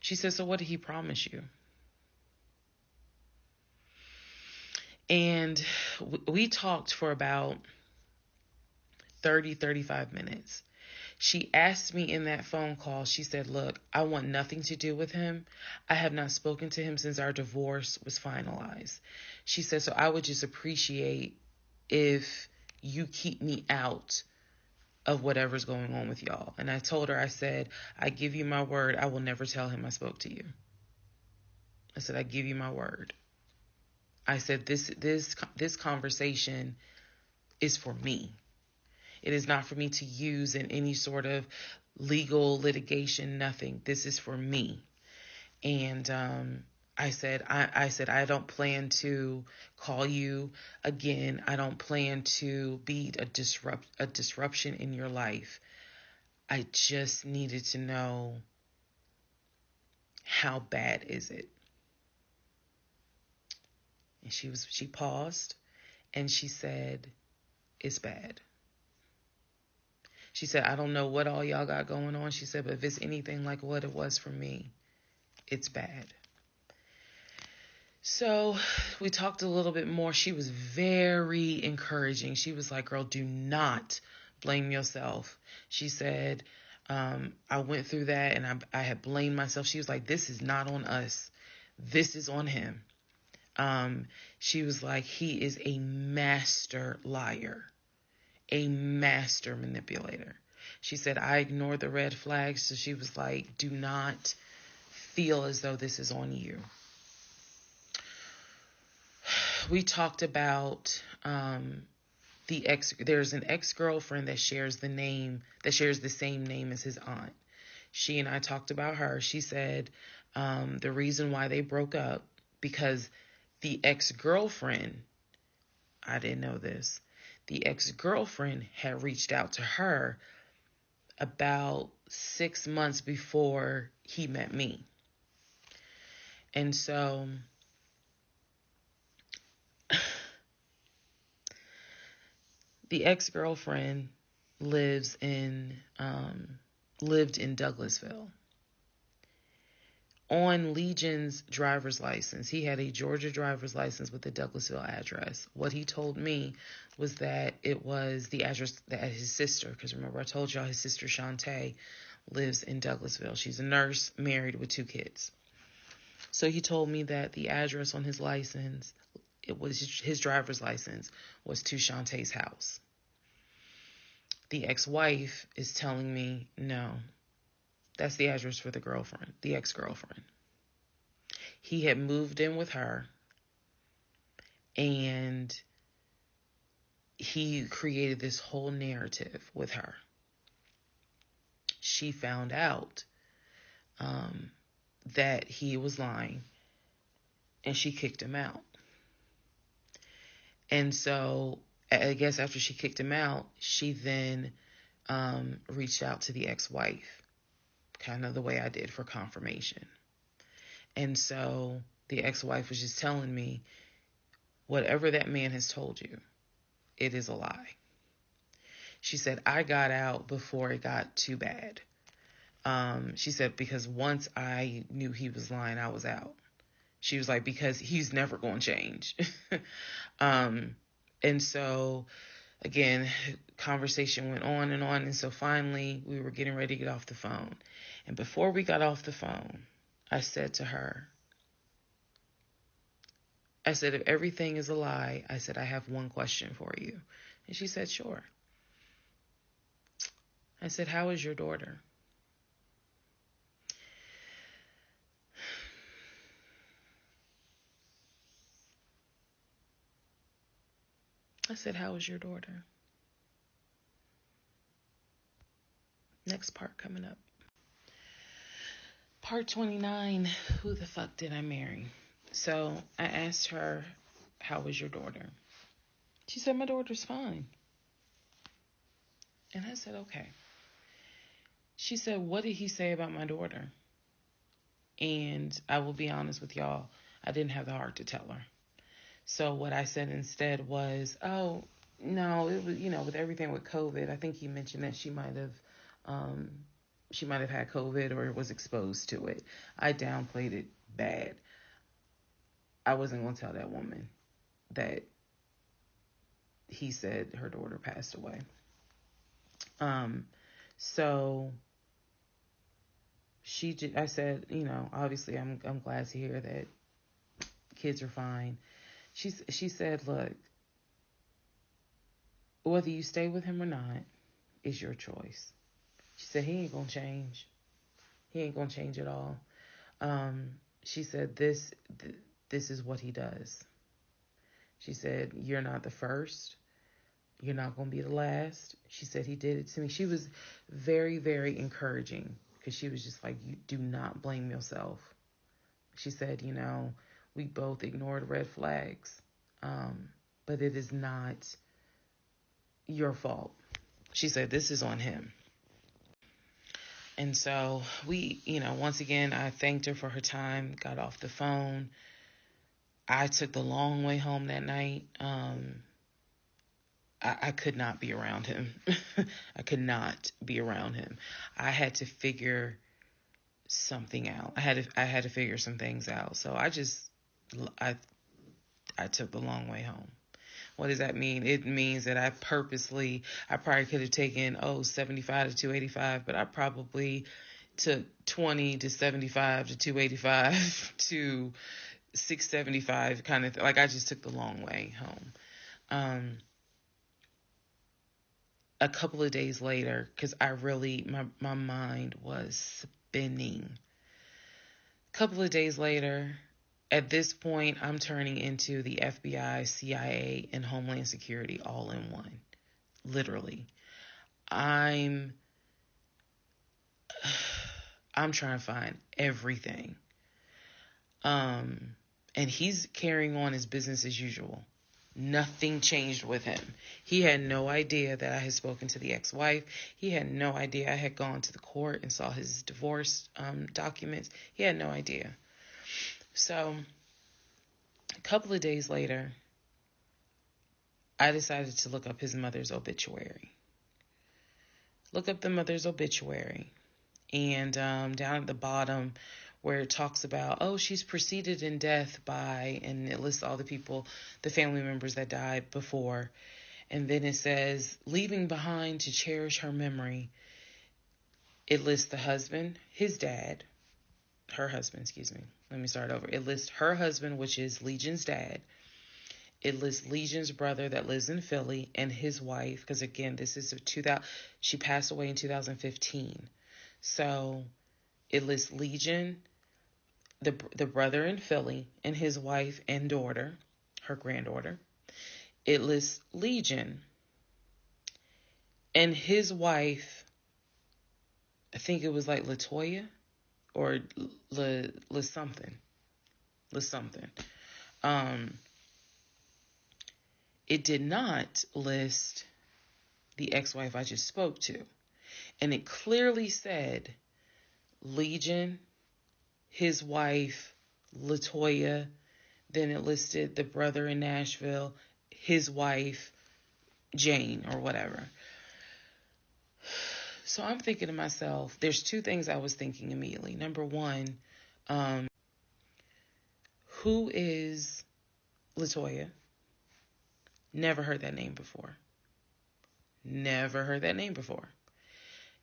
She said, so what did he promise you? And we talked for about 35 minutes. She asked me in that phone call, she said, look, I want nothing to do with him. I have not spoken to him since our divorce was finalized. She said, so I would just appreciate if you keep me out of whatever's going on with y'all. And I told her, I said, I give you my word, I will never tell him I spoke to you. I said, I give you my word. I said, this conversation is for me. It is not for me to use in any sort of legal litigation, nothing. This is for me. And I said, I don't plan to call you again. I don't plan to be a disruption in your life. I just needed to know, how bad is it? And she paused and she said, it's bad. She said, I don't know what all y'all got going on. She said, but if it's anything like what it was for me, it's bad. So we talked a little bit more. She was very encouraging. She was like, girl, do not blame yourself. She said, I went through that and I had blamed myself. She was like, this is not on us. This is on him. She was like, he is a master liar, a master manipulator. She said, I ignored the red flags. So she was like, do not feel as though this is on you. We talked about there's an ex-girlfriend that shares the same name as his aunt. She and I talked about her. She said the reason why they broke up, because the ex-girlfriend, I didn't know this, the ex-girlfriend had reached out to her about 6 months before he met me. And so the ex-girlfriend lived in Douglasville. On Legion's driver's license, he had a Georgia driver's license with the Douglasville address. What he told me was that it was the address that his sister, because remember I told y'all his sister Shantae lives in Douglasville. She's a nurse, married with 2 kids. So he told me that the address on his license, it was his driver's license, was to Shantae's house. The ex-wife is telling me, no, that's the address for the ex-girlfriend. He had moved in with her and he created this whole narrative with her. she found out that he was lying, and she kicked him out. And so I guess after she kicked him out, she then reached out to the ex-wife, kind of the way I did, for confirmation. And so the ex-wife was just telling me, whatever that man has told you, it is a lie. She said, I got out before it got too bad. She said, because once I knew he was lying, I was out. She was like, because he's never going to change. And so, again, conversation went on and on. And so finally, we were getting ready to get off the phone. And before we got off the phone, I said to her, I said, if everything is a lie, I said, I have one question for you. And she said, sure. I said, how is your daughter? I said, how is your daughter? Next part coming up. Part 29, who the fuck did I marry? So I asked her, how is your daughter? She said, my daughter's fine. And I said, okay. She said, what did he say about my daughter? And I will be honest with y'all, I didn't have the heart to tell her. So what I said instead was, oh, no, it was, with everything with COVID, I think he mentioned that she might have had COVID or was exposed to it. I downplayed it bad. I wasn't going to tell that woman that he said her daughter passed away. So I said, obviously I'm glad to hear that kids are fine. She said, look, whether you stay with him or not is your choice. She said, he ain't gonna change. He ain't gonna change at all. She said, this is what he does. She said, you're not the first. You're not going to be the last. She said, he did it to me. She was very, very encouraging, because she was just like, you do not blame yourself. She said, we both ignored red flags, but it is not your fault. She said, this is on him. And so we, once again, I thanked her for her time, got off the phone. I took the long way home that night. I could not be around him. I could not be around him. I had to figure something out. I had to figure some things out. So I took the long way home. What does that mean? It means that I probably could have taken 75 to 285, but I probably took 20 to 75 to 285 to 675 kind of like I just took the long way home. A couple of days later, because my mind was spinning. A couple of days later, at this point, I'm turning into the FBI, CIA, and Homeland Security all in one. Literally. I'm trying to find everything. And he's carrying on his business as usual. Nothing changed with him. He had no idea that I had spoken to the ex-wife. He had no idea I had gone to the court and saw his divorce documents. He had no idea. So a couple of days later, I decided to look up his mother's obituary. Look up the mother's obituary. And down at the bottom where it talks about, she's preceded in death by, and it lists all the people, the family members that died before. And then it says, leaving behind to cherish her memory. It lists the husband, her husband, excuse me. Let me start over. It lists her husband, which is Legion's dad. It lists Legion's brother that lives in Philly and his wife, because again, this is she passed away in 2015. So it lists Legion, the brother in Philly, and his wife and daughter, her granddaughter. It lists Legion and his wife I think it was like Latoya or La something. La something. Um, it did not list the ex-wife I just spoke to. And it clearly said Legion, his wife, Latoya. Then it listed the brother in Nashville, his wife, Jane, or whatever. So I'm thinking to myself, there's two things I was thinking immediately. Number one, who is Latoya? Never heard that name before. Never heard that name before.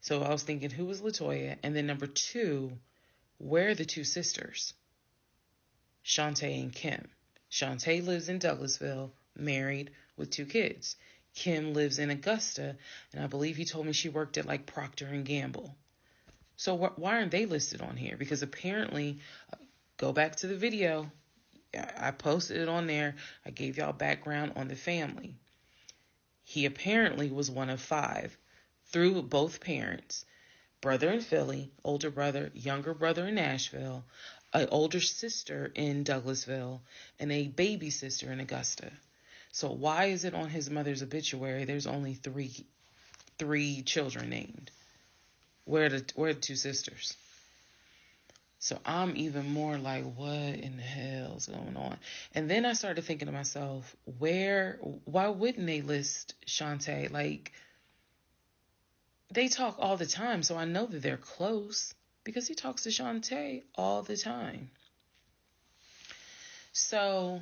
So I was thinking, who is Latoya? And then number two, where are the two sisters? Shantae and Kim. Shantae lives in Douglasville, married with 2 kids. Kim lives in Augusta, and I believe he told me she worked at like Procter and Gamble. So why aren't they listed on here? Because apparently, go back to the video. I posted it on there. I gave y'all background on the family. He apparently was one of 5 through both parents. Brother in Philly, older brother, younger brother in Nashville, an older sister in Douglasville, and a baby sister in Augusta. So why is it on his mother's obituary there's only three children named? Where are the 2 sisters? So I'm even more like, what in the hell's going on? And then I started thinking to myself, why wouldn't they list Shantae? Like, they talk all the time, so I know that they're close because he talks to Shantae all the time. So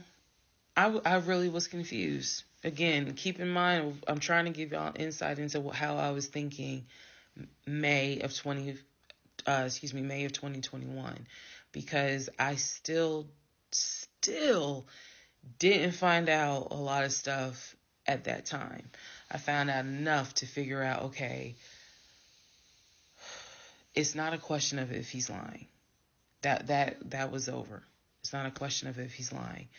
I really was confused. Again, keep in mind, I'm trying to give y'all insight into how I was thinking May of 2021, because I still didn't find out a lot of stuff at that time. I found out enough to figure out, okay, it's not a question of if he's lying. That was over. It's not a question of if he's lying.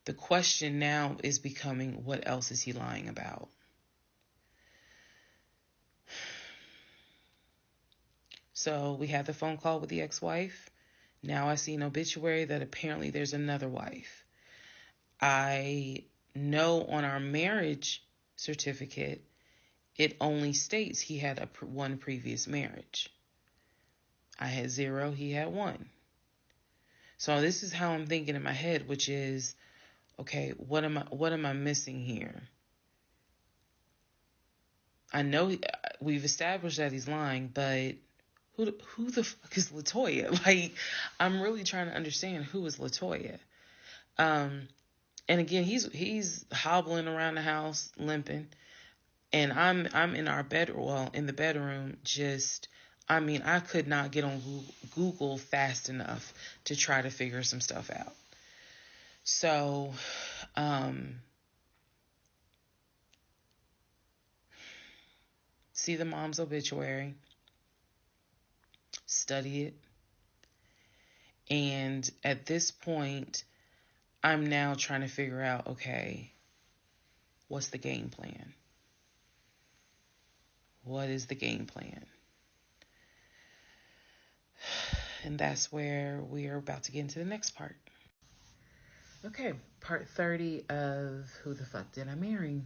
The question now is becoming, what else is he lying about? So we had the phone call with the ex-wife. Now I see an obituary that apparently there's another wife. I know on our marriage certificate, it only states he had one previous marriage. I had 0, he had 1. So this is how I'm thinking in my head, which is, okay, what am I missing here? I know we've established that he's lying, but who the fuck is Latoya? Like, I'm really trying to understand who is Latoya. And again, he's hobbling around the house, limping, and I'm in our in the bedroom, just, I could not get on Google fast enough to try to figure some stuff out. So, see the mom's obituary, study it, and at this point, I'm now trying to figure out, okay, what's the game plan? What is the game plan? And that's where we are about to get into the next part. Okay, part 30 of Who the Fuck Did I Marry?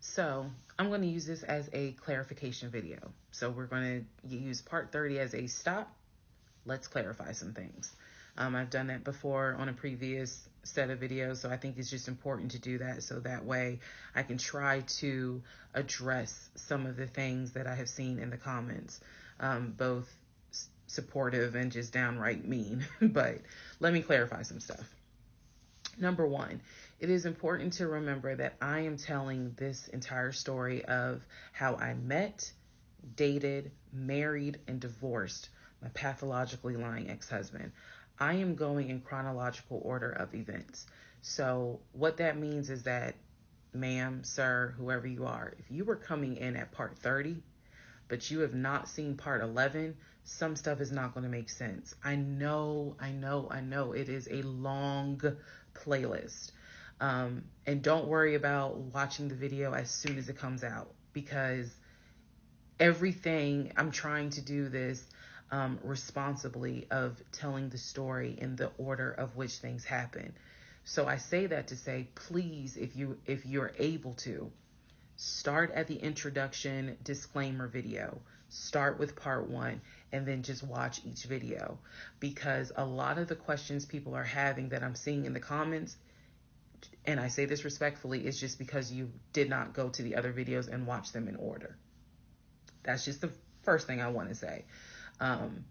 So I'm going to use this as a clarification video. So we're going to use part 30 as a stop. Let's clarify some things. I've done that before on a previous set of videos, so I think it's just important to do that so that way I can try to address some of the things that I have seen in the comments, both supportive and just downright mean. But let me clarify some stuff. Number 1, it is important to remember that I am telling this entire story of how I met, dated, married, and divorced my pathologically lying ex-husband. I am going in chronological order of events. So what that means is that, ma'am, sir, whoever you are, if you were coming in at part 30, but you have not seen part 11, some stuff is not going to make sense. I know. It is a long playlist. And don't worry about watching the video as soon as it comes out, because everything, I'm trying to do this responsibly, of telling the story in the order of which things happen. So I say that to say, please, if you're able to, start at the introduction disclaimer video. Start with part one and then just watch each video, because a lot of the questions people are having that I'm seeing in the comments, and I say this respectfully, is just because you did not go to the other videos and watch them in order. That's just the first thing I want to say. Um,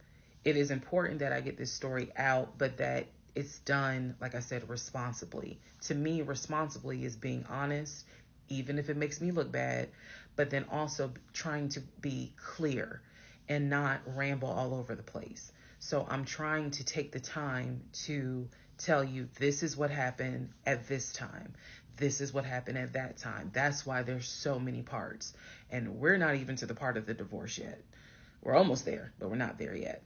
it is important that I get this story out, but that it's done, like I said, responsibly. To me, responsibly is being honest, even if it makes me look bad, but then also trying to be clear and not ramble all over the place. So I'm trying to take the time to tell you, this is what happened at this time. This is what happened at that time. That's why there's so many parts. And we're not even to the part of the divorce yet. We're almost there, but we're not there yet.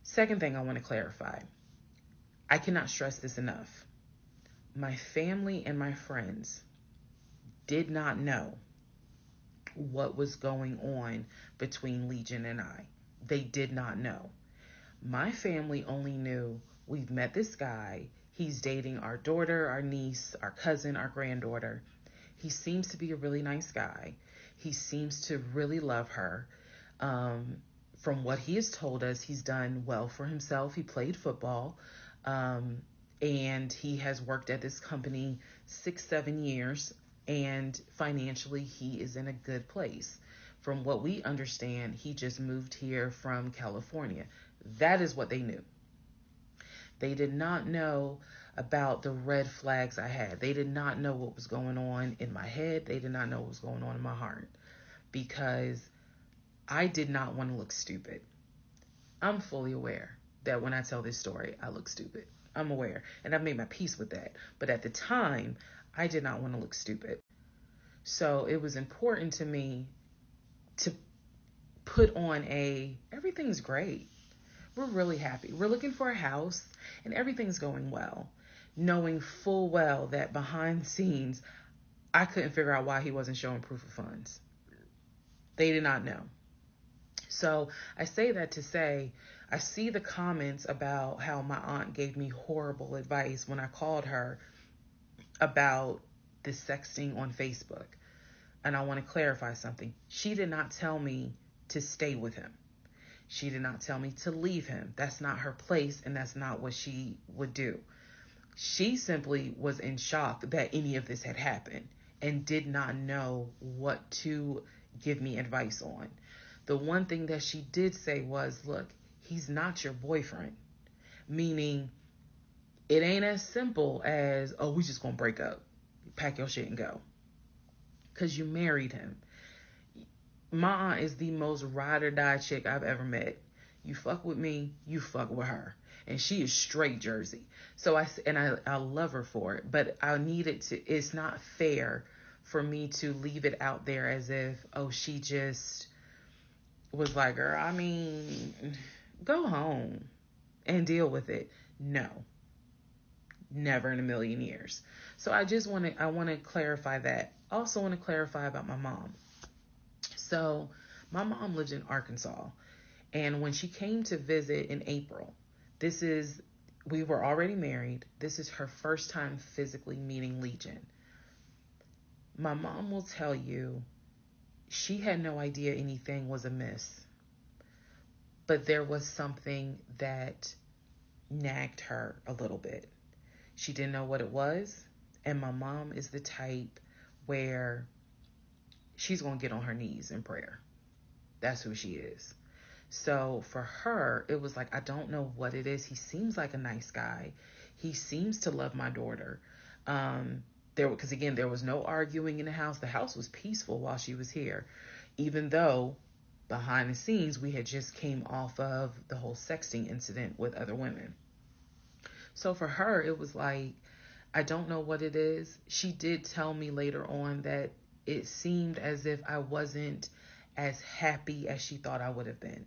Second thing I want to clarify, I cannot stress this enough. My family and my friends did not know what was going on between Legion and I. They did not know. My family only knew, we've met this guy. He's dating our daughter, our niece, our cousin, our granddaughter. He seems to be a really nice guy. He seems to really love her. From what he has told us, he's done well for himself. He played football, and he has worked at this company 6-7 years, and financially he is in a good place. From what we understand, he just moved here from California. That is what they knew. They did not know about the red flags I had. They did not know what was going on in my head. They did not know what was going on in my heart, because I did not want to look stupid. I'm fully aware that when I tell this story, I look stupid. I'm aware, and I've made my peace with that. But at the time, I did not want to look stupid. So it was important to me to put on everything's great. We're really happy. We're looking for a house and everything's going well, knowing full well that behind the scenes, I couldn't figure out why he wasn't showing proof of funds. They did not know. So I say that to say, I see the comments about how my aunt gave me horrible advice when I called her about the sexting on Facebook. And I want to clarify something. She did not tell me to stay with him. She did not tell me to leave him. That's not her place, and that's not what she would do. She simply was in shock that any of this had happened and did not know what to give me advice on. The one thing that she did say was, look, he's not your boyfriend. Meaning, it ain't as simple as, oh, we just gonna break up. Pack your shit and go. Because you married him. My aunt is the most ride or die chick I've ever met. You fuck with me, you fuck with her. And she is straight Jersey. So I love her for it. But I needed to, it's not fair for me to leave it out there as if, oh, she just was like, girl, I mean, go home and deal with it. No, never in a million years. So I want to clarify that. Also want to clarify about my mom. So my mom lives in Arkansas, and when she came to visit in April, we were already married. This is her first time physically meeting Legion. My mom will tell you she had no idea anything was amiss, but there was something that nagged her a little bit. She didn't know what it was, and my mom is the type where she's going to get on her knees in prayer. That's who she is. So for her, it was like, I don't know what it is. He seems like a nice guy. He seems to love my daughter. Because again, there was no arguing in the house. The house was peaceful while she was here, even though behind the scenes, we had just came off of the whole sexting incident with other women. So for her, it was like, I don't know what it is. She did tell me later on that it seemed as if I wasn't as happy as she thought I would have been.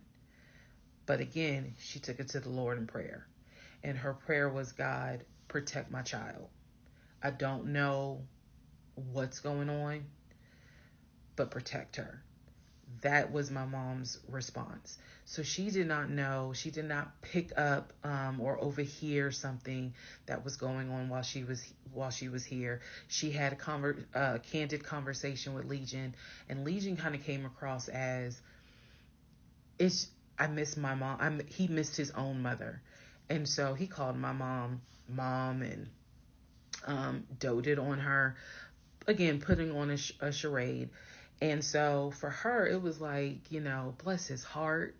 But again, she took it to the Lord in prayer. And her prayer was, God, protect my child. I don't know what's going on, but protect her. That was my mom's response. So she did not know, she did not pick up or overhear something that was going on while she was here. She had a candid conversation with Legion, and Legion kind of came across as, it's I miss my mom. He missed his own mother, and so he called my mom, and doted on her, again putting on a charade. And so for her, it was like, bless his heart.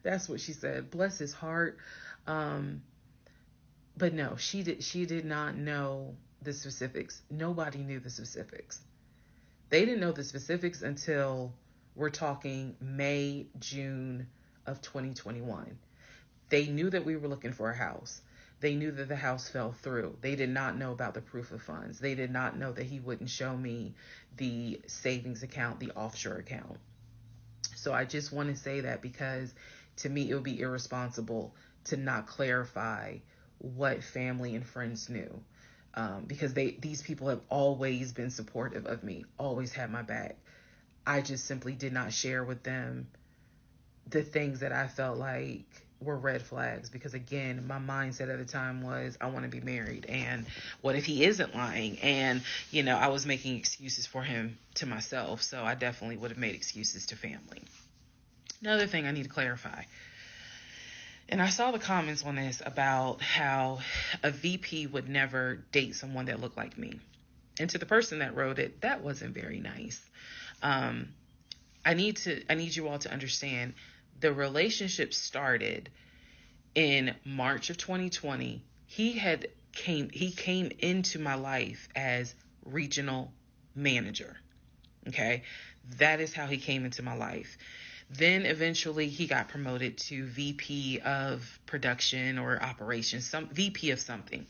That's what she said. Bless his heart. But no, she did not know the specifics. Nobody knew the specifics. They didn't know the specifics until we're talking May, June of 2021. They knew that we were looking for a house. They knew that the house fell through. They did not know about the proof of funds. They did not know that he wouldn't show me the savings account, the offshore account. So I just want to say that, because to me, it would be irresponsible to not clarify what family and friends knew. Because these people have always been supportive of me, always had my back. I just simply did not share with them the things that I felt like were red flags, because again, my mindset at the time was, I want to be married, and what if he isn't lying? And I was making excuses for him to myself, so I definitely would have made excuses to family. Another thing I need to clarify, and I saw the comments on this about how a VP would never date someone that looked like me. And to the person that wrote it, that wasn't very nice. I need you all to understand, the relationship started in March of 2020. He came into my life as regional manager. Okay. That is how he came into my life. Then eventually he got promoted to VP of production or operations, some VP of something.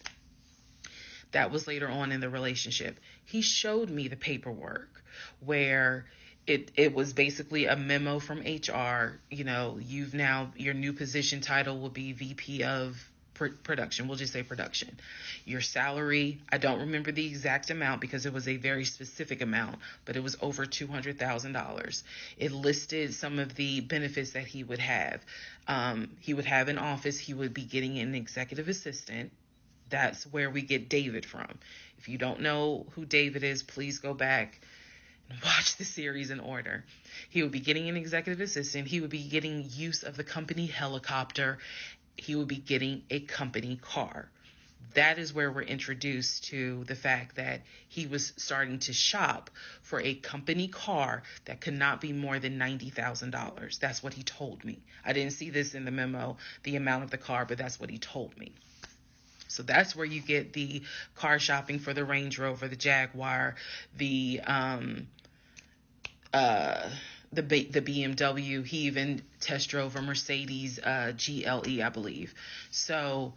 That was later on in the relationship. He showed me the paperwork where it was basically a memo from HR. Your new position title will be VP of production. We'll just say production. Your salary, I don't remember the exact amount because it was a very specific amount, but it was over $200,000. It listed some of the benefits that he would have. He would have an office. He would be getting an executive assistant. That's where we get David from. If you don't know who David is, please go back and watch the series in order. He would be getting an executive assistant. He would be getting use of the company helicopter. He would be getting a company car. That is where we're introduced to the fact that he was starting to shop for a company car that could not be more than $90,000. That's what he told me. I didn't see this in the memo, the amount of the car, but that's what he told me. So that's where you get the car shopping for the Range Rover, the Jaguar, the BMW. He even test drove a Mercedes GLE, I believe. So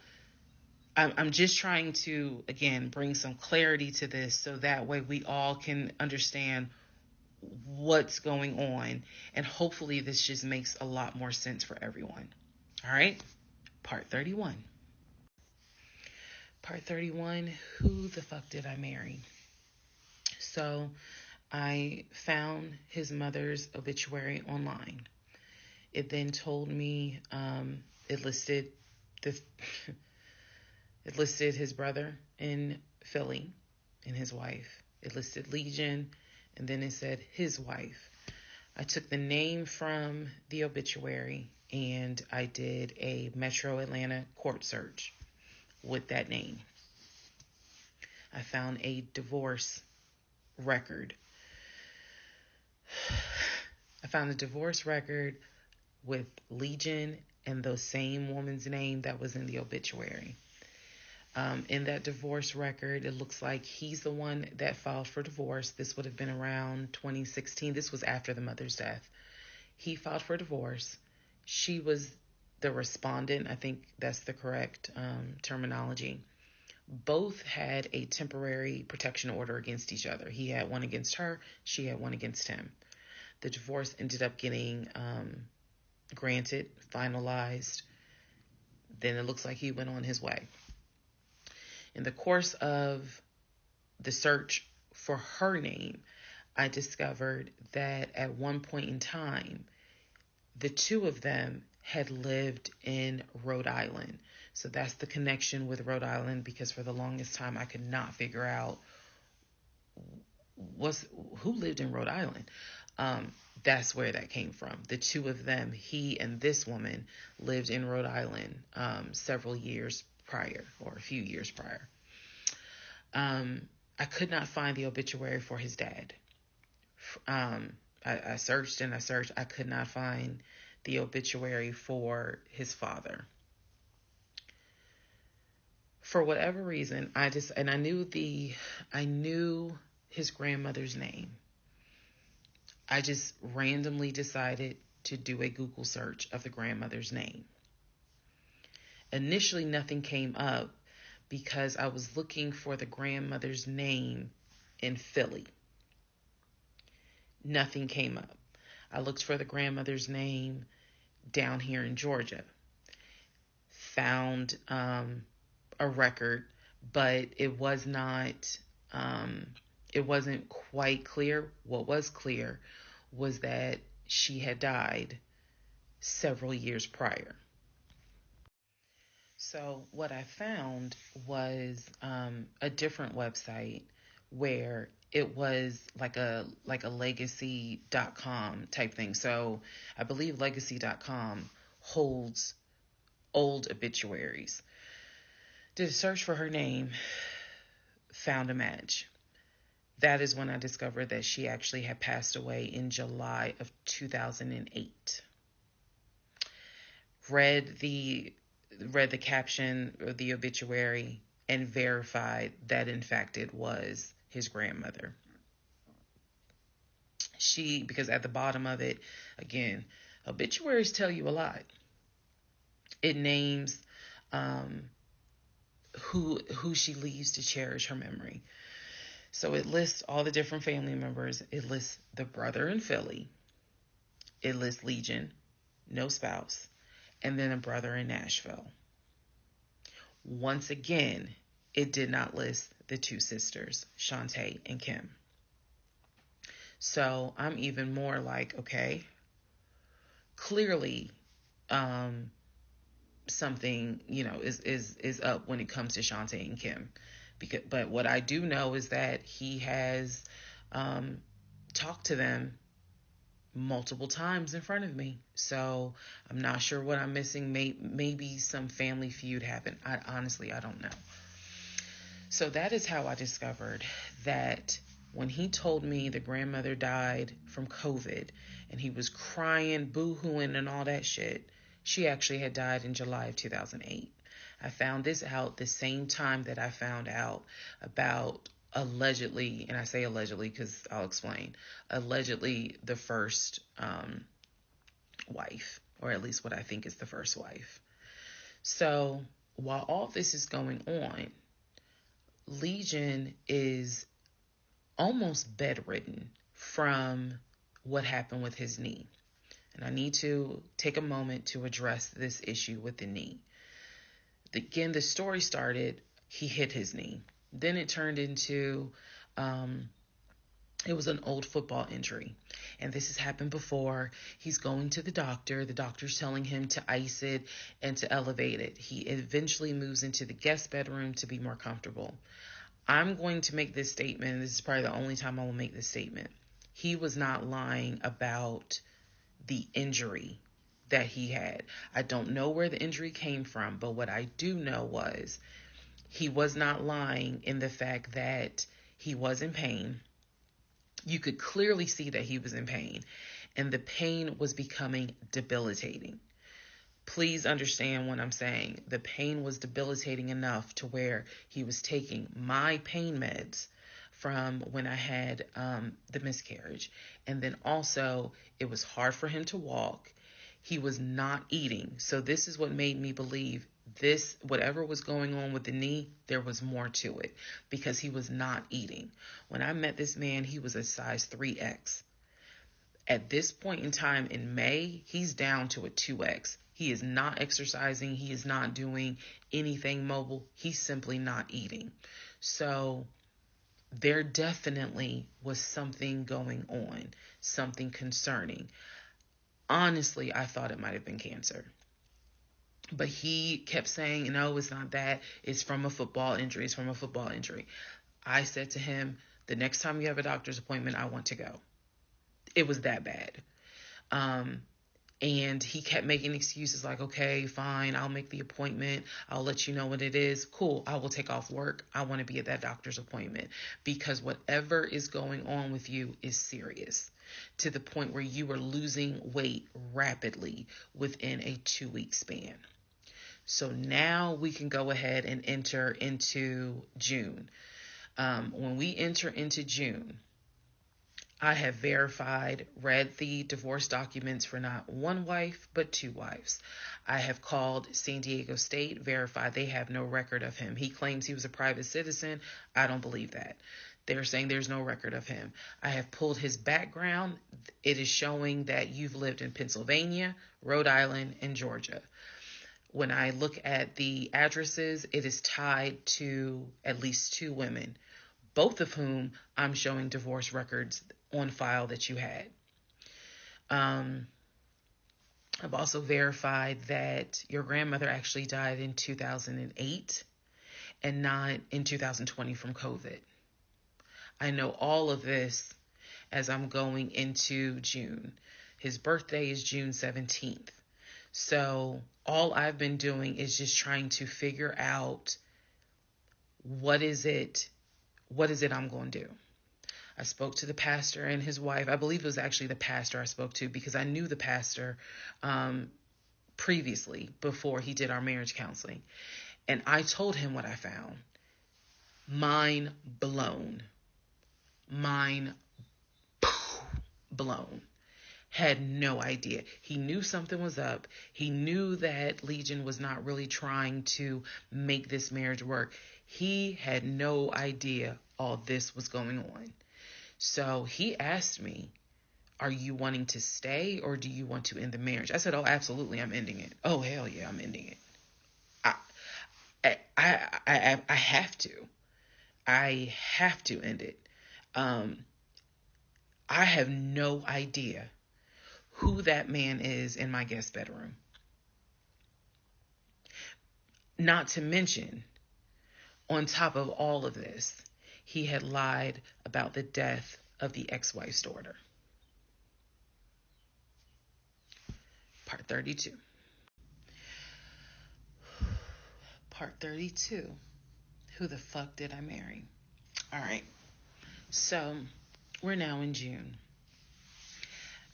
I'm just trying to, again, bring some clarity to this so that way we all can understand what's going on. And hopefully this just makes a lot more sense for everyone. All right. Part 31. Part 31, who the fuck did I marry? So I found his mother's obituary online. It then told me, it listed the it listed his brother in Philly and his wife. It listed Legion, and then it said his wife. I took the name from the obituary and I did a Metro Atlanta court search with that name. I found a divorce record. I found a divorce record with Legion and the same woman's name that was in the obituary. In that divorce record, it looks like he's the one that filed for divorce. This would have been around 2016. This was after the mother's death. He filed for divorce. She was the respondent. I think that's the correct terminology. Both had a temporary protection order against each other. He had one against her. She had one against him. The divorce ended up getting granted, finalized. Then it looks like he went on his way. In the course of the search for her name, I discovered that at one point in time, the two of them had lived in Rhode Island. So that's the connection with Rhode Island, because for the longest time I could not figure out who lived in Rhode Island. That's where that came from. The two of them, he and this woman, lived in Rhode Island several years prior, or a few years prior. I could not find the obituary for his dad. I searched and I searched. I could not find the obituary for his father. For whatever reason, I knew his grandmother's name. I just randomly decided to do a Google search of the grandmother's name. Initially, nothing came up because I was looking for the grandmother's name in Philly. Nothing came up. I looked for the grandmother's name down here in Georgia. Found a record, but it wasn't quite clear. What was clear was that she had died several years prior. So what I found was a different website where it was like a legacy.com type thing. So I believe legacy.com holds old obituaries. Did a search for her name, found a match. That is when I discovered that she actually had passed away in July of 2008. Read the caption of the obituary and verified that in fact it was his grandmother. Because at the bottom of it, again, obituaries tell you a lot. It names who she leaves to cherish her memory. So it lists all the different family members. It lists the brother in Philly. It lists Legion, no spouse, and then a brother in Nashville. Once again, it did not list the two sisters, Shantae and Kim. So I'm even more like, okay, clearly something, is up when it comes to Shantae and Kim. But what I do know is that he has talked to them multiple times in front of me. So I'm not sure what I'm missing. Maybe some family feud happened. I don't know. So that is how I discovered that when he told me the grandmother died from COVID and he was crying, boo-hooing and all that shit, she actually had died in July of 2008. I found this out the same time that I found out about allegedly, and I say allegedly because I'll explain, allegedly the first wife, or at least what I think is the first wife. So while all this is going on, Legion is almost bedridden from what happened with his knee. And I need to take a moment to address this issue with the knee. Again, the story started, he hit his knee. Then it turned into, it was an old football injury. And this has happened before. He's going to the doctor. The doctor's telling him to ice it and to elevate it. He eventually moves into the guest bedroom to be more comfortable. I'm going to make this statement. This is probably the only time I will make this statement. He was not lying about the injury that he had. I don't know where the injury came from, but what I do know was he was not lying in the fact that he was in pain. You could clearly see that he was in pain, and the pain was becoming debilitating. Please understand what I'm saying. The pain was debilitating enough to where he was taking my pain meds from when I had the miscarriage. And then also, it was hard for him to walk. He was not eating. So this is what made me believe this, whatever was going on with the knee, there was more to it, because he was not eating. When I met this man, he was a size 3X. At this point in time in May, he's down to a 2X. He is not exercising. He is not doing anything mobile. He's simply not eating. So there definitely was something going on, something concerning. Honestly, I thought it might have been cancer. But he kept saying, no, it's not that. It's from a football injury. It's from a football injury. I said to him, the next time you have a doctor's appointment, I want to go. It was that bad. And he kept making excuses like, okay, fine, I'll make the appointment. I'll let you know what it is. Cool, I will take off work. I want to be at that doctor's appointment because whatever is going on with you is serious to the point where you are losing weight rapidly within a 2-week span. So now we can go ahead and enter into June. When we enter into June, I have verified, read the divorce documents for not one wife, but 2 wives. I have called San Diego State, verified they have no record of him. He claims he was a private citizen. I don't believe that. They're saying there's no record of him. I have pulled his background. It is showing that you've lived in Pennsylvania, Rhode Island, and Georgia. When I look at the addresses, it is tied to at least 2 women, both of whom I'm showing divorce records on file that you had. I've also verified that your grandmother actually died in 2008 and not in 2020 from COVID. I know all of this as I'm going into June. His birthday is June 17th. So all I've been doing is just trying to figure out what is it I'm going to do. I spoke to the pastor and his wife. I believe it was actually the pastor I spoke to because I knew the pastor previously before he did our marriage counseling. And I told him what I found. Mind blown. Mind blown. Had no idea. He knew something was up. He knew that Legion was not really trying to make this marriage work. He had no idea all this was going on. So he asked me, are you wanting to stay or do you want to end the marriage? I said, oh, absolutely, I'm ending it. Oh, hell yeah, I'm ending it. I have to. I have to end it. I have no idea who that man is in my guest bedroom. Not to mention, on top of all of this, he had lied about the death of the ex-wife's daughter. Part 32. Part 32. Who the fuck did I marry? All right. So we're now in June.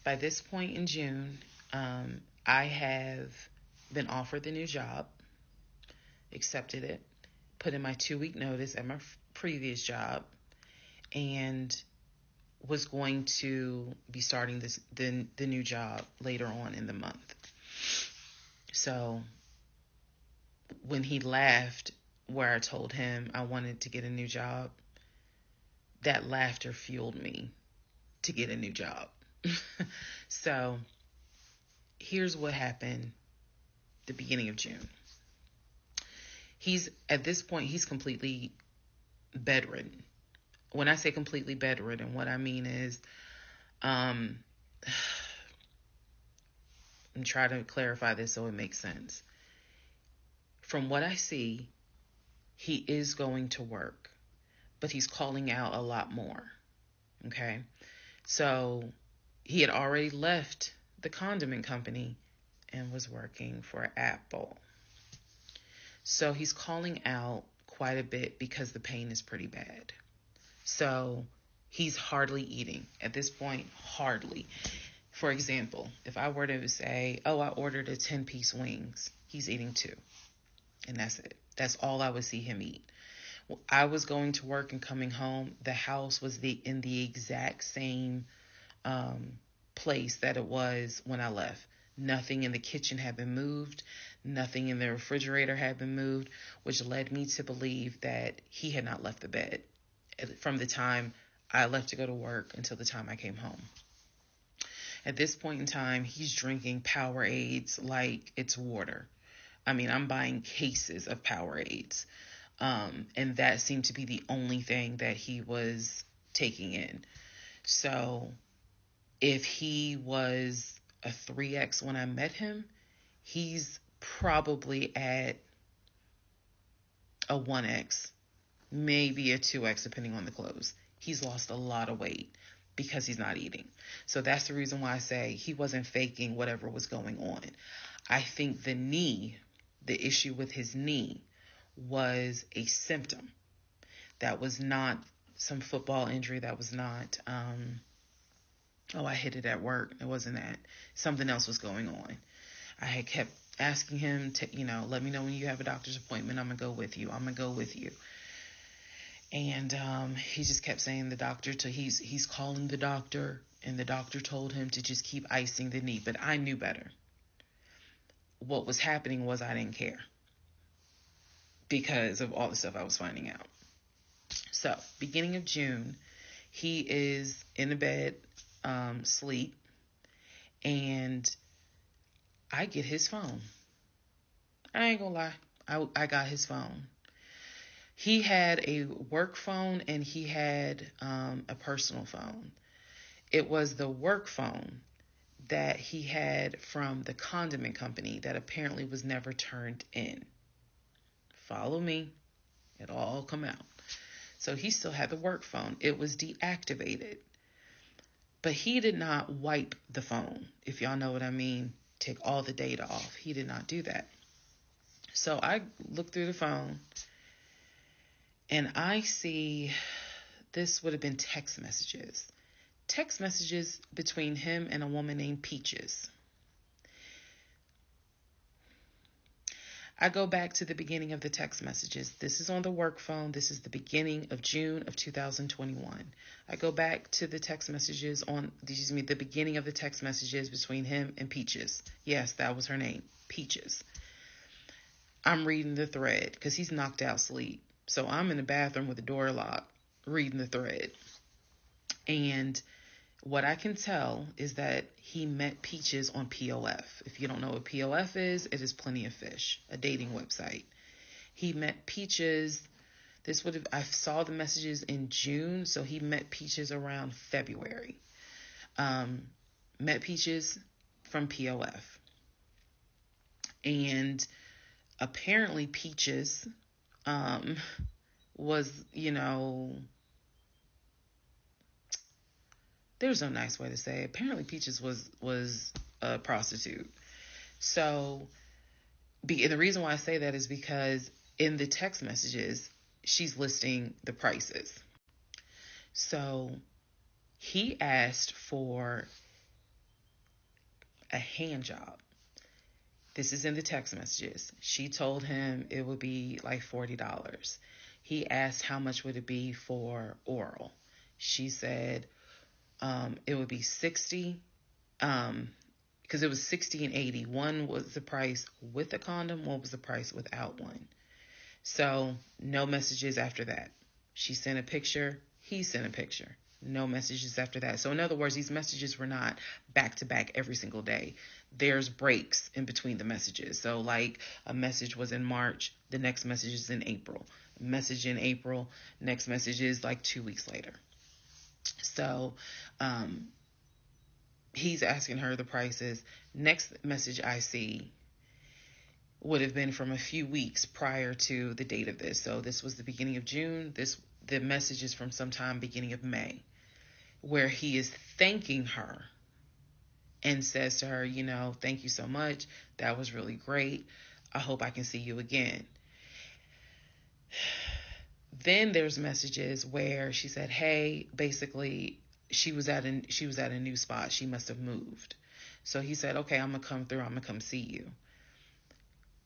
By this point in June, I have been offered the new job, accepted it, put in my 2-week notice at my previous job, and was going to be starting the new job later on in the month. So when he laughed where I told him I wanted to get a new job, that laughter fueled me to get a new job. So here's what happened the beginning of June. At this point, he's completely bedridden. When I say completely bedridden, what I mean is, I'm trying to clarify this so it makes sense. From what I see, he is going to work, but he's calling out a lot more. Okay? So he had already left the condiment company and was working for Apple. So he's calling out quite a bit because the pain is pretty bad. So he's hardly eating. At this point, hardly. For example, if I were to say, oh, I ordered a 10-piece wings, he's eating 2. And that's it. That's all I would see him eat. I was going to work and coming home. The house was in the exact same place that it was when I left. Nothing in the kitchen had been moved. Nothing in the refrigerator had been moved, which led me to believe that he had not left the bed from the time I left to go to work until the time I came home. At this point in time, he's drinking Powerades like it's water. I mean, I'm buying cases of Powerades. And that seemed to be the only thing that he was taking in. So if he was a 3X when I met him, he's probably at a 1X, maybe a 2X, depending on the clothes. He's lost a lot of weight because he's not eating. So that's the reason why I say he wasn't faking whatever was going on. I think the issue with his knee was a symptom. That was not some football injury. That was not, I hit it at work. It wasn't that. Something else was going on. I had kept asking him to, let me know when you have a doctor's appointment. I'm going to go with you. I'm going to go with you. And he just kept saying the doctor, he's calling the doctor, and the doctor told him to just keep icing the knee. But I knew better. What was happening was I didn't care because of all the stuff I was finding out. So, beginning of June, he is in the bed, sleep, and I get his phone. I ain't gonna lie. I got his phone. He had a work phone and he had a personal phone. It was the work phone that he had from the condiment company that apparently was never turned in. Follow me. It'll all come out. So he still had the work phone. It was deactivated. But he did not wipe the phone, if y'all know what I mean. Take all the data off. He did not do that. So I look through the phone and I see this would have been text messages. Text messages between him and a woman named Peaches. I go back to the beginning of the text messages. This is on the work phone. This is the beginning of June of 2021. I go back to the text messages the beginning of the text messages between him and Peaches. Yes, that was her name, Peaches. I'm reading the thread because he's knocked out sleep. So I'm in the bathroom with the door locked, reading the thread. And what I can tell is that he met Peaches on POF. If you don't know what POF is, it is Plenty of Fish, a dating website. He met Peaches. I saw the messages in June, so he met Peaches around February. Met Peaches from POF. And apparently Peaches was, there's no nice way to say it. Apparently Peaches was a prostitute. So, and the reason why I say that is because in the text messages, she's listing the prices. So he asked for a hand job. This is in the text messages. She told him it would be like $40. He asked how much would it be for oral. She said it would be $60, because it was $60 and $80. One was the price with a condom, one was the price without one. So no messages after that. She sent a picture, he sent a picture. No messages after that. So in other words, these messages were not back to back every single day. There's breaks in between the messages. So like a message was in March, the next message is in April. A message in April, next message is like 2 weeks later. So he's asking her the prices. Next message I see would have been from a few weeks prior to the date of this. So this was the beginning of June. The message is from sometime beginning of May, where he is thanking her and says to her, thank you so much. That was really great. I hope I can see you again. Then there's messages where she said, hey, basically she was at a new spot. She must have moved. So he said, okay, I'm going to come through. I'm going to come see you.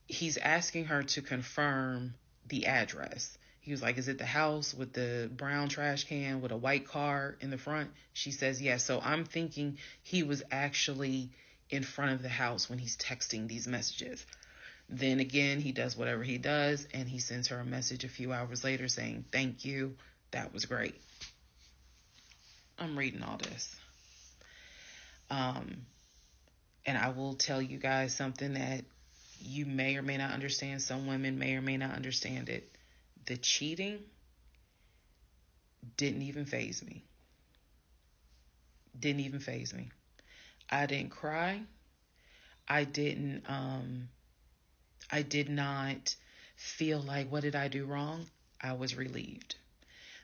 He's asking her to confirm the address. He was like, is it the house with the brown trash can with a white car in the front? She says, yes. So I'm thinking he was actually in front of the house when he's texting these messages. Then again, he does whatever he does, and he sends her a message a few hours later saying, thank you. That was great. I'm reading all this. And I will tell you guys something that you may or may not understand. Some women may or may not understand it. The cheating didn't even faze me. Didn't even faze me. I didn't cry. I didn't I did not feel like, what did I do wrong? I was relieved.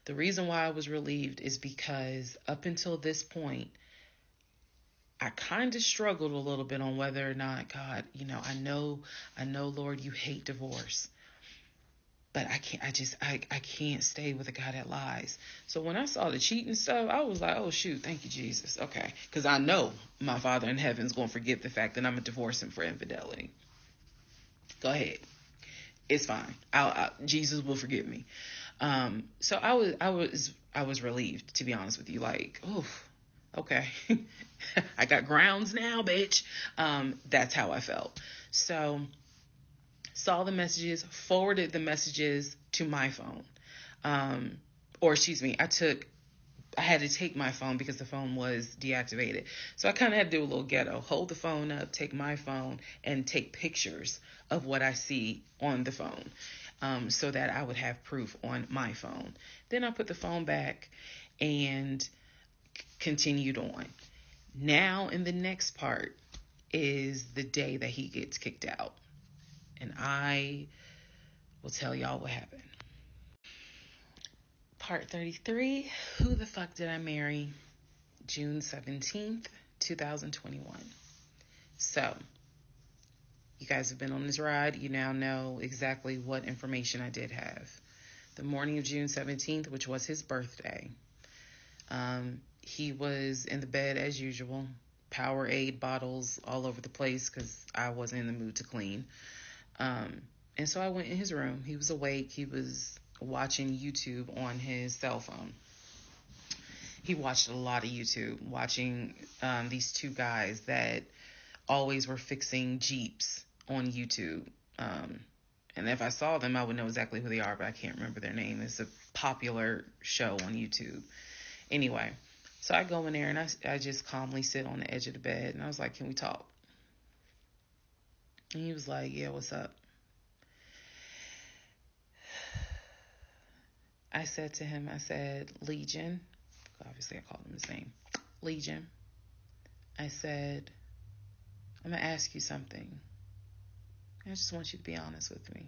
The reason why I was relieved is because up until this point, I kind of struggled a little bit on whether or not, God, I know, Lord, you hate divorce, but I can't stay with a guy that lies. So when I saw the cheating stuff, I was like, oh shoot, thank you, Jesus. Okay. Cause I know my Father in heaven's going to forgive the fact that I'm a divorce him for infidelity. Go ahead. It's fine. Jesus will forgive me. So I was relieved, to be honest with you. Like, oh, okay, I got grounds now, bitch. That's how I felt. So saw the messages, forwarded the messages to my phone, or excuse me, I had to take my phone because the phone was deactivated. So I kind of had to do a little ghetto. Hold the phone up, take my phone, and take pictures of what I see on the phone, so that I would have proof on my phone. Then I put the phone back and continued on. Now, in the next part is the day that he gets kicked out. And I will tell y'all what happened. Part 33, who the fuck did I marry? June 17th, 2021. So, you guys have been on this ride. You now know exactly what information I did have. The morning of June 17th, which was his birthday, he was in the bed as usual. Powerade bottles all over the place because I wasn't in the mood to clean. And so I went in his room. He was awake. He was watching YouTube on his cell phone. He watched a lot of YouTube, watching these two guys that always were fixing Jeeps on YouTube. And if I saw them, I would know exactly who they are, but I can't remember their name. It's a popular show on YouTube. Anyway, so I go in there and I just calmly sit on the edge of the bed. And I was like, can we talk? And he was like, yeah, what's up? I said to him, Legion. Obviously, I called him his name. Legion. I said, I'm going to ask you something. I just want you to be honest with me.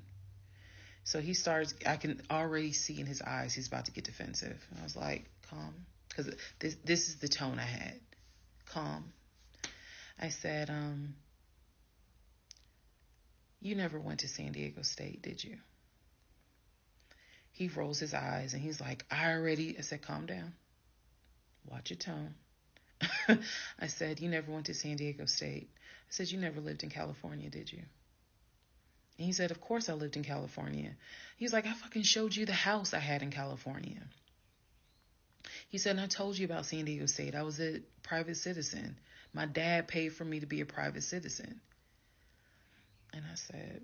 So he starts, I can already see in his eyes, he's about to get defensive. I was like, calm. Because this is the tone I had. Calm. I said, you never went to San Diego State, did you? He rolls his eyes and he's like, I said, calm down. Watch your tone. I said, you never went to San Diego State. I said, you never lived in California, did you? And he said, of course I lived in California. He's like, I fucking showed you the house I had in California. He said, and I told you about San Diego State. I was a private citizen. My dad paid for me to be a private citizen. And I said,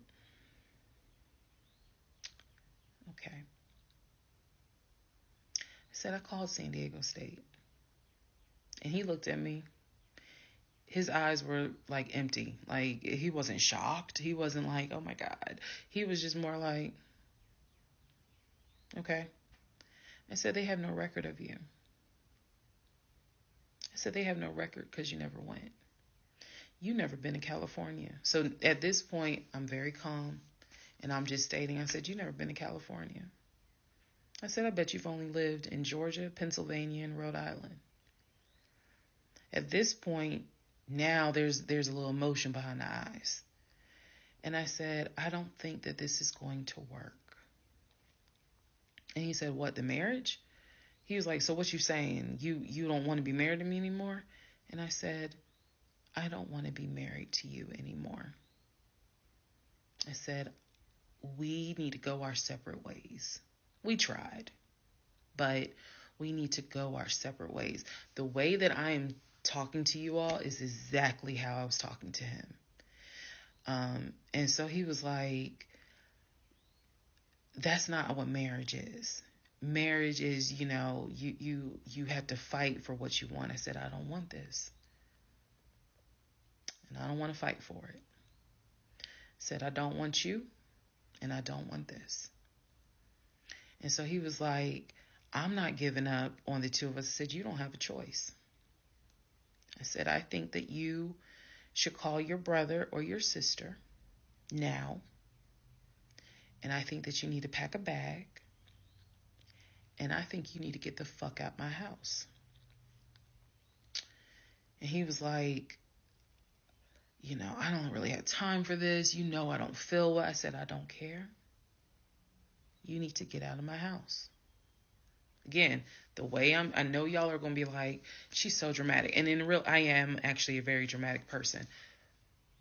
okay. I said, I called San Diego State. And he looked at me. His eyes were like empty. Like he wasn't shocked. He wasn't like, oh my God. He was just more like, okay. I said, they have no record of you. I said, they have no record because you never went. You never been to California. So at this point, I'm very calm. And I'm just stating, I said, you never been to California. I said, I bet you've only lived in Georgia, Pennsylvania, and Rhode Island. At this point, now there's a little emotion behind the eyes. And I said, I don't think that this is going to work. And he said, what, the marriage? He was like, so what you saying? You don't want to be married to me anymore? And I said, I don't want to be married to you anymore. I said, we need to go our separate ways. We tried, but we need to go our separate ways. The way that I am talking to you all is exactly how I was talking to him. And so he was like, that's not what marriage is. Marriage is, you have to fight for what you want. I said, I don't want this. And I don't want to fight for it. I said, I don't want you, and I don't want this. And so he was like, I'm not giving up on the two of us. I said, you don't have a choice. I said, I think that you should call your brother or your sister now. And I think that you need to pack a bag. And I think you need to get the fuck out my house. And he was like, I don't really have time for this. I don't feel well. I said, I don't care. You need to get out of my house. Again, the way I know y'all are going to be like, she's so dramatic. And I am actually a very dramatic person.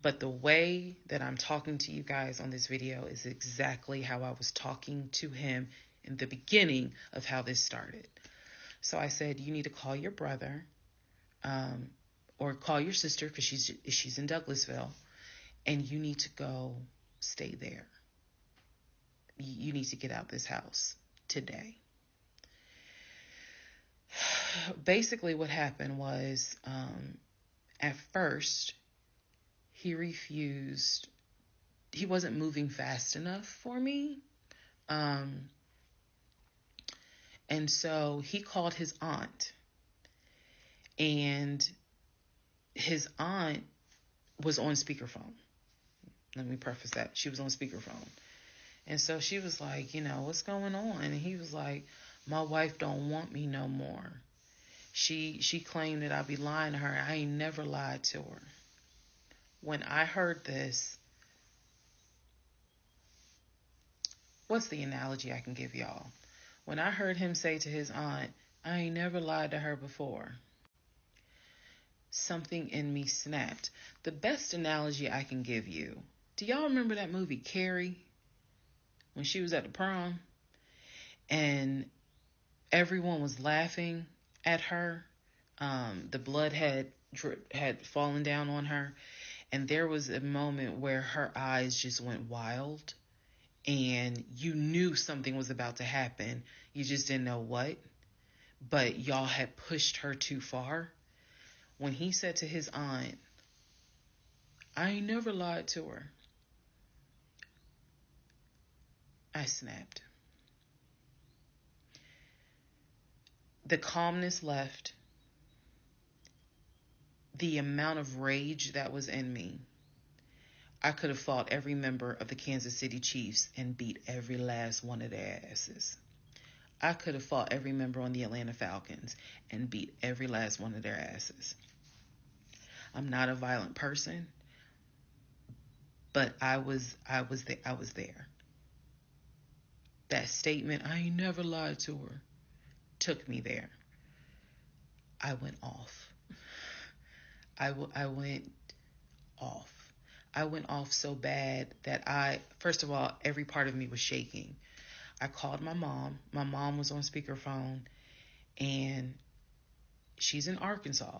But the way that I'm talking to you guys on this video is exactly how I was talking to him in the beginning of how this started. So I said, you need to call your brother, or call your sister because she's in Douglasville, and you need to go stay there. You need to get out this house today. Basically what happened was, at first, he refused. He wasn't moving fast enough for me. And so he called his aunt. And his aunt was on speakerphone. Let me preface that. She was on speakerphone. And so she was like, what's going on? And he was like, my wife don't want me no more. She claimed that I be lying to her. I ain't never lied to her. When I heard this, what's the analogy I can give y'all? When I heard him say to his aunt, I ain't never lied to her before, something in me snapped. The best analogy I can give you, do y'all remember that movie Carrie? When she was at the prom and everyone was laughing at her. The blood had fallen down on her. And there was a moment where her eyes just went wild. And you knew something was about to happen. You just didn't know what. But y'all had pushed her too far. When he said to his aunt, I ain't never lied to her, I snapped. The calmness left. The amount of rage that was in me. I could have fought every member of the Kansas City Chiefs and beat every last one of their asses. I could have fought every member on the Atlanta Falcons and beat every last one of their asses. I'm not a violent person, but I was there. That statement, I ain't never lied to her, took me there. I went off. I went off. I went off so bad that first of all, every part of me was shaking. I called my mom. My mom was on speakerphone, and she's in Arkansas.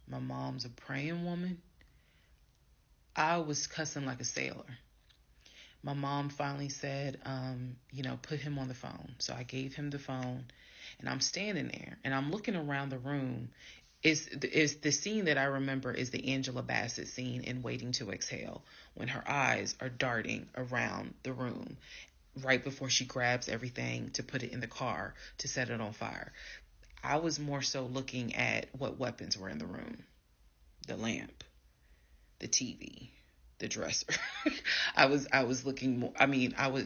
My mom's a praying woman. I was cussing like a sailor. My mom finally said, put him on the phone. So I gave him the phone, and I'm standing there, and I'm looking around the room. Is the scene that I remember is the Angela Bassett scene in Waiting to Exhale, when her eyes are darting around the room right before she grabs everything to put it in the car to set it on fire. I was more so looking at what weapons were in the room. The lamp, the TV, the dresser. I was looking more,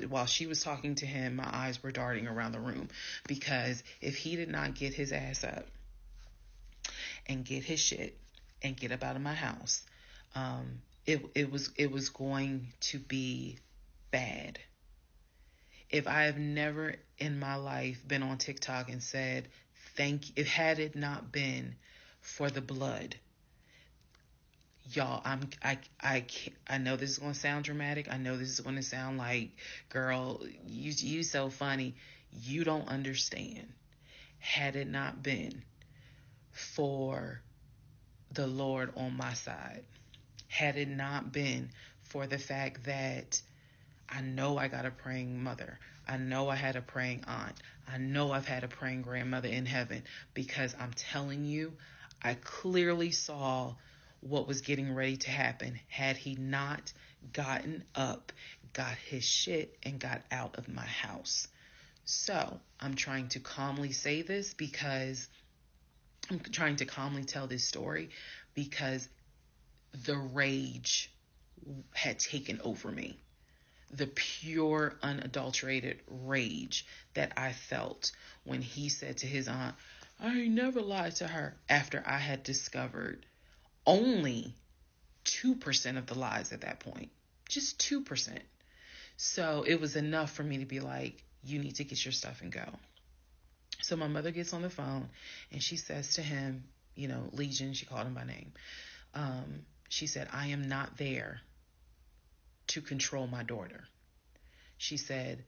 while she was talking to him, my eyes were darting around the room, because if he did not get his ass up and get his shit and get up out of my house, it was going to be bad. If I have never in my life been on TikTok and said if had it not been for the blood, y'all, I know this is going to sound dramatic. I know this is going to sound like, girl, you so funny. You don't understand. Had it not been for the Lord on my side, had it not been for the fact that I know I got a praying mother, I know I had a praying aunt, I know I've had a praying grandmother in heaven, because I'm telling you, I clearly saw what was getting ready to happen had he not gotten up, got his shit, and got out of my house. So I'm trying to calmly say this because I'm trying to calmly tell this story because the rage had taken over me. The pure, unadulterated rage that I felt when he said to his aunt, I ain't never lied to her, after I had discovered only 2% of the lies at that point. Just 2%. So it was enough for me to be like, you need to get your stuff and go. So my mother gets on the phone and she says to him, Legion, she called him by name. She said, I am not there to control my daughter. She said,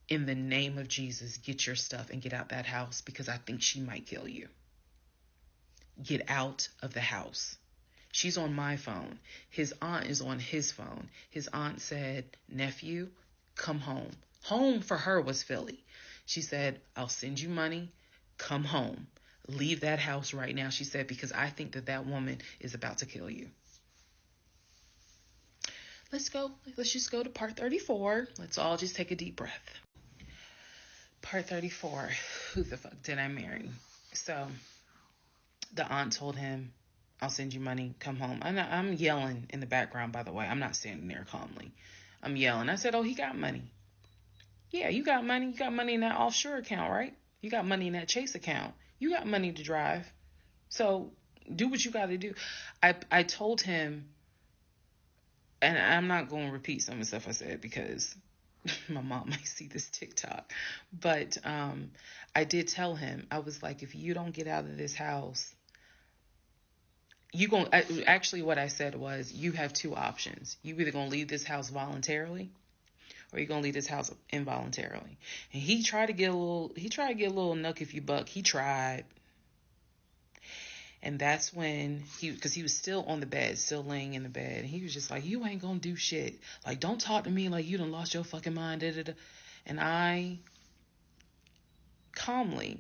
in the name of Jesus, get your stuff and get out that house because I think she might kill you. Get out of the house. She's on my phone. His aunt is on his phone. His aunt said, nephew, come home. Home for her was Philly. She said, I'll send you money. Come home. Leave that house right now, she said, because I think that woman is about to kill you. Let's go. Let's just go to part 34. Let's all just take a deep breath. Part 34. Who the fuck did I marry? So the aunt told him, I'll send you money. Come home. I'm yelling in the background, by the way. I'm not standing there calmly. I'm yelling. I said, oh, he got money. Yeah, you got money. You got money in that offshore account, right? You got money in that Chase account. You got money to drive. So do what you got to do. I told him, and I'm not going to repeat some of the stuff I said because my mom might see this TikTok. But I did tell him, I was like, if you don't get out of this house, actually what I said was, you have two options. You either going to leave this house voluntarily or you're going to leave this house involuntarily. And he tried to get a little nuck if you buck. He tried. And that's when because he was still on the bed, still laying in the bed. And he was just like, you ain't going to do shit. Like, don't talk to me like you done lost your fucking mind. Da, da, da. And I calmly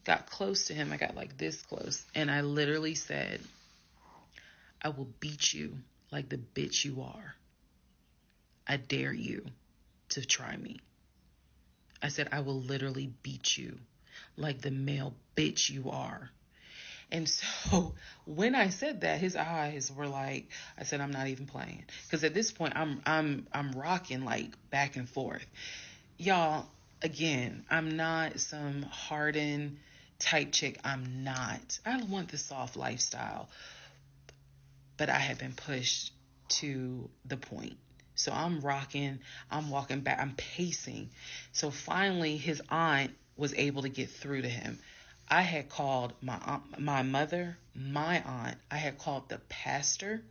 got close to him. I got like this close. And I literally said, I will beat you like the bitch you are. I dare you to try me. I said, I will literally beat you like the male bitch you are. And so when I said that, his eyes were like, I said, I'm not even playing. Because at this point, I'm rocking like back and forth. Y'all, again, I'm not some hardened type chick. I'm not. I want the soft lifestyle. But I have been pushed to the point. So I'm rocking, I'm walking back, I'm pacing. So finally, his aunt was able to get through to him. I had called my aunt, my mother, my aunt. I had called the pastor.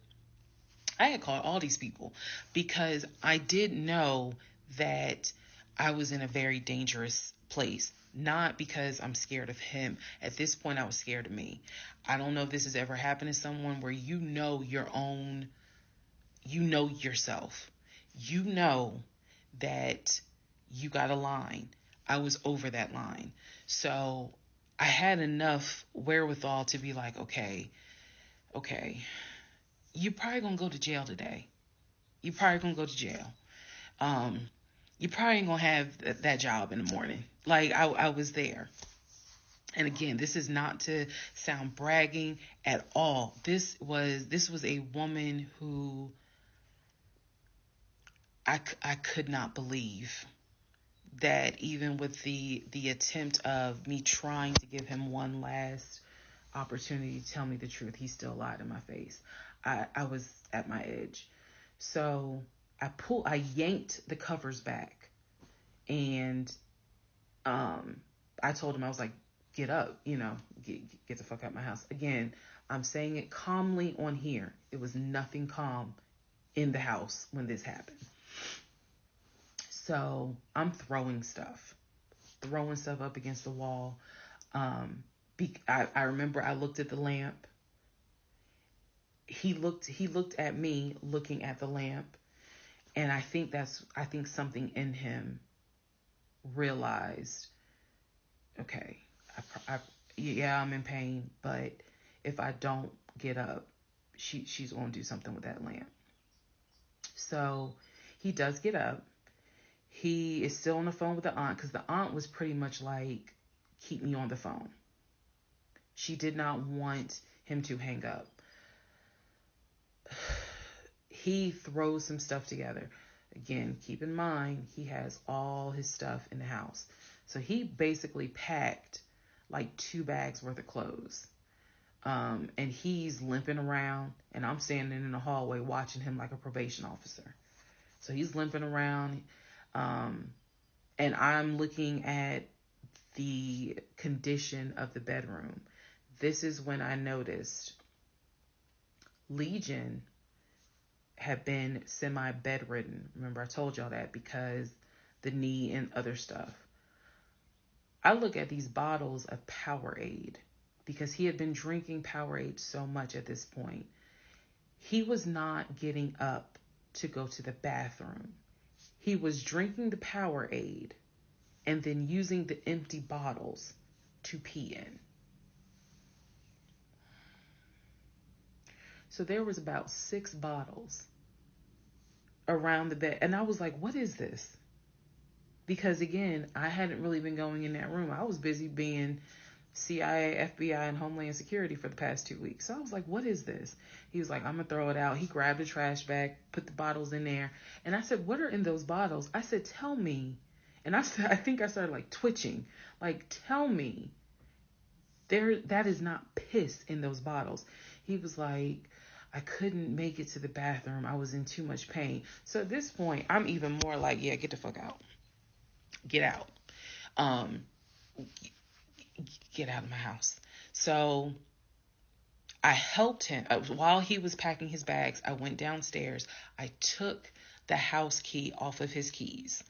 I had called all these people because I did know that I was in a very dangerous place. Not because I'm scared of him. At this point, I was scared of me. I don't know if this has ever happened to someone where you know yourself. You know that you got a line. I was over that line. So I had enough wherewithal to be like, okay, you're probably going to go to jail today. You're probably going to go to jail. You probably ain't going to have that job in the morning. Like, I was there. And again, this is not to sound bragging at all. This was a woman who I could not believe that even with the attempt of me trying to give him one last opportunity to tell me the truth, he still lied in my face. I was at my edge. So I yanked the covers back and I told him, I was like, get up, get the fuck out of my house. Again, I'm saying it calmly on here. It was nothing calm in the house when this happened. So I'm throwing stuff up against the wall. I remember I looked at the lamp. He looked at me looking at the lamp. And I think something in him realized, okay, yeah, I'm in pain, but if I don't get up, she's going to do something with that lamp. So he does get up. He is still on the phone with the aunt because the aunt was pretty much like, keep me on the phone. She did not want him to hang up. He throws some stuff together. Again, keep in mind, he has all his stuff in the house. So he basically packed like 2 bags worth of clothes. And he's limping around, and I'm standing in the hallway watching him like a probation officer. So he's limping around, and I'm looking at the condition of the bedroom. This is when I noticed Legion had been semi-bedridden. Remember, I told y'all that because the knee and other stuff. I look at these bottles of Powerade because he had been drinking Powerade so much at this point. He was not getting up to go to the bathroom. He was drinking the Powerade and then using the empty bottles to pee in. So there was about 6 bottles around the bed. And I was like, what is this? Because again, I hadn't really been going in that room. I was busy being CIA, FBI, and Homeland Security for the past 2 weeks. So I was like, what is this? He was like, I'm going to throw it out. He grabbed a trash bag, put the bottles in there. And I said, what are in those bottles? I said, tell me. And I think I started like twitching. Like, tell me. That is not piss in those bottles. He was like, I couldn't make it to the bathroom. I was in too much pain. So at this point, I'm even more like, yeah, get the fuck out. Get out. Get out of my house. So I helped him. While he was packing his bags, I went downstairs. I took the house key off of his keys.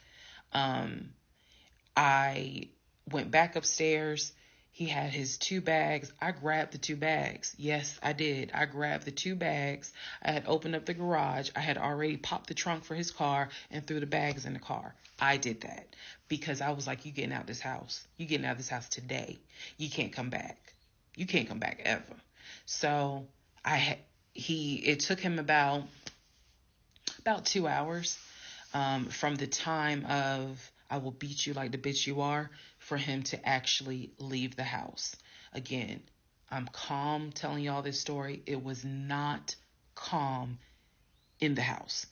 I went back upstairs. He had his 2 bags. I grabbed the 2 bags. Yes, I did. I grabbed the 2 bags. I had opened up the garage. I had already popped the trunk for his car and threw the bags in the car. I did that because I was like, you getting out this house. You getting out of this house today. You can't come back. You can't come back ever. So it took him about 2 hours from the time of I will beat you like the bitch you are for him to actually leave the house. Again, I'm calm telling y'all this story. It was not calm in the house.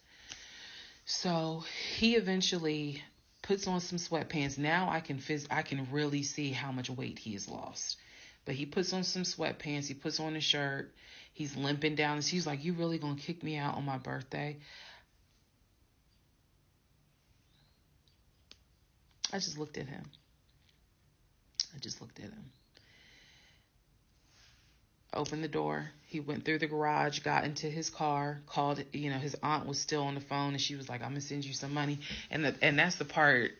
So he eventually puts on some sweatpants. Now I can really see how much weight he has lost. But he puts on some sweatpants. He puts on a shirt. He's limping down. And he's like, you really gonna kick me out on my birthday? I just looked at him. Opened the door. He went through the garage, got into his car, called, his aunt was still on the phone, and she was like, I'm going to send you some money. And that's the part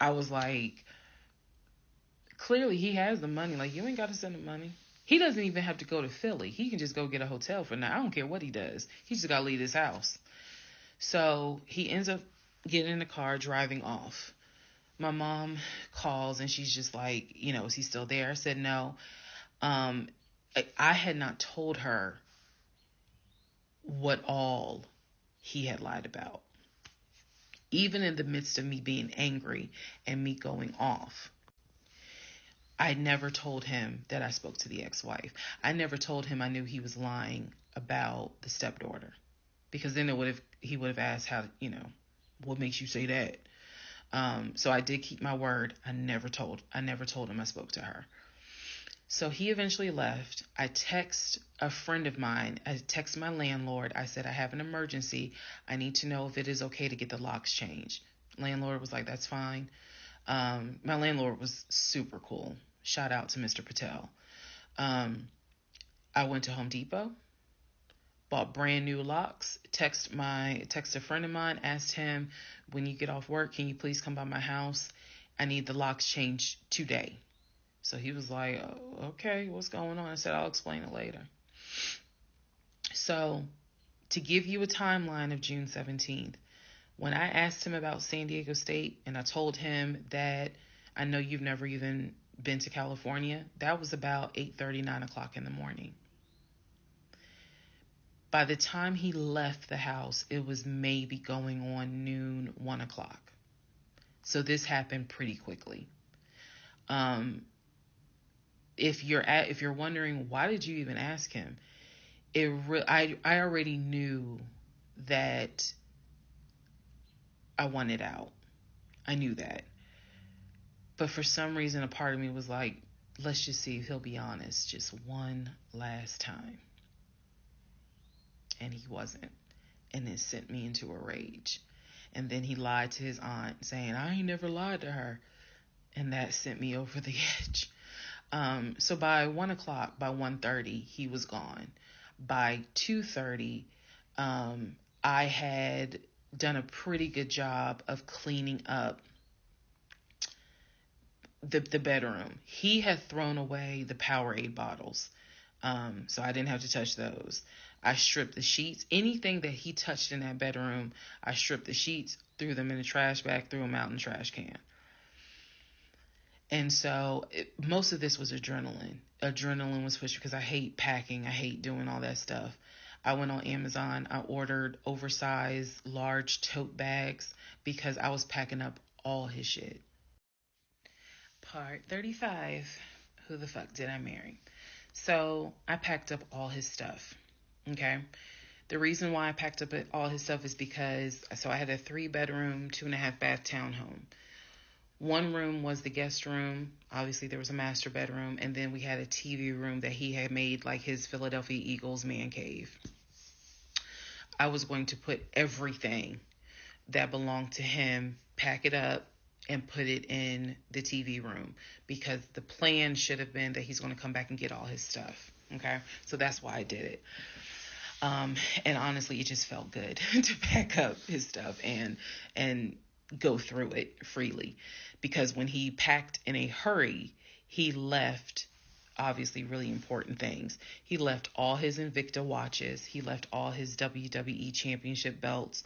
I was like, clearly he has the money. Like, you ain't got to send him money. He doesn't even have to go to Philly. He can just go get a hotel for now. I don't care what he does. He just got to leave his house. So he ends up getting in the car, driving off. My mom calls, and she's just like, is he still there? I said, no. I had not told her what all he had lied about. Even in the midst of me being angry and me going off, I never told him that I spoke to the ex-wife. I never told him I knew he was lying about the stepdaughter, because then he would have asked how, what makes you say that? So I did keep my word. I never told him I spoke to her. So he eventually left. I text a friend of mine. I text my landlord. I said, I have an emergency. I need to know if it is okay to get the locks changed. Landlord was like, that's fine. My landlord was super cool. Shout out to Mr. Patel. I went to Home Depot, bought brand new locks, text a friend of mine, asked him, when you get off work, can you please come by my house? I need the locks changed today. So he was like, oh, okay, what's going on? I said, I'll explain it later. So to give you a timeline of June 17th, when I asked him about San Diego State and I told him that I know you've never even been to California, that was about 8:30, 9 o'clock in the morning. By the time he left the house, it was maybe going on noon, 1 o'clock. So this happened pretty quickly. If you're wondering why did you even ask him, I already knew that I wanted out. I knew that. But for some reason, a part of me was like, let's just see if he'll be honest just one last time. And he wasn't. And it sent me into a rage. And then he lied to his aunt saying, I ain't never lied to her. And that sent me over the edge. So by 1 o'clock, by 1:30, he was gone. By 2:30, I had done a pretty good job of cleaning up the bedroom. He had thrown away the Powerade bottles. So I didn't have to touch those. I stripped the sheets. Anything that he touched in that bedroom, I stripped the sheets, threw them in the trash bag, threw them out in the trash can. And so most of this was adrenaline. Adrenaline was pushed because I hate packing. I hate doing all that stuff. I went on Amazon. I ordered oversized, large tote bags because I was packing up all his shit. Part 35. Who the fuck did I marry? So I packed up all his stuff. Okay. The reason why I packed up all his stuff is because I had a 3-bedroom, 2.5-bath townhome. One room was the guest room. Obviously, there was a master bedroom. And then we had a TV room that he had made like his Philadelphia Eagles man cave. I was going to put everything that belonged to him, pack it up, and put it in the TV room because the plan should have been that he's going to come back and get all his stuff. Okay, so that's why I did it. And honestly, it just felt good to pack up his stuff and go through it freely, because when he packed in a hurry, he left obviously really important things. He left all his Invicta watches. He left all his WWE championship belts.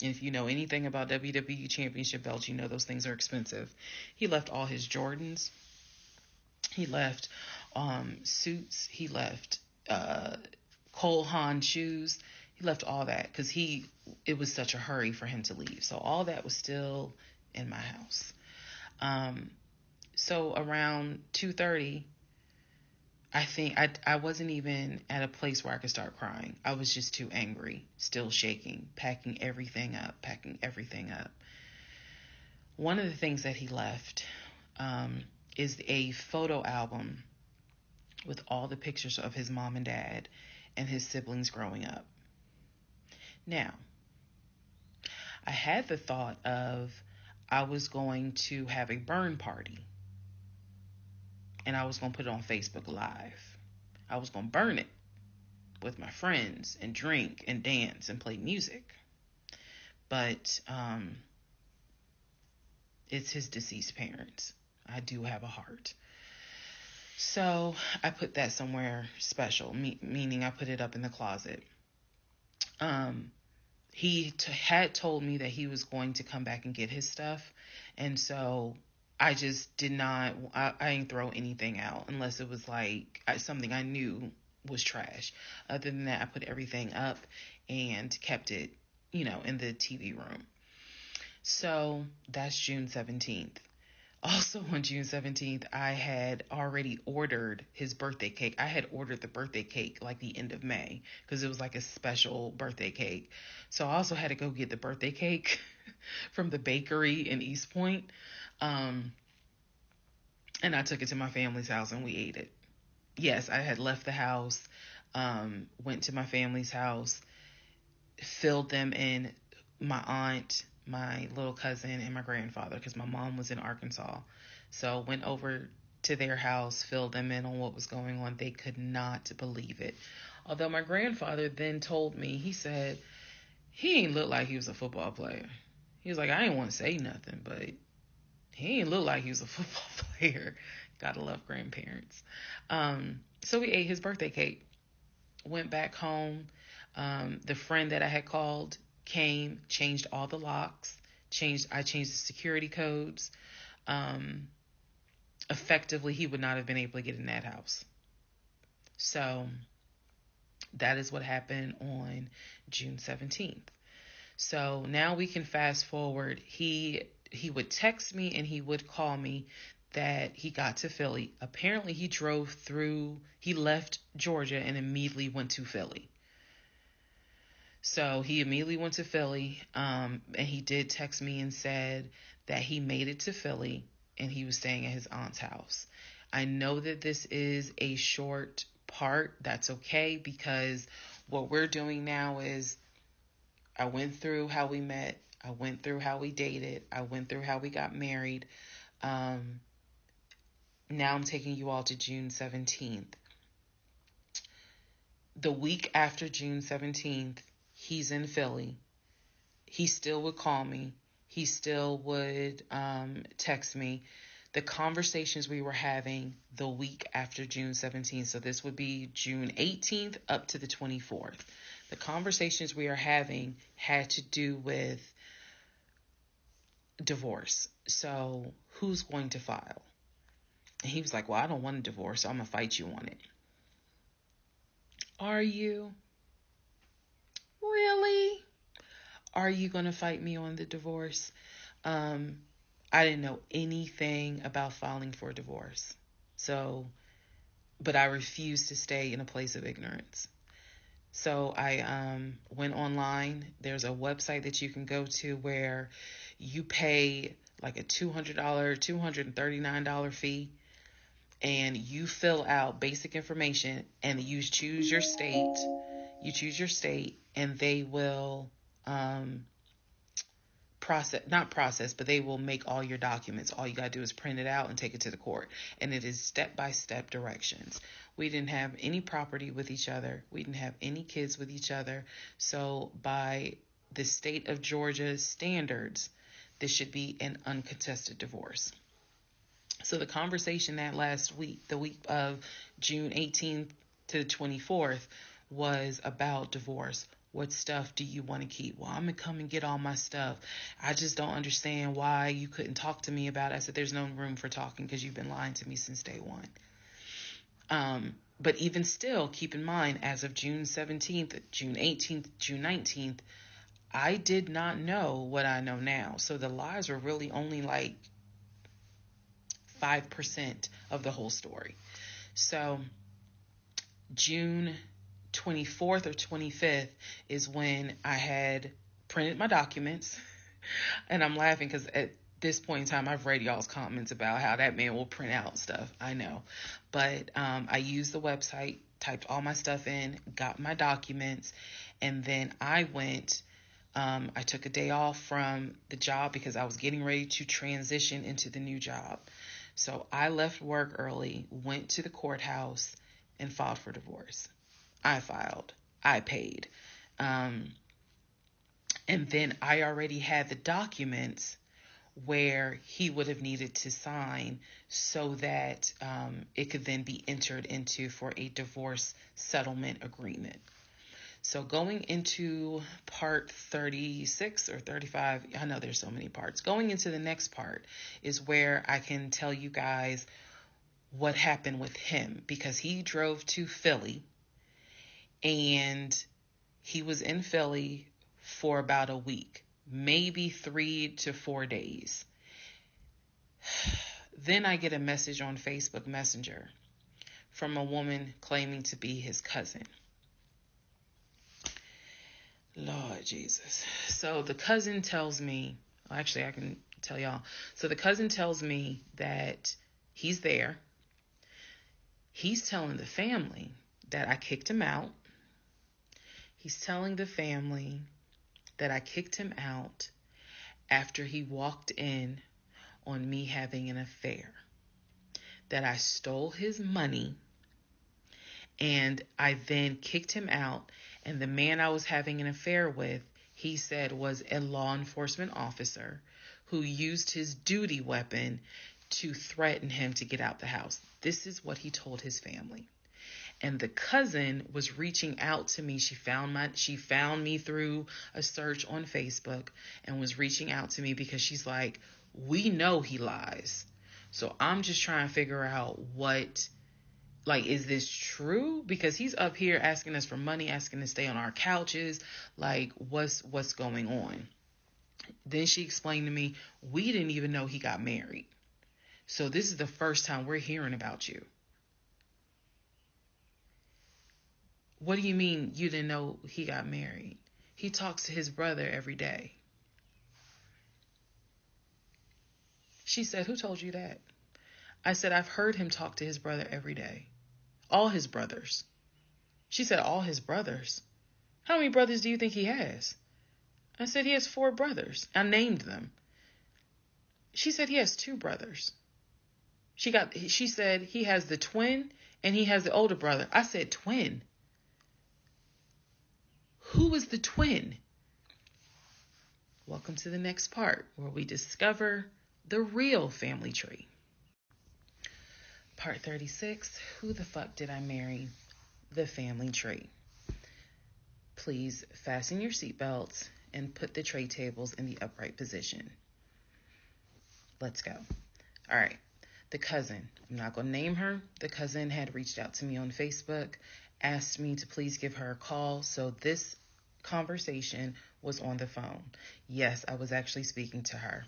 And if you know anything about WWE championship belts, you know those things are expensive. He left all his Jordans. He left suits. He left Cole Haan shoes. He left all that because it was such a hurry for him to leave. So all that was still in my house. So around 2:30, I think I wasn't even at a place where I could start crying. I was just too angry, still shaking, packing everything up. One of the things that he left is a photo album with all the pictures of his mom and dad and his siblings growing up. Now, I had the thought of I was going to have a burn party and I was going to put it on Facebook Live. I was going to burn it with my friends and drink and dance and play music. But it's his deceased parents. I do have a heart. So I put that somewhere special, meaning I put it up in the closet. He had told me that he was going to come back and get his stuff. And so I just did not, I didn't throw anything out unless it was like something I knew was trash. Other than that, I put everything up and kept it, in the TV room. So that's June 17th. Also on June 17th, I had already ordered his birthday cake. I had ordered the birthday cake like the end of May because it was like a special birthday cake. So I also had to go get the birthday cake from the bakery in East Point. And I took it to my family's house and we ate it. Yes, I had left the house, went to my family's house, filled them in, my aunt, my little cousin, and my grandfather, because my mom was in Arkansas. So went over to their house, filled them in on what was going on. They could not believe it. Although my grandfather then told me, he said, he ain't look like he was a football player. He was like, I ain't want to say nothing, but he ain't look like he was a football player. Gotta love grandparents. So we ate his birthday cake. Went back home. The friend that I had called came, changed all the locks, I changed the security codes. Effectively, he would not have been able to get in that house. So that is what happened on June 17th. So now we can fast forward. He would text me and he would call me that he got to Philly. Apparently he left Georgia and immediately went to Philly. So he immediately went to Philly, and he did text me and said that he made it to Philly and he was staying at his aunt's house. I know that this is a short part. That's okay, because what we're doing now is I went through how we met. I went through how we dated. I went through how we got married. Now I'm taking you all to June 17th. The week after June 17th, he's in Philly. He still would call me. He still would text me. The conversations we were having the week after June 17th, so this would be June 18th up to the 24th. The conversations we are having had to do with divorce. So who's going to file? And he was like, well, I don't want a divorce, so I'm going to fight you on it. Are you? Really? Are you going to fight me on the divorce? I didn't know anything about filing for divorce. But I refused to stay in a place of ignorance. So I went online. There's a website that you can go to where you pay like a $200, $239 fee, and you fill out basic information, and you choose your state. And they will but they will make all your documents. All you got to do is print it out and take it to the court. And it is step-by-step directions. We didn't have any property with each other. We didn't have any kids with each other. So by the state of Georgia's standards, this should be an uncontested divorce. So the conversation that last week, the week of June 18th to the 24th, was about divorce. What stuff do you want to keep? Well, I'm going to come and get all my stuff. I just don't understand why you couldn't talk to me about it. I said, there's no room for talking because you've been lying to me since day one. But even still, keep in mind, as of June 17th, June 18th, June 19th, I did not know what I know now. So the lies were really only like 5% of the whole story. So June 24th or 25th is when I had printed my documents. And I'm laughing because at this point in time, I've read y'all's comments about how that man will print out stuff. I know. But I used the website, typed all my stuff in, got my documents, and then I went. I took a day off from the job because I was getting ready to transition into the new job. So I left work early, went to the courthouse, and filed for divorce. I filed. I paid. And then I already had the documents where he would have needed to sign so that it could then be entered into for a divorce settlement agreement. So going into part 36 or 35, I know there's so many parts. Going into the next part is where I can tell you guys what happened with him, because he drove to Philly and he was in Philly for about a week, maybe 3 to 4 days. Then I get a message on Facebook Messenger from a woman claiming to be his cousin. Lord Jesus. So the cousin tells me, actually I can tell y'all. So the cousin tells me that he's there. He's telling the family that I kicked him out. He's telling the family that I kicked him out after he walked in on me having an affair. That I stole his money and I then kicked him out. And the man I was having an affair with, he said, was a law enforcement officer who used his duty weapon to threaten him to get out the house. This is what he told his family. And the cousin was reaching out to me. She found me through a search on Facebook and was reaching out to me because she's like, we know he lies. So I'm just trying to figure out is this true? Because he's up here asking us for money, asking to stay on our couches. Like, what's going on? Then she explained to me, we didn't even know he got married. So this is the first time we're hearing about you. What do you mean you didn't know he got married? He talks to his brother every day. She said, who told you that? I said, I've heard him talk to his brother every day. All his brothers. She said, all his brothers? How many brothers do you think he has? I said, he has 4 brothers. I named them. She said, he has 2 brothers. She said, he has the twin and he has the older brother. I said, twin? Who is the twin? Welcome to the next part where we discover the real family tree. Part 36, who the fuck did I marry? The family tree. Please fasten your seatbelts and put the tray tables in the upright position. Let's go. All right. The cousin, I'm not going to name her. The cousin had reached out to me on Facebook, asked me to please give her a call. So this conversation was on the phone. Yes, I was actually speaking to her.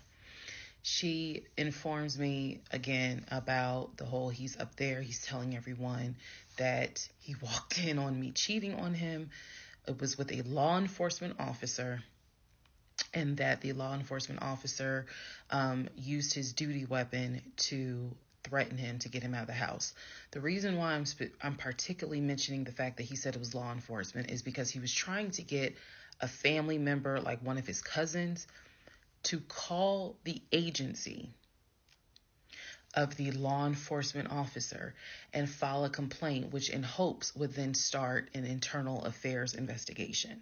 She informs me again about the whole he's up there. He's telling everyone that he walked in on me cheating on him. It was with a law enforcement officer, and that the law enforcement officer used his duty weapon to threaten him to get him out of the house. The reason why I'm particularly mentioning the fact that he said it was law enforcement is because he was trying to get a family member, like one of his cousins, to call the agency of the law enforcement officer and file a complaint, which in hopes would then start an internal affairs investigation.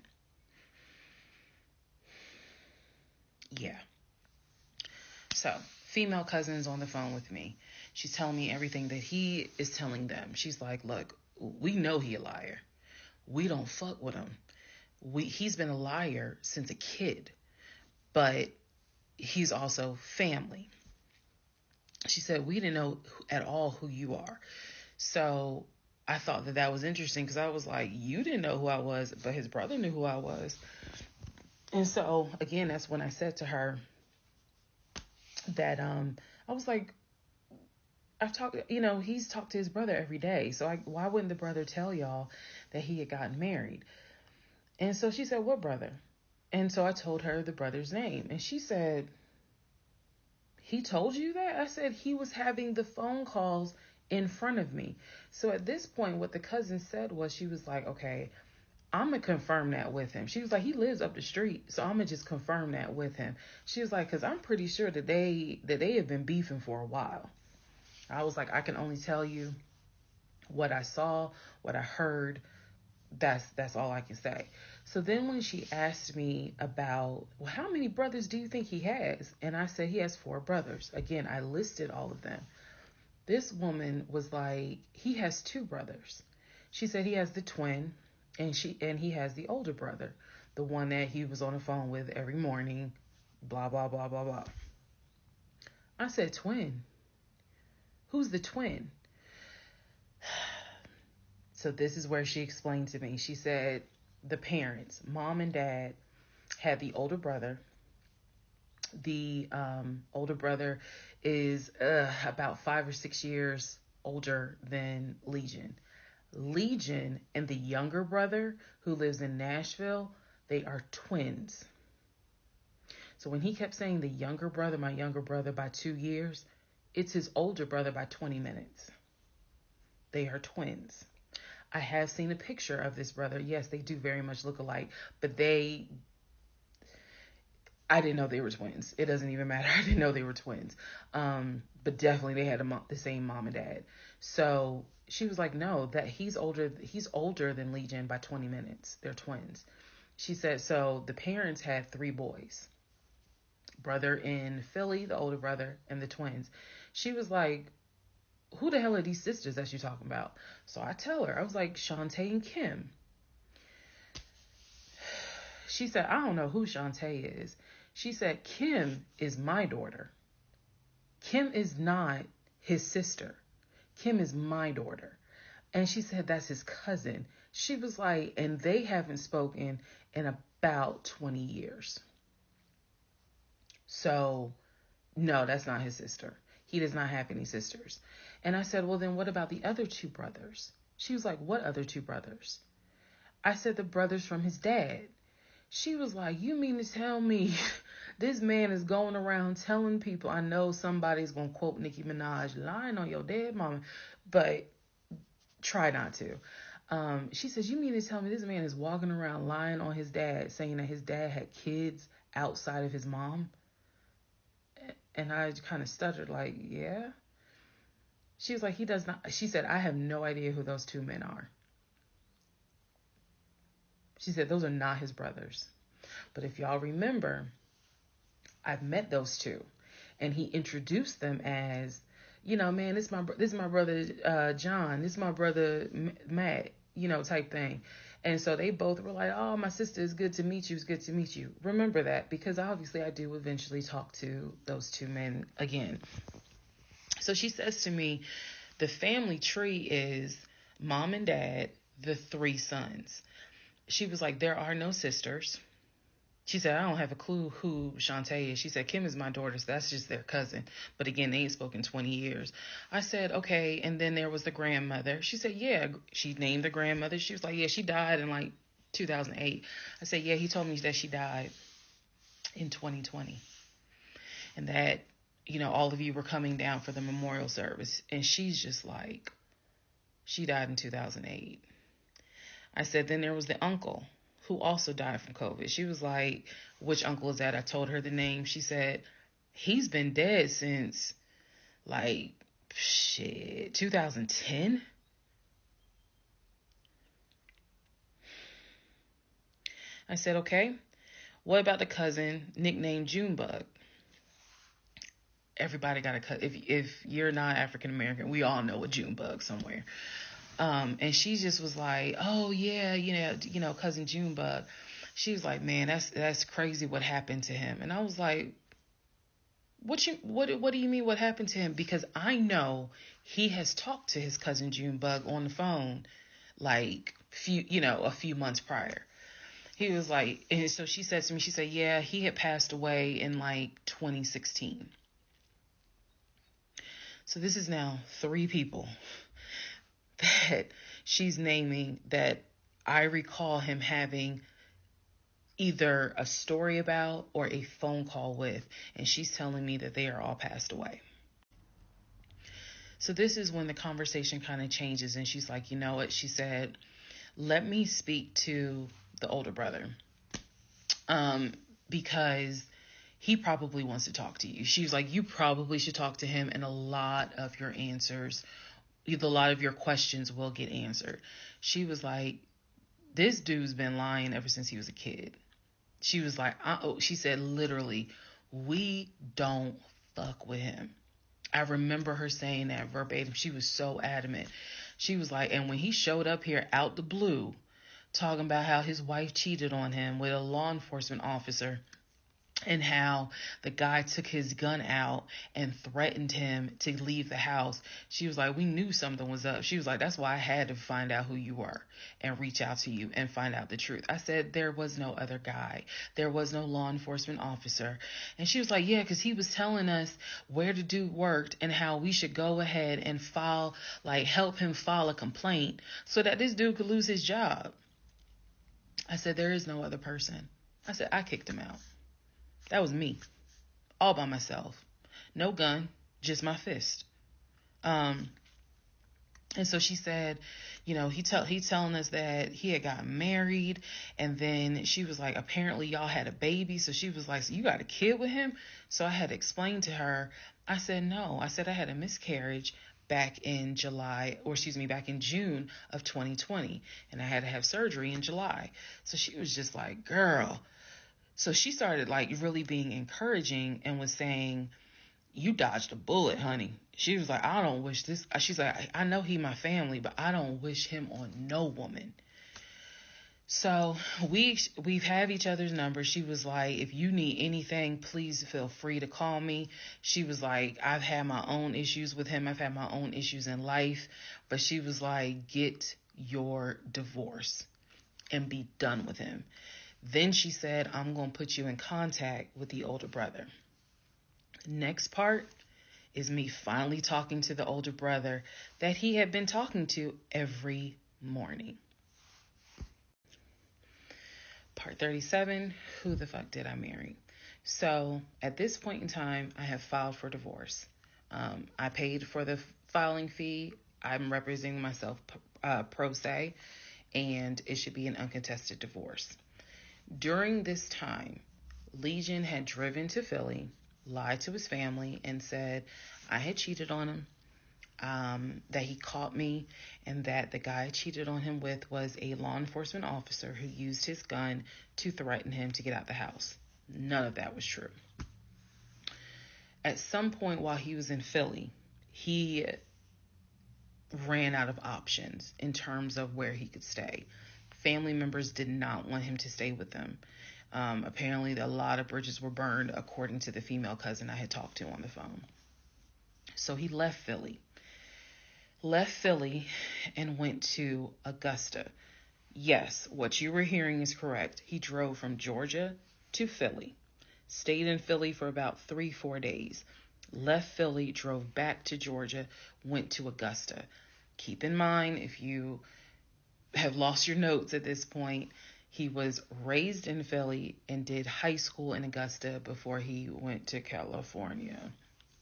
Yeah. So, female cousin's on the phone with me. She's telling me everything that he is telling them. She's like, look, we know he a liar. We don't fuck with him. He's been a liar since a kid, but he's also family. She said, we didn't know at all who you are. So I thought that was interesting because I was like, you didn't know who I was, but his brother knew who I was. And so, again, that's when I said to her that I was like, I've talked, he's talked to his brother every day. So why wouldn't the brother tell y'all that he had gotten married? And so she said, what brother? And so I told her the brother's name. And she said, he told you that? I said, he was having the phone calls in front of me. So at this point, what the cousin said was, she was like, okay, I'm going to confirm that with him. She was like, he lives up the street, so I'm going to just confirm that with him. She was like, because I'm pretty sure that they have been beefing for a while. I was like, I can only tell you what I saw, what I heard. That's all I can say. So then when she asked me about, well, how many brothers do you think he has? And I said, he has 4 brothers. Again, I listed all of them. This woman was like, he has 2 brothers. She said he has the twin, and he has the older brother, the one that he was on the phone with every morning, blah, blah, blah, blah, blah. I said, twin? Who's the twin? So this is where she explained to me. She said the parents, mom and dad, had the older brother. The older brother is about 5 or 6 years older than Legion. Legion and the younger brother, who lives in Nashville, they are twins. So when he kept saying the younger brother, my younger brother by 2 years, it's his older brother by 20 minutes. They are twins. I have seen a picture of this brother. Yes, they do very much look alike, but I didn't know they were twins. It doesn't even matter. I didn't know they were twins. But definitely they had the same mom and dad. So she was like, no, that he's older than Legion by 20 minutes. They're twins. She said, so the parents had 3 boys. Brother in Philly, the older brother, and the twins. She was like, who the hell are these sisters that you're talking about? So I tell her, I was like, Shantae and Kim. She said, I don't know who Shantae is. She said, Kim is my daughter. Kim is not his sister. Kim is my daughter. And she said, that's his cousin. She was like, and they haven't spoken in about 20 years. So, no, that's not his sister. He does not have any sisters. And I said, well, then what about the other two brothers? She was like, what other two brothers? I said, the brothers from his dad. She was like, you mean to tell me this man is going around telling people, I know somebody's going to quote Nicki Minaj, lying on your dead mama, but try not to. She says, you mean to tell me this man is walking around lying on his dad, saying that his dad had kids outside of his mom? And I kind of stuttered, like, yeah. She was like, he does not. She said, I have no idea who those two men are. She said, those are not his brothers. But if y'all remember, I've met those two. And he introduced them as, man, this is my brother John. This is my brother Matt, type thing. And so they both were like, oh, my sister, it's good to meet you. It's good to meet you. Remember that, because obviously I do eventually talk to those two men again. So she says to me, the family tree is mom and dad, the three sons. She was like, there are no sisters. She said, I don't have a clue who Shantae is. She said, Kim is my daughter, so that's just their cousin. But again, they ain't spoken 20 years. I said, okay. And then there was the grandmother. She said, yeah. She named the grandmother. She was like, yeah, she died in like 2008. I said, yeah, he told me that she died in 2020. And that, all of you were coming down for the memorial service. And she's just like, she died in 2008. I said, then there was the uncle who also died from COVID. She was like, which uncle is that? I told her the name. She said, he's been dead since 2010. I said, okay, what about the cousin nicknamed Junebug? Everybody got a cut. If you're not African American, we all know a Junebug somewhere. And she just was like, oh yeah, cousin Junebug. She was like, man, that's crazy what happened to him. And I was like, what do you mean what happened to him? Because I know he has talked to his cousin Junebug on the phone a few months prior. He was like, and so she said to me, she said, yeah, he had passed away in 2016. So this is now 3 people that she's naming that I recall him having either a story about or a phone call with, and she's telling me that they are all passed away. So this is when the conversation kind of changes, and she's like, you know what? She said, let me speak to the older brother, because he probably wants to talk to you. She was like, you probably should talk to him, and a lot of your questions will get answered. She was like, this dude's been lying ever since he was a kid. She was like, she said, literally, we don't fuck with him. I remember her saying that verbatim. She was so adamant. She was like, and when he showed up here out the blue, talking about how his wife cheated on him with a law enforcement officer, and how the guy took his gun out and threatened him to leave the house. She was like, we knew something was up. She was like, that's why I had to find out who you were and reach out to you and find out the truth. I said, there was no other guy. There was no law enforcement officer. And she was like, yeah, because he was telling us where the dude worked and how we should go ahead and help him file a complaint so that this dude could lose his job. I said, there is no other person. I said, I kicked him out. That was me, all by myself. No gun, just my fist. And so she said, he's telling us that he had gotten married, and then she was like, apparently y'all had a baby. So she was like, so you got a kid with him? So I had explained to her. I said, no. I said I had a miscarriage back in June of 2020, and I had to have surgery in July. So she was just like, girl. So she started really being encouraging and was saying, you dodged a bullet, honey. She was like, I don't wish this. She's like, I know he my family, but I don't wish him on no woman. So we've had each other's numbers. She was like, if you need anything, please feel free to call me. She was like, I've had my own issues with him. I've had my own issues in life. But she was like, get your divorce and be done with him. Then she said, I'm going to put you in contact with the older brother. Next part is me finally talking to the older brother that he had been talking to every morning. Part 37, who the fuck did I marry? So at this point in time, I have filed for divorce. I paid for the filing fee. I'm representing myself pro se, and it should be an uncontested divorce. During this time, Legion had driven to Philly, lied to his family, and said I had cheated on him, that he caught me, and that the guy I cheated on him with was a law enforcement officer who used his gun to threaten him to get out the house. None of that was true. At some point while he was in Philly, he ran out of options in terms of where he could stay. Family members did not want him to stay with them. Apparently, a lot of bridges were burned, according to the female cousin I had talked to on the phone. So he left Philly and went to Augusta. Yes, what you were hearing is correct. He drove from Georgia to Philly, stayed in Philly for about 3-4 days, left Philly, drove back to Georgia, went to Augusta. Keep in mind, if you have lost your notes at this point, he was raised in Philly and did high school in Augusta before he went to California.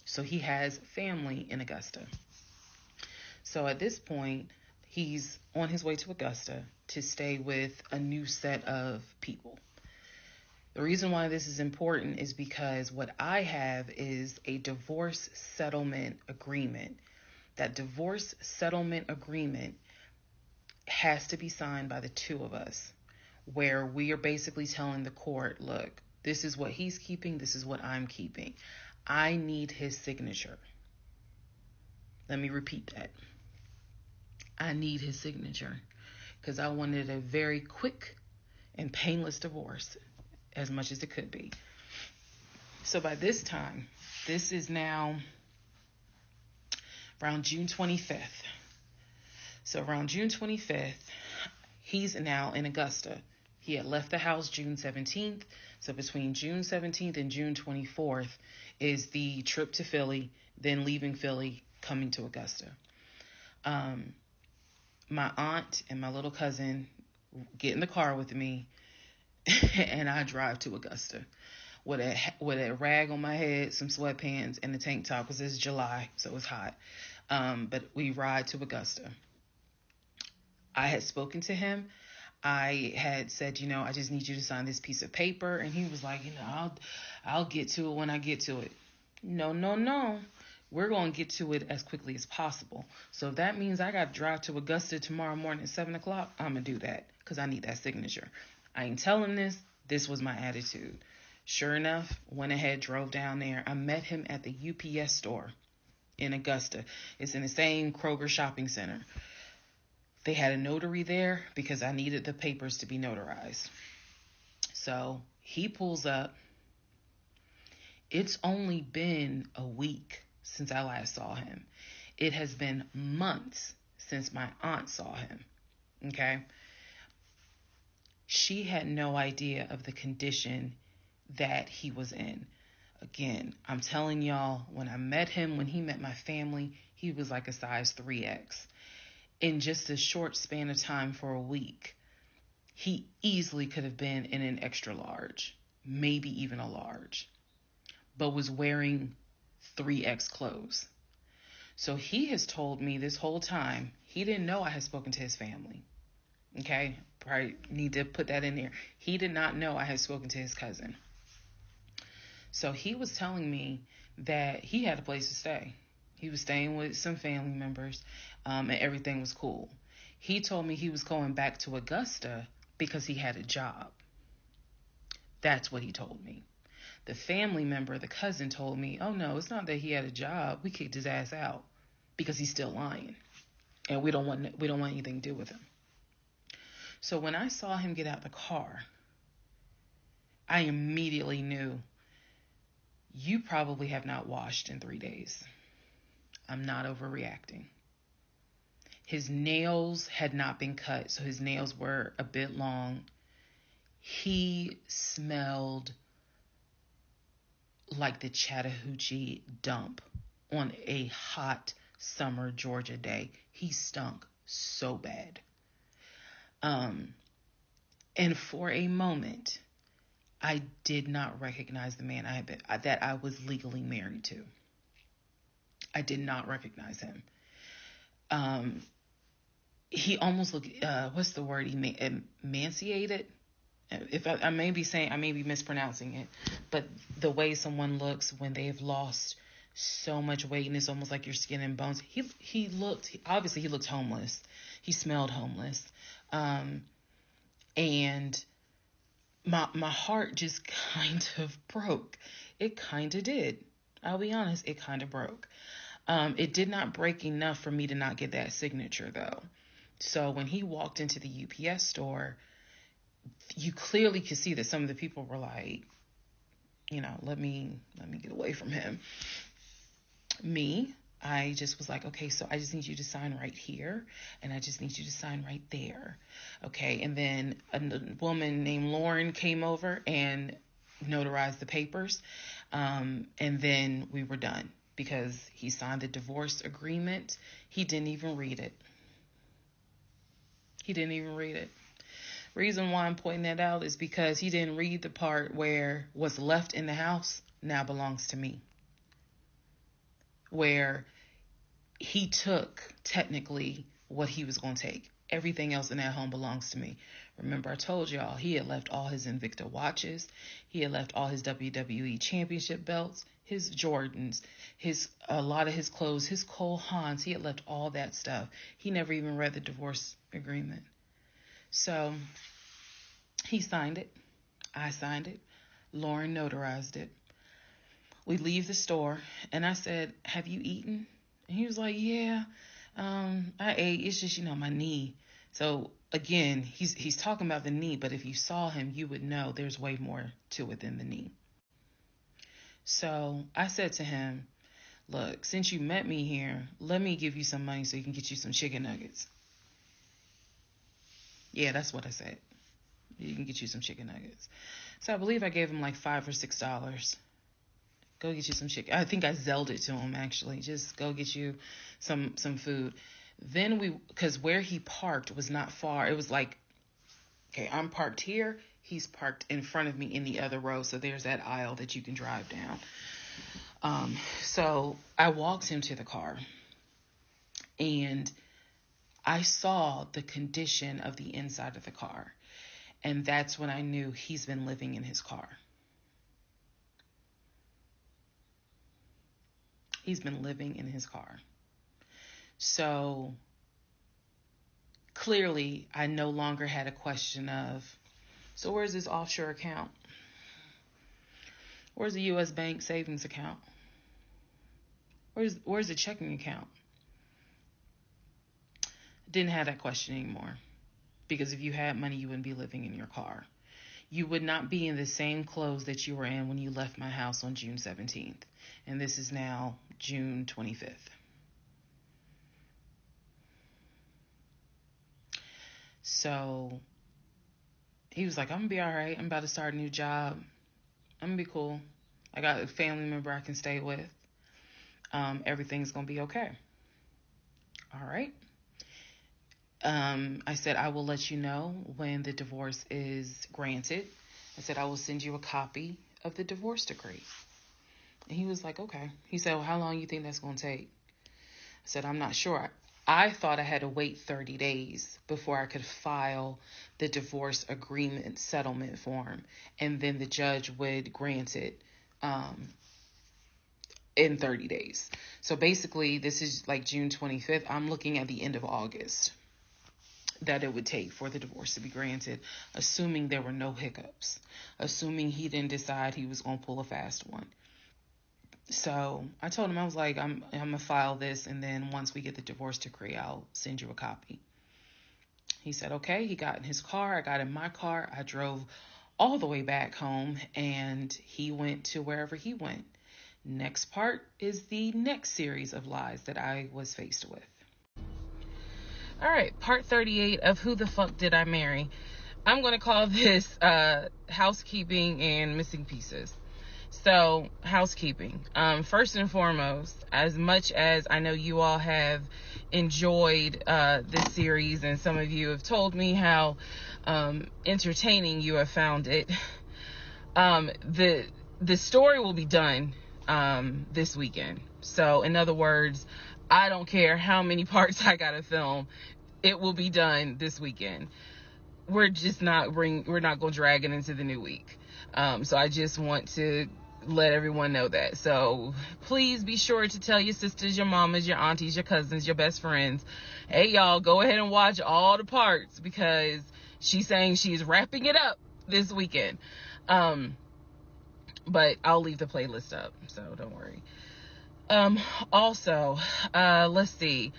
So he has family in Augusta. So at this point, he's on his way to Augusta to stay with a new set of people. The reason why this is important is because what I have is a divorce settlement agreement. That divorce settlement agreement has to be signed by the two of us, where we are basically telling the court, look, this is what he's keeping, this is what I'm keeping. I need his signature. Let me repeat that. I need his signature because I wanted a very quick and painless divorce, as much as it could be. So by this time, this is now around June 25th. So around June 25th, he's now in Augusta. He had left the house June 17th. So between June 17th and June 24th is the trip to Philly, then leaving Philly, coming to Augusta. My aunt and my little cousin get in the car with me, and I drive to Augusta with a rag on my head, some sweatpants, and a tank top because it's July, so it's hot. But we ride to Augusta. I had spoken to him. I had said, I just need you to sign this piece of paper. And he was like, I'll get to it when I get to it. No. We're going to get to it as quickly as possible. So if that means I got to drive to Augusta tomorrow morning at 7 o'clock, I'm going to do that because I need that signature. I ain't telling this. This was my attitude. Sure enough, went ahead, drove down there. I met him at the UPS store in Augusta. It's in the same Kroger shopping center. They had a notary there because I needed the papers to be notarized. So he pulls up. It's only been a week since I last saw him. It has been months since my aunt saw him. Okay? She had no idea of the condition that he was in. Again, I'm telling y'all, when I met him, when he met my family, he was like a size 3X. In just a short span of time for a week, he easily could have been in an extra large, maybe even a large, but was wearing 3X clothes. So he has told me this whole time, he didn't know I had spoken to his family. Okay, probably need to put that in there. He did not know I had spoken to his cousin. So he was telling me that he had a place to stay. He was staying with some family members, and everything was cool. He told me he was going back to Augusta because he had a job. That's what he told me. The family member, the cousin, told me, oh no, it's not that he had a job. We kicked his ass out because he's still lying. And we don't want anything to do with him. So when I saw him get out the car, I immediately knew, you probably have not washed in 3 days. I'm not overreacting. His nails had not been cut, so his nails were a bit long. He smelled like the Chattahoochee dump on a hot summer Georgia day. He stunk so bad. And for a moment, I did not recognize the man that I was legally married to. I did not recognize him. He almost looked, what's the word? Emaciated. If I may be mispronouncing it, but the way someone looks when they've lost so much weight and it's almost like your skin and bones. He looked homeless. He smelled homeless. And my heart just kind of broke. It kind of did. I'll be honest, it kind of broke. It did not break enough for me to not get that signature though. So when he walked into the UPS store, you clearly could see that some of the people were like, let me get away from him. Me, I just was like, okay, so I just need you to sign right here, and I just need you to sign right there. Okay, and then a woman named Lauren came over and notarized the papers, and then we were done because he signed the divorce agreement. He didn't even read it. Reason why I'm pointing that out is because he didn't read the part where what's left in the house now belongs to me. Where he took technically what he was going to take. Everything else in that home belongs to me. Remember, I told y'all he had left all his Invicta watches. He had left all his WWE championship belts, his Jordans, a lot of his clothes, his Cole Haans. He had left all that stuff. He never even read the divorce agreement. So he signed it. I signed it. Lauren notarized it. We leave the store, and I said, "Have you eaten?" And he was like, "Yeah, I ate. It's just, my knee." So again, he's talking about the knee, but if you saw him, you would know there's way more to it than the knee. So I said to him, "Look, since you met me here, let me give you some money so you can get you some chicken nuggets." Yeah, that's what I said. You can get you some chicken nuggets. So I believe I gave him like $5 or $6. Go get you some chicken. I think I Zelled it to him, actually. Just go get you some food. Then because where he parked was not far. It was like, okay, I'm parked here. He's parked in front of me in the other row. So there's that aisle that you can drive down. So I walked him to the car. And I saw the condition of the inside of the car. And that's when I knew he's been living in his car. He's been living in his car. So clearly, I no longer had a question of, so where's this offshore account? Where's the U.S. bank savings account? Where's the checking account? Didn't have that question anymore. Because if you had money, you wouldn't be living in your car. You would not be in the same clothes that you were in when you left my house on June 17th. And this is now June 25th. So he was like, "I'm going to be all right. I'm about to start a new job. I'm going to be cool. I got a family member I can stay with. Everything's going to be okay." All right. I said, "I will let you know when the divorce is granted." I said, "I will send you a copy of the divorce decree." And he was like, "Okay." He said, "Well, how long you think that's going to take?" I said, "I'm not sure." I thought I had to wait 30 days before I could file the divorce agreement settlement form, and then the judge would grant it in 30 days. So basically, this is like June 25th. I'm looking at the end of August that it would take for the divorce to be granted, assuming there were no hiccups, assuming he didn't decide he was going to pull a fast one. So I told him, I was like, I'm going to file this, and then once we get the divorce decree, I'll send you a copy. He said, okay. He got in his car. I got in my car. I drove all the way back home, and he went to wherever he went. Next part is the next series of lies that I was faced with. All right, part 38 of Who the Fuck Did I Marry? I'm going to call this housekeeping and missing pieces. So, housekeeping. First and foremost, as much as I know you all have enjoyed this series, and some of you have told me how entertaining you have found it, the story will be done this weekend. So, in other words, I don't care how many parts I gotta film, it will be done this weekend. We're not gonna drag it into the new week. So I just want to let everyone know that. So please be sure to tell your sisters, your mamas, your aunties, your cousins, your best friends, hey y'all, go ahead and watch all the parts, because she's saying she's wrapping it up this weekend. But I'll leave the playlist up, so don't worry. Also, let's see.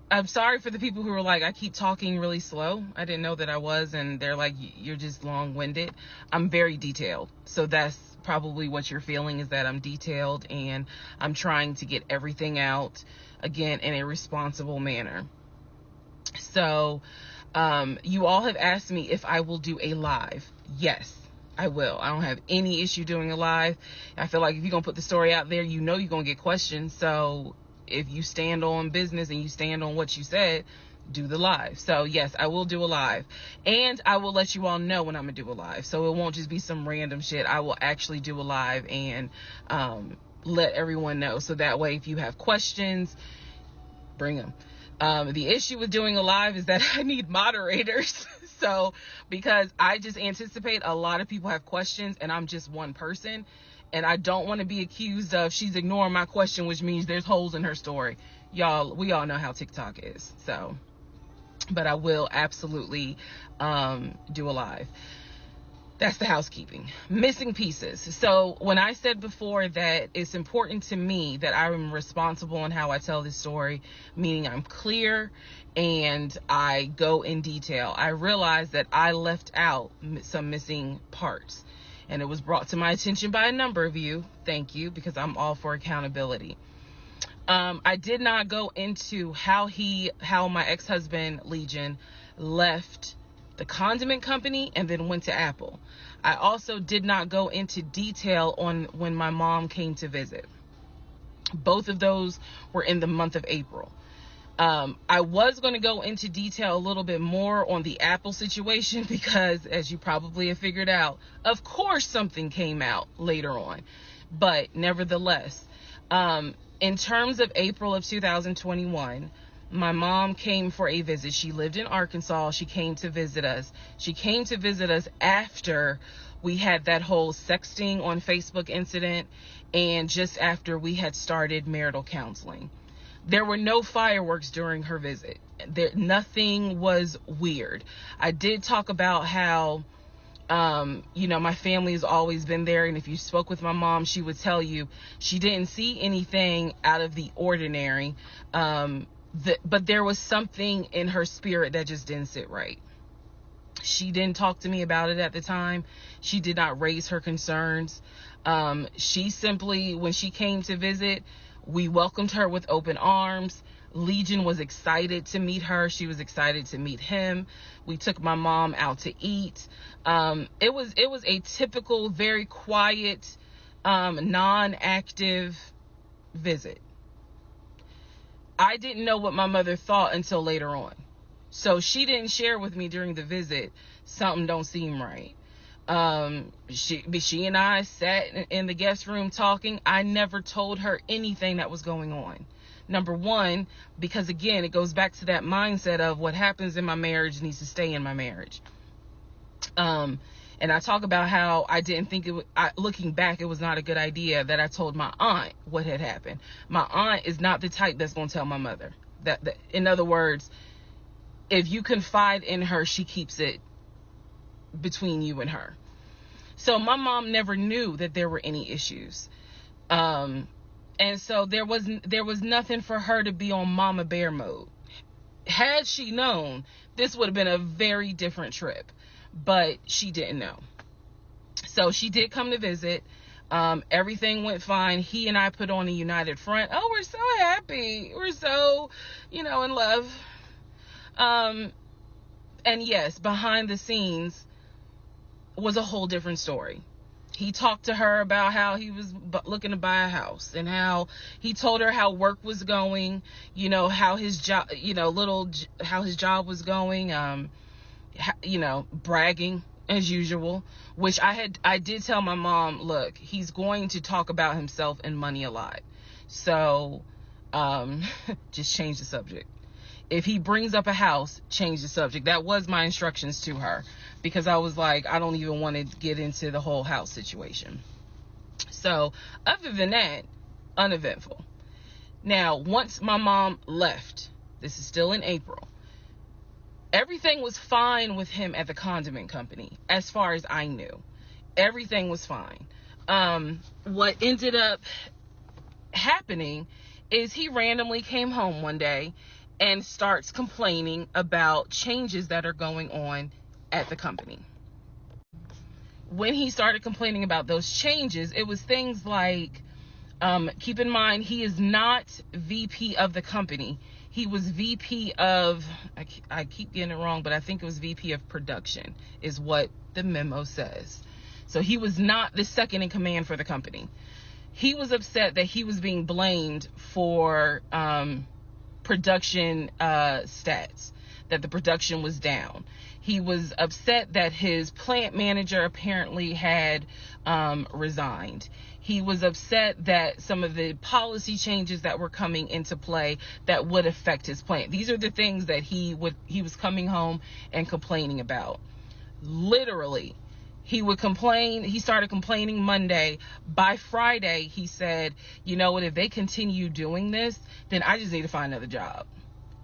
I'm sorry for the people who were like, I keep talking really slow. I didn't know that I was, and they're like, you're just long-winded. I'm very detailed. So that's probably what you're feeling, is that I'm detailed and I'm trying to get everything out, again, in a responsible manner. So, you all have asked me if I will do a live. Yes, I will. I don't have any issue doing a live. I feel like if you're going to put the story out there, you know you're going to get questions. So if you stand on business and you stand on what you said, do the live. So yes, I will do a live, and I will let you all know when I'm gonna do a live. So it won't just be some random shit. I will actually do a live and let everyone know. So that way, if you have questions, bring them. The issue with doing a live is that I need moderators. So because I just anticipate a lot of people have questions and I'm just one person, and I don't want to be accused of she's ignoring my question, which means there's holes in her story. Y'all, we all know how TikTok is. So, but I will absolutely do a live. That's the housekeeping. Missing pieces. So when I said before that it's important to me that I'm responsible in how I tell this story, meaning I'm clear and I go in detail, I realized that I left out some missing parts. And it was brought to my attention by a number of you. Thank you, because I'm all for accountability. I did not go into how my ex-husband, Legion, left the condiment company and then went to Apple. I also did not go into detail on when my mom came to visit. Both of those were in the month of April. I was going to go into detail a little bit more on the Apple situation because, as you probably have figured out, of course something came out later on. But nevertheless, in terms of April of 2021, my mom came for a visit. She lived in Arkansas. She came to visit us. She came to visit us after we had that whole sexting on Facebook incident, and just after we had started marital counseling. There were no fireworks during her visit. Nothing was weird. I did talk about how, my family has always been there. And if you spoke with my mom, she would tell you she didn't see anything out of the ordinary. But there was something in her spirit that just didn't sit right. She didn't talk to me about it at the time. She did not raise her concerns. She simply, when she came to visit, we welcomed her with open arms. Legion was excited to meet her. She was excited to meet him. We took my mom out to eat. It was a typical, very quiet, non-active visit. I didn't know what my mother thought until later on. So she didn't share with me during the visit, something don't seem right. She and I sat in the guest room talking. I never told her anything that was going on. Number one, because again, it goes back to that mindset of what happens in my marriage needs to stay in my marriage. And I talk about how I didn't think looking back, it was not a good idea that I told my aunt what had happened. My aunt is not the type that's going to tell my mother. That in other words, if you confide in her, she keeps it between you and her. So my mom never knew that there were any issues. And so there was nothing for her to be on mama bear mode. Had she known, this would have been a very different trip, but she didn't know. So she did come to visit. Everything went fine. He and I put on a united front. Oh, we're so happy. We're so, in love. And yes, behind the scenes was a whole different story. He talked to her about how he was looking to buy a house, and how he told her how work was going, how his job, how his job was going, bragging as usual, which I did tell my mom, look, he's going to talk about himself and money a lot. So, just change the subject. If he brings up a house, change the subject. That was my instructions to her, because I was like, I don't even want to get into the whole house situation. So, other than that, uneventful. Now, once my mom left, this is still in April, everything was fine with him at the condiment company, as far as I knew. Everything was fine. What ended up happening is he randomly came home one day and starts complaining about changes that are going on at the company. When he started complaining about those changes, it was things like, keep in mind, he is not VP of the company. He was VP of, I keep getting it wrong, but I think it was VP of production is what the memo says. So he was not the second in command for the company. He was upset that he was being blamed for production stats, that the production was down. He was upset that his plant manager apparently had resigned. He was upset that some of the policy changes that were coming into play that would affect his plant. These are the things that he was coming home and complaining about. Literally, he would complain. He started complaining Monday. By Friday, he said, you know what, if they continue doing this, then I just need to find another job.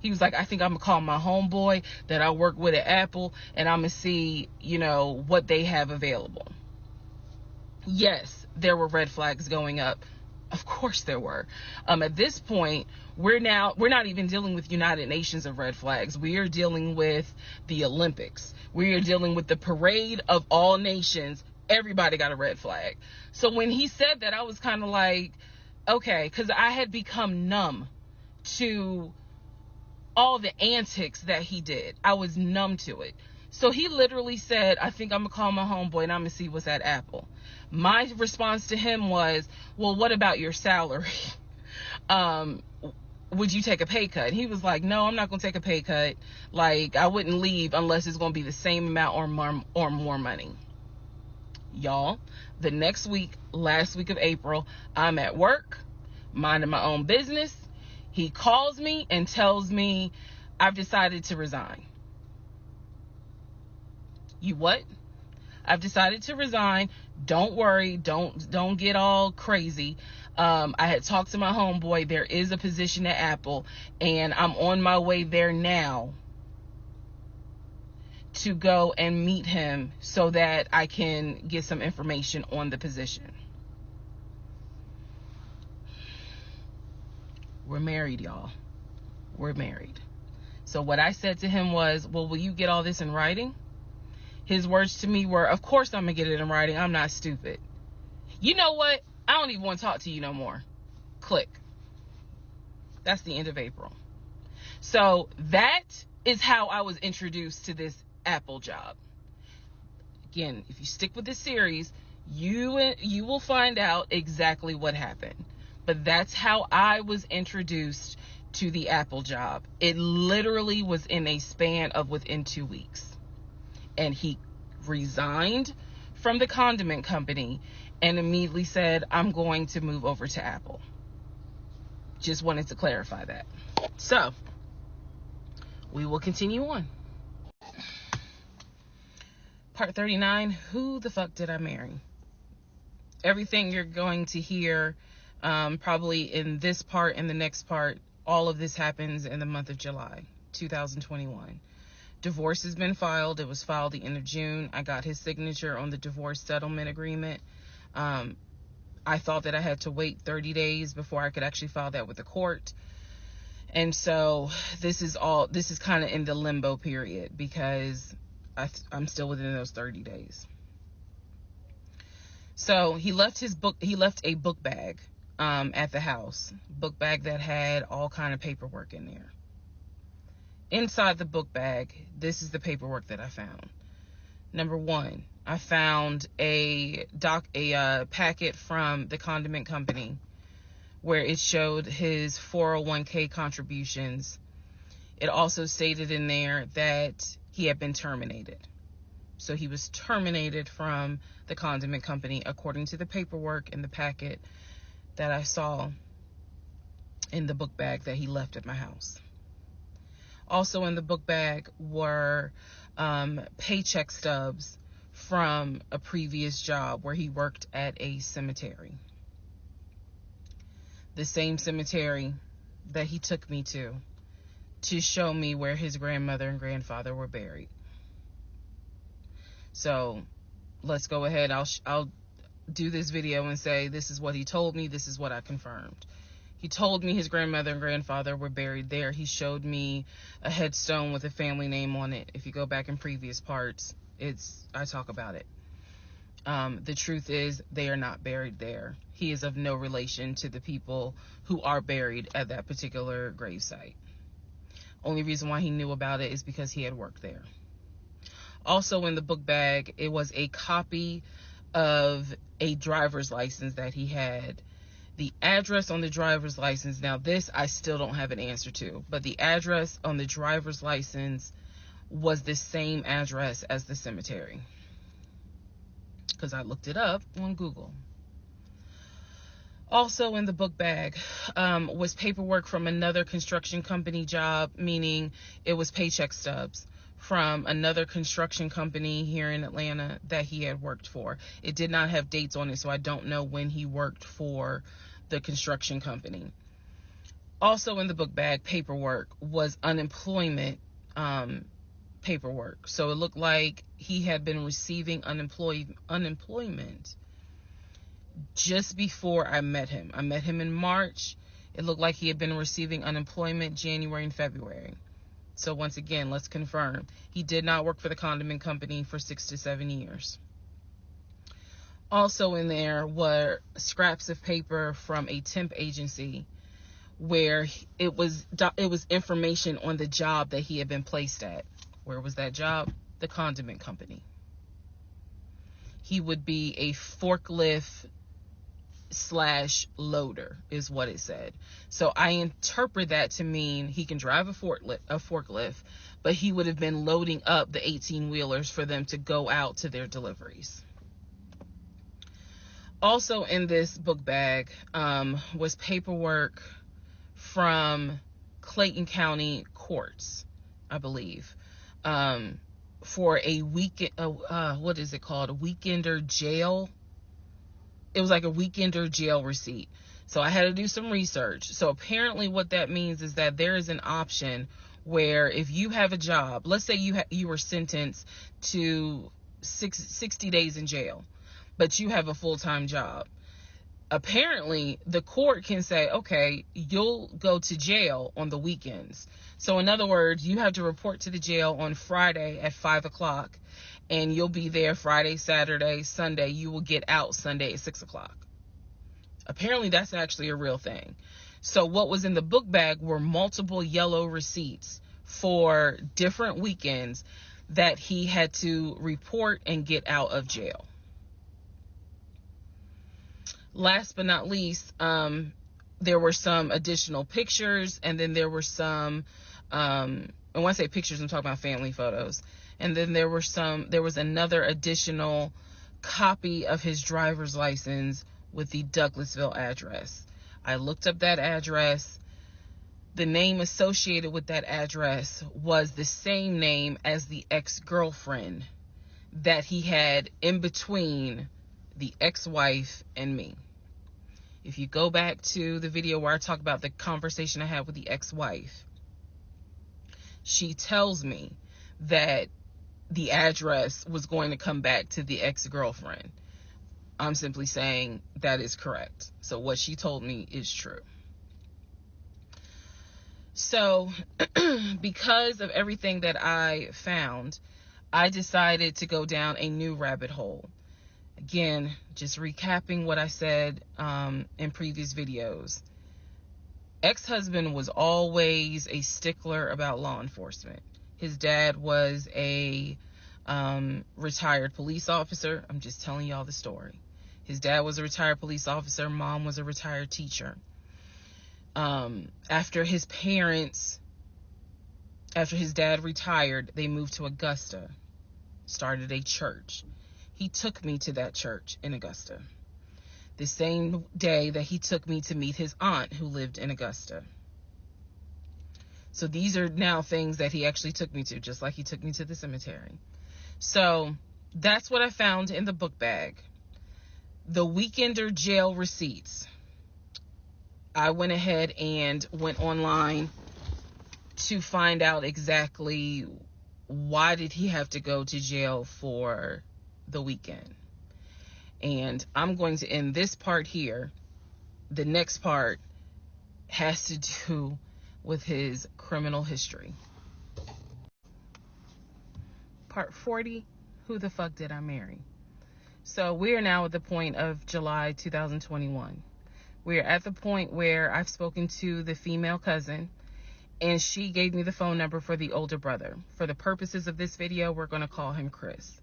He was like, I think I'm going to call my homeboy that I work with at Apple, and I'm going to see, what they have available. Yes, there were red flags going up. Of course there were. At this point, we're not even dealing with United Nations of red flags. We are dealing with the Olympics. We are dealing with the parade of all nations. Everybody got a red flag. So when he said that, I was kind of like, okay, because I had become numb to all the antics that he did. I was numb to it. So he literally said, I think I'm going to call my homeboy and I'm going to see what's at Apple. My response to him was, well, what about your salary? Would you take a pay cut? And he was like, no, I'm not going to take a pay cut. Like, I wouldn't leave unless it's going to be the same amount or more money. Y'all, the next week, last week of April, I'm at work, minding my own business. He calls me and tells me, I've decided to resign. You what? I've decided to resign. Don't worry. Don't get all crazy. I had talked to my homeboy. There is a position at Apple, and I'm on my way there now to go and meet him so that I can get some information on the position. We're married, y'all. We're married. So what I said to him was, well, will you get all this in writing? His words to me were, of course I'm going to get it in writing. I'm not stupid. You know what? I don't even want to talk to you no more. Click. That's the end of April. So that is how I was introduced to this Apple job. Again, if you stick with this series, you will find out exactly what happened. But that's how I was introduced to the Apple job. It literally was in a span of within 2 weeks. And he resigned from the condiment company and immediately said, I'm going to move over to Apple. Just wanted to clarify that. So, we will continue on. Part 39, who the fuck did I marry? Everything you're going to hear, probably in this part and the next part, all of this happens in the month of July, 2021. Divorce has been filed. It was filed the end of June. I got his signature on the divorce settlement agreement. I thought that I had to wait 30 days before I could actually file that with the court. And so this is kind of in the limbo period because I'm still within those 30 days. So he left a book bag at the house. Book bag that had all kind of paperwork in there. Inside the book bag, this is the paperwork that I found. Number 1, I found a packet from the condiment company where it showed his 401k contributions. It also stated in there that he had been terminated. So he was terminated from the condiment company according to the paperwork in the packet that I saw in the book bag that he left at my house. Also in the book bag were paycheck stubs from a previous job where he worked at a cemetery. The same cemetery that he took me to show me where his grandmother and grandfather were buried. So let's go ahead. I'll do this video and say this is what he told me. This is what I confirmed. He told me his grandmother and grandfather were buried there. He showed me a headstone with a family name on it. If you go back in previous parts, I talk about it. The truth is they are not buried there. He is of no relation to the people who are buried at that particular gravesite. Only reason why he knew about it is because he had worked there. Also in the book bag, it was a copy of a driver's license that he had. The address on the driver's license, now this I still don't have an answer to, but the address on the driver's license was the same address as the cemetery, because I looked it up on Google. Also in the book bag was paperwork from another construction company job, meaning it was paycheck stubs from another construction company here in Atlanta that he had worked for. It did not have dates on it, so I don't know when he worked for the construction company. Also in the book bag paperwork was unemployment paperwork. So it looked like he had been receiving unemployment just before I met him. I met him in March. It looked like he had been receiving unemployment January and February. So once again, let's confirm. He did not work for the condiment company for 6 to 7 years. Also in there were scraps of paper from a temp agency where it was information on the job that he had been placed at. Where was that job? The condiment company. He would be a forklift /loader is what it said. So I interpret that to mean he can drive a forklift, but he would have been loading up the 18-wheelers for them to go out to their deliveries. Also in this book bag was paperwork from Clayton County courts, I believe, for a weekend, what is it called? A weekender jail. It was like a weekender jail receipt. So I had to do some research. So apparently what that means is that there is an option where if you have a job, let's say you were sentenced to 60 days in jail, but you have a full-time job. Apparently the court can say, okay, you'll go to jail on the weekends. So in other words, you have to report to the jail on Friday at 5:00. And you'll be there Friday, Saturday, Sunday. You will get out Sunday at 6:00. Apparently that's actually a real thing. So what was in the book bag were multiple yellow receipts for different weekends that he had to report and get out of jail. Last but not least, there were some additional pictures, and then there were some, and when I say pictures, I'm talking about family photos. And then there was another additional copy of his driver's license with the Douglasville address. I looked up that address. The name associated with that address was the same name as the ex-girlfriend that he had in between the ex-wife and me. If you go back to the video where I talk about the conversation I had with the ex-wife, she tells me that the address was going to come back to the ex-girlfriend. I'm simply saying that is correct. So what she told me is true. So because of everything that I found, I decided to go down a new rabbit hole. Again, just recapping what I said in previous videos. Ex-husband was always a stickler about law enforcement. His dad was a retired police officer. I'm just telling y'all the story. His dad was a retired police officer. Mom was a retired teacher. After his dad retired, they moved to Augusta, started a church. He took me to that church in Augusta, the same day that he took me to meet his aunt who lived in Augusta. So these are now things that he actually took me to, just like he took me to the cemetery. So that's what I found in the book bag. The Weekender jail receipts. I went ahead and went online to find out exactly why did he have to go to jail for the weekend. And I'm going to end this part here. The next part has to do with his criminal history. Part 40, who the fuck did I marry? So we're now at the point of July 2021. We're at the point where I've spoken to the female cousin, and she gave me the phone number for the older brother. For the purposes of this video, we're going to call him Chris.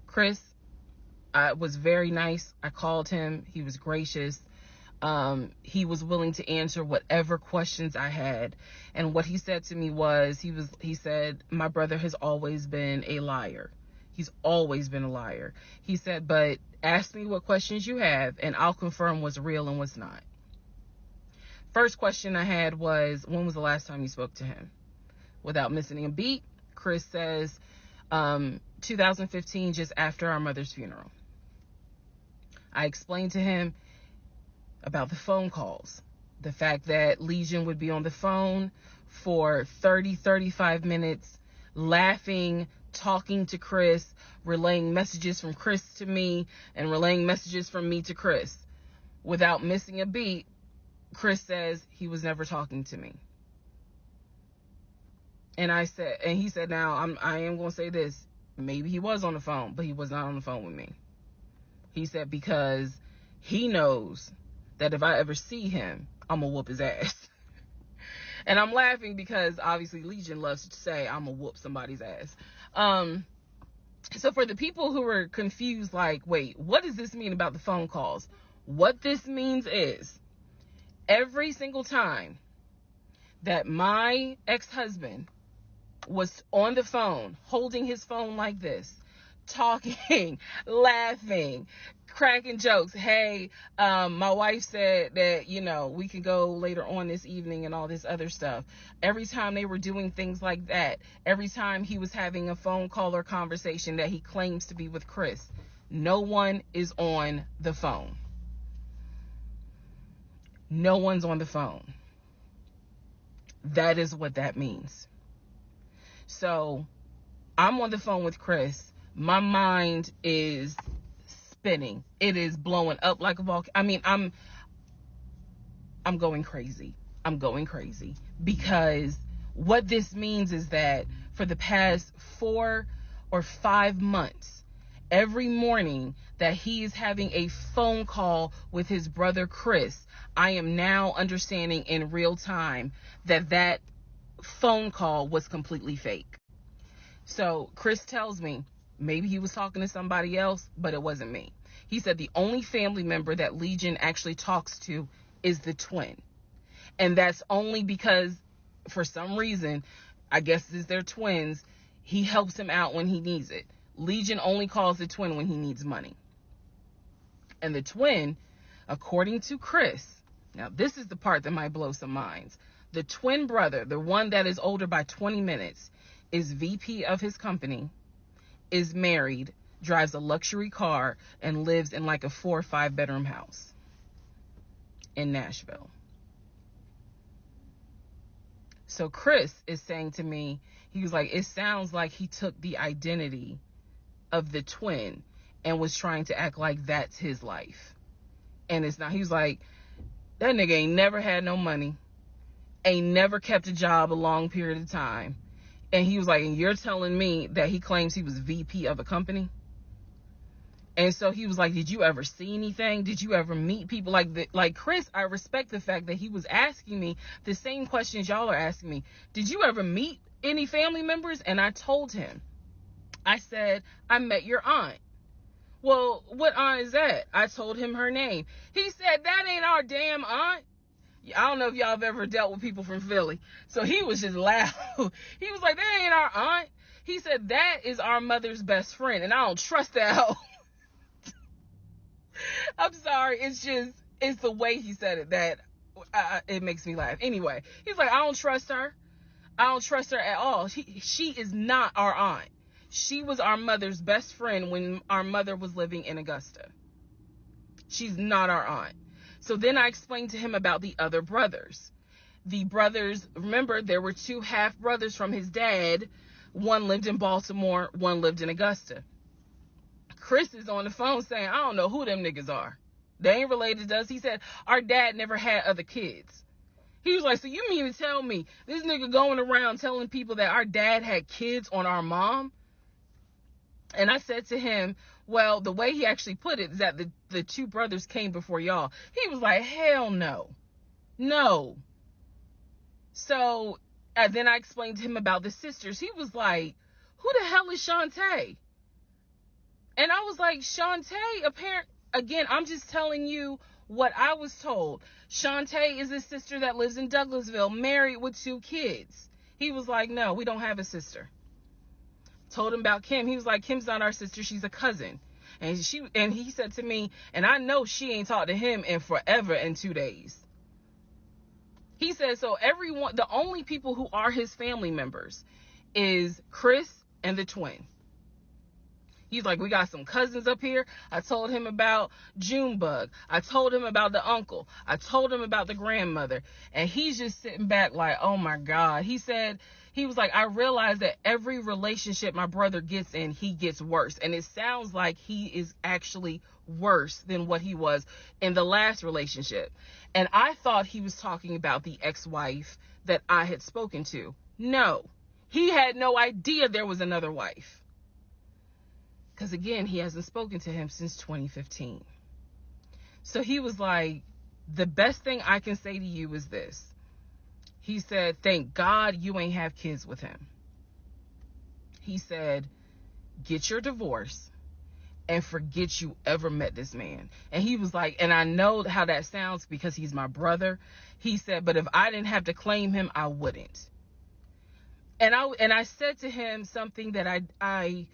Chris was very nice. I called him. He was gracious. He was willing to answer whatever questions I had. And what he said to me was, he said, my brother has always been a liar. He's always been a liar. He said, but ask me what questions you have, and I'll confirm what's real and what's not. First question I had was, when was the last time you spoke to him? Without missing a beat, Chris says, 2015, just after our mother's funeral. I explained to him about the phone calls, the fact that Legion would be on the phone for 35 minutes, laughing, talking to Chris, relaying messages from Chris to me, and relaying messages from me to Chris. Without missing a beat, Chris says he was never talking to me. And he said, now I am going to say this. Maybe he was on the phone, but he was not on the phone with me. He said, because he knows that if I ever see him, I'm going to whoop his ass. And I'm laughing because obviously Legion loves to say I'm going to whoop somebody's ass. So for the people who are confused, like, wait, what does this mean about the phone calls? What this means is, every single time that my ex-husband was on the phone, holding his phone like this, talking, laughing, cracking jokes. Hey, my wife said that, we can go later on this evening and all this other stuff. Every time they were doing things like that, every time he was having a phone call or conversation that he claims to be with Chris, no one is on the phone. No one's on the phone. That is what that means. So I'm on the phone with Chris. My mind is spinning. It is blowing up like a volcano. I mean, I'm going crazy. I'm going crazy because what this means is that for the past 4 or 5 months, every morning that he is having a phone call with his brother Chris, I am now understanding in real time that phone call was completely fake. So Chris tells me maybe he was talking to somebody else, but it wasn't me. He said the only family member that Legion actually talks to is the twin. And that's only because, for some reason, I guess it's their twins, he helps him out when he needs it. Legion only calls the twin when he needs money. And the twin, according to Chris, now this is the part that might blow some minds. The twin brother, the one that is older by 20 minutes, is VP of his company, is married, drives a luxury car, and lives in like a 4 or 5 bedroom house in Nashville. So Chris is saying to me, he was like, it sounds like he took the identity of the twin and was trying to act like that's his life. And it's not. He was like, that nigga ain't never had no money, ain't never kept a job a long period of time. And he was like, and you're telling me that he claims he was VP of a company? And so he was like, did you ever see anything? Did you ever meet people like Chris? I respect the fact that he was asking me the same questions y'all are asking me. Did you ever meet any family members? And I told him I said, I met your aunt. Well, what aunt is that? I told him her name. He said, that ain't our damn aunt. I don't know if y'all have ever dealt with people from Philly. So he was just loud. He was like, that ain't our aunt. He said, that is our mother's best friend. And I don't trust that hoe. I'm sorry. It's the way he said it that it makes me laugh. Anyway, he's like, I don't trust her. I don't trust her at all. She is not our aunt. She was our mother's best friend when our mother was living in Augusta. She's not our aunt. So then I explained to him about the other brothers. The brothers, remember, there were 2 half brothers from his dad. One lived in Baltimore, one lived in Augusta. Chris is on the phone saying, I don't know who them niggas are. They ain't related to us. He said, our dad never had other kids. He was like, so you mean to tell me this nigga going around telling people that our dad had kids on our mom? And I said to him, well, the way he actually put it is that the 2 brothers came before y'all. He was like, hell no. No. So then I explained to him about the sisters. He was like, who the hell is Shantae? And I was like, Shantae, again, I'm just telling you what I was told. Shantae is a sister that lives in Douglasville, married with 2 kids. He was like, no, we don't have a sister. Told him about Kim. He was like, Kim's not our sister, she's a cousin. And he said to me, and I know she ain't talked to him in forever in 2 days. He said, so everyone, the only people who are his family members is Chris and the twin. He's like, we got some cousins up here. I told him about Junebug. I told him about the uncle. I told him about the grandmother. And he's just sitting back like, oh my God. He said, he was like, I realize that every relationship my brother gets in, he gets worse. And it sounds like he is actually worse than what he was in the last relationship. And I thought he was talking about the ex-wife that I had spoken to. No, he had no idea there was another wife. Because again, he hasn't spoken to him since 2015. So he was like, the best thing I can say to you is this. He said, thank God you ain't have kids with him. He said, get your divorce and forget you ever met this man. And he was like, and I know how that sounds because he's my brother. He said, but if I didn't have to claim him, I wouldn't. And I said to him something that I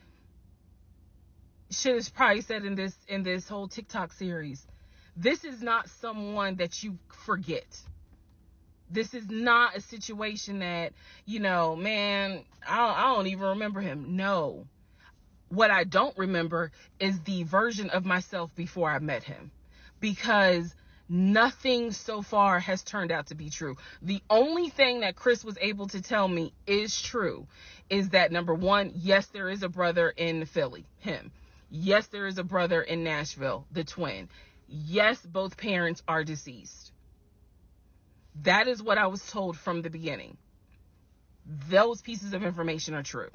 should have probably said in this whole TikTok series. This is not someone that you forget. This is not a situation that, man, I don't even remember him. No. What I don't remember is the version of myself before I met him, because nothing so far has turned out to be true. The only thing that Chris was able to tell me is true is that, number one, yes, there is a brother in Philly, him. Yes, there is a brother in Nashville, the twin. Yes, both parents are deceased. That is what I was told from the beginning. Those pieces of information are true.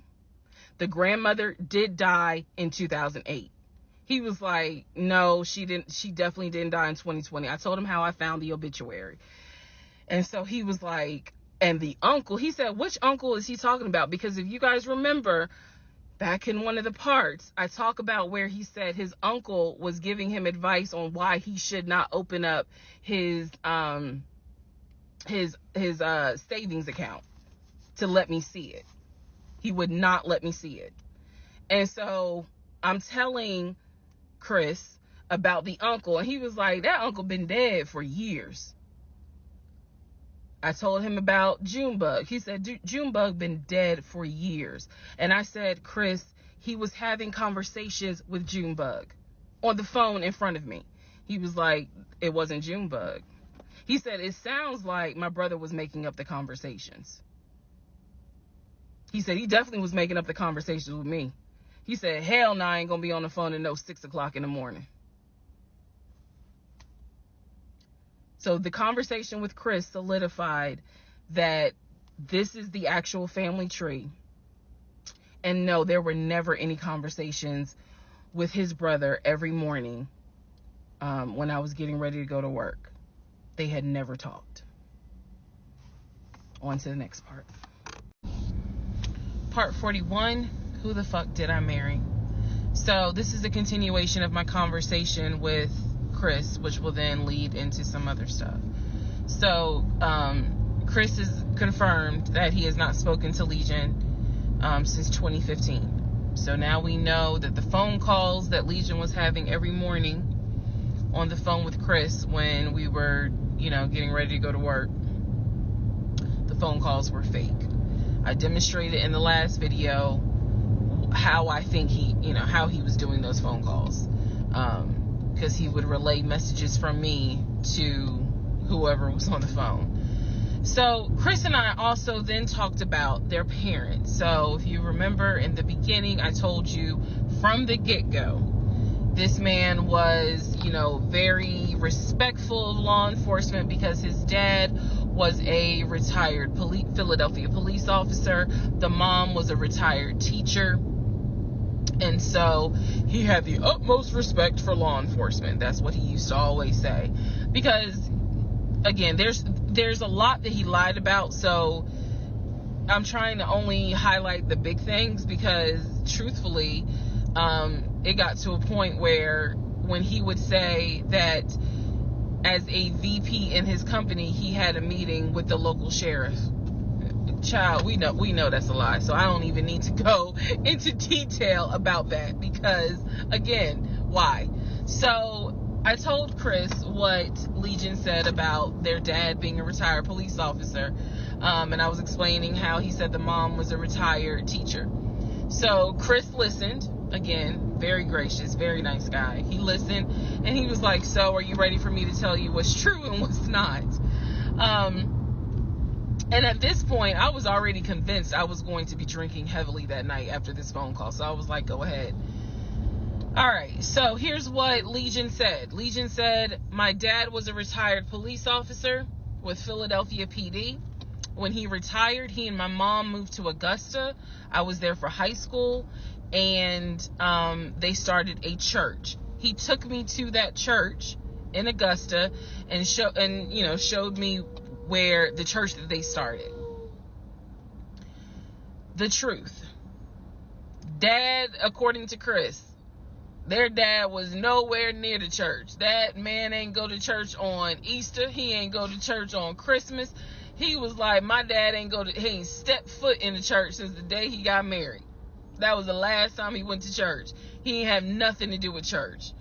The grandmother did die in 2008. He was like, no, she definitely didn't die in 2020. I told him how I found the obituary. And so he was like, and the uncle, he said, which uncle is he talking about? Because if you guys remember, back in one of the parts, I talk about where he said his uncle was giving him advice on why he should not open up his savings account to let me see it. He would not let me see it. And so I'm telling Chris about the uncle, and he was like, that uncle been dead for years. I told him about Junebug. He said, Junebug been dead for years. And I said, Chris, he was having conversations with Junebug on the phone in front of me. He was like, it wasn't Junebug. He said, it sounds like my brother was making up the conversations. He said, he definitely was making up the conversations with me. He said, hell no, I ain't gonna be on the phone at no 6 o'clock in the morning. So the conversation with Chris solidified that this is the actual family tree. And no, there were never any conversations with his brother every morning when I was getting ready to go to work. They had never talked. On to the next part. Part 41, Who the fuck did I marry? So this is a continuation of my conversation with Chris, which will then lead into some other stuff. So Chris has confirmed that he has not spoken to Legion since 2015. So now we know that the phone calls that Legion was having every morning on the phone with Chris when we were, getting ready to go to work, the phone calls were fake. I demonstrated in the last video how I think how he was doing those phone calls. Because he would relay messages from me to whoever was on the phone. So Chris and I also then talked about their parents. So if you remember in the beginning, I told you from the get-go, this man was, very respectful of law enforcement because his dad was a retired Philadelphia police officer. The mom was a retired teacher. And so he had the utmost respect for law enforcement. That's what he used to always say. Because, again, there's a lot that he lied about. So I'm trying to only highlight the big things because, truthfully, it got to a point where when he would say that as a VP in his company, he had a meeting with the local sheriff. Child, we know that's a lie. So I don't even need to go into detail about that because, again, why? So I told Chris what Legion said about their dad being a retired police officer. And I was explaining how he said the mom was a retired teacher. So Chris listened. Again, very gracious, very nice guy. He listened and he was like, so are you ready for me to tell you what's true and what's not? And at this point, I was already convinced I was going to be drinking heavily that night after this phone call. So I was like, go ahead. All right. So here's what Legion said. Legion said, my dad was a retired police officer with Philadelphia PD. When he retired, he and my mom moved to Augusta. I was there for high school. And they started a church. He took me to that church in Augusta and showed me where the church that they started. The truth. Dad, according to Chris, their dad was nowhere near the church. That man ain't go to church on Easter. He ain't go to church on Christmas. He was like, my dad he ain't stepped foot in the church since the day he got married. That was the last time he went to church. He didn't have nothing to do with church.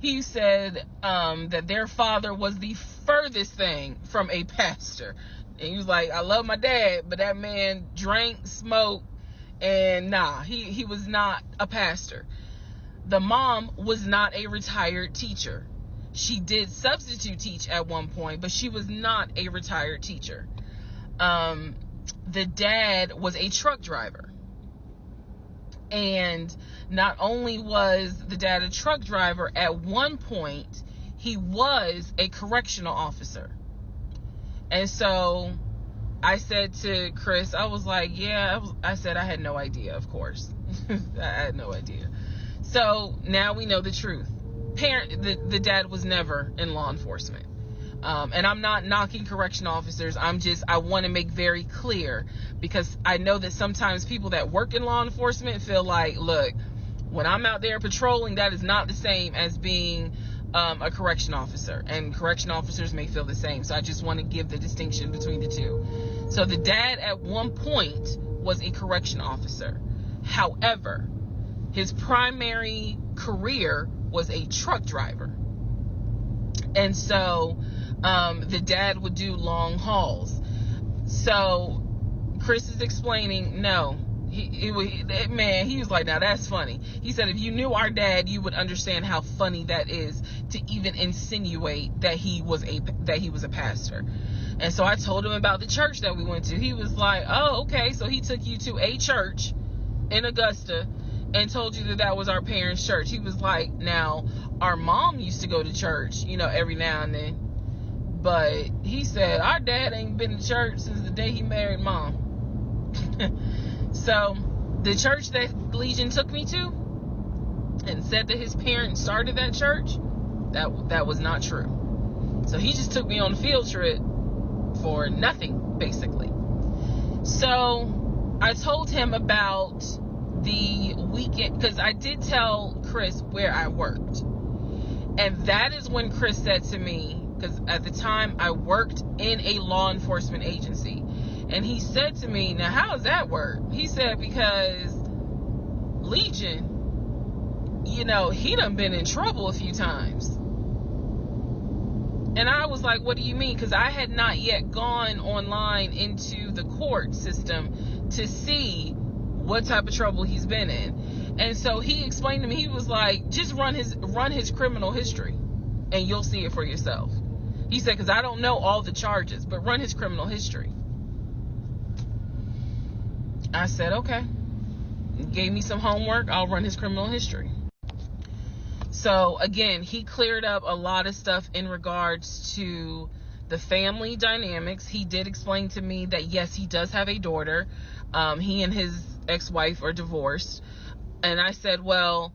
He said that their father was the furthest thing from a pastor. And he was like, I love my dad, but that man drank, smoked, and he was not a pastor. The mom was not a retired teacher. She did substitute teach at one point, but she was not a retired teacher. The dad was a truck driver. And not only was the dad a truck driver, at one point, he was a correctional officer. And so I said to Chris, I was like, I said I had no idea, of course. I had no idea. So now we know the truth. The dad was never in law enforcement. And I'm not knocking correctional officers. I want to make very clear, because I know that sometimes people that work in law enforcement feel like, look, when I'm out there patrolling, that is not the same as being a correction officer, and correction officers may feel the same. So I just want to give the distinction between the two. So the dad at one point was a correction officer. However, his primary career was a truck driver. And so the dad would do long hauls. So Chris is explaining, no, he was like, now that's funny. He said, if you knew our dad, you would understand how funny that is to even insinuate that he was a pastor. And so I told him about the church that we went to. He was like, oh, okay. So he took you to a church in Augusta and told you that was our parents' church. He was like, now, our mom used to go to church, every now and then. But he said, our dad ain't been to church since the day he married mom. So the church that Legion took me to and said that his parents started that church, that was not true. So he just took me on a field trip for nothing, basically. So I told him about the weekend, because I did tell Chris where I worked. And that is when Chris said to me, because at the time I worked in a law enforcement agency. And he said to me, now how does that work? He said, because Legion, he done been in trouble a few times. And I was like, what do you mean? Because I had not yet gone online into the court system to see what type of trouble he's been in. And so he explained to me, he was like, just run his criminal history and you'll see it for yourself. He said, because I don't know all the charges, but run his criminal history. I said, okay. He gave me some homework. I'll run his criminal history. So again, he cleared up a lot of stuff in regards to the family dynamics. He did explain to me that yes, he does have a daughter. He and his ex-wife are divorced. And I said, well,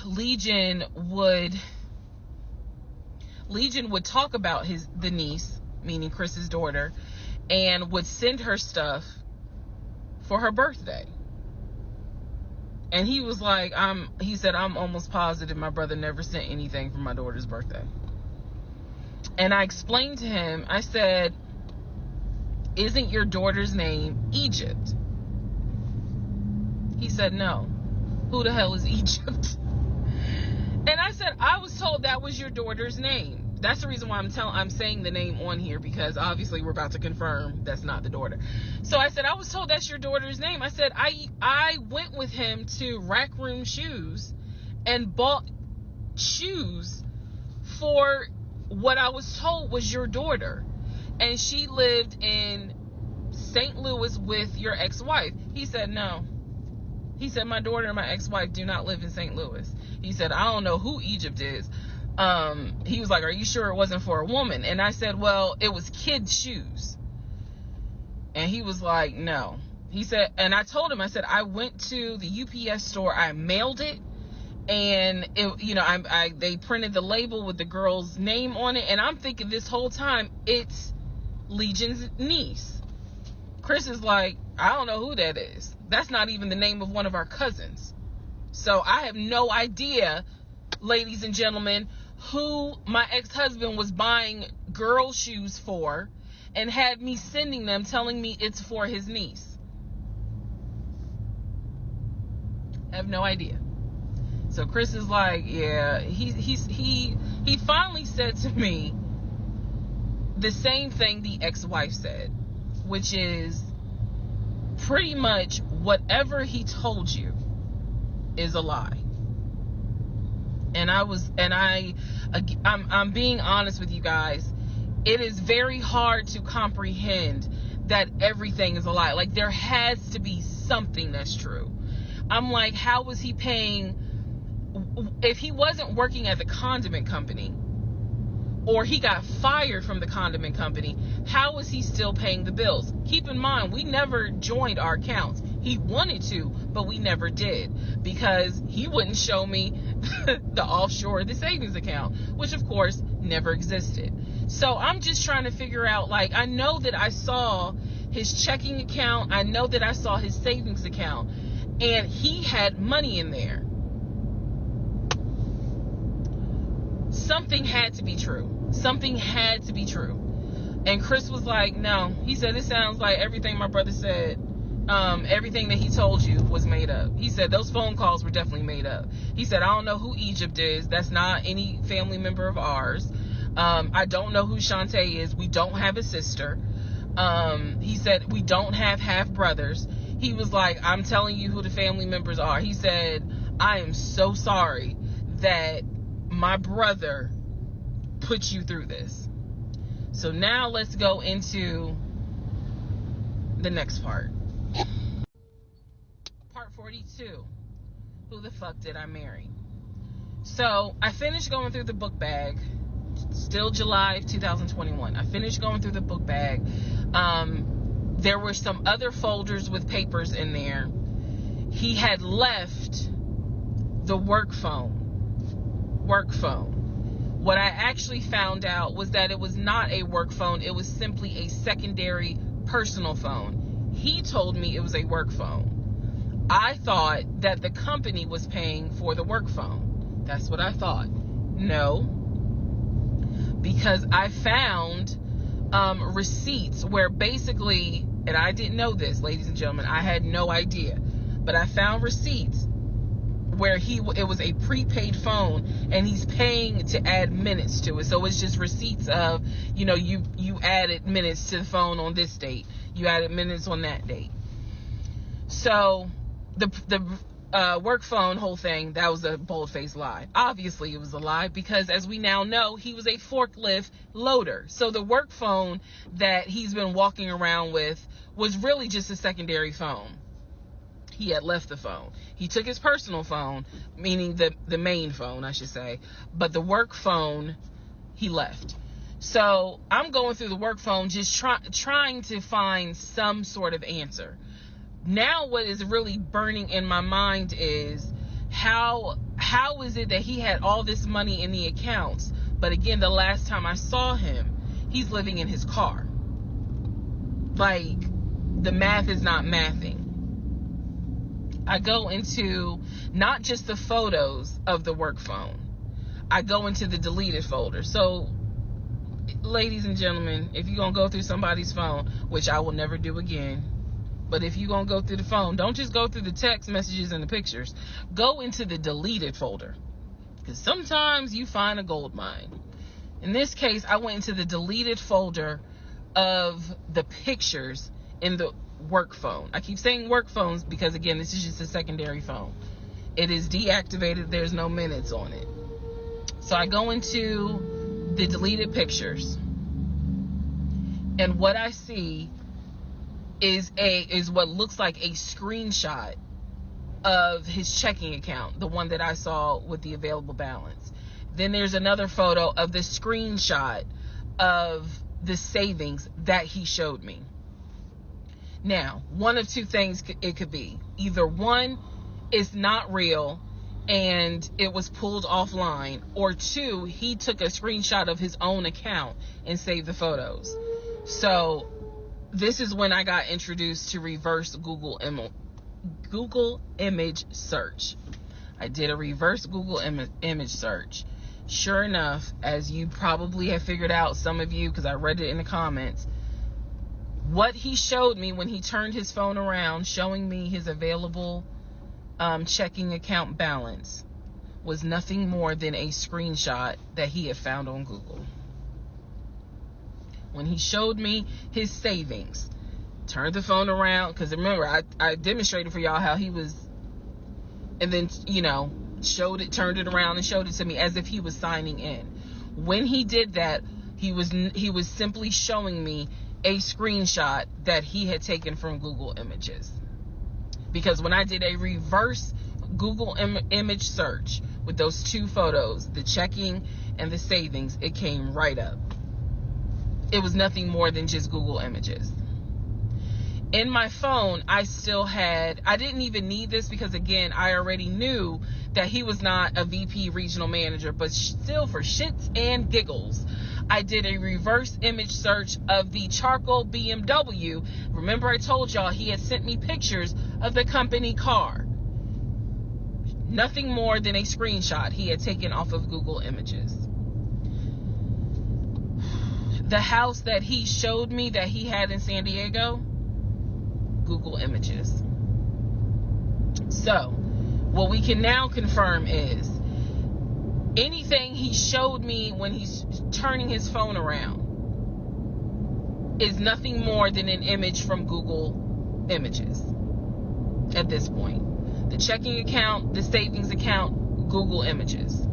Legion would talk about the niece, meaning Chris's daughter, and would send her stuff for her birthday. And he was like, he said, I'm almost positive my brother never sent anything for my daughter's birthday. And I explained to him, I said, isn't your daughter's name Egypt? He said, no. Who the hell is Egypt? And I said, I was told that was your daughter's name. That's the reason why I'm saying the name on here, because obviously we're about to confirm that's not the daughter. So I said, I was told that's your daughter's name. I said, I went with him to Rack Room Shoes and bought shoes for what I was told was your daughter. And she lived in St. Louis with your ex-wife. He said, no. He said, my daughter and my ex-wife do not live in St. Louis. He said, I don't know who Egypt is. He was like, are you sure it wasn't for a woman? And I said, well, it was kids' shoes. And he was like, no. He said, and I told him, I said, I went to the UPS store, I mailed it, and it, they printed the label with the girl's name on it, and I'm thinking this whole time it's Legion's niece. Chris is like, I don't know who that is. That's not even the name of one of our cousins. So I have no idea, ladies and gentlemen, who my ex-husband was buying girl shoes for and had me sending them telling me it's for his niece. I have no idea. So Chris is like, yeah, he finally said to me the same thing the ex-wife said, which is pretty much whatever he told you is a lie. And I'm being honest with you guys. It is very hard to comprehend that everything is a lie. Like, there has to be something that's true. I'm like, how was he paying? If he wasn't working at the condiment company, or he got fired from the condiment company, how was he still paying the bills? Keep in mind, we never joined our accounts. He wanted to, but we never did, because he wouldn't show me the offshore, the savings account, which of course never existed. So I'm just trying to figure out, like, I know that I saw his checking account, I know that I saw his savings account, and he had money in there. Something had to be true. Something had to be true. And Chris was like, no. He said, it sounds like everything my brother said, everything that he told you was made up. He said, those phone calls were definitely made up. He said, I don't know who Egypt is. That's not any family member of ours. I don't know who Shantae is. We don't have a sister. He said, we don't have half brothers. He was like, I'm telling you who the family members are. He said, I am so sorry that my brother put you through this. So now let's go into the next part. Part 42. Who the fuck did I marry? So I finished going through the book bag. Still July of 2021. I finished going through the book bag. There were some other folders with papers in there. He had left the work phone. What I actually found out was that it was not a work phone. It was simply a secondary personal phone. He told me it was a work phone. I thought that the company was paying for the work phone. That's what I thought. No, because I found receipts where basically, and I didn't know this, ladies and gentlemen, I had no idea, but I found receipts where it was a prepaid phone and he's paying to add minutes to it. So it's just receipts of, you added minutes to the phone on this date, you added minutes on that date. So the work phone whole thing, that was a bold-faced lie. Obviously it was a lie, because as we now know, he was a forklift loader. So the work phone that he's been walking around with was really just a secondary phone. He had left the phone. He took his personal phone, meaning the main phone, I should say, but the work phone he left. So I'm going through the work phone, just trying to find some sort of answer. Now what is really burning in my mind is how is it that he had all this money in the accounts, but again, the last time I saw him, he's living in his car. Like, the math is not mathing. I go into not just the photos of the work phone, I go into the deleted folder. So, ladies and gentlemen, if you're going to go through somebody's phone, which I will never do again, but if you're going to go through the phone, don't just go through the text messages and the pictures. Go into the deleted folder, because sometimes you find a gold mine. In this case, I went into the deleted folder of the pictures in the work phone. I keep saying work phones because, again, this is just a secondary phone. It is deactivated. There's no minutes on it. So I go into the deleted pictures, and what I see is what looks like a screenshot of his checking account, the one that I saw with the available balance. Then there's another photo of the screenshot of the savings that he showed me. Now, one of two things it could be. Either one, it's not real and it was pulled offline, or two, he took a screenshot of his own account and saved the photos. So this is when I got introduced to reverse Google image search. I did a reverse Google image search. Sure enough, as you probably have figured out, some of you, because I read it in the comments, what he showed me when he turned his phone around, showing me his available checking account balance, was nothing more than a screenshot that he had found on Google. When he showed me his savings, turned the phone around, because remember, I demonstrated for y'all how he was, and then, turned it around and showed it to me as if he was signing in. When he did that, he was simply showing me a screenshot that he had taken from Google Images. Because when I did a reverse Google image search with those two photos, the checking and the savings, it came right up. It was nothing more than just Google Images. In my phone, I didn't even need this, because again, I already knew that he was not a VP regional manager, but still, for shits and giggles, I did a reverse image search of the charcoal BMW. Remember, I told y'all he had sent me pictures of the company car. Nothing more than a screenshot he had taken off of Google Images. The house that he showed me that he had in San Diego, Google Images. So, what we can now confirm is anything he showed me when he's turning his phone around is nothing more than an image from Google Images at this point. The checking account, the savings account, Google Images.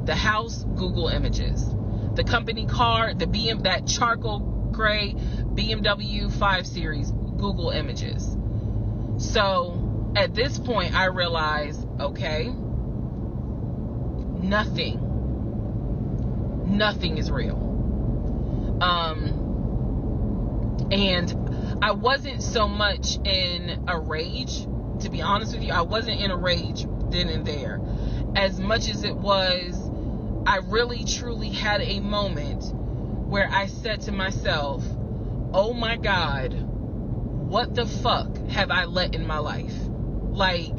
The house, Google Images. The company car, that charcoal gray BMW 5 Series, Google Images. So at this point, I realized, okay, nothing is real. And I wasn't so much in a rage, to be honest with you. I wasn't in a rage then and there, as much as it was, I really truly had a moment where I said to myself, oh my God, what the fuck have I let in my life? Like,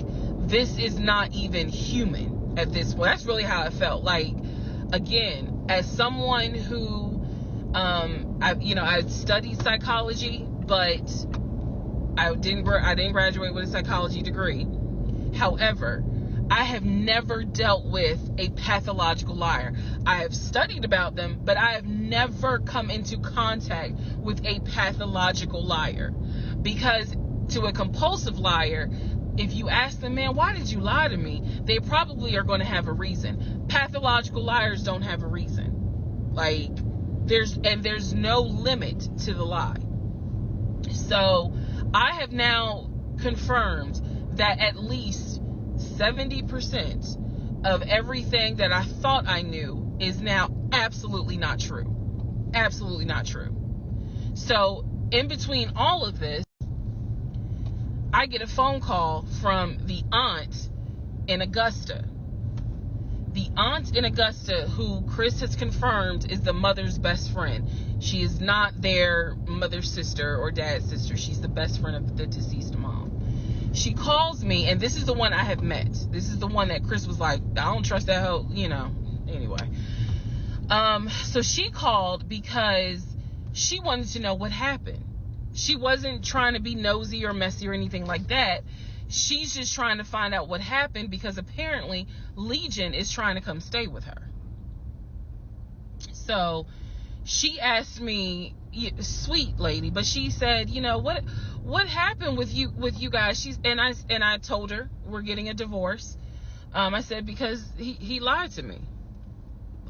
this is not even human at this point. That's really how I felt. Like, again, as someone who, I studied psychology, but I didn't graduate with a psychology degree. However, I have never dealt with a pathological liar. I have studied about them, but I have never come into contact with a pathological liar. Because to a compulsive liar, if you ask them, man, why did you lie to me? They probably are going to have a reason. Pathological liars don't have a reason. Like, there's no limit to the lie. So I have now confirmed that at least 70% of everything that I thought I knew is now absolutely not true. Absolutely not true. So in between all of this, I get a phone call from the aunt in Augusta. The aunt in Augusta, who Chris has confirmed is the mother's best friend. She is not their mother's sister or dad's sister. She's the best friend of the deceased mom. She calls me, and this is the one I have met. This is the one that Chris was like, I don't trust that hoe, anyway. So she called because she wanted to know what happened. She wasn't trying to be nosy or messy or anything like that. She's just trying to find out what happened because apparently Legion is trying to come stay with her. So she asked me, sweet lady, but she said, what happened with you guys? And I told her we're getting a divorce. I said because he lied to me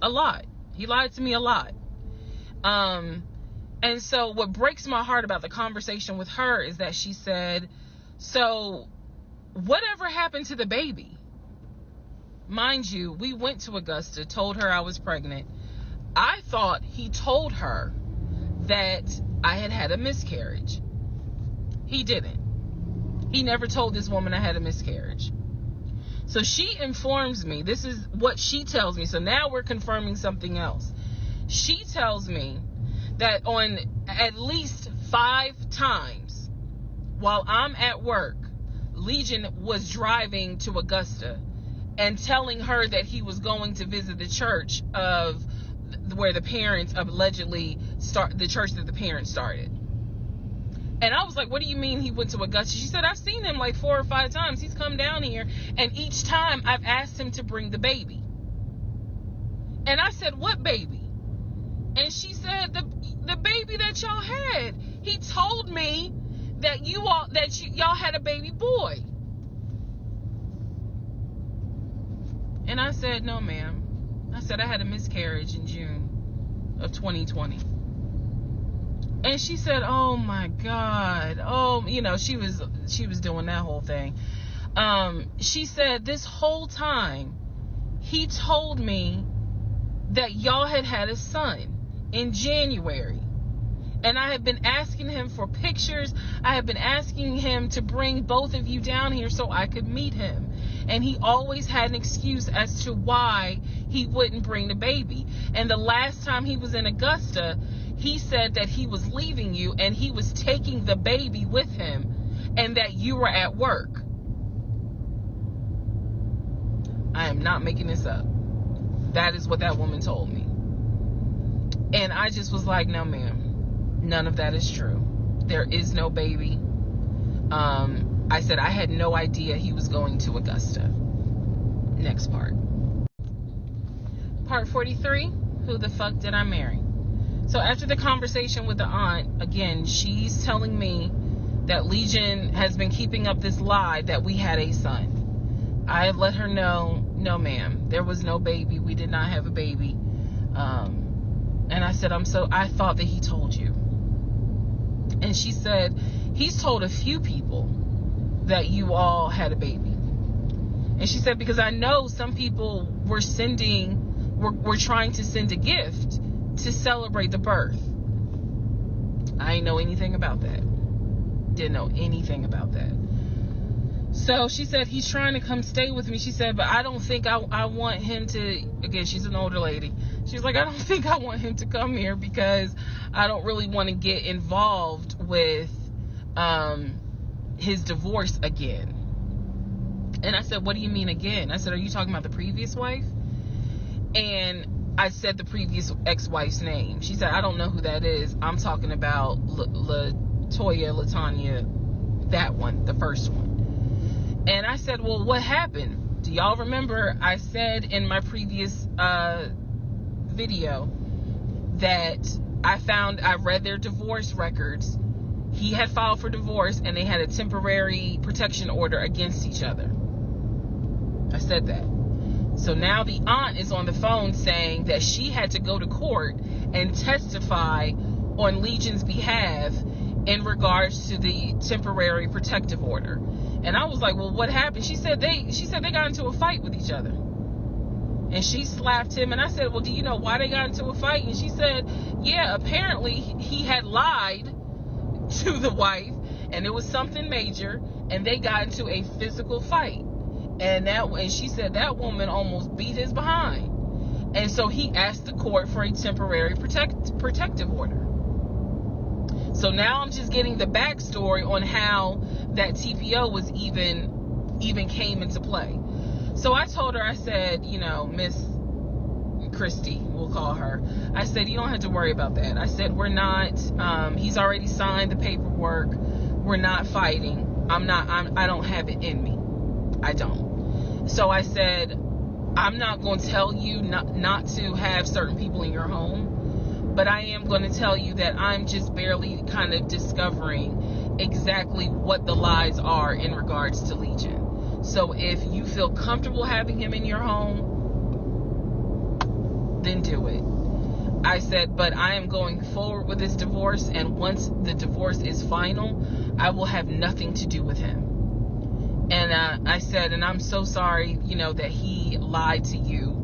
a lot. He lied to me a lot. And so what breaks my heart about the conversation with her is that she said, so whatever happened to the baby? Mind you, we went to Augusta, told her I was pregnant. I thought he told her that I had a miscarriage. He didn't. He never told this woman I had a miscarriage. So she informs me, this is what she tells me. So now we're confirming something else. She tells me that on at least 5 times while I'm at work, Legion was driving to Augusta and telling her that he was going to visit the church of where the parents allegedly the church that the parents started. And I was like, what do you mean he went to Augusta? She said, I've seen him like 4 or 5 times. He's come down here, and each time I've asked him to bring the baby. And I said, what baby? And she said, the baby that y'all had. He told me that y'all had a baby boy. And I said, no, ma'am. I said I had a miscarriage in June of 2020. And she said, oh my God. Oh, she was doing that whole thing. She said this whole time he told me that y'all had a son in January. And I have been asking him for pictures. I have been asking him to bring both of you down here so I could meet him. And he always had an excuse as to why he wouldn't bring the baby. And the last time he was in Augusta, he said that he was leaving you and he was taking the baby with him and that you were at work. I am not making this up. That is what that woman told me. And I just was like, no, ma'am, none of that is true. There is no baby. I said I had no idea he was going to Augusta. Next part. Part 43, who the fuck did I marry? So after the conversation with the aunt, again, she's telling me that Legion has been keeping up this lie that we had a son. I let her know, no ma'am, there was no baby. We did not have a baby. And I said, I thought that he told you. And she said, he's told a few people that you all had a baby. And she said, because I know some people were trying to send a gift to celebrate the birth. I didn't know anything about that. Didn't know anything about that. So she said, he's trying to come stay with me. She said, but I don't think I want him to, again, she's an older lady. She's like, I don't think I want him to come here because I don't really want to get involved with his divorce again. And I said, what do you mean again? I said, are you talking about the previous wife? And I said the previous ex-wife's name. She said, I don't know who that is. I'm talking about LaTanya, that one, the first one. And I said, well, what happened? Do y'all remember I said in my previous video that I read their divorce records. He had filed for divorce and they had a temporary protection order against each other. I said that. So now the aunt is on the phone saying that she had to go to court and testify on Legion's behalf in regards to the temporary protective order. And I was like, well, what happened? She said they got into a fight with each other. And she slapped him. And I said, well, do you know why they got into a fight? And she said, yeah, apparently he had lied to the wife and it was something major and they got into a physical fight. And she said that woman almost beat his behind. And so he asked the court for a temporary protective order. So now I'm just getting the backstory on how that TPO was even came into play. So I told her, I said, Miss Christy, we'll call her. I said, you don't have to worry about that. I said, we're not, he's already signed the paperwork. We're not fighting. I don't have it in me. I don't. So I said, I'm not going to tell you not to have certain people in your home, but I am going to tell you that I'm just barely kind of discovering exactly what the lies are in regards to Legion. So if you feel comfortable having him in your home, then do it. I said, but I am going forward with this divorce, and once the divorce is final, I will have nothing to do with him. And I said, and I'm so sorry, that he lied to you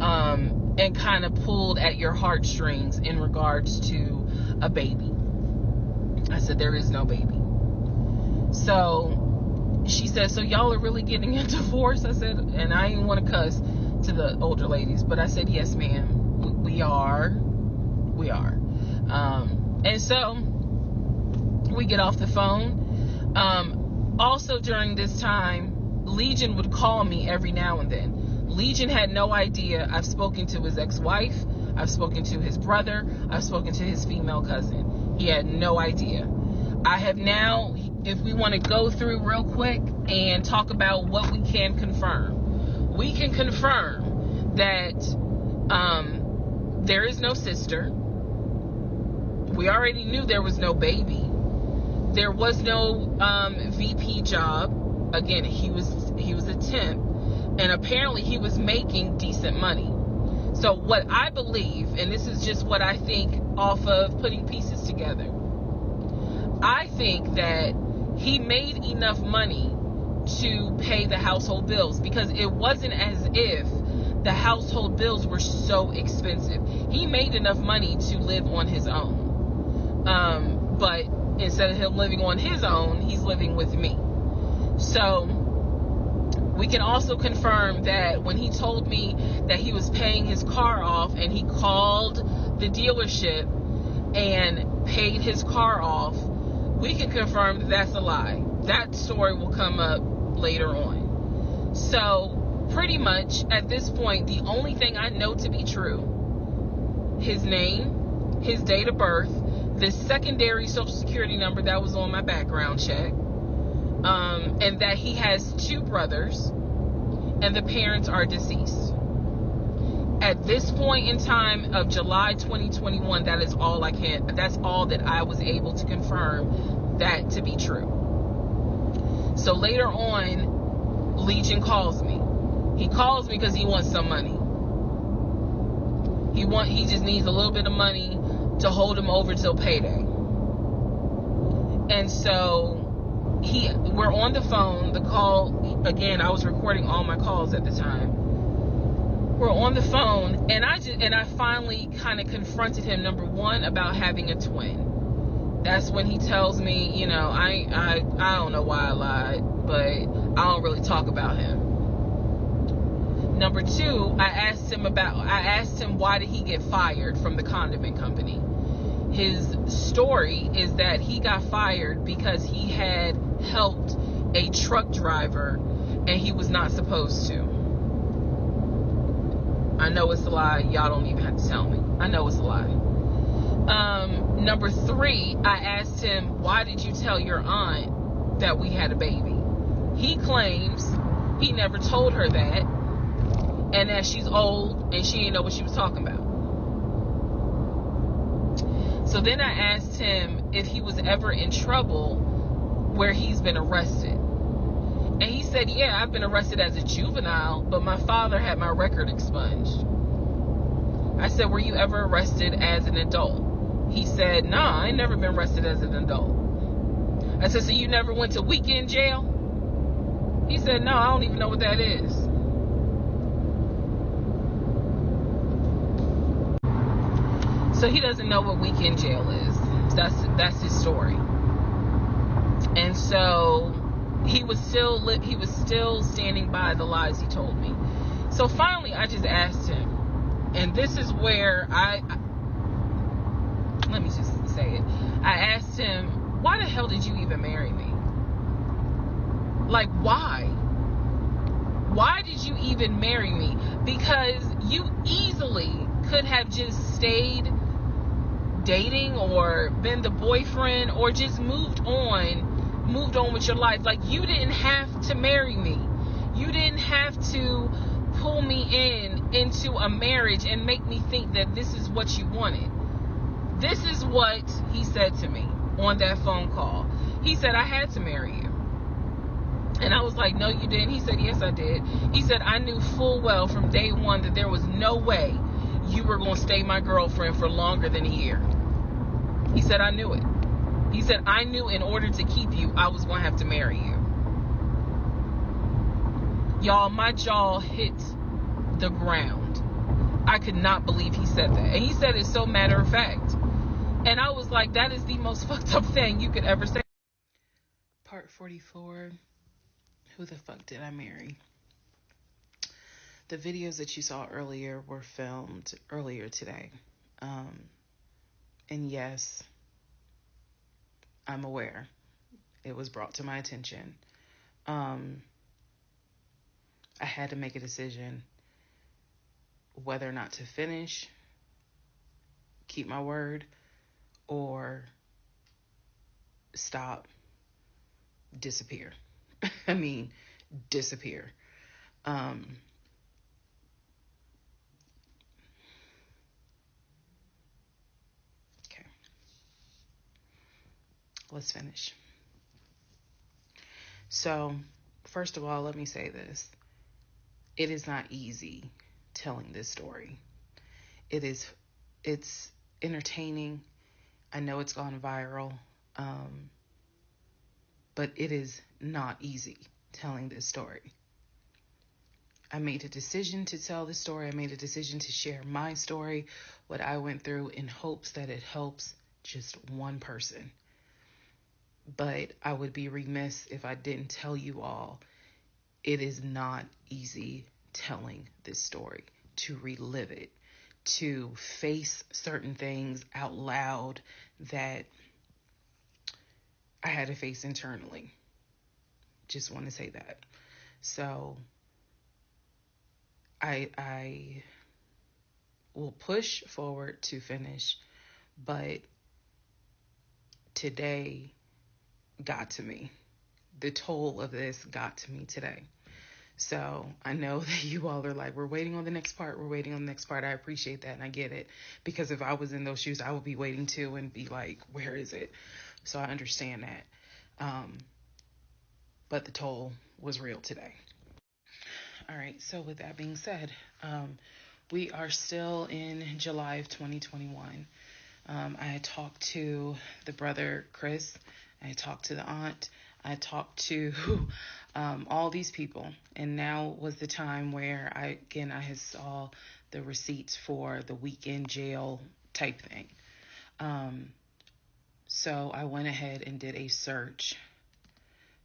and kind of pulled at your heartstrings in regards to a baby. I said, there is no baby. So she said, so y'all are really getting a divorce? I said, and I didn't want to cuss to the older ladies, but I said, yes, ma'am, we are. And so we get off the phone. Also during this time, Legion would call me every now and then. Legion had no idea. I've spoken to his ex-wife. I've spoken to his brother. I've spoken to his female cousin. He had no idea. I have now, if we want to go through real quick and talk about what we can confirm. We can confirm that there is no sister. We already knew there was no baby. There was no VP job. Again, he was a temp, and apparently he was making decent money. So what I believe, and this is just what I think off of putting pieces together, I think that he made enough money to pay the household bills, because it wasn't as if the household bills were so expensive. He made enough money to live on his own. But instead of him living on his own, he's living with me. So we can also confirm that when he told me that he was paying his car off and he called the dealership and paid his car off, we can confirm that that's a lie. That story will come up later on. So pretty much at this point, the only thing I know to be true, his name, his date of birth, the secondary social security number that was on my background check, and that he has 2 brothers and the parents are deceased. At this point in time of July 2021, that's all that I was able to confirm that to be true. So later on, Legion calls me. He calls me because he wants some money. He just needs a little bit of money to hold him over till payday. And so we're on the phone. The call, again, I was recording all my calls at the time. We're on the phone, and I finally kind of confronted him, number one, about having a twin. That's when he tells me, I don't know why I lied, but I don't really talk about him. Number two, I asked him why did he get fired from the condiment company. His story is that he got fired because he had helped a truck driver and he was not supposed to. I know it's a lie. Y'all don't even have to tell me. I know it's a lie. Number 3, I asked him, why did you tell your aunt that we had a baby? He claims he never told her that, and that she's old and she didn't know what she was talking about. So then I asked him if he was ever in trouble where he's been arrested. And he said, yeah, I've been arrested as a juvenile, but my father had my record expunged. I said, were you ever arrested as an adult? He said, nah, I ain't never been arrested as an adult. I said, so you never went to weekend jail? He said, no, I don't even know what that is. So he doesn't know what weekend jail is. That's his story. And so he was still standing by the lies he told me. So finally, I just asked him, and this is where let me just say it. I asked him, why the hell did you even marry me? Like, why? Why did you even marry me? Because you easily could have just stayed dating or been the boyfriend or just moved on with your life. Like, you didn't have to marry me. You didn't have to pull me into a marriage and make me think that this is what you wanted. This is what he said to me on that phone call. He said, I had to marry you. And I was like, no, you didn't. He said, yes, I did. He said, I knew full well from day one that there was no way you were going to stay my girlfriend for longer than a year. He said, I knew it. He said, I knew in order to keep you, I was going to have to marry you. Y'all, my jaw hit the ground. I could not believe he said that. And he said it so matter of fact. And I was like, that is the most fucked up thing you could ever say. Part 44. Who the fuck did I marry? The videos that you saw earlier were filmed earlier today. And yes, I'm aware. It was brought to my attention. I had to make a decision whether or not to finish, keep my word, or stop, disappear. I mean, disappear. Okay. Let's finish. So, first of all, let me say this. It is not easy telling this story. It's entertaining. I know it's gone viral. But it is not easy telling this story. I made a decision to tell this story. I made a decision to share my story, what I went through, in hopes that it helps just one person. But I would be remiss if I didn't tell you all, it is not easy telling this story, to relive it, to face certain things out loud that I had to face internally. Just want to say that. So I will push forward to finish, but today got to me. The toll of this got to me today. So I know that you all are like, we're waiting on the next part. We're waiting on the next part. I appreciate that, and I get it. Because if I was in those shoes, I would be waiting too and be like, where is it? So I understand that. But the toll was real today. All right. So with that being said, we are still in July of 2021. I talked to the brother, Chris. I talked to the aunt. I talked to all these people. And now was the time where I had saw the receipts for the weekend jail type thing. So I went ahead and did a search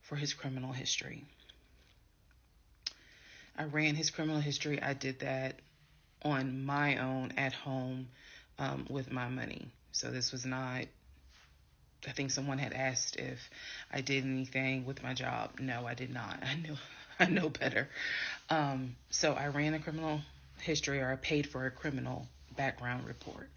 for his criminal history. I ran his criminal history. I did that on my own at home with my money. So this was not, I think someone had asked if I did anything with my job. No, I did not. I know better. So I ran a criminal history, or I paid for a criminal background report.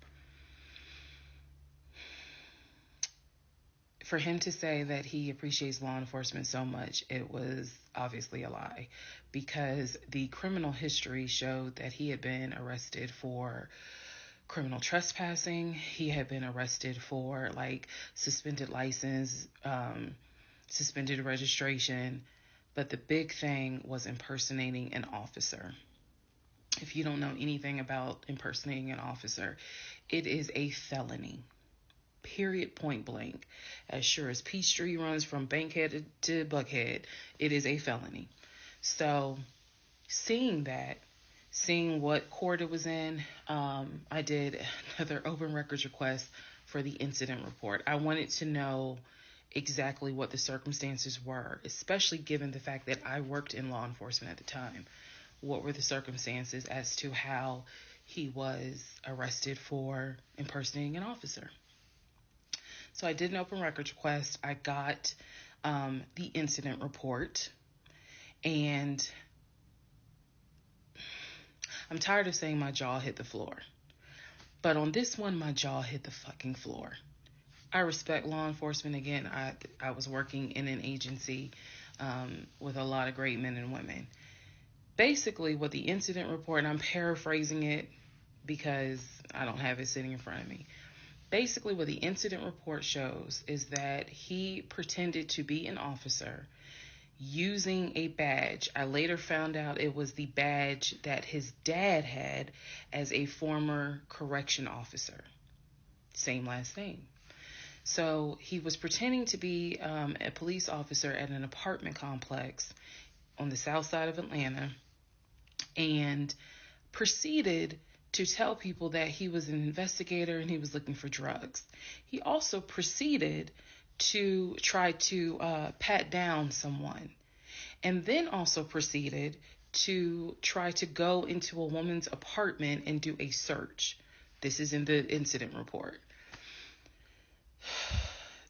For him to say that he appreciates law enforcement so much, it was obviously a lie, because the criminal history showed that he had been arrested for criminal trespassing. He had been arrested for like suspended license, suspended registration. But the big thing was impersonating an officer. If you don't know anything about impersonating an officer, it is a felony. Period, point blank. As sure as Peachtree runs from Bankhead to Buckhead, it is a felony. So, seeing that, seeing what court it was in, I did another open records request for the incident report. I wanted to know exactly what the circumstances were, especially given the fact that I worked in law enforcement at the time. What were the circumstances as to how he was arrested for impersonating an officer? So I did an open records request. I got the incident report, and I'm tired of saying my jaw hit the floor. But on this one, my jaw hit the fucking floor. I respect law enforcement. Again, I was working in an agency with a lot of great men and women. Basically, what the incident report, and I'm paraphrasing it because I don't have it sitting in front of me. Basically, what the incident report shows is that he pretended to be an officer using a badge. I later found out it was the badge that his dad had as a former correction officer. Same last name. So he was pretending to be a police officer at an apartment complex on the south side of Atlanta, and proceeded to tell people that he was an investigator and he was looking for drugs. He also proceeded to try to pat down someone, and then also proceeded to try to go into a woman's apartment and do a search. This is in the incident report.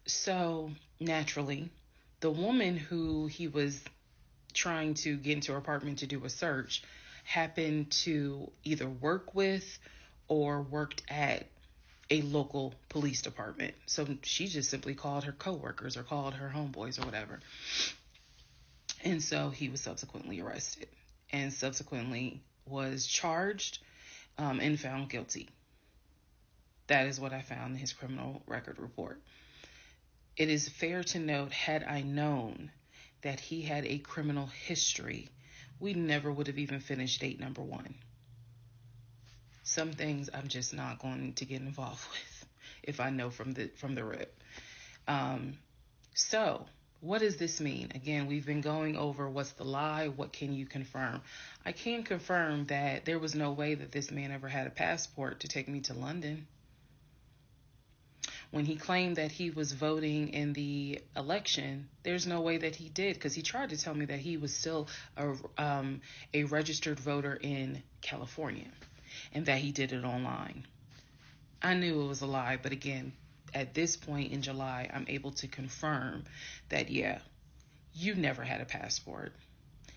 So naturally, the woman who he was trying to get into her apartment to do a search happened to either work with or worked at a local police department. So she just simply called her coworkers or called her homeboys or whatever. And so he was subsequently arrested and subsequently was charged and found guilty. That is what I found in his criminal record report. It is fair to note, had I known that he had a criminal history, we never would have even finished date number 1. Some things I'm just not going to get involved with if I know from the rip. So what does this mean? Again, we've been going over what's the lie, what can you confirm? I can confirm that there was no way that this man ever had a passport to take me to London. When he claimed that he was voting in the election, there's no way that he did, because he tried to tell me that he was still a registered voter in California and that he did it online. I knew it was a lie, but again, at this point in July, I'm able to confirm that, yeah, you never had a passport.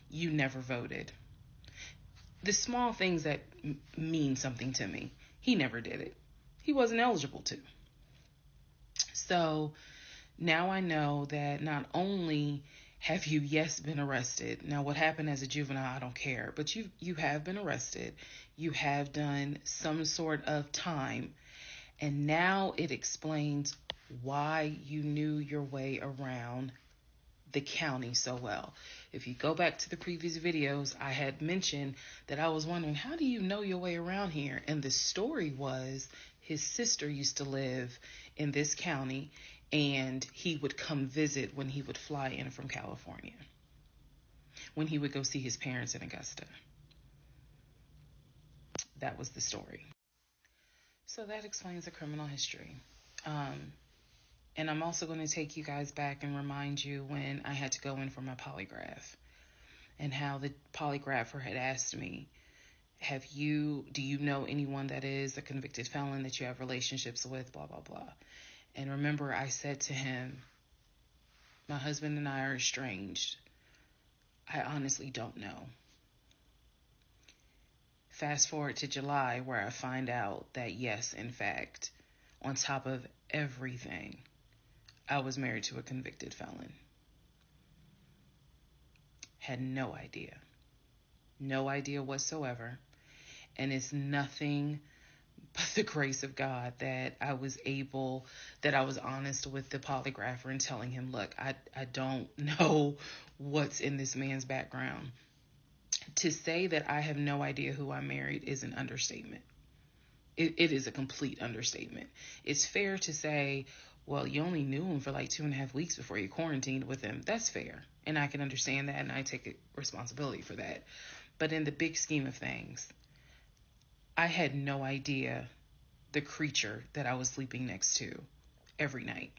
You never voted. The small things that mean something to me, he never did it. He wasn't eligible to. So now I know that not only have you, yes, been arrested. Now, what happened as a juvenile, I don't care. But you have been arrested. You have done some sort of time. And now it explains why you knew your way around the county so well. If you go back to the previous videos, I had mentioned that I was wondering, how do you know your way around here? And the story was his sister used to live in this county, and he would come visit when he would fly in from California, when he would go see his parents in Augusta. That was the story. So that explains the criminal history. And I'm also going to take you guys back and remind you when I had to go in for my polygraph, and how the polygrapher had asked me, do you know anyone that is a convicted felon that you have relationships with, blah, blah, blah. And remember, I said to him, my husband and I are estranged. I honestly don't know. Fast forward to July, where I find out that yes, in fact, on top of everything, I was married to a convicted felon. Had no idea. No idea whatsoever. And it's nothing but the grace of God that I was honest with the polygrapher and telling him, look, I don't know what's in this man's background. To say that I have no idea who I married is an understatement. It is a complete understatement. It's fair to say, well, you only knew him for like 2.5 weeks before you quarantined with him. That's fair. And I can understand that, and I take responsibility for that. But in the big scheme of things, I had no idea the creature that I was sleeping next to every night.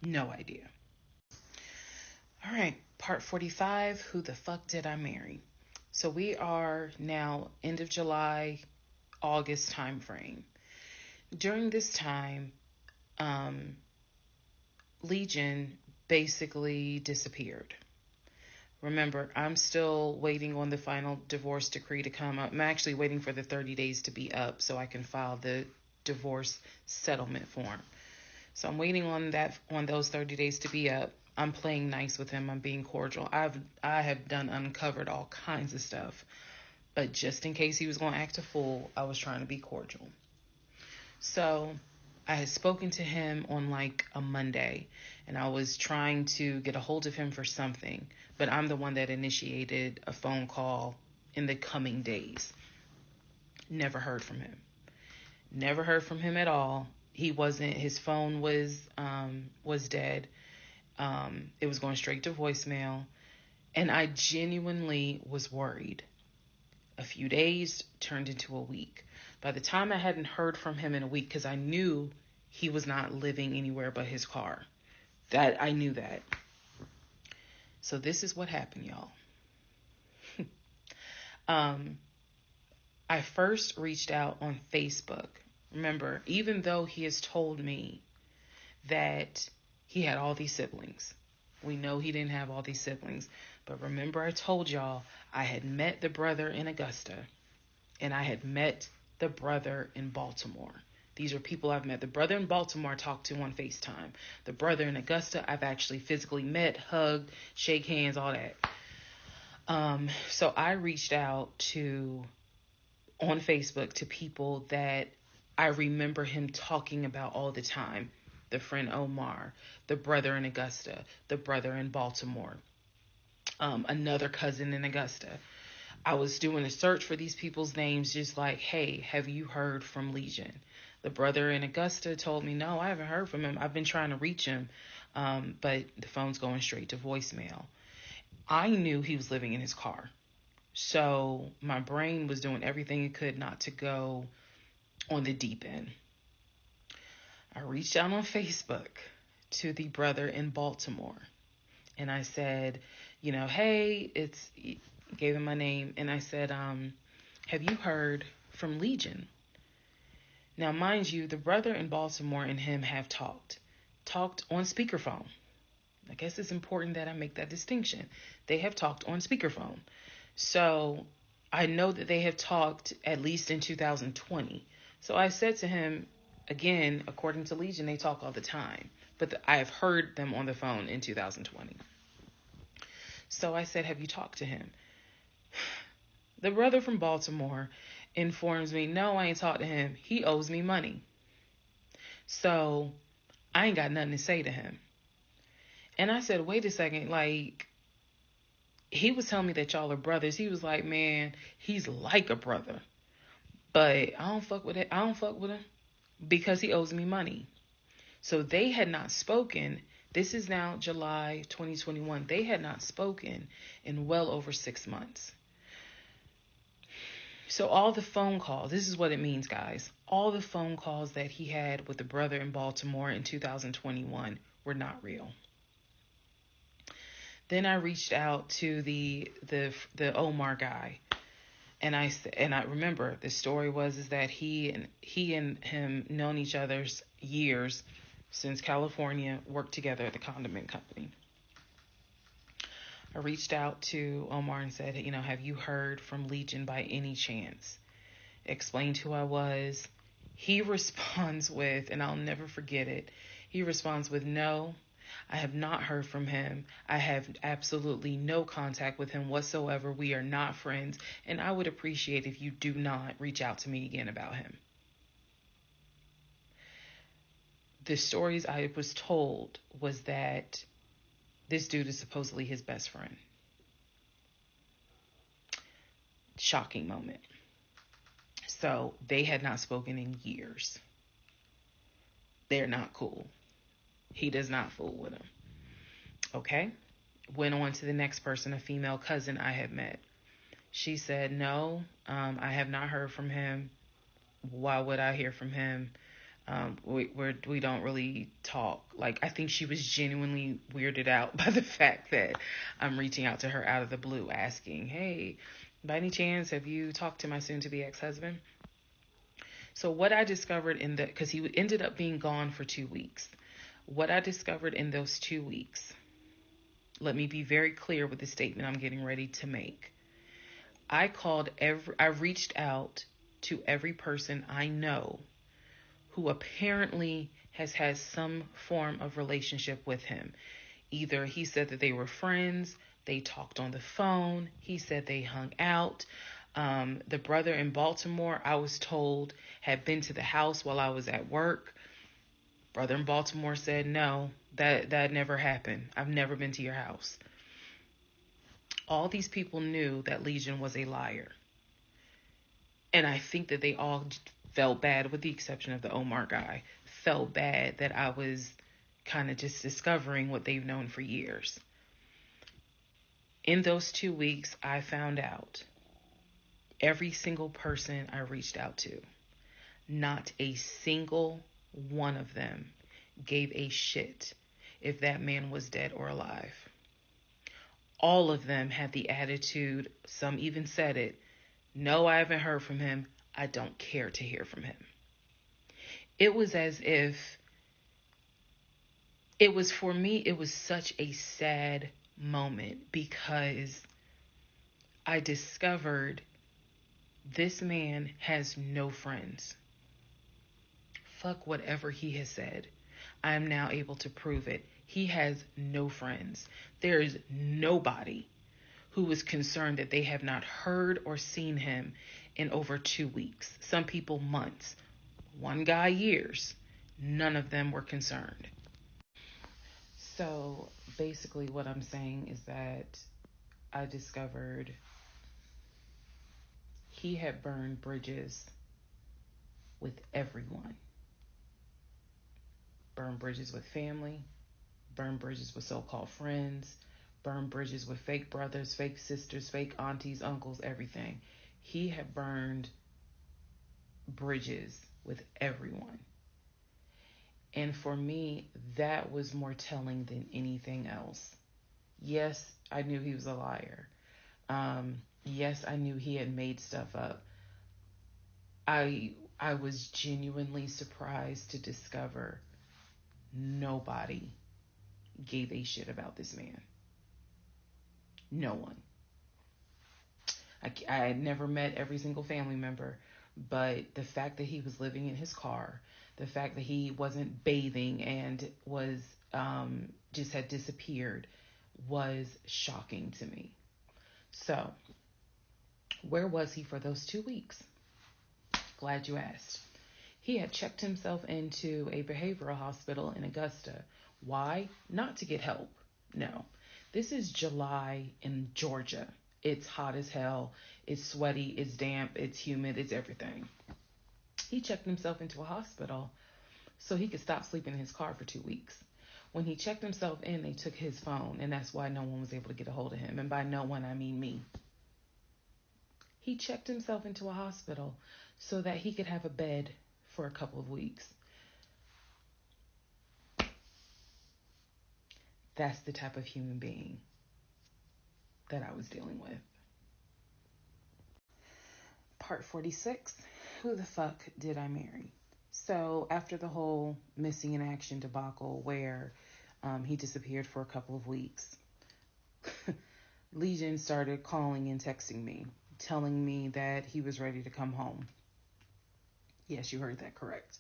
No idea. All right, part 45, who the fuck did I marry? So we are now end of July, August time frame. During this time, Legion basically disappeared. Remember, I'm still waiting on the final divorce decree to come up. I'm actually waiting for the 30 days to be up so I can file the divorce settlement form. So I'm waiting on those 30 days to be up. I'm playing nice with him. I'm being cordial. I have uncovered all kinds of stuff. But just in case he was going to act a fool, I was trying to be cordial. So I had spoken to him on like a Monday, and I was trying to get a hold of him for something, but I'm the one that initiated a phone call in the coming days. Never heard from him. Never heard from him at all. His phone was dead. It was going straight to voicemail, and I genuinely was worried. A few days turned into a week. By the time I hadn't heard from him in a week, because I knew he was not living anywhere but his car. I knew that. So this is what happened, y'all. I first reached out on Facebook. Remember, even though he has told me that he had all these siblings, we know he didn't have all these siblings. But remember, I told y'all I had met the brother in Augusta, and I had met the brother in Baltimore. These are people I've met. The brother in Baltimore I talked to on FaceTime. The brother in Augusta I've actually physically met, hugged, shake hands, all that. So I reached out on Facebook to people that I remember him talking about all the time. The friend Omar, the brother in Augusta, the brother in Baltimore, another cousin in Augusta. I was doing a search for these people's names, just like, hey, have you heard from Legion? The brother in Augusta told me, no, I haven't heard from him. I've been trying to reach him, but the phone's going straight to voicemail. I knew he was living in his car. So my brain was doing everything it could not to go on the deep end. I reached out on Facebook to the brother in Baltimore. And I said, hey, gave him my name. And I said, have you heard from Legion? Now, mind you, the brother in Baltimore and him have talked on speakerphone. I guess it's important that I make that distinction. They have talked on speakerphone. So I know that they have talked at least in 2020. So I said to him, again, according to Legion, they talk all the time. But I have heard them on the phone in 2020. So I said, have you talked to him? The brother from Baltimore informs me, no, I ain't talked to him. He owes me money. So I ain't got nothing to say to him. And I said, wait a second, like, he was telling me that y'all are brothers. He was like, man, he's like a brother. But I don't fuck with it. I don't fuck with him because he owes me money. So they had not spoken. This is now July 2021. They had not spoken in well over 6 months. So all the phone calls, this is what it means, guys. All the phone calls that he had with the brother in Baltimore in 2021 were not real. Then I reached out to the Omar guy, and I remember the story was that he and him known each other's years since California, worked together at the condiment company. I reached out to Omar and said, have you heard from Legion by any chance? Explained who I was. He responds with, and I'll never forget it, he responds with, no, I have not heard from him. I have absolutely no contact with him whatsoever. We are not friends, and I would appreciate if you do not reach out to me again about him. The stories I was told was that this dude is supposedly his best friend. Shocking moment. So they had not spoken in years. They're not cool. He does not fool with him. Okay. Went on to the next person, a female cousin I had met. She said, no, I have not heard from him. Why would I hear from him? We don't really talk. Like, I think she was genuinely weirded out by the fact that I'm reaching out to her out of the blue, asking, hey, by any chance, have you talked to my soon-to-be ex-husband? So what I discovered because he ended up being gone for 2 weeks. What I discovered in those 2 weeks, let me be very clear with the statement I'm getting ready to make. I reached out to every person I know who apparently has had some form of relationship with him. Either he said that they were friends, they talked on the phone, he said they hung out. The brother in Baltimore, I was told, had been to the house while I was at work. Brother in Baltimore said, no, that never happened. I've never been to your house. All these people knew that Legion was a liar. And I think that they all felt bad, with the exception of the Omar guy, felt bad that I was kind of just discovering what they've known for years. In those 2 weeks, I found out every single person I reached out to, not a single one of them gave a shit if that man was dead or alive. All of them had the attitude, some even said it, no, I haven't heard from him. I don't care to hear from him. It was as if, for me, it was such a sad moment because I discovered this man has no friends. Fuck whatever he has said. I am now able to prove it. He has no friends. There is nobody who is concerned that they have not heard or seen him in over 2 weeks. Some people months. One guy years. None of them were concerned. So basically what I'm saying is that I discovered he had burned bridges with everyone. Burned bridges with family, burned bridges with so-called friends, burned bridges with fake brothers, fake sisters, fake aunties, uncles, everything. He had burned bridges with everyone. And for me, that was more telling than anything else. Yes, I knew he was a liar. Yes, I knew he had made stuff up. I was genuinely surprised to discover nobody gave a shit about this man. No one. I had never met every single family member, but the fact that he was living in his car, the fact that he wasn't bathing and was just had disappeared was shocking to me. So, where was he for those 2 weeks? Glad you asked. He had checked himself into a behavioral hospital in Augusta. Why? Not to get help. No. This is July in Georgia. It's hot as hell. It's sweaty. It's damp. It's humid. It's everything. He checked himself into a hospital so he could stop sleeping in his car for 2 weeks. When he checked himself in, they took his phone, and that's why no one was able to get a hold of him. And by no one, I mean me. He checked himself into a hospital so that he could have a bed for a couple of weeks. That's the type of human being that I was dealing with. Part 46, who the fuck did I marry? So after the whole missing in action debacle where he disappeared for a couple of weeks, Legion started calling and texting me, telling me that he was ready to come home. Yes, you heard that correct.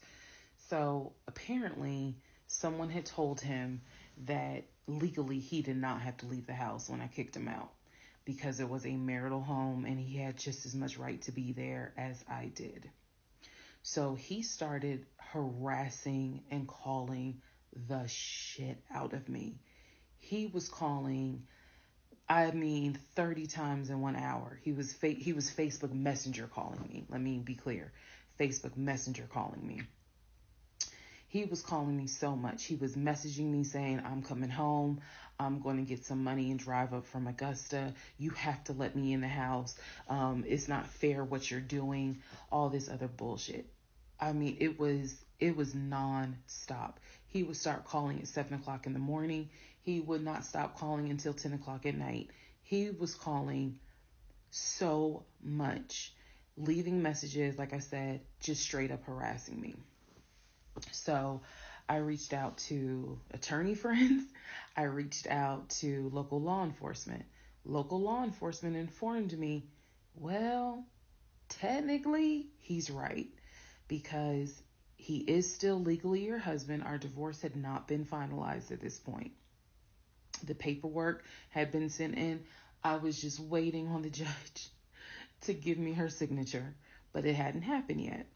So apparently, someone had told him that legally he did not have to leave the house when I kicked him out because it was a marital home and he had just as much right to be there as I did. So he started harassing and calling the shit out of me. He was calling, 30 times in 1 hour. He was Facebook Messenger calling me. Let me be clear. Facebook Messenger calling me. He was calling me so much. He was messaging me saying, I'm coming home. I'm going to get some money and drive up from Augusta. You have to let me in the house. It's not fair what you're doing. All this other bullshit. It was non-stop. He would start calling at 7 o'clock in the morning. He would not stop calling until 10 o'clock at night. He was calling so much, leaving messages, like I said, just straight up harassing me. So I reached out to attorney friends. I reached out to local law enforcement. Local law enforcement informed me, well, technically, he's right because he is still legally your husband. Our divorce had not been finalized at this point. The paperwork had been sent in. I was just waiting on the judge to give me her signature, but it hadn't happened yet.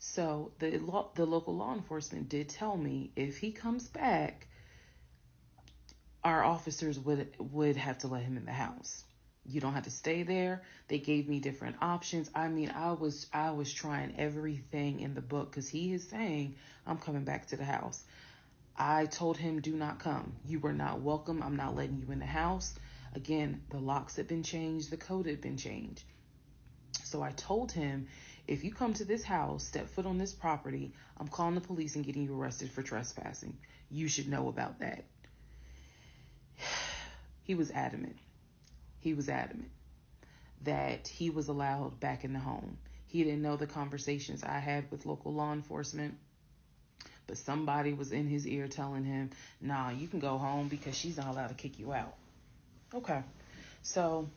So the local law enforcement did tell me if he comes back, our officers would have to let him in the house. You don't have to stay there. They gave me different options. I was trying everything in the book because he is saying I'm coming back to the house. I told him, do not come. You were not welcome. I'm not letting you in the house. Again, the locks had been changed. The code had been changed. So I told him, if you come to this house, step foot on this property, I'm calling the police and getting you arrested for trespassing. You should know about that. He was adamant. He was adamant that he was allowed back in the home. He didn't know the conversations I had with local law enforcement, but somebody was in his ear telling him, nah, you can go home because she's not allowed to kick you out. Okay. So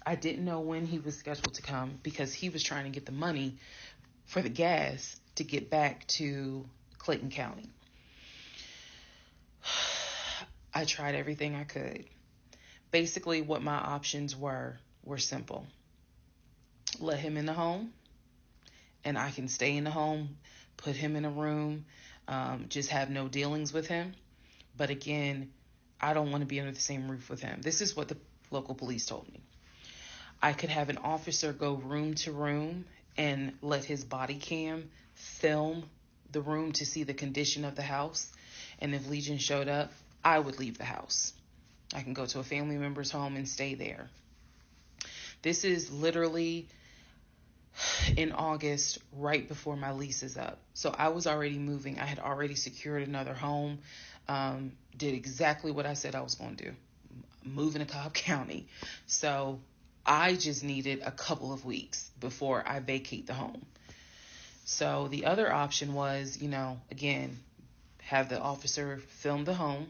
I didn't know when he was scheduled to come because he was trying to get the money for the gas to get back to Clayton County. I tried everything I could. Basically, what my options were simple. Let him in the home, and I can stay in the home, put him in a room, just have no dealings with him. But again, I don't want to be under the same roof with him. This is what the local police told me. I could have an officer go room to room and let his body cam film the room to see the condition of the house. And if Legion showed up, I would leave the house. I can go to a family member's home and stay there. This is literally in August, right before my lease is up. So I was already moving. I had already secured another home, did exactly what I said I was going to do, moving to Cobb County. So I just needed a couple of weeks before I vacate the home. So the other option was, again, have the officer film the home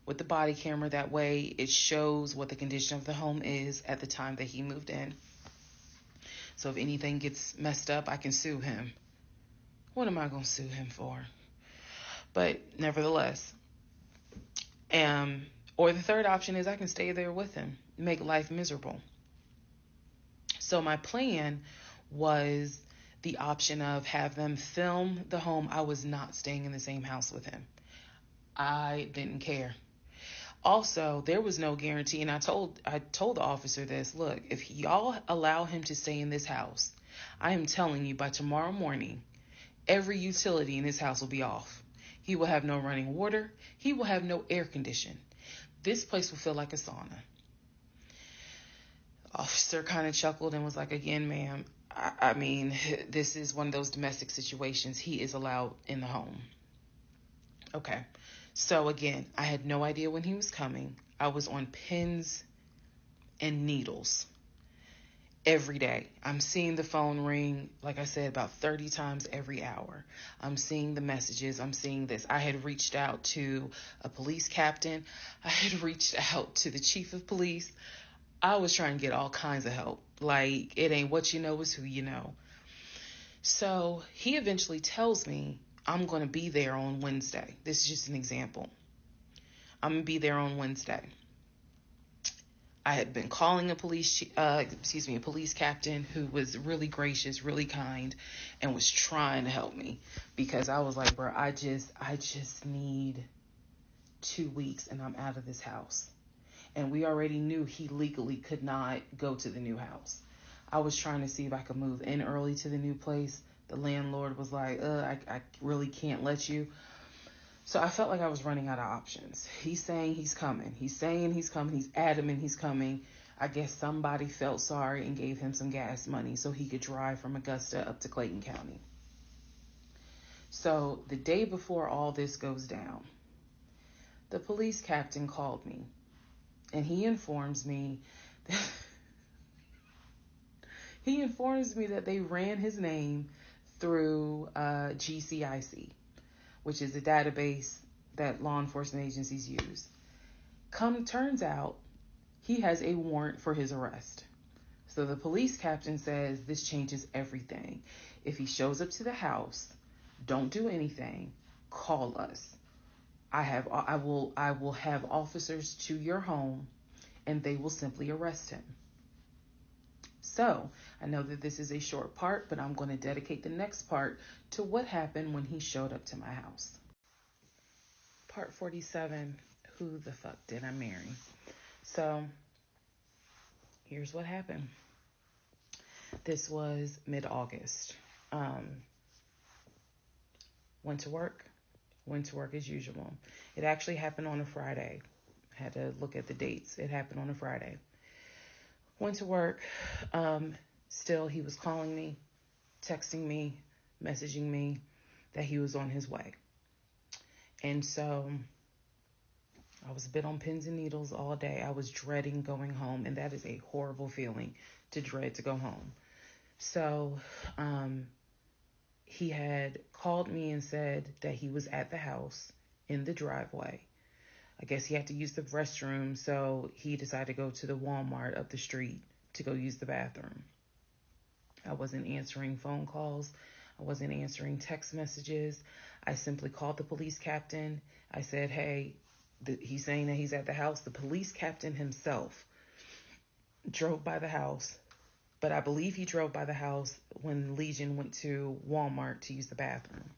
with the body camera. That way it shows what the condition of the home is at the time that he moved in. So if anything gets messed up, I can sue him. What am I going to sue him for? But nevertheless, or the third option is I can stay there with him, make life miserable. So my plan was the option of have them film the home. I was not staying in the same house with him. I didn't care. Also, there was no guarantee, and I told the officer this, look, if y'all allow him to stay in this house, I am telling you by tomorrow morning, every utility in this house will be off. He will have no running water. He will have no air condition. This place will feel like a sauna. The officer kind of chuckled and was like, again, ma'am, this is one of those domestic situations. He is allowed in the home. Okay. So again, I had no idea when he was coming. I was on pins and needles. every day. I'm seeing the phone ring, like I said, about 30 times every hour. I'm seeing the messages. I'm seeing this. I had reached out to a police captain. I had reached out to the chief of police. I was trying to get all kinds of help. Like, it ain't what you know, it's who you know. So he eventually tells me I'm going to be there on Wednesday. This is just an example. I'm going to be there on Wednesday. I had been calling a police captain who was really gracious, really kind, and was trying to help me, because I was like, bro, I just need 2 weeks and I'm out of this house. And we already knew he legally could not go to the new house. I was trying to see if I could move in early to the new place. The landlord was like, I really can't let you. So I felt like I was running out of options. He's saying he's coming. He's saying he's coming. He's adamant he's coming. I guess somebody felt sorry and gave him some gas money so he could drive from Augusta up to Clayton County. So the day before all this goes down, the police captain called me, and he informs me that they ran his name through GCIC, which is a database that law enforcement agencies use. Turns out he has a warrant for his arrest. So the police captain says this changes everything. If he shows up to the house, don't do anything, call us. I will have officers to your home, and they will simply arrest him. So I know that this is a short part, but I'm going to dedicate the next part to what happened when he showed up to my house. Part 47, who the fuck did I marry? So here's what happened. This was mid-August. Went to work as usual. It actually happened on a Friday. I had to look at the dates. It happened on a Friday. Went to work. Still, he was calling me, texting me, messaging me that he was on his way. And so I was a bit on pins and needles all day. I was dreading going home, and that is a horrible feeling, to dread to go home. So he had called me and said that he was at the house in the driveway. I guess he had to use the restroom, so he decided to go to the Walmart up the street to go use the bathroom. I wasn't answering phone calls. I wasn't answering text messages. I simply called the police captain. I said, hey, he's saying that he's at the house. The police captain himself drove by the house, but I believe he drove by the house when Legion went to Walmart to use the bathroom.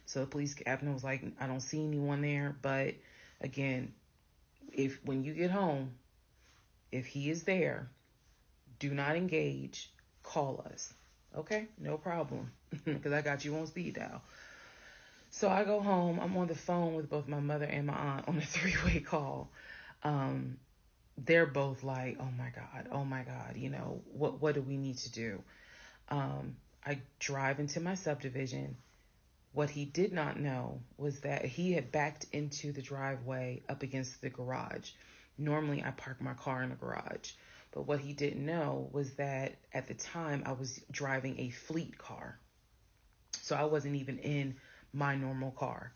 So the police captain was like, I don't see anyone there. But again, when you get home, if he is there, do not engage. Call us. Okay? No problem. Because I got you on speed dial. So I go home. I'm on the phone with both my mother and my aunt on a 3-way call. They're both like, oh my God, what do we need to do? I drive into my subdivision. What he did not know was that he had backed into the driveway up against the garage. Normally I park my car in the garage. But what he didn't know was that at the time I was driving a fleet car. So I wasn't even in my normal car.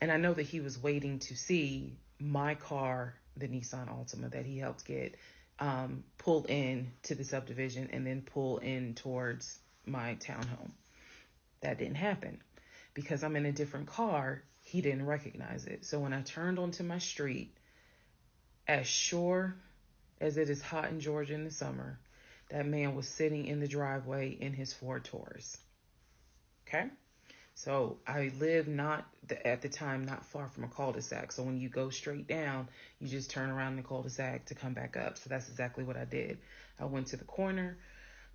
And I know that he was waiting to see my car, the Nissan Altima that he helped get, pull in to the subdivision and then pull in towards my townhome. That didn't happen. Because I'm in a different car, he didn't recognize it. So when I turned onto my street, as sure as it is hot in Georgia in the summer, that man was sitting in the driveway in his Ford Taurus. Okay? So I live at the time not far from a cul-de-sac. So when you go straight down, you just turn around the cul-de-sac to come back up. So that's exactly what I did. I went to the corner,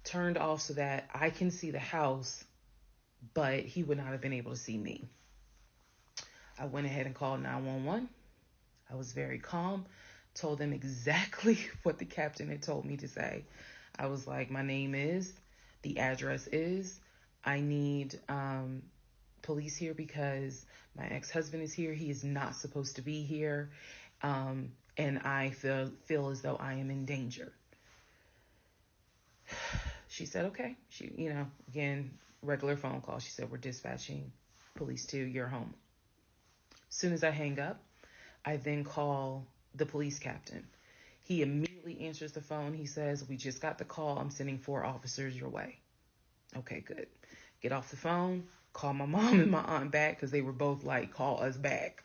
turned off so that I can see the house, but he would not have been able to see me. I went ahead and called 911. I was very calm, told them exactly what the captain had told me to say. I was like, my name is, the address is, I need police here because my ex-husband is here. He is not supposed to be here. And I feel as though I am in danger. She said, okay. She, again, regular phone call. She said, we're dispatching police to your home. As soon as I hang up, I then call the police captain. He immediately answers the phone. He says, we just got the call. I'm sending 4 officers your way. Okay, good. Get off the phone, call my mom and my aunt back because they were both like, call us back.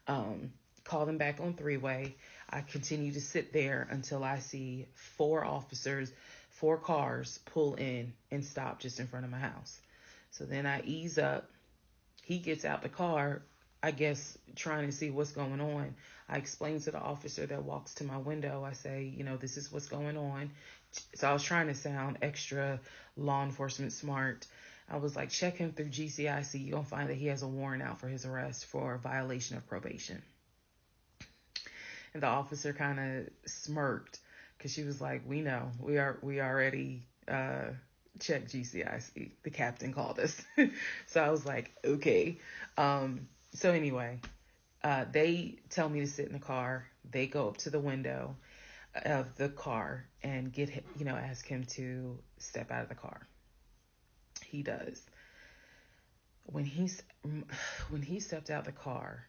Call them back on 3-way. I continue to sit there until I see 4 officers, 4 cars pull in and stop just in front of my house. So then I ease up. He gets out the car, I guess trying to see what's going on. I explain to the officer that walks to my window, I say, this is what's going on. So I was trying to sound extra law enforcement smart. I was like, check him through GCIC. You're going to find that he has a warrant out for his arrest for violation of probation. And the officer kind of smirked because she was like, we know, we already checked GCIC. The captain called us. So I was like, okay. So anyway, they tell me to sit in the car. They go up to the window of the car and get him, ask him to step out of the car. He does. When he stepped out the car,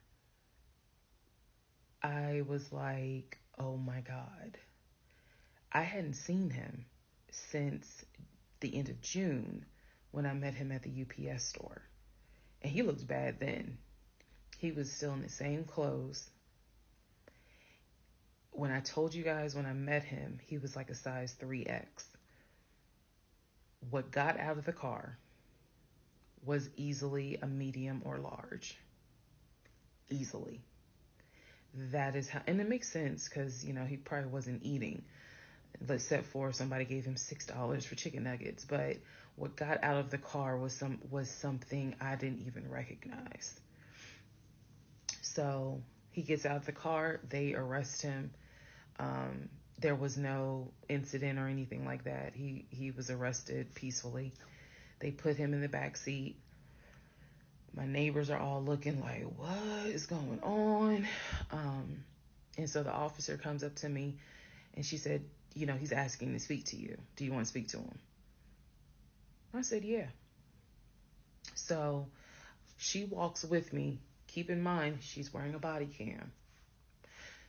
I was like, oh my God. I hadn't seen him since the end of June when I met him at the UPS store. And he looked bad then. He was still in the same clothes. When I told you guys when I met him, he was like a size 3X. What got out of the car was easily a medium or large. Easily. That is how, and it makes sense because, he probably wasn't eating. Except for somebody gave him $6 for chicken nuggets. But what got out of the car was something I didn't even recognize. So he gets out of the car. They arrest him. There was no incident or anything like that. He was arrested peacefully. They put him in the back seat. My neighbors are all looking like, what is going on? And so the officer comes up to me and she said, he's asking to speak to you. Do you want to speak to him? I said, yeah. So she walks with me. Keep in mind, she's wearing a body cam.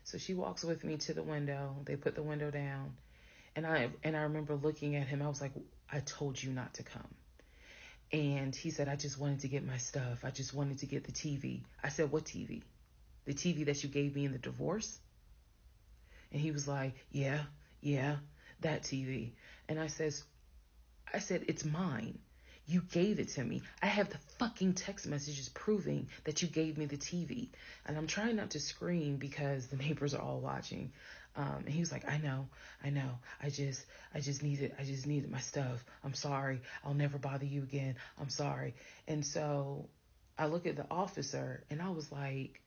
So she walks with me to the window. They put the window down. And I remember looking at him. I was like, I told you not to come. And he said, I just wanted to get my stuff. I just wanted to get the TV. I said, what TV? The TV that you gave me in the divorce? And he was like, yeah, that TV. And I said, it's mine. You gave it to me. I have the fucking text messages proving that you gave me the TV. And I'm trying not to scream because the neighbors are all watching. And he was like, I know. I just needed my stuff. I'm sorry. I'll never bother you again. I'm sorry. And so I look at the officer and I was like,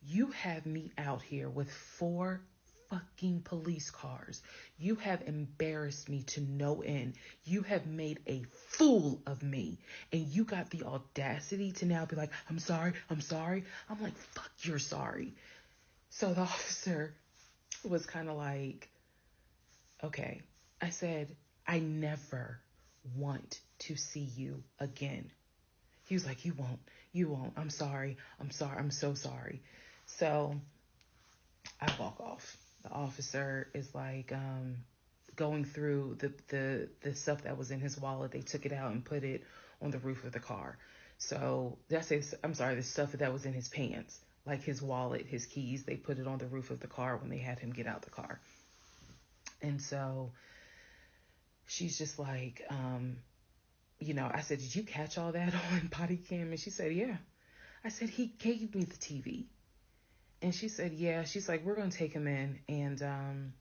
you have me out here with 4 fucking police cars. You have embarrassed me to no end. You have made a fool of me. And you got the audacity to now be like, I'm sorry. I'm like, fuck, you're sorry. So the officer was kind of like, okay. I said, I never want to see you again. He was like, you won't. I'm sorry. I'm so sorry. So I walk off. The officer is like going through the stuff that was in his wallet. They took it out and put it on the roof of the car. So the stuff that was in his pants, like his wallet, his keys, they put it on the roof of the car when they had him get out the car. And so she's just like, I said, did you catch all that on body cam? And she said, yeah. I said, he gave me the TV. And she said, yeah. She's like, we're going to take him in and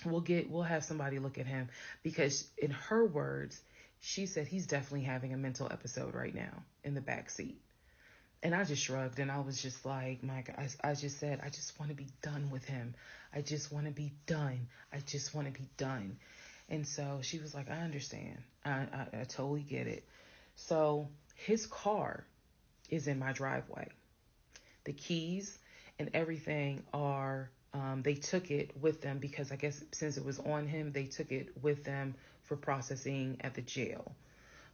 we'll have somebody look at him, because in her words, she said he's definitely having a mental episode right now in the back seat. And I just shrugged and I was just like, my God, I just said, I just want to be done with him. I just want to be done. And so she was like, I understand. I totally get it. So his car is in my driveway. The keys and everything are They took it with them because I guess since it was on him, they took it with them for processing at the jail.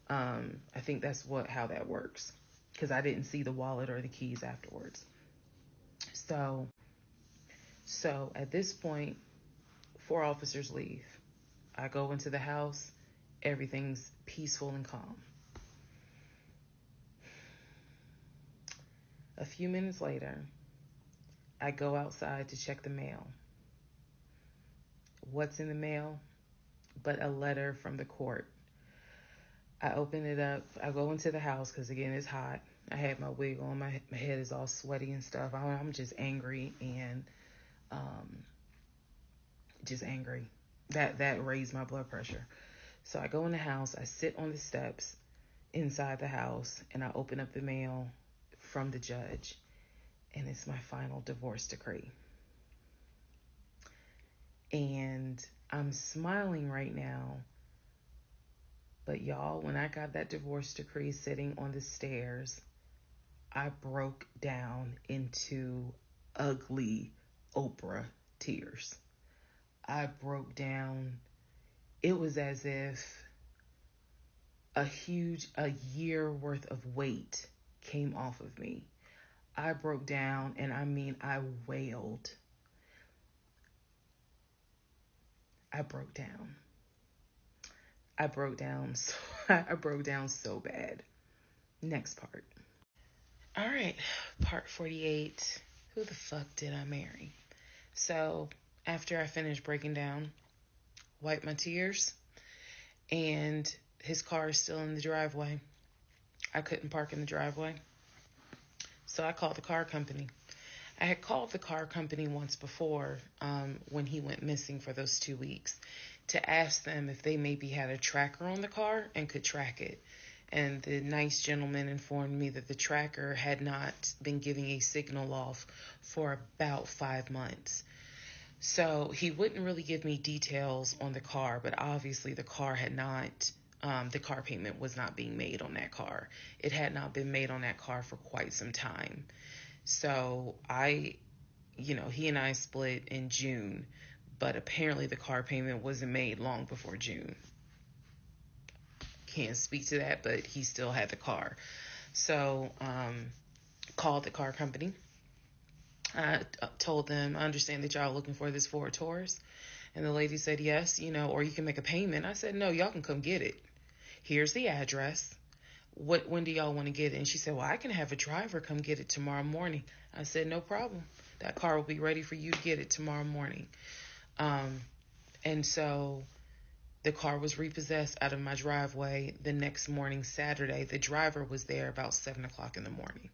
I think that's how that works, because I didn't see the wallet or the keys afterwards. So at this point, 4 officers leave. I go into the house. Everything's peaceful and calm. A few minutes later, I go outside to check the mail. What's in the mail but a letter from the court? I open it up. I go into the house because, again, it's hot. I had my wig on. My head is all sweaty and stuff. I'm just angry and just angry. That raised my blood pressure. So I go in the house. I sit on the steps inside the house, and I open up the mail from the judge, and it's my final divorce decree. And I'm smiling right now, but y'all, when I got that divorce decree sitting on the stairs, I broke down into ugly Oprah tears. I broke down. It was as if a year worth of weight came off of me. I broke down, and I mean, I wailed. I broke down. I broke down so bad. Next part. All right, part 48. Who the fuck did I marry? So after I finished breaking down, wiped my tears, and his car is still in the driveway. I couldn't park in the driveway, so I called the car company. I had called the car company once before, when he went missing for those 2 weeks, to ask them if they maybe had a tracker on the car and could track it. And the nice gentleman informed me that the tracker had not been giving a signal off for about 5 months. So he wouldn't really give me details on the car, but obviously the car payment was not being made on that car. It had not been made on that car for quite some time. So he and I split in June, but apparently the car payment wasn't made long before June. Can't speak to that, but he still had the car. So, called the car company. I told them, I understand that y'all are looking for this Ford Taurus. And the lady said, yes, or you can make a payment. I said, no, y'all can come get it. Here's the address. When do y'all want to get it? And she said, well, I can have a driver come get it tomorrow morning. I said, no problem. That car will be ready for you to get it tomorrow morning. And so the car was repossessed out of my driveway the next morning, Saturday. The driver was there about 7 o'clock in the morning.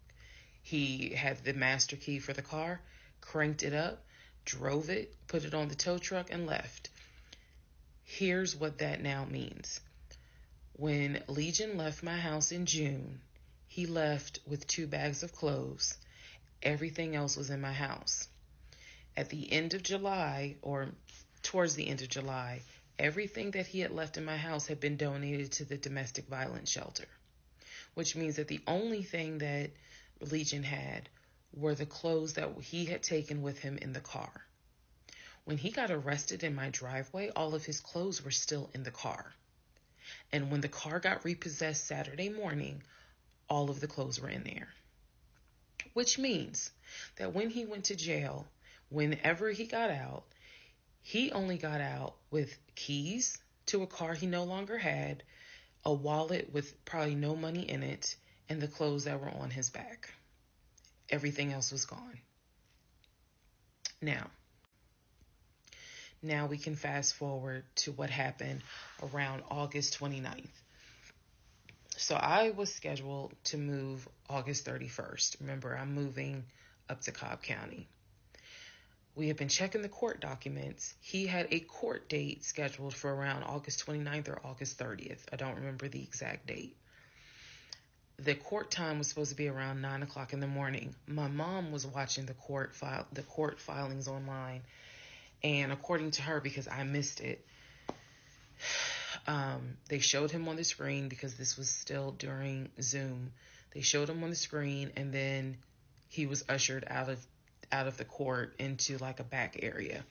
He had the master key for the car, cranked it up, drove it, put it on the tow truck, and left. Here's what that now means. When Legion left my house in June, he left with 2 bags of clothes. Everything else was in my house. At the end of July, or towards the end of July, everything that he had left in my house had been donated to the domestic violence shelter, which means that the only thing that Legion had were the clothes that he had taken with him in the car. When he got arrested in my driveway, all of his clothes were still in the car. And when the car got repossessed Saturday morning, all of the clothes were in there. Which means that when he went to jail, whenever he got out, he only got out with keys to a car he no longer had, a wallet with probably no money in it, and the clothes that were on his back. Everything else was gone. Now we can fast forward to what happened around August 29th. So I was scheduled to move August 31st. Remember, I'm moving up to Cobb County. We had been checking the court documents. He had a court date scheduled for around August 29th or August 30th. I don't remember the exact date. The court time was supposed to be around 9 o'clock in the morning. My mom was watching the court filings online. And according to her, because I missed it, they showed him on the screen because this was still during Zoom. They showed him on the screen, and then he was ushered out of out of the court into like a back area,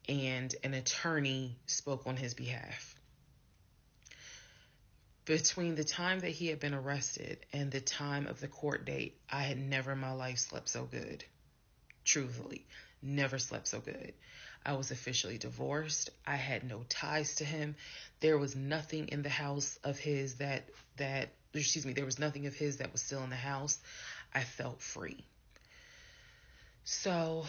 and an attorney spoke on his behalf. Between the time that he had been arrested and the time of the court date, I had never in my life slept so good. Truthfully, never slept so good. I was officially divorced. I had no ties to him. There was nothing in the house of his there was nothing of his that was still in the house. I felt free. So,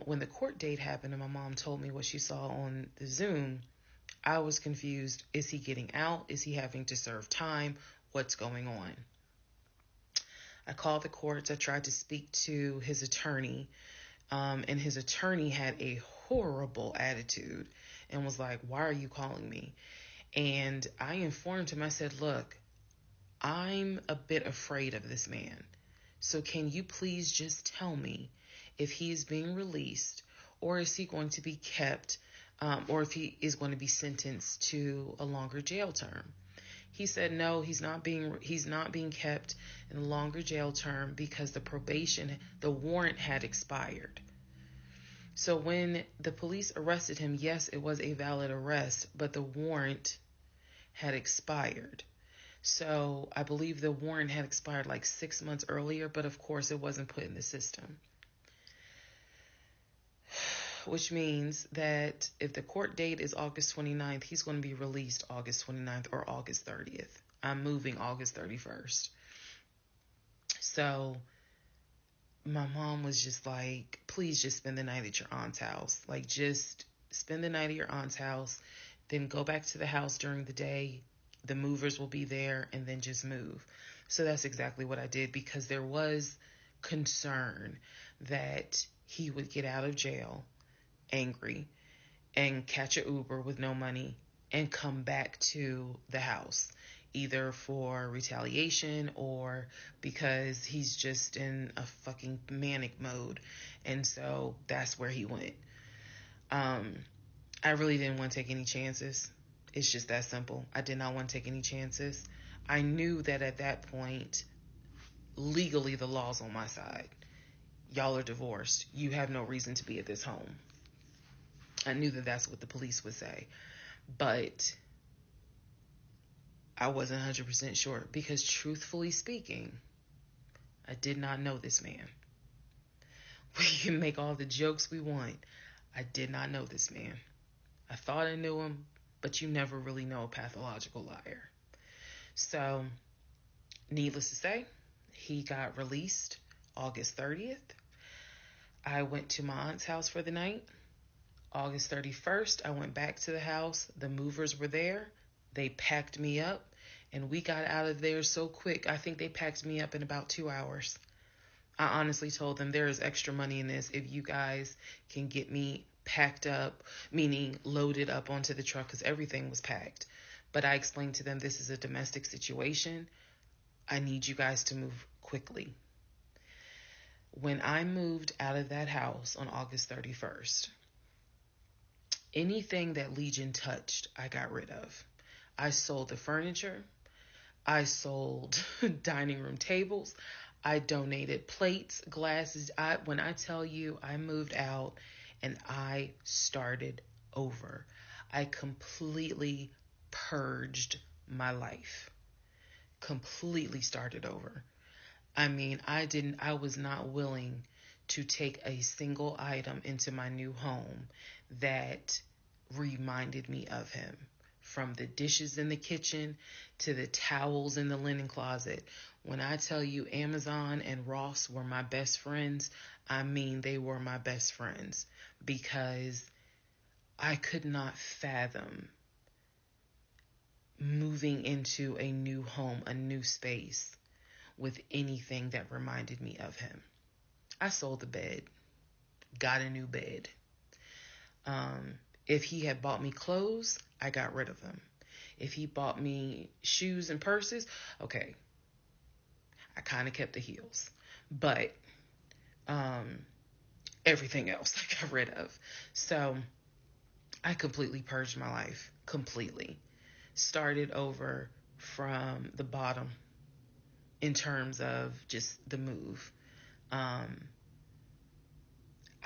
when the court date happened and my mom told me what she saw on the Zoom, I was confused. Is he getting out? Is he having to serve time? What's going on? I called the courts. I tried to speak to his attorney, and his attorney had a horrible attitude and was like, "Why are you calling me?" And I informed him, I said, "Look, I'm a bit afraid of this man. So can you please just tell me if he is being released, or is he going to be kept, or if he is going to be sentenced to a longer jail term?" He said no, he's not being kept in a longer jail term because the warrant had expired. So when the police arrested him, yes, it was a valid arrest, but the warrant had expired. So I believe the warrant had expired like 6 months earlier, but of course it wasn't put in the system. Which means that if the court date is August 29th, he's going to be released August 29th or August 30th. I'm moving August 31st. So my mom was just like, please just spend the night at your aunt's house. Like, just spend the night at your aunt's house, then go back to the house during the day. The movers will be there, and then just move. So that's exactly what I did, because there was concern that he would get out of jail angry and catch an Uber with no money and come back to the house, either for retaliation or because he's just in a fucking manic mode. And so that's where he went. I really didn't want to take any chances. It's just that simple. I did not want to take any chances. I knew that at that point, legally, the law's on my side. Y'all are divorced. You have no reason to be at this home. I knew that that's what the police would say. But I wasn't 100% sure, because truthfully speaking, I did not know this man. We can make all the jokes we want. I did not know this man. I thought I knew him, but you never really know a pathological liar. So, needless to say, he got released August 30th. I went to my aunt's house for the night. August 31st, I went back to the house. The movers were there. They packed me up, and we got out of there so quick. I think they packed me up in about 2 hours. I honestly told them, there is extra money in this if you guys can get me packed up, meaning loaded up onto the truck, because everything was packed. But I explained to them, this is a domestic situation. I need you guys to move quickly. When I moved out of that house on August 31st, anything that Legion touched, I got rid of. I sold the furniture. I sold dining room tables. I donated plates, glasses. When I tell you, I moved out and I started over. I completely purged my life. Completely started over. I mean, I was not willing to take a single item into my new home that reminded me of him. From the dishes in the kitchen to the towels in the linen closet. When I tell you Amazon and Ross were my best friends, I mean they were my best friends, because I could not fathom moving into a new home, a new space, with anything that reminded me of him. I sold the bed, got a new bed. If he had bought me clothes, I got rid of them. If he bought me shoes and purses, okay, I kind of kept the heels. But everything else I got rid of. So I completely purged my life. Completely. Started over from the bottom in terms of just the move.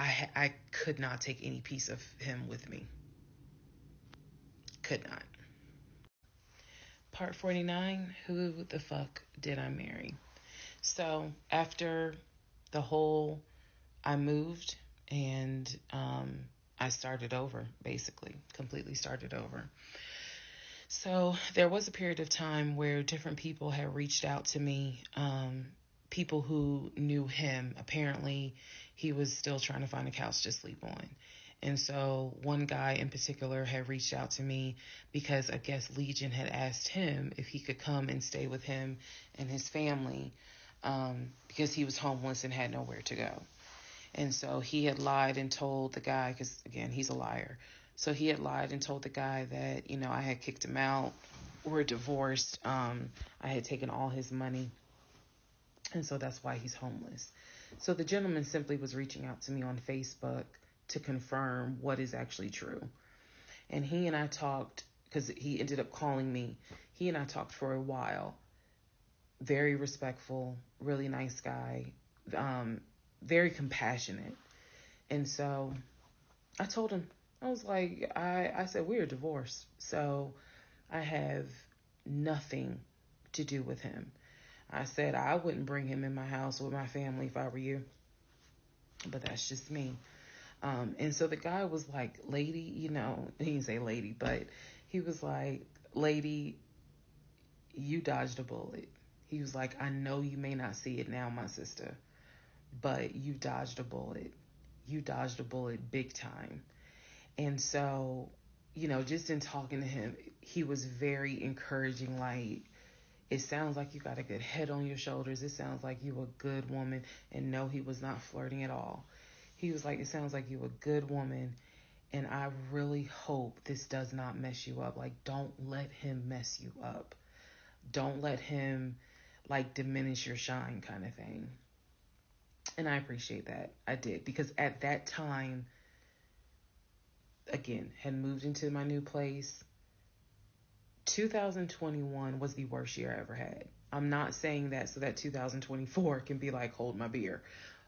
I could not take any piece of him with me. Could not. Part 49, who the fuck did I marry? So after the whole, I moved and I started over, basically, completely started over. So there was a period of time where different people had reached out to me, people who knew him. Apparently, he was still trying to find a couch to sleep on. And so one guy in particular had reached out to me because I guess Legion had asked him if he could come and stay with him and his family, because he was homeless and had nowhere to go. And so he had lied and told the guy, because again, he's a liar. So he had lied and told the guy that, I had kicked him out. We're divorced. I had taken all his money. And so that's why he's homeless. So the gentleman simply was reaching out to me on Facebook to confirm what is actually true. And he and I talked, because he ended up calling me. He and I talked for a while. Very respectful, really nice guy, very compassionate. And so I told him, I was like, I said, we're divorced. So I have nothing to do with him. I said, I wouldn't bring him in my house with my family if I were you. But that's just me. And so the guy was like, lady, he didn't say lady, but he was like, lady, you dodged a bullet. He was like, I know you may not see it now, my sister, but you dodged a bullet. You dodged a bullet big time. And so, just in talking to him, he was very encouraging. Like, it sounds like you got a good head on your shoulders. It sounds like you a good woman. And no, he was not flirting at all. He was like, it sounds like you a good woman. And I really hope this does not mess you up. Like, don't let him mess you up. Don't let him, like, diminish your shine kind of thing. And I appreciate that. I did. Because at that time, again, had moved into my new place. 2021 was the worst year I ever had. I'm not saying that so that 2024 can be like, hold my beer.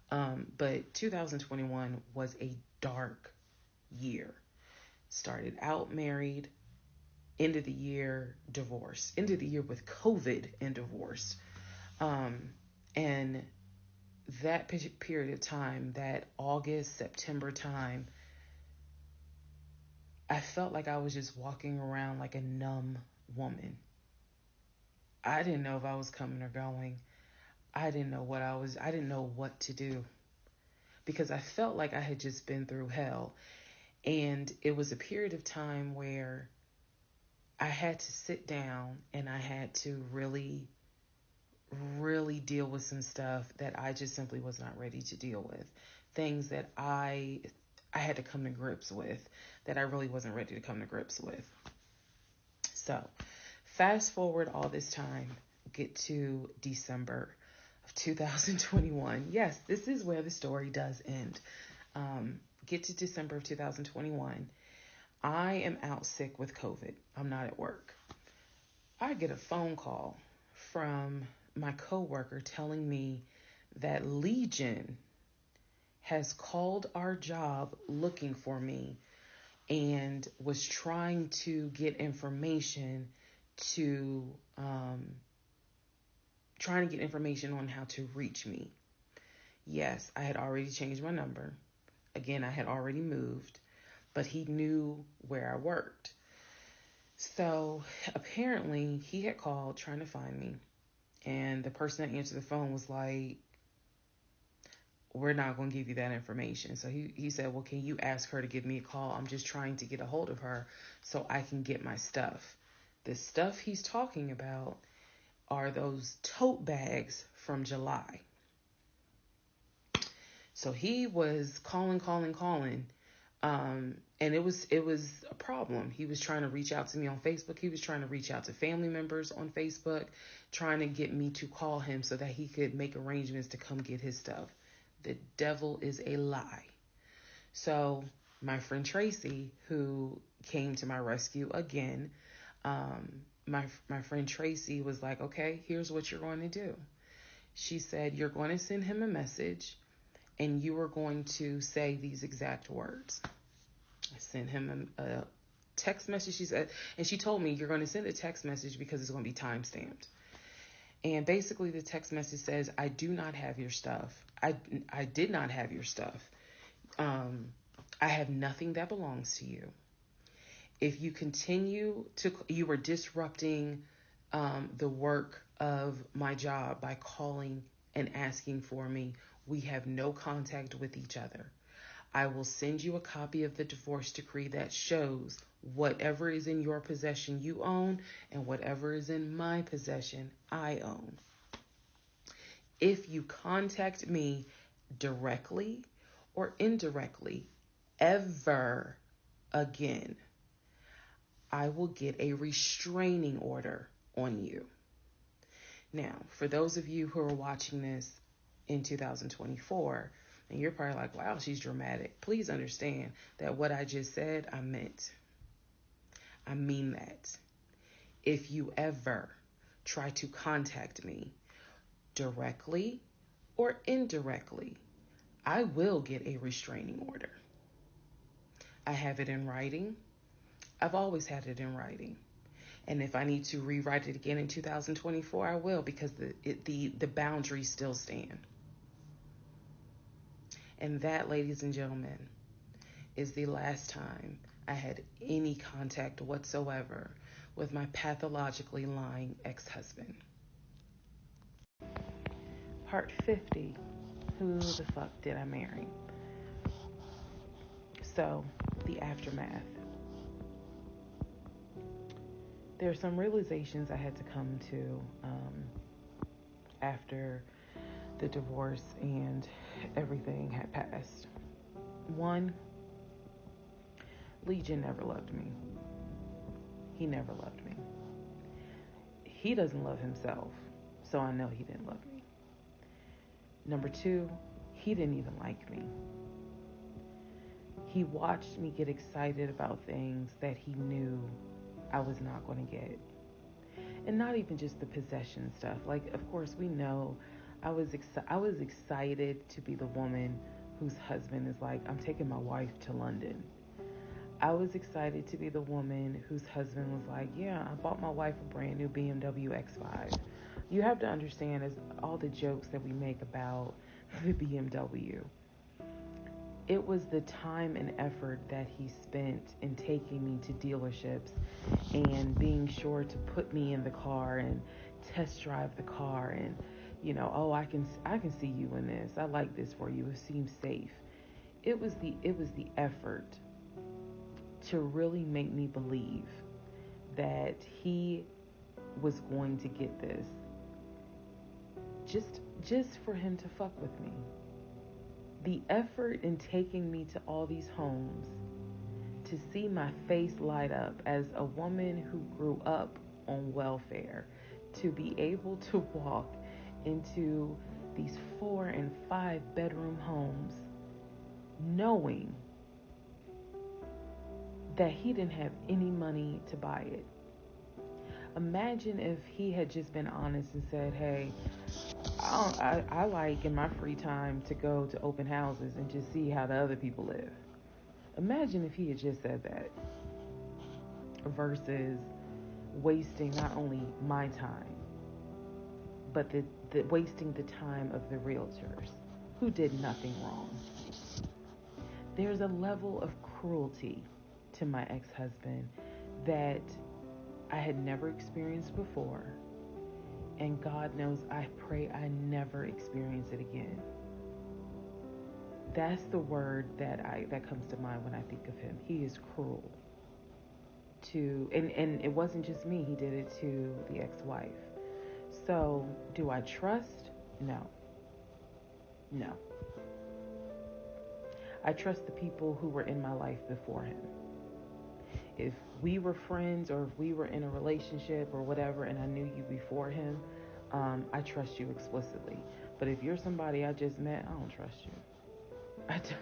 But 2021 was a dark year. Started out married, end of the year divorced, end of the year with COVID and divorced. And that period of time, that August, September time, I felt like I was just walking around like a numb woman. I didn't know if I was coming or going. I didn't know what to do, because I felt like I had just been through hell. And it was a period of time where I had to sit down and I had to really, really deal with some stuff that I just simply was not ready to deal with. Things that I had to come to grips with that I really wasn't ready to come to grips with. So fast forward all this time, get to December of 2021. Yes, this is where the story does end. Get to December of 2021. I am out sick with COVID. I'm not at work. I get a phone call from my coworker telling me that Legion has called our job looking for me and was trying to get information on how to reach me. Yes, I had already changed my number. Again, I had already moved, but he knew where I worked. So apparently he had called trying to find me, and the person that answered the phone was like, we're not going to give you that information. So he said, well, can you ask her to give me a call? I'm just trying to get a hold of her so I can get my stuff. The stuff he's talking about are those tote bags from July. So he was calling. And it was a problem. He was trying to reach out to me on Facebook. He was trying to reach out to family members on Facebook, trying to get me to call him so that he could make arrangements to come get his stuff. The devil is a lie. So my friend Tracy, who came to my rescue again, my friend Tracy was like, okay, here's what you're going to do. She said, you're going to send him a message and you are going to say these exact words. I sent him a text message. She said, and she told me, you're going to send a text message because it's going to be time stamped. And basically the text message says, I do not have your stuff. I did not have your stuff. I have nothing that belongs to you. If you continue to, you are disrupting the work of my job by calling and asking for me. We have no contact with each other. I will send you a copy of the divorce decree that shows whatever is in your possession you own and whatever is in my possession I own. If you contact me directly or indirectly ever again, I will get a restraining order on you. Now, for those of you who are watching this in 2024, and you're probably like, wow, she's dramatic. Please understand that what I just said, I meant. I mean that. If you ever try to contact me directly or indirectly, I will get a restraining order. I have it in writing. I've always had it in writing. And if I need to rewrite it again in 2024, I will, because the boundaries still stand. And that, ladies and gentlemen, is the last time I had any contact whatsoever with my pathologically lying ex-husband. Part 50, who the fuck did I marry? So, the aftermath. There are some realizations I had to come to after the divorce and everything had passed. One, Legion never loved me. He never loved me. He doesn't love himself, so I know he didn't love me. Number two, he didn't even like me. He watched me get excited about things that he knew I was not going to get. And not even just the possession stuff. Like, of course, we know I was excited to be the woman whose husband is like, I'm taking my wife to London. I was excited to be the woman whose husband was like, yeah, I bought my wife a brand new BMW X5. You have to understand, as all the jokes that we make about the BMW, it was the time and effort that he spent in taking me to dealerships and being sure to put me in the car and test drive the car and, oh, I can see you in this. I like this for you. It seems safe. It was the effort to really make me believe that he was going to get this just for him to fuck with me. The effort in taking me to all these homes to see my face light up as a woman who grew up on welfare, to be able to walk into these 4 and 5 bedroom homes knowing that he didn't have any money to buy it. Imagine if he had just been honest and said, hey, I like in my free time to go to open houses and just see how the other people live. Imagine if he had just said that versus wasting not only my time, but the wasting the time of the realtors who did nothing wrong. There's a level of cruelty to my ex-husband that I had never experienced before. And God knows, I pray I never experience it again. That's the word that comes to mind when I think of him. He is cruel. And it wasn't just me, he did it to the ex-wife. So, do I trust? No. I trust the people who were in my life before him. If we were friends or if we were in a relationship or whatever and I knew you before him, I trust you explicitly. But if you're somebody I just met, I don't trust you.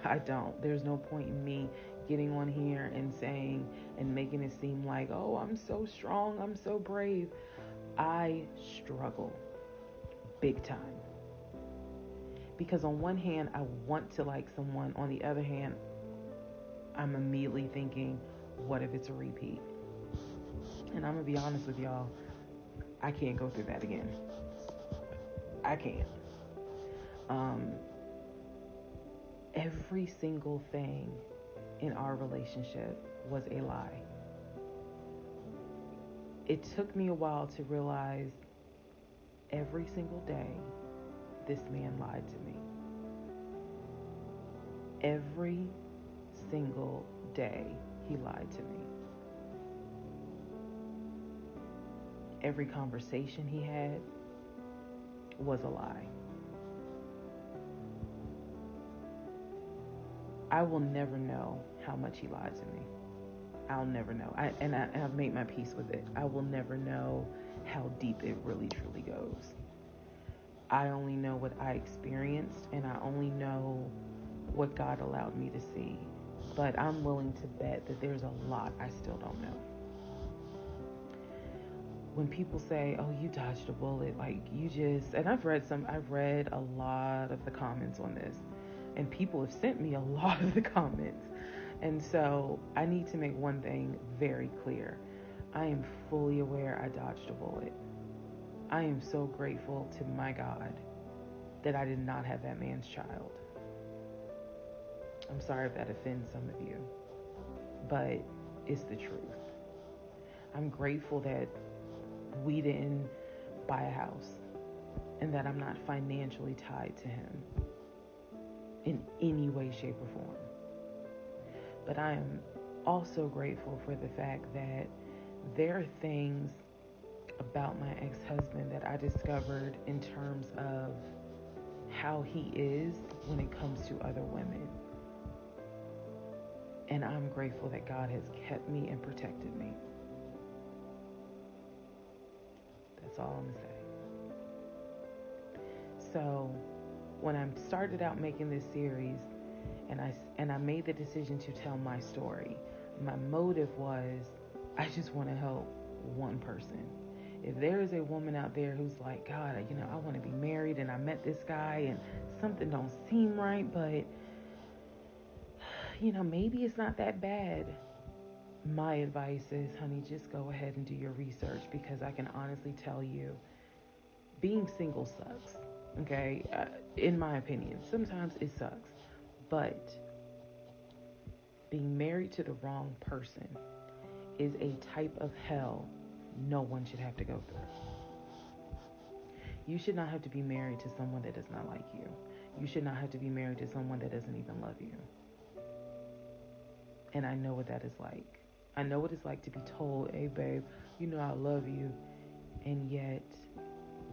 I don't. There's no point in me getting on here and saying and making it seem like, oh, I'm so strong, I'm so brave. I struggle big time. Because on one hand, I want to like someone. On the other hand, I'm immediately thinking, what if it's a repeat? And I'm going to be honest with y'all, I can't go through that again. I can't. Every single thing in our relationship was a lie. It took me a while to realize every single day this man lied to me. Every single day he lied to me. Every conversation he had was a lie. I will never know how much he lied to me. I'll never know. I've made my peace with it. I will never know how deep it really truly goes. I only know what I experienced, and I only know what God allowed me to see. But I'm willing to bet that there's a lot I still don't know. When people say, oh, you dodged a bullet, like you just, and I've read a lot of the comments on this, and people have sent me a lot of the comments. And so I need to make one thing very clear. I am fully aware I dodged a bullet. I am so grateful to my God that I did not have that man's child. I'm sorry if that offends some of you, but it's the truth. I'm grateful that we didn't buy a house and that I'm not financially tied to him in any way, shape, or form. But I am also grateful for the fact that there are things about my ex-husband that I discovered in terms of how he is when it comes to other women. And I'm grateful that God has kept me and protected me. That's all I'm going to say. So when I started out making this series and I made the decision to tell my story, my motive was I just want to help one person. If there is a woman out there who's like, God, I want to be married and I met this guy and something don't seem right, but maybe it's not that bad. My advice is, honey, just go ahead and do your research, because I can honestly tell you, being single sucks, okay? In my opinion, sometimes it sucks, but being married to the wrong person is a type of hell no one should have to go through. You should not have to be married to someone that does not like you. You should not have to be married to someone that doesn't even love you. And I know what that is like. I know what it's like to be told, hey, babe, I love you. And yet,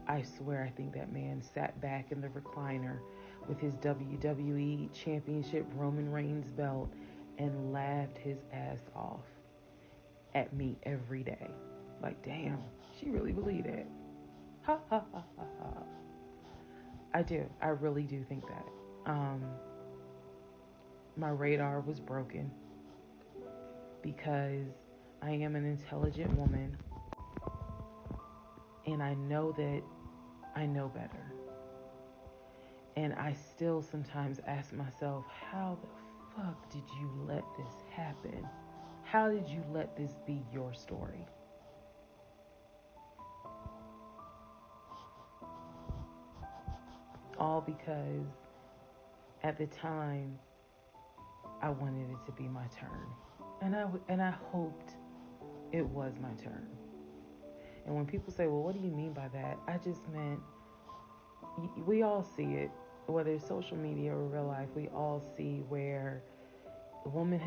I swear I think that man sat back in the recliner with his WWE Championship Roman Reigns belt and laughed his ass off at me every day. Like, damn, she really believed that. Ha, ha, ha, ha, ha. I do. I really do think that. My radar was broken because I am an intelligent woman, and I know that I know better. And I still sometimes ask myself, how the fuck did you let this happen? How did you let this be your story? All because at the time I wanted it to be my turn. And I hoped it was my turn. And when people say, well, what do you mean by that? I just meant, we all see it, whether it's social media or real life, we all see where the woman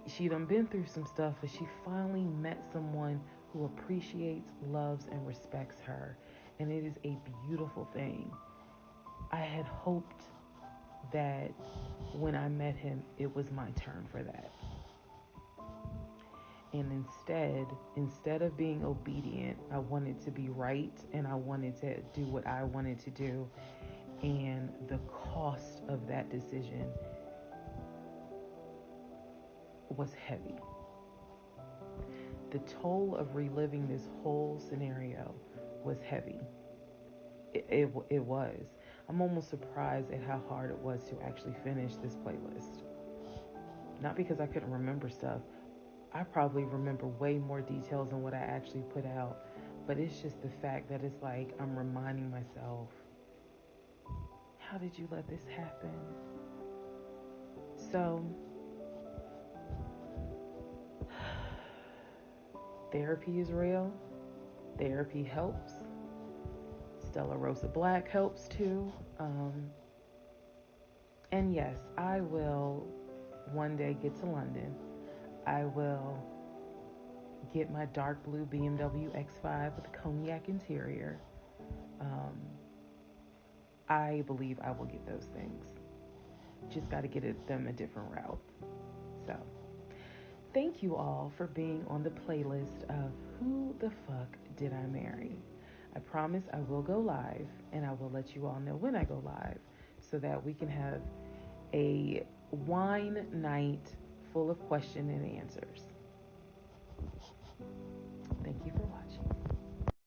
she done been through some stuff, but she finally met someone who appreciates, loves, and respects her. And it is a beautiful thing. I had hoped that when I met him, it was my turn for that. And instead of being obedient, I wanted to be right, and I wanted to do what I wanted to do. And the cost of that decision was heavy. The toll of reliving this whole scenario was heavy. It was. I'm almost surprised at how hard it was to actually finish this playlist. Not because I couldn't remember stuff. I probably remember way more details than what I actually put out. But it's just the fact that it's like I'm reminding myself, how did you let this happen? So, therapy is real. Therapy helps. Stella Rosa Black helps too. And yes, I will one day get to London. I will get my dark blue BMW X5 with a cognac interior. I believe I will get those things. Just got to get them a different route. So, thank you all for being on the playlist of Who the Fuck Did I Marry? I promise I will go live, and I will let you all know when I go live so that we can have a wine night full of question and answers. Thank you for watching.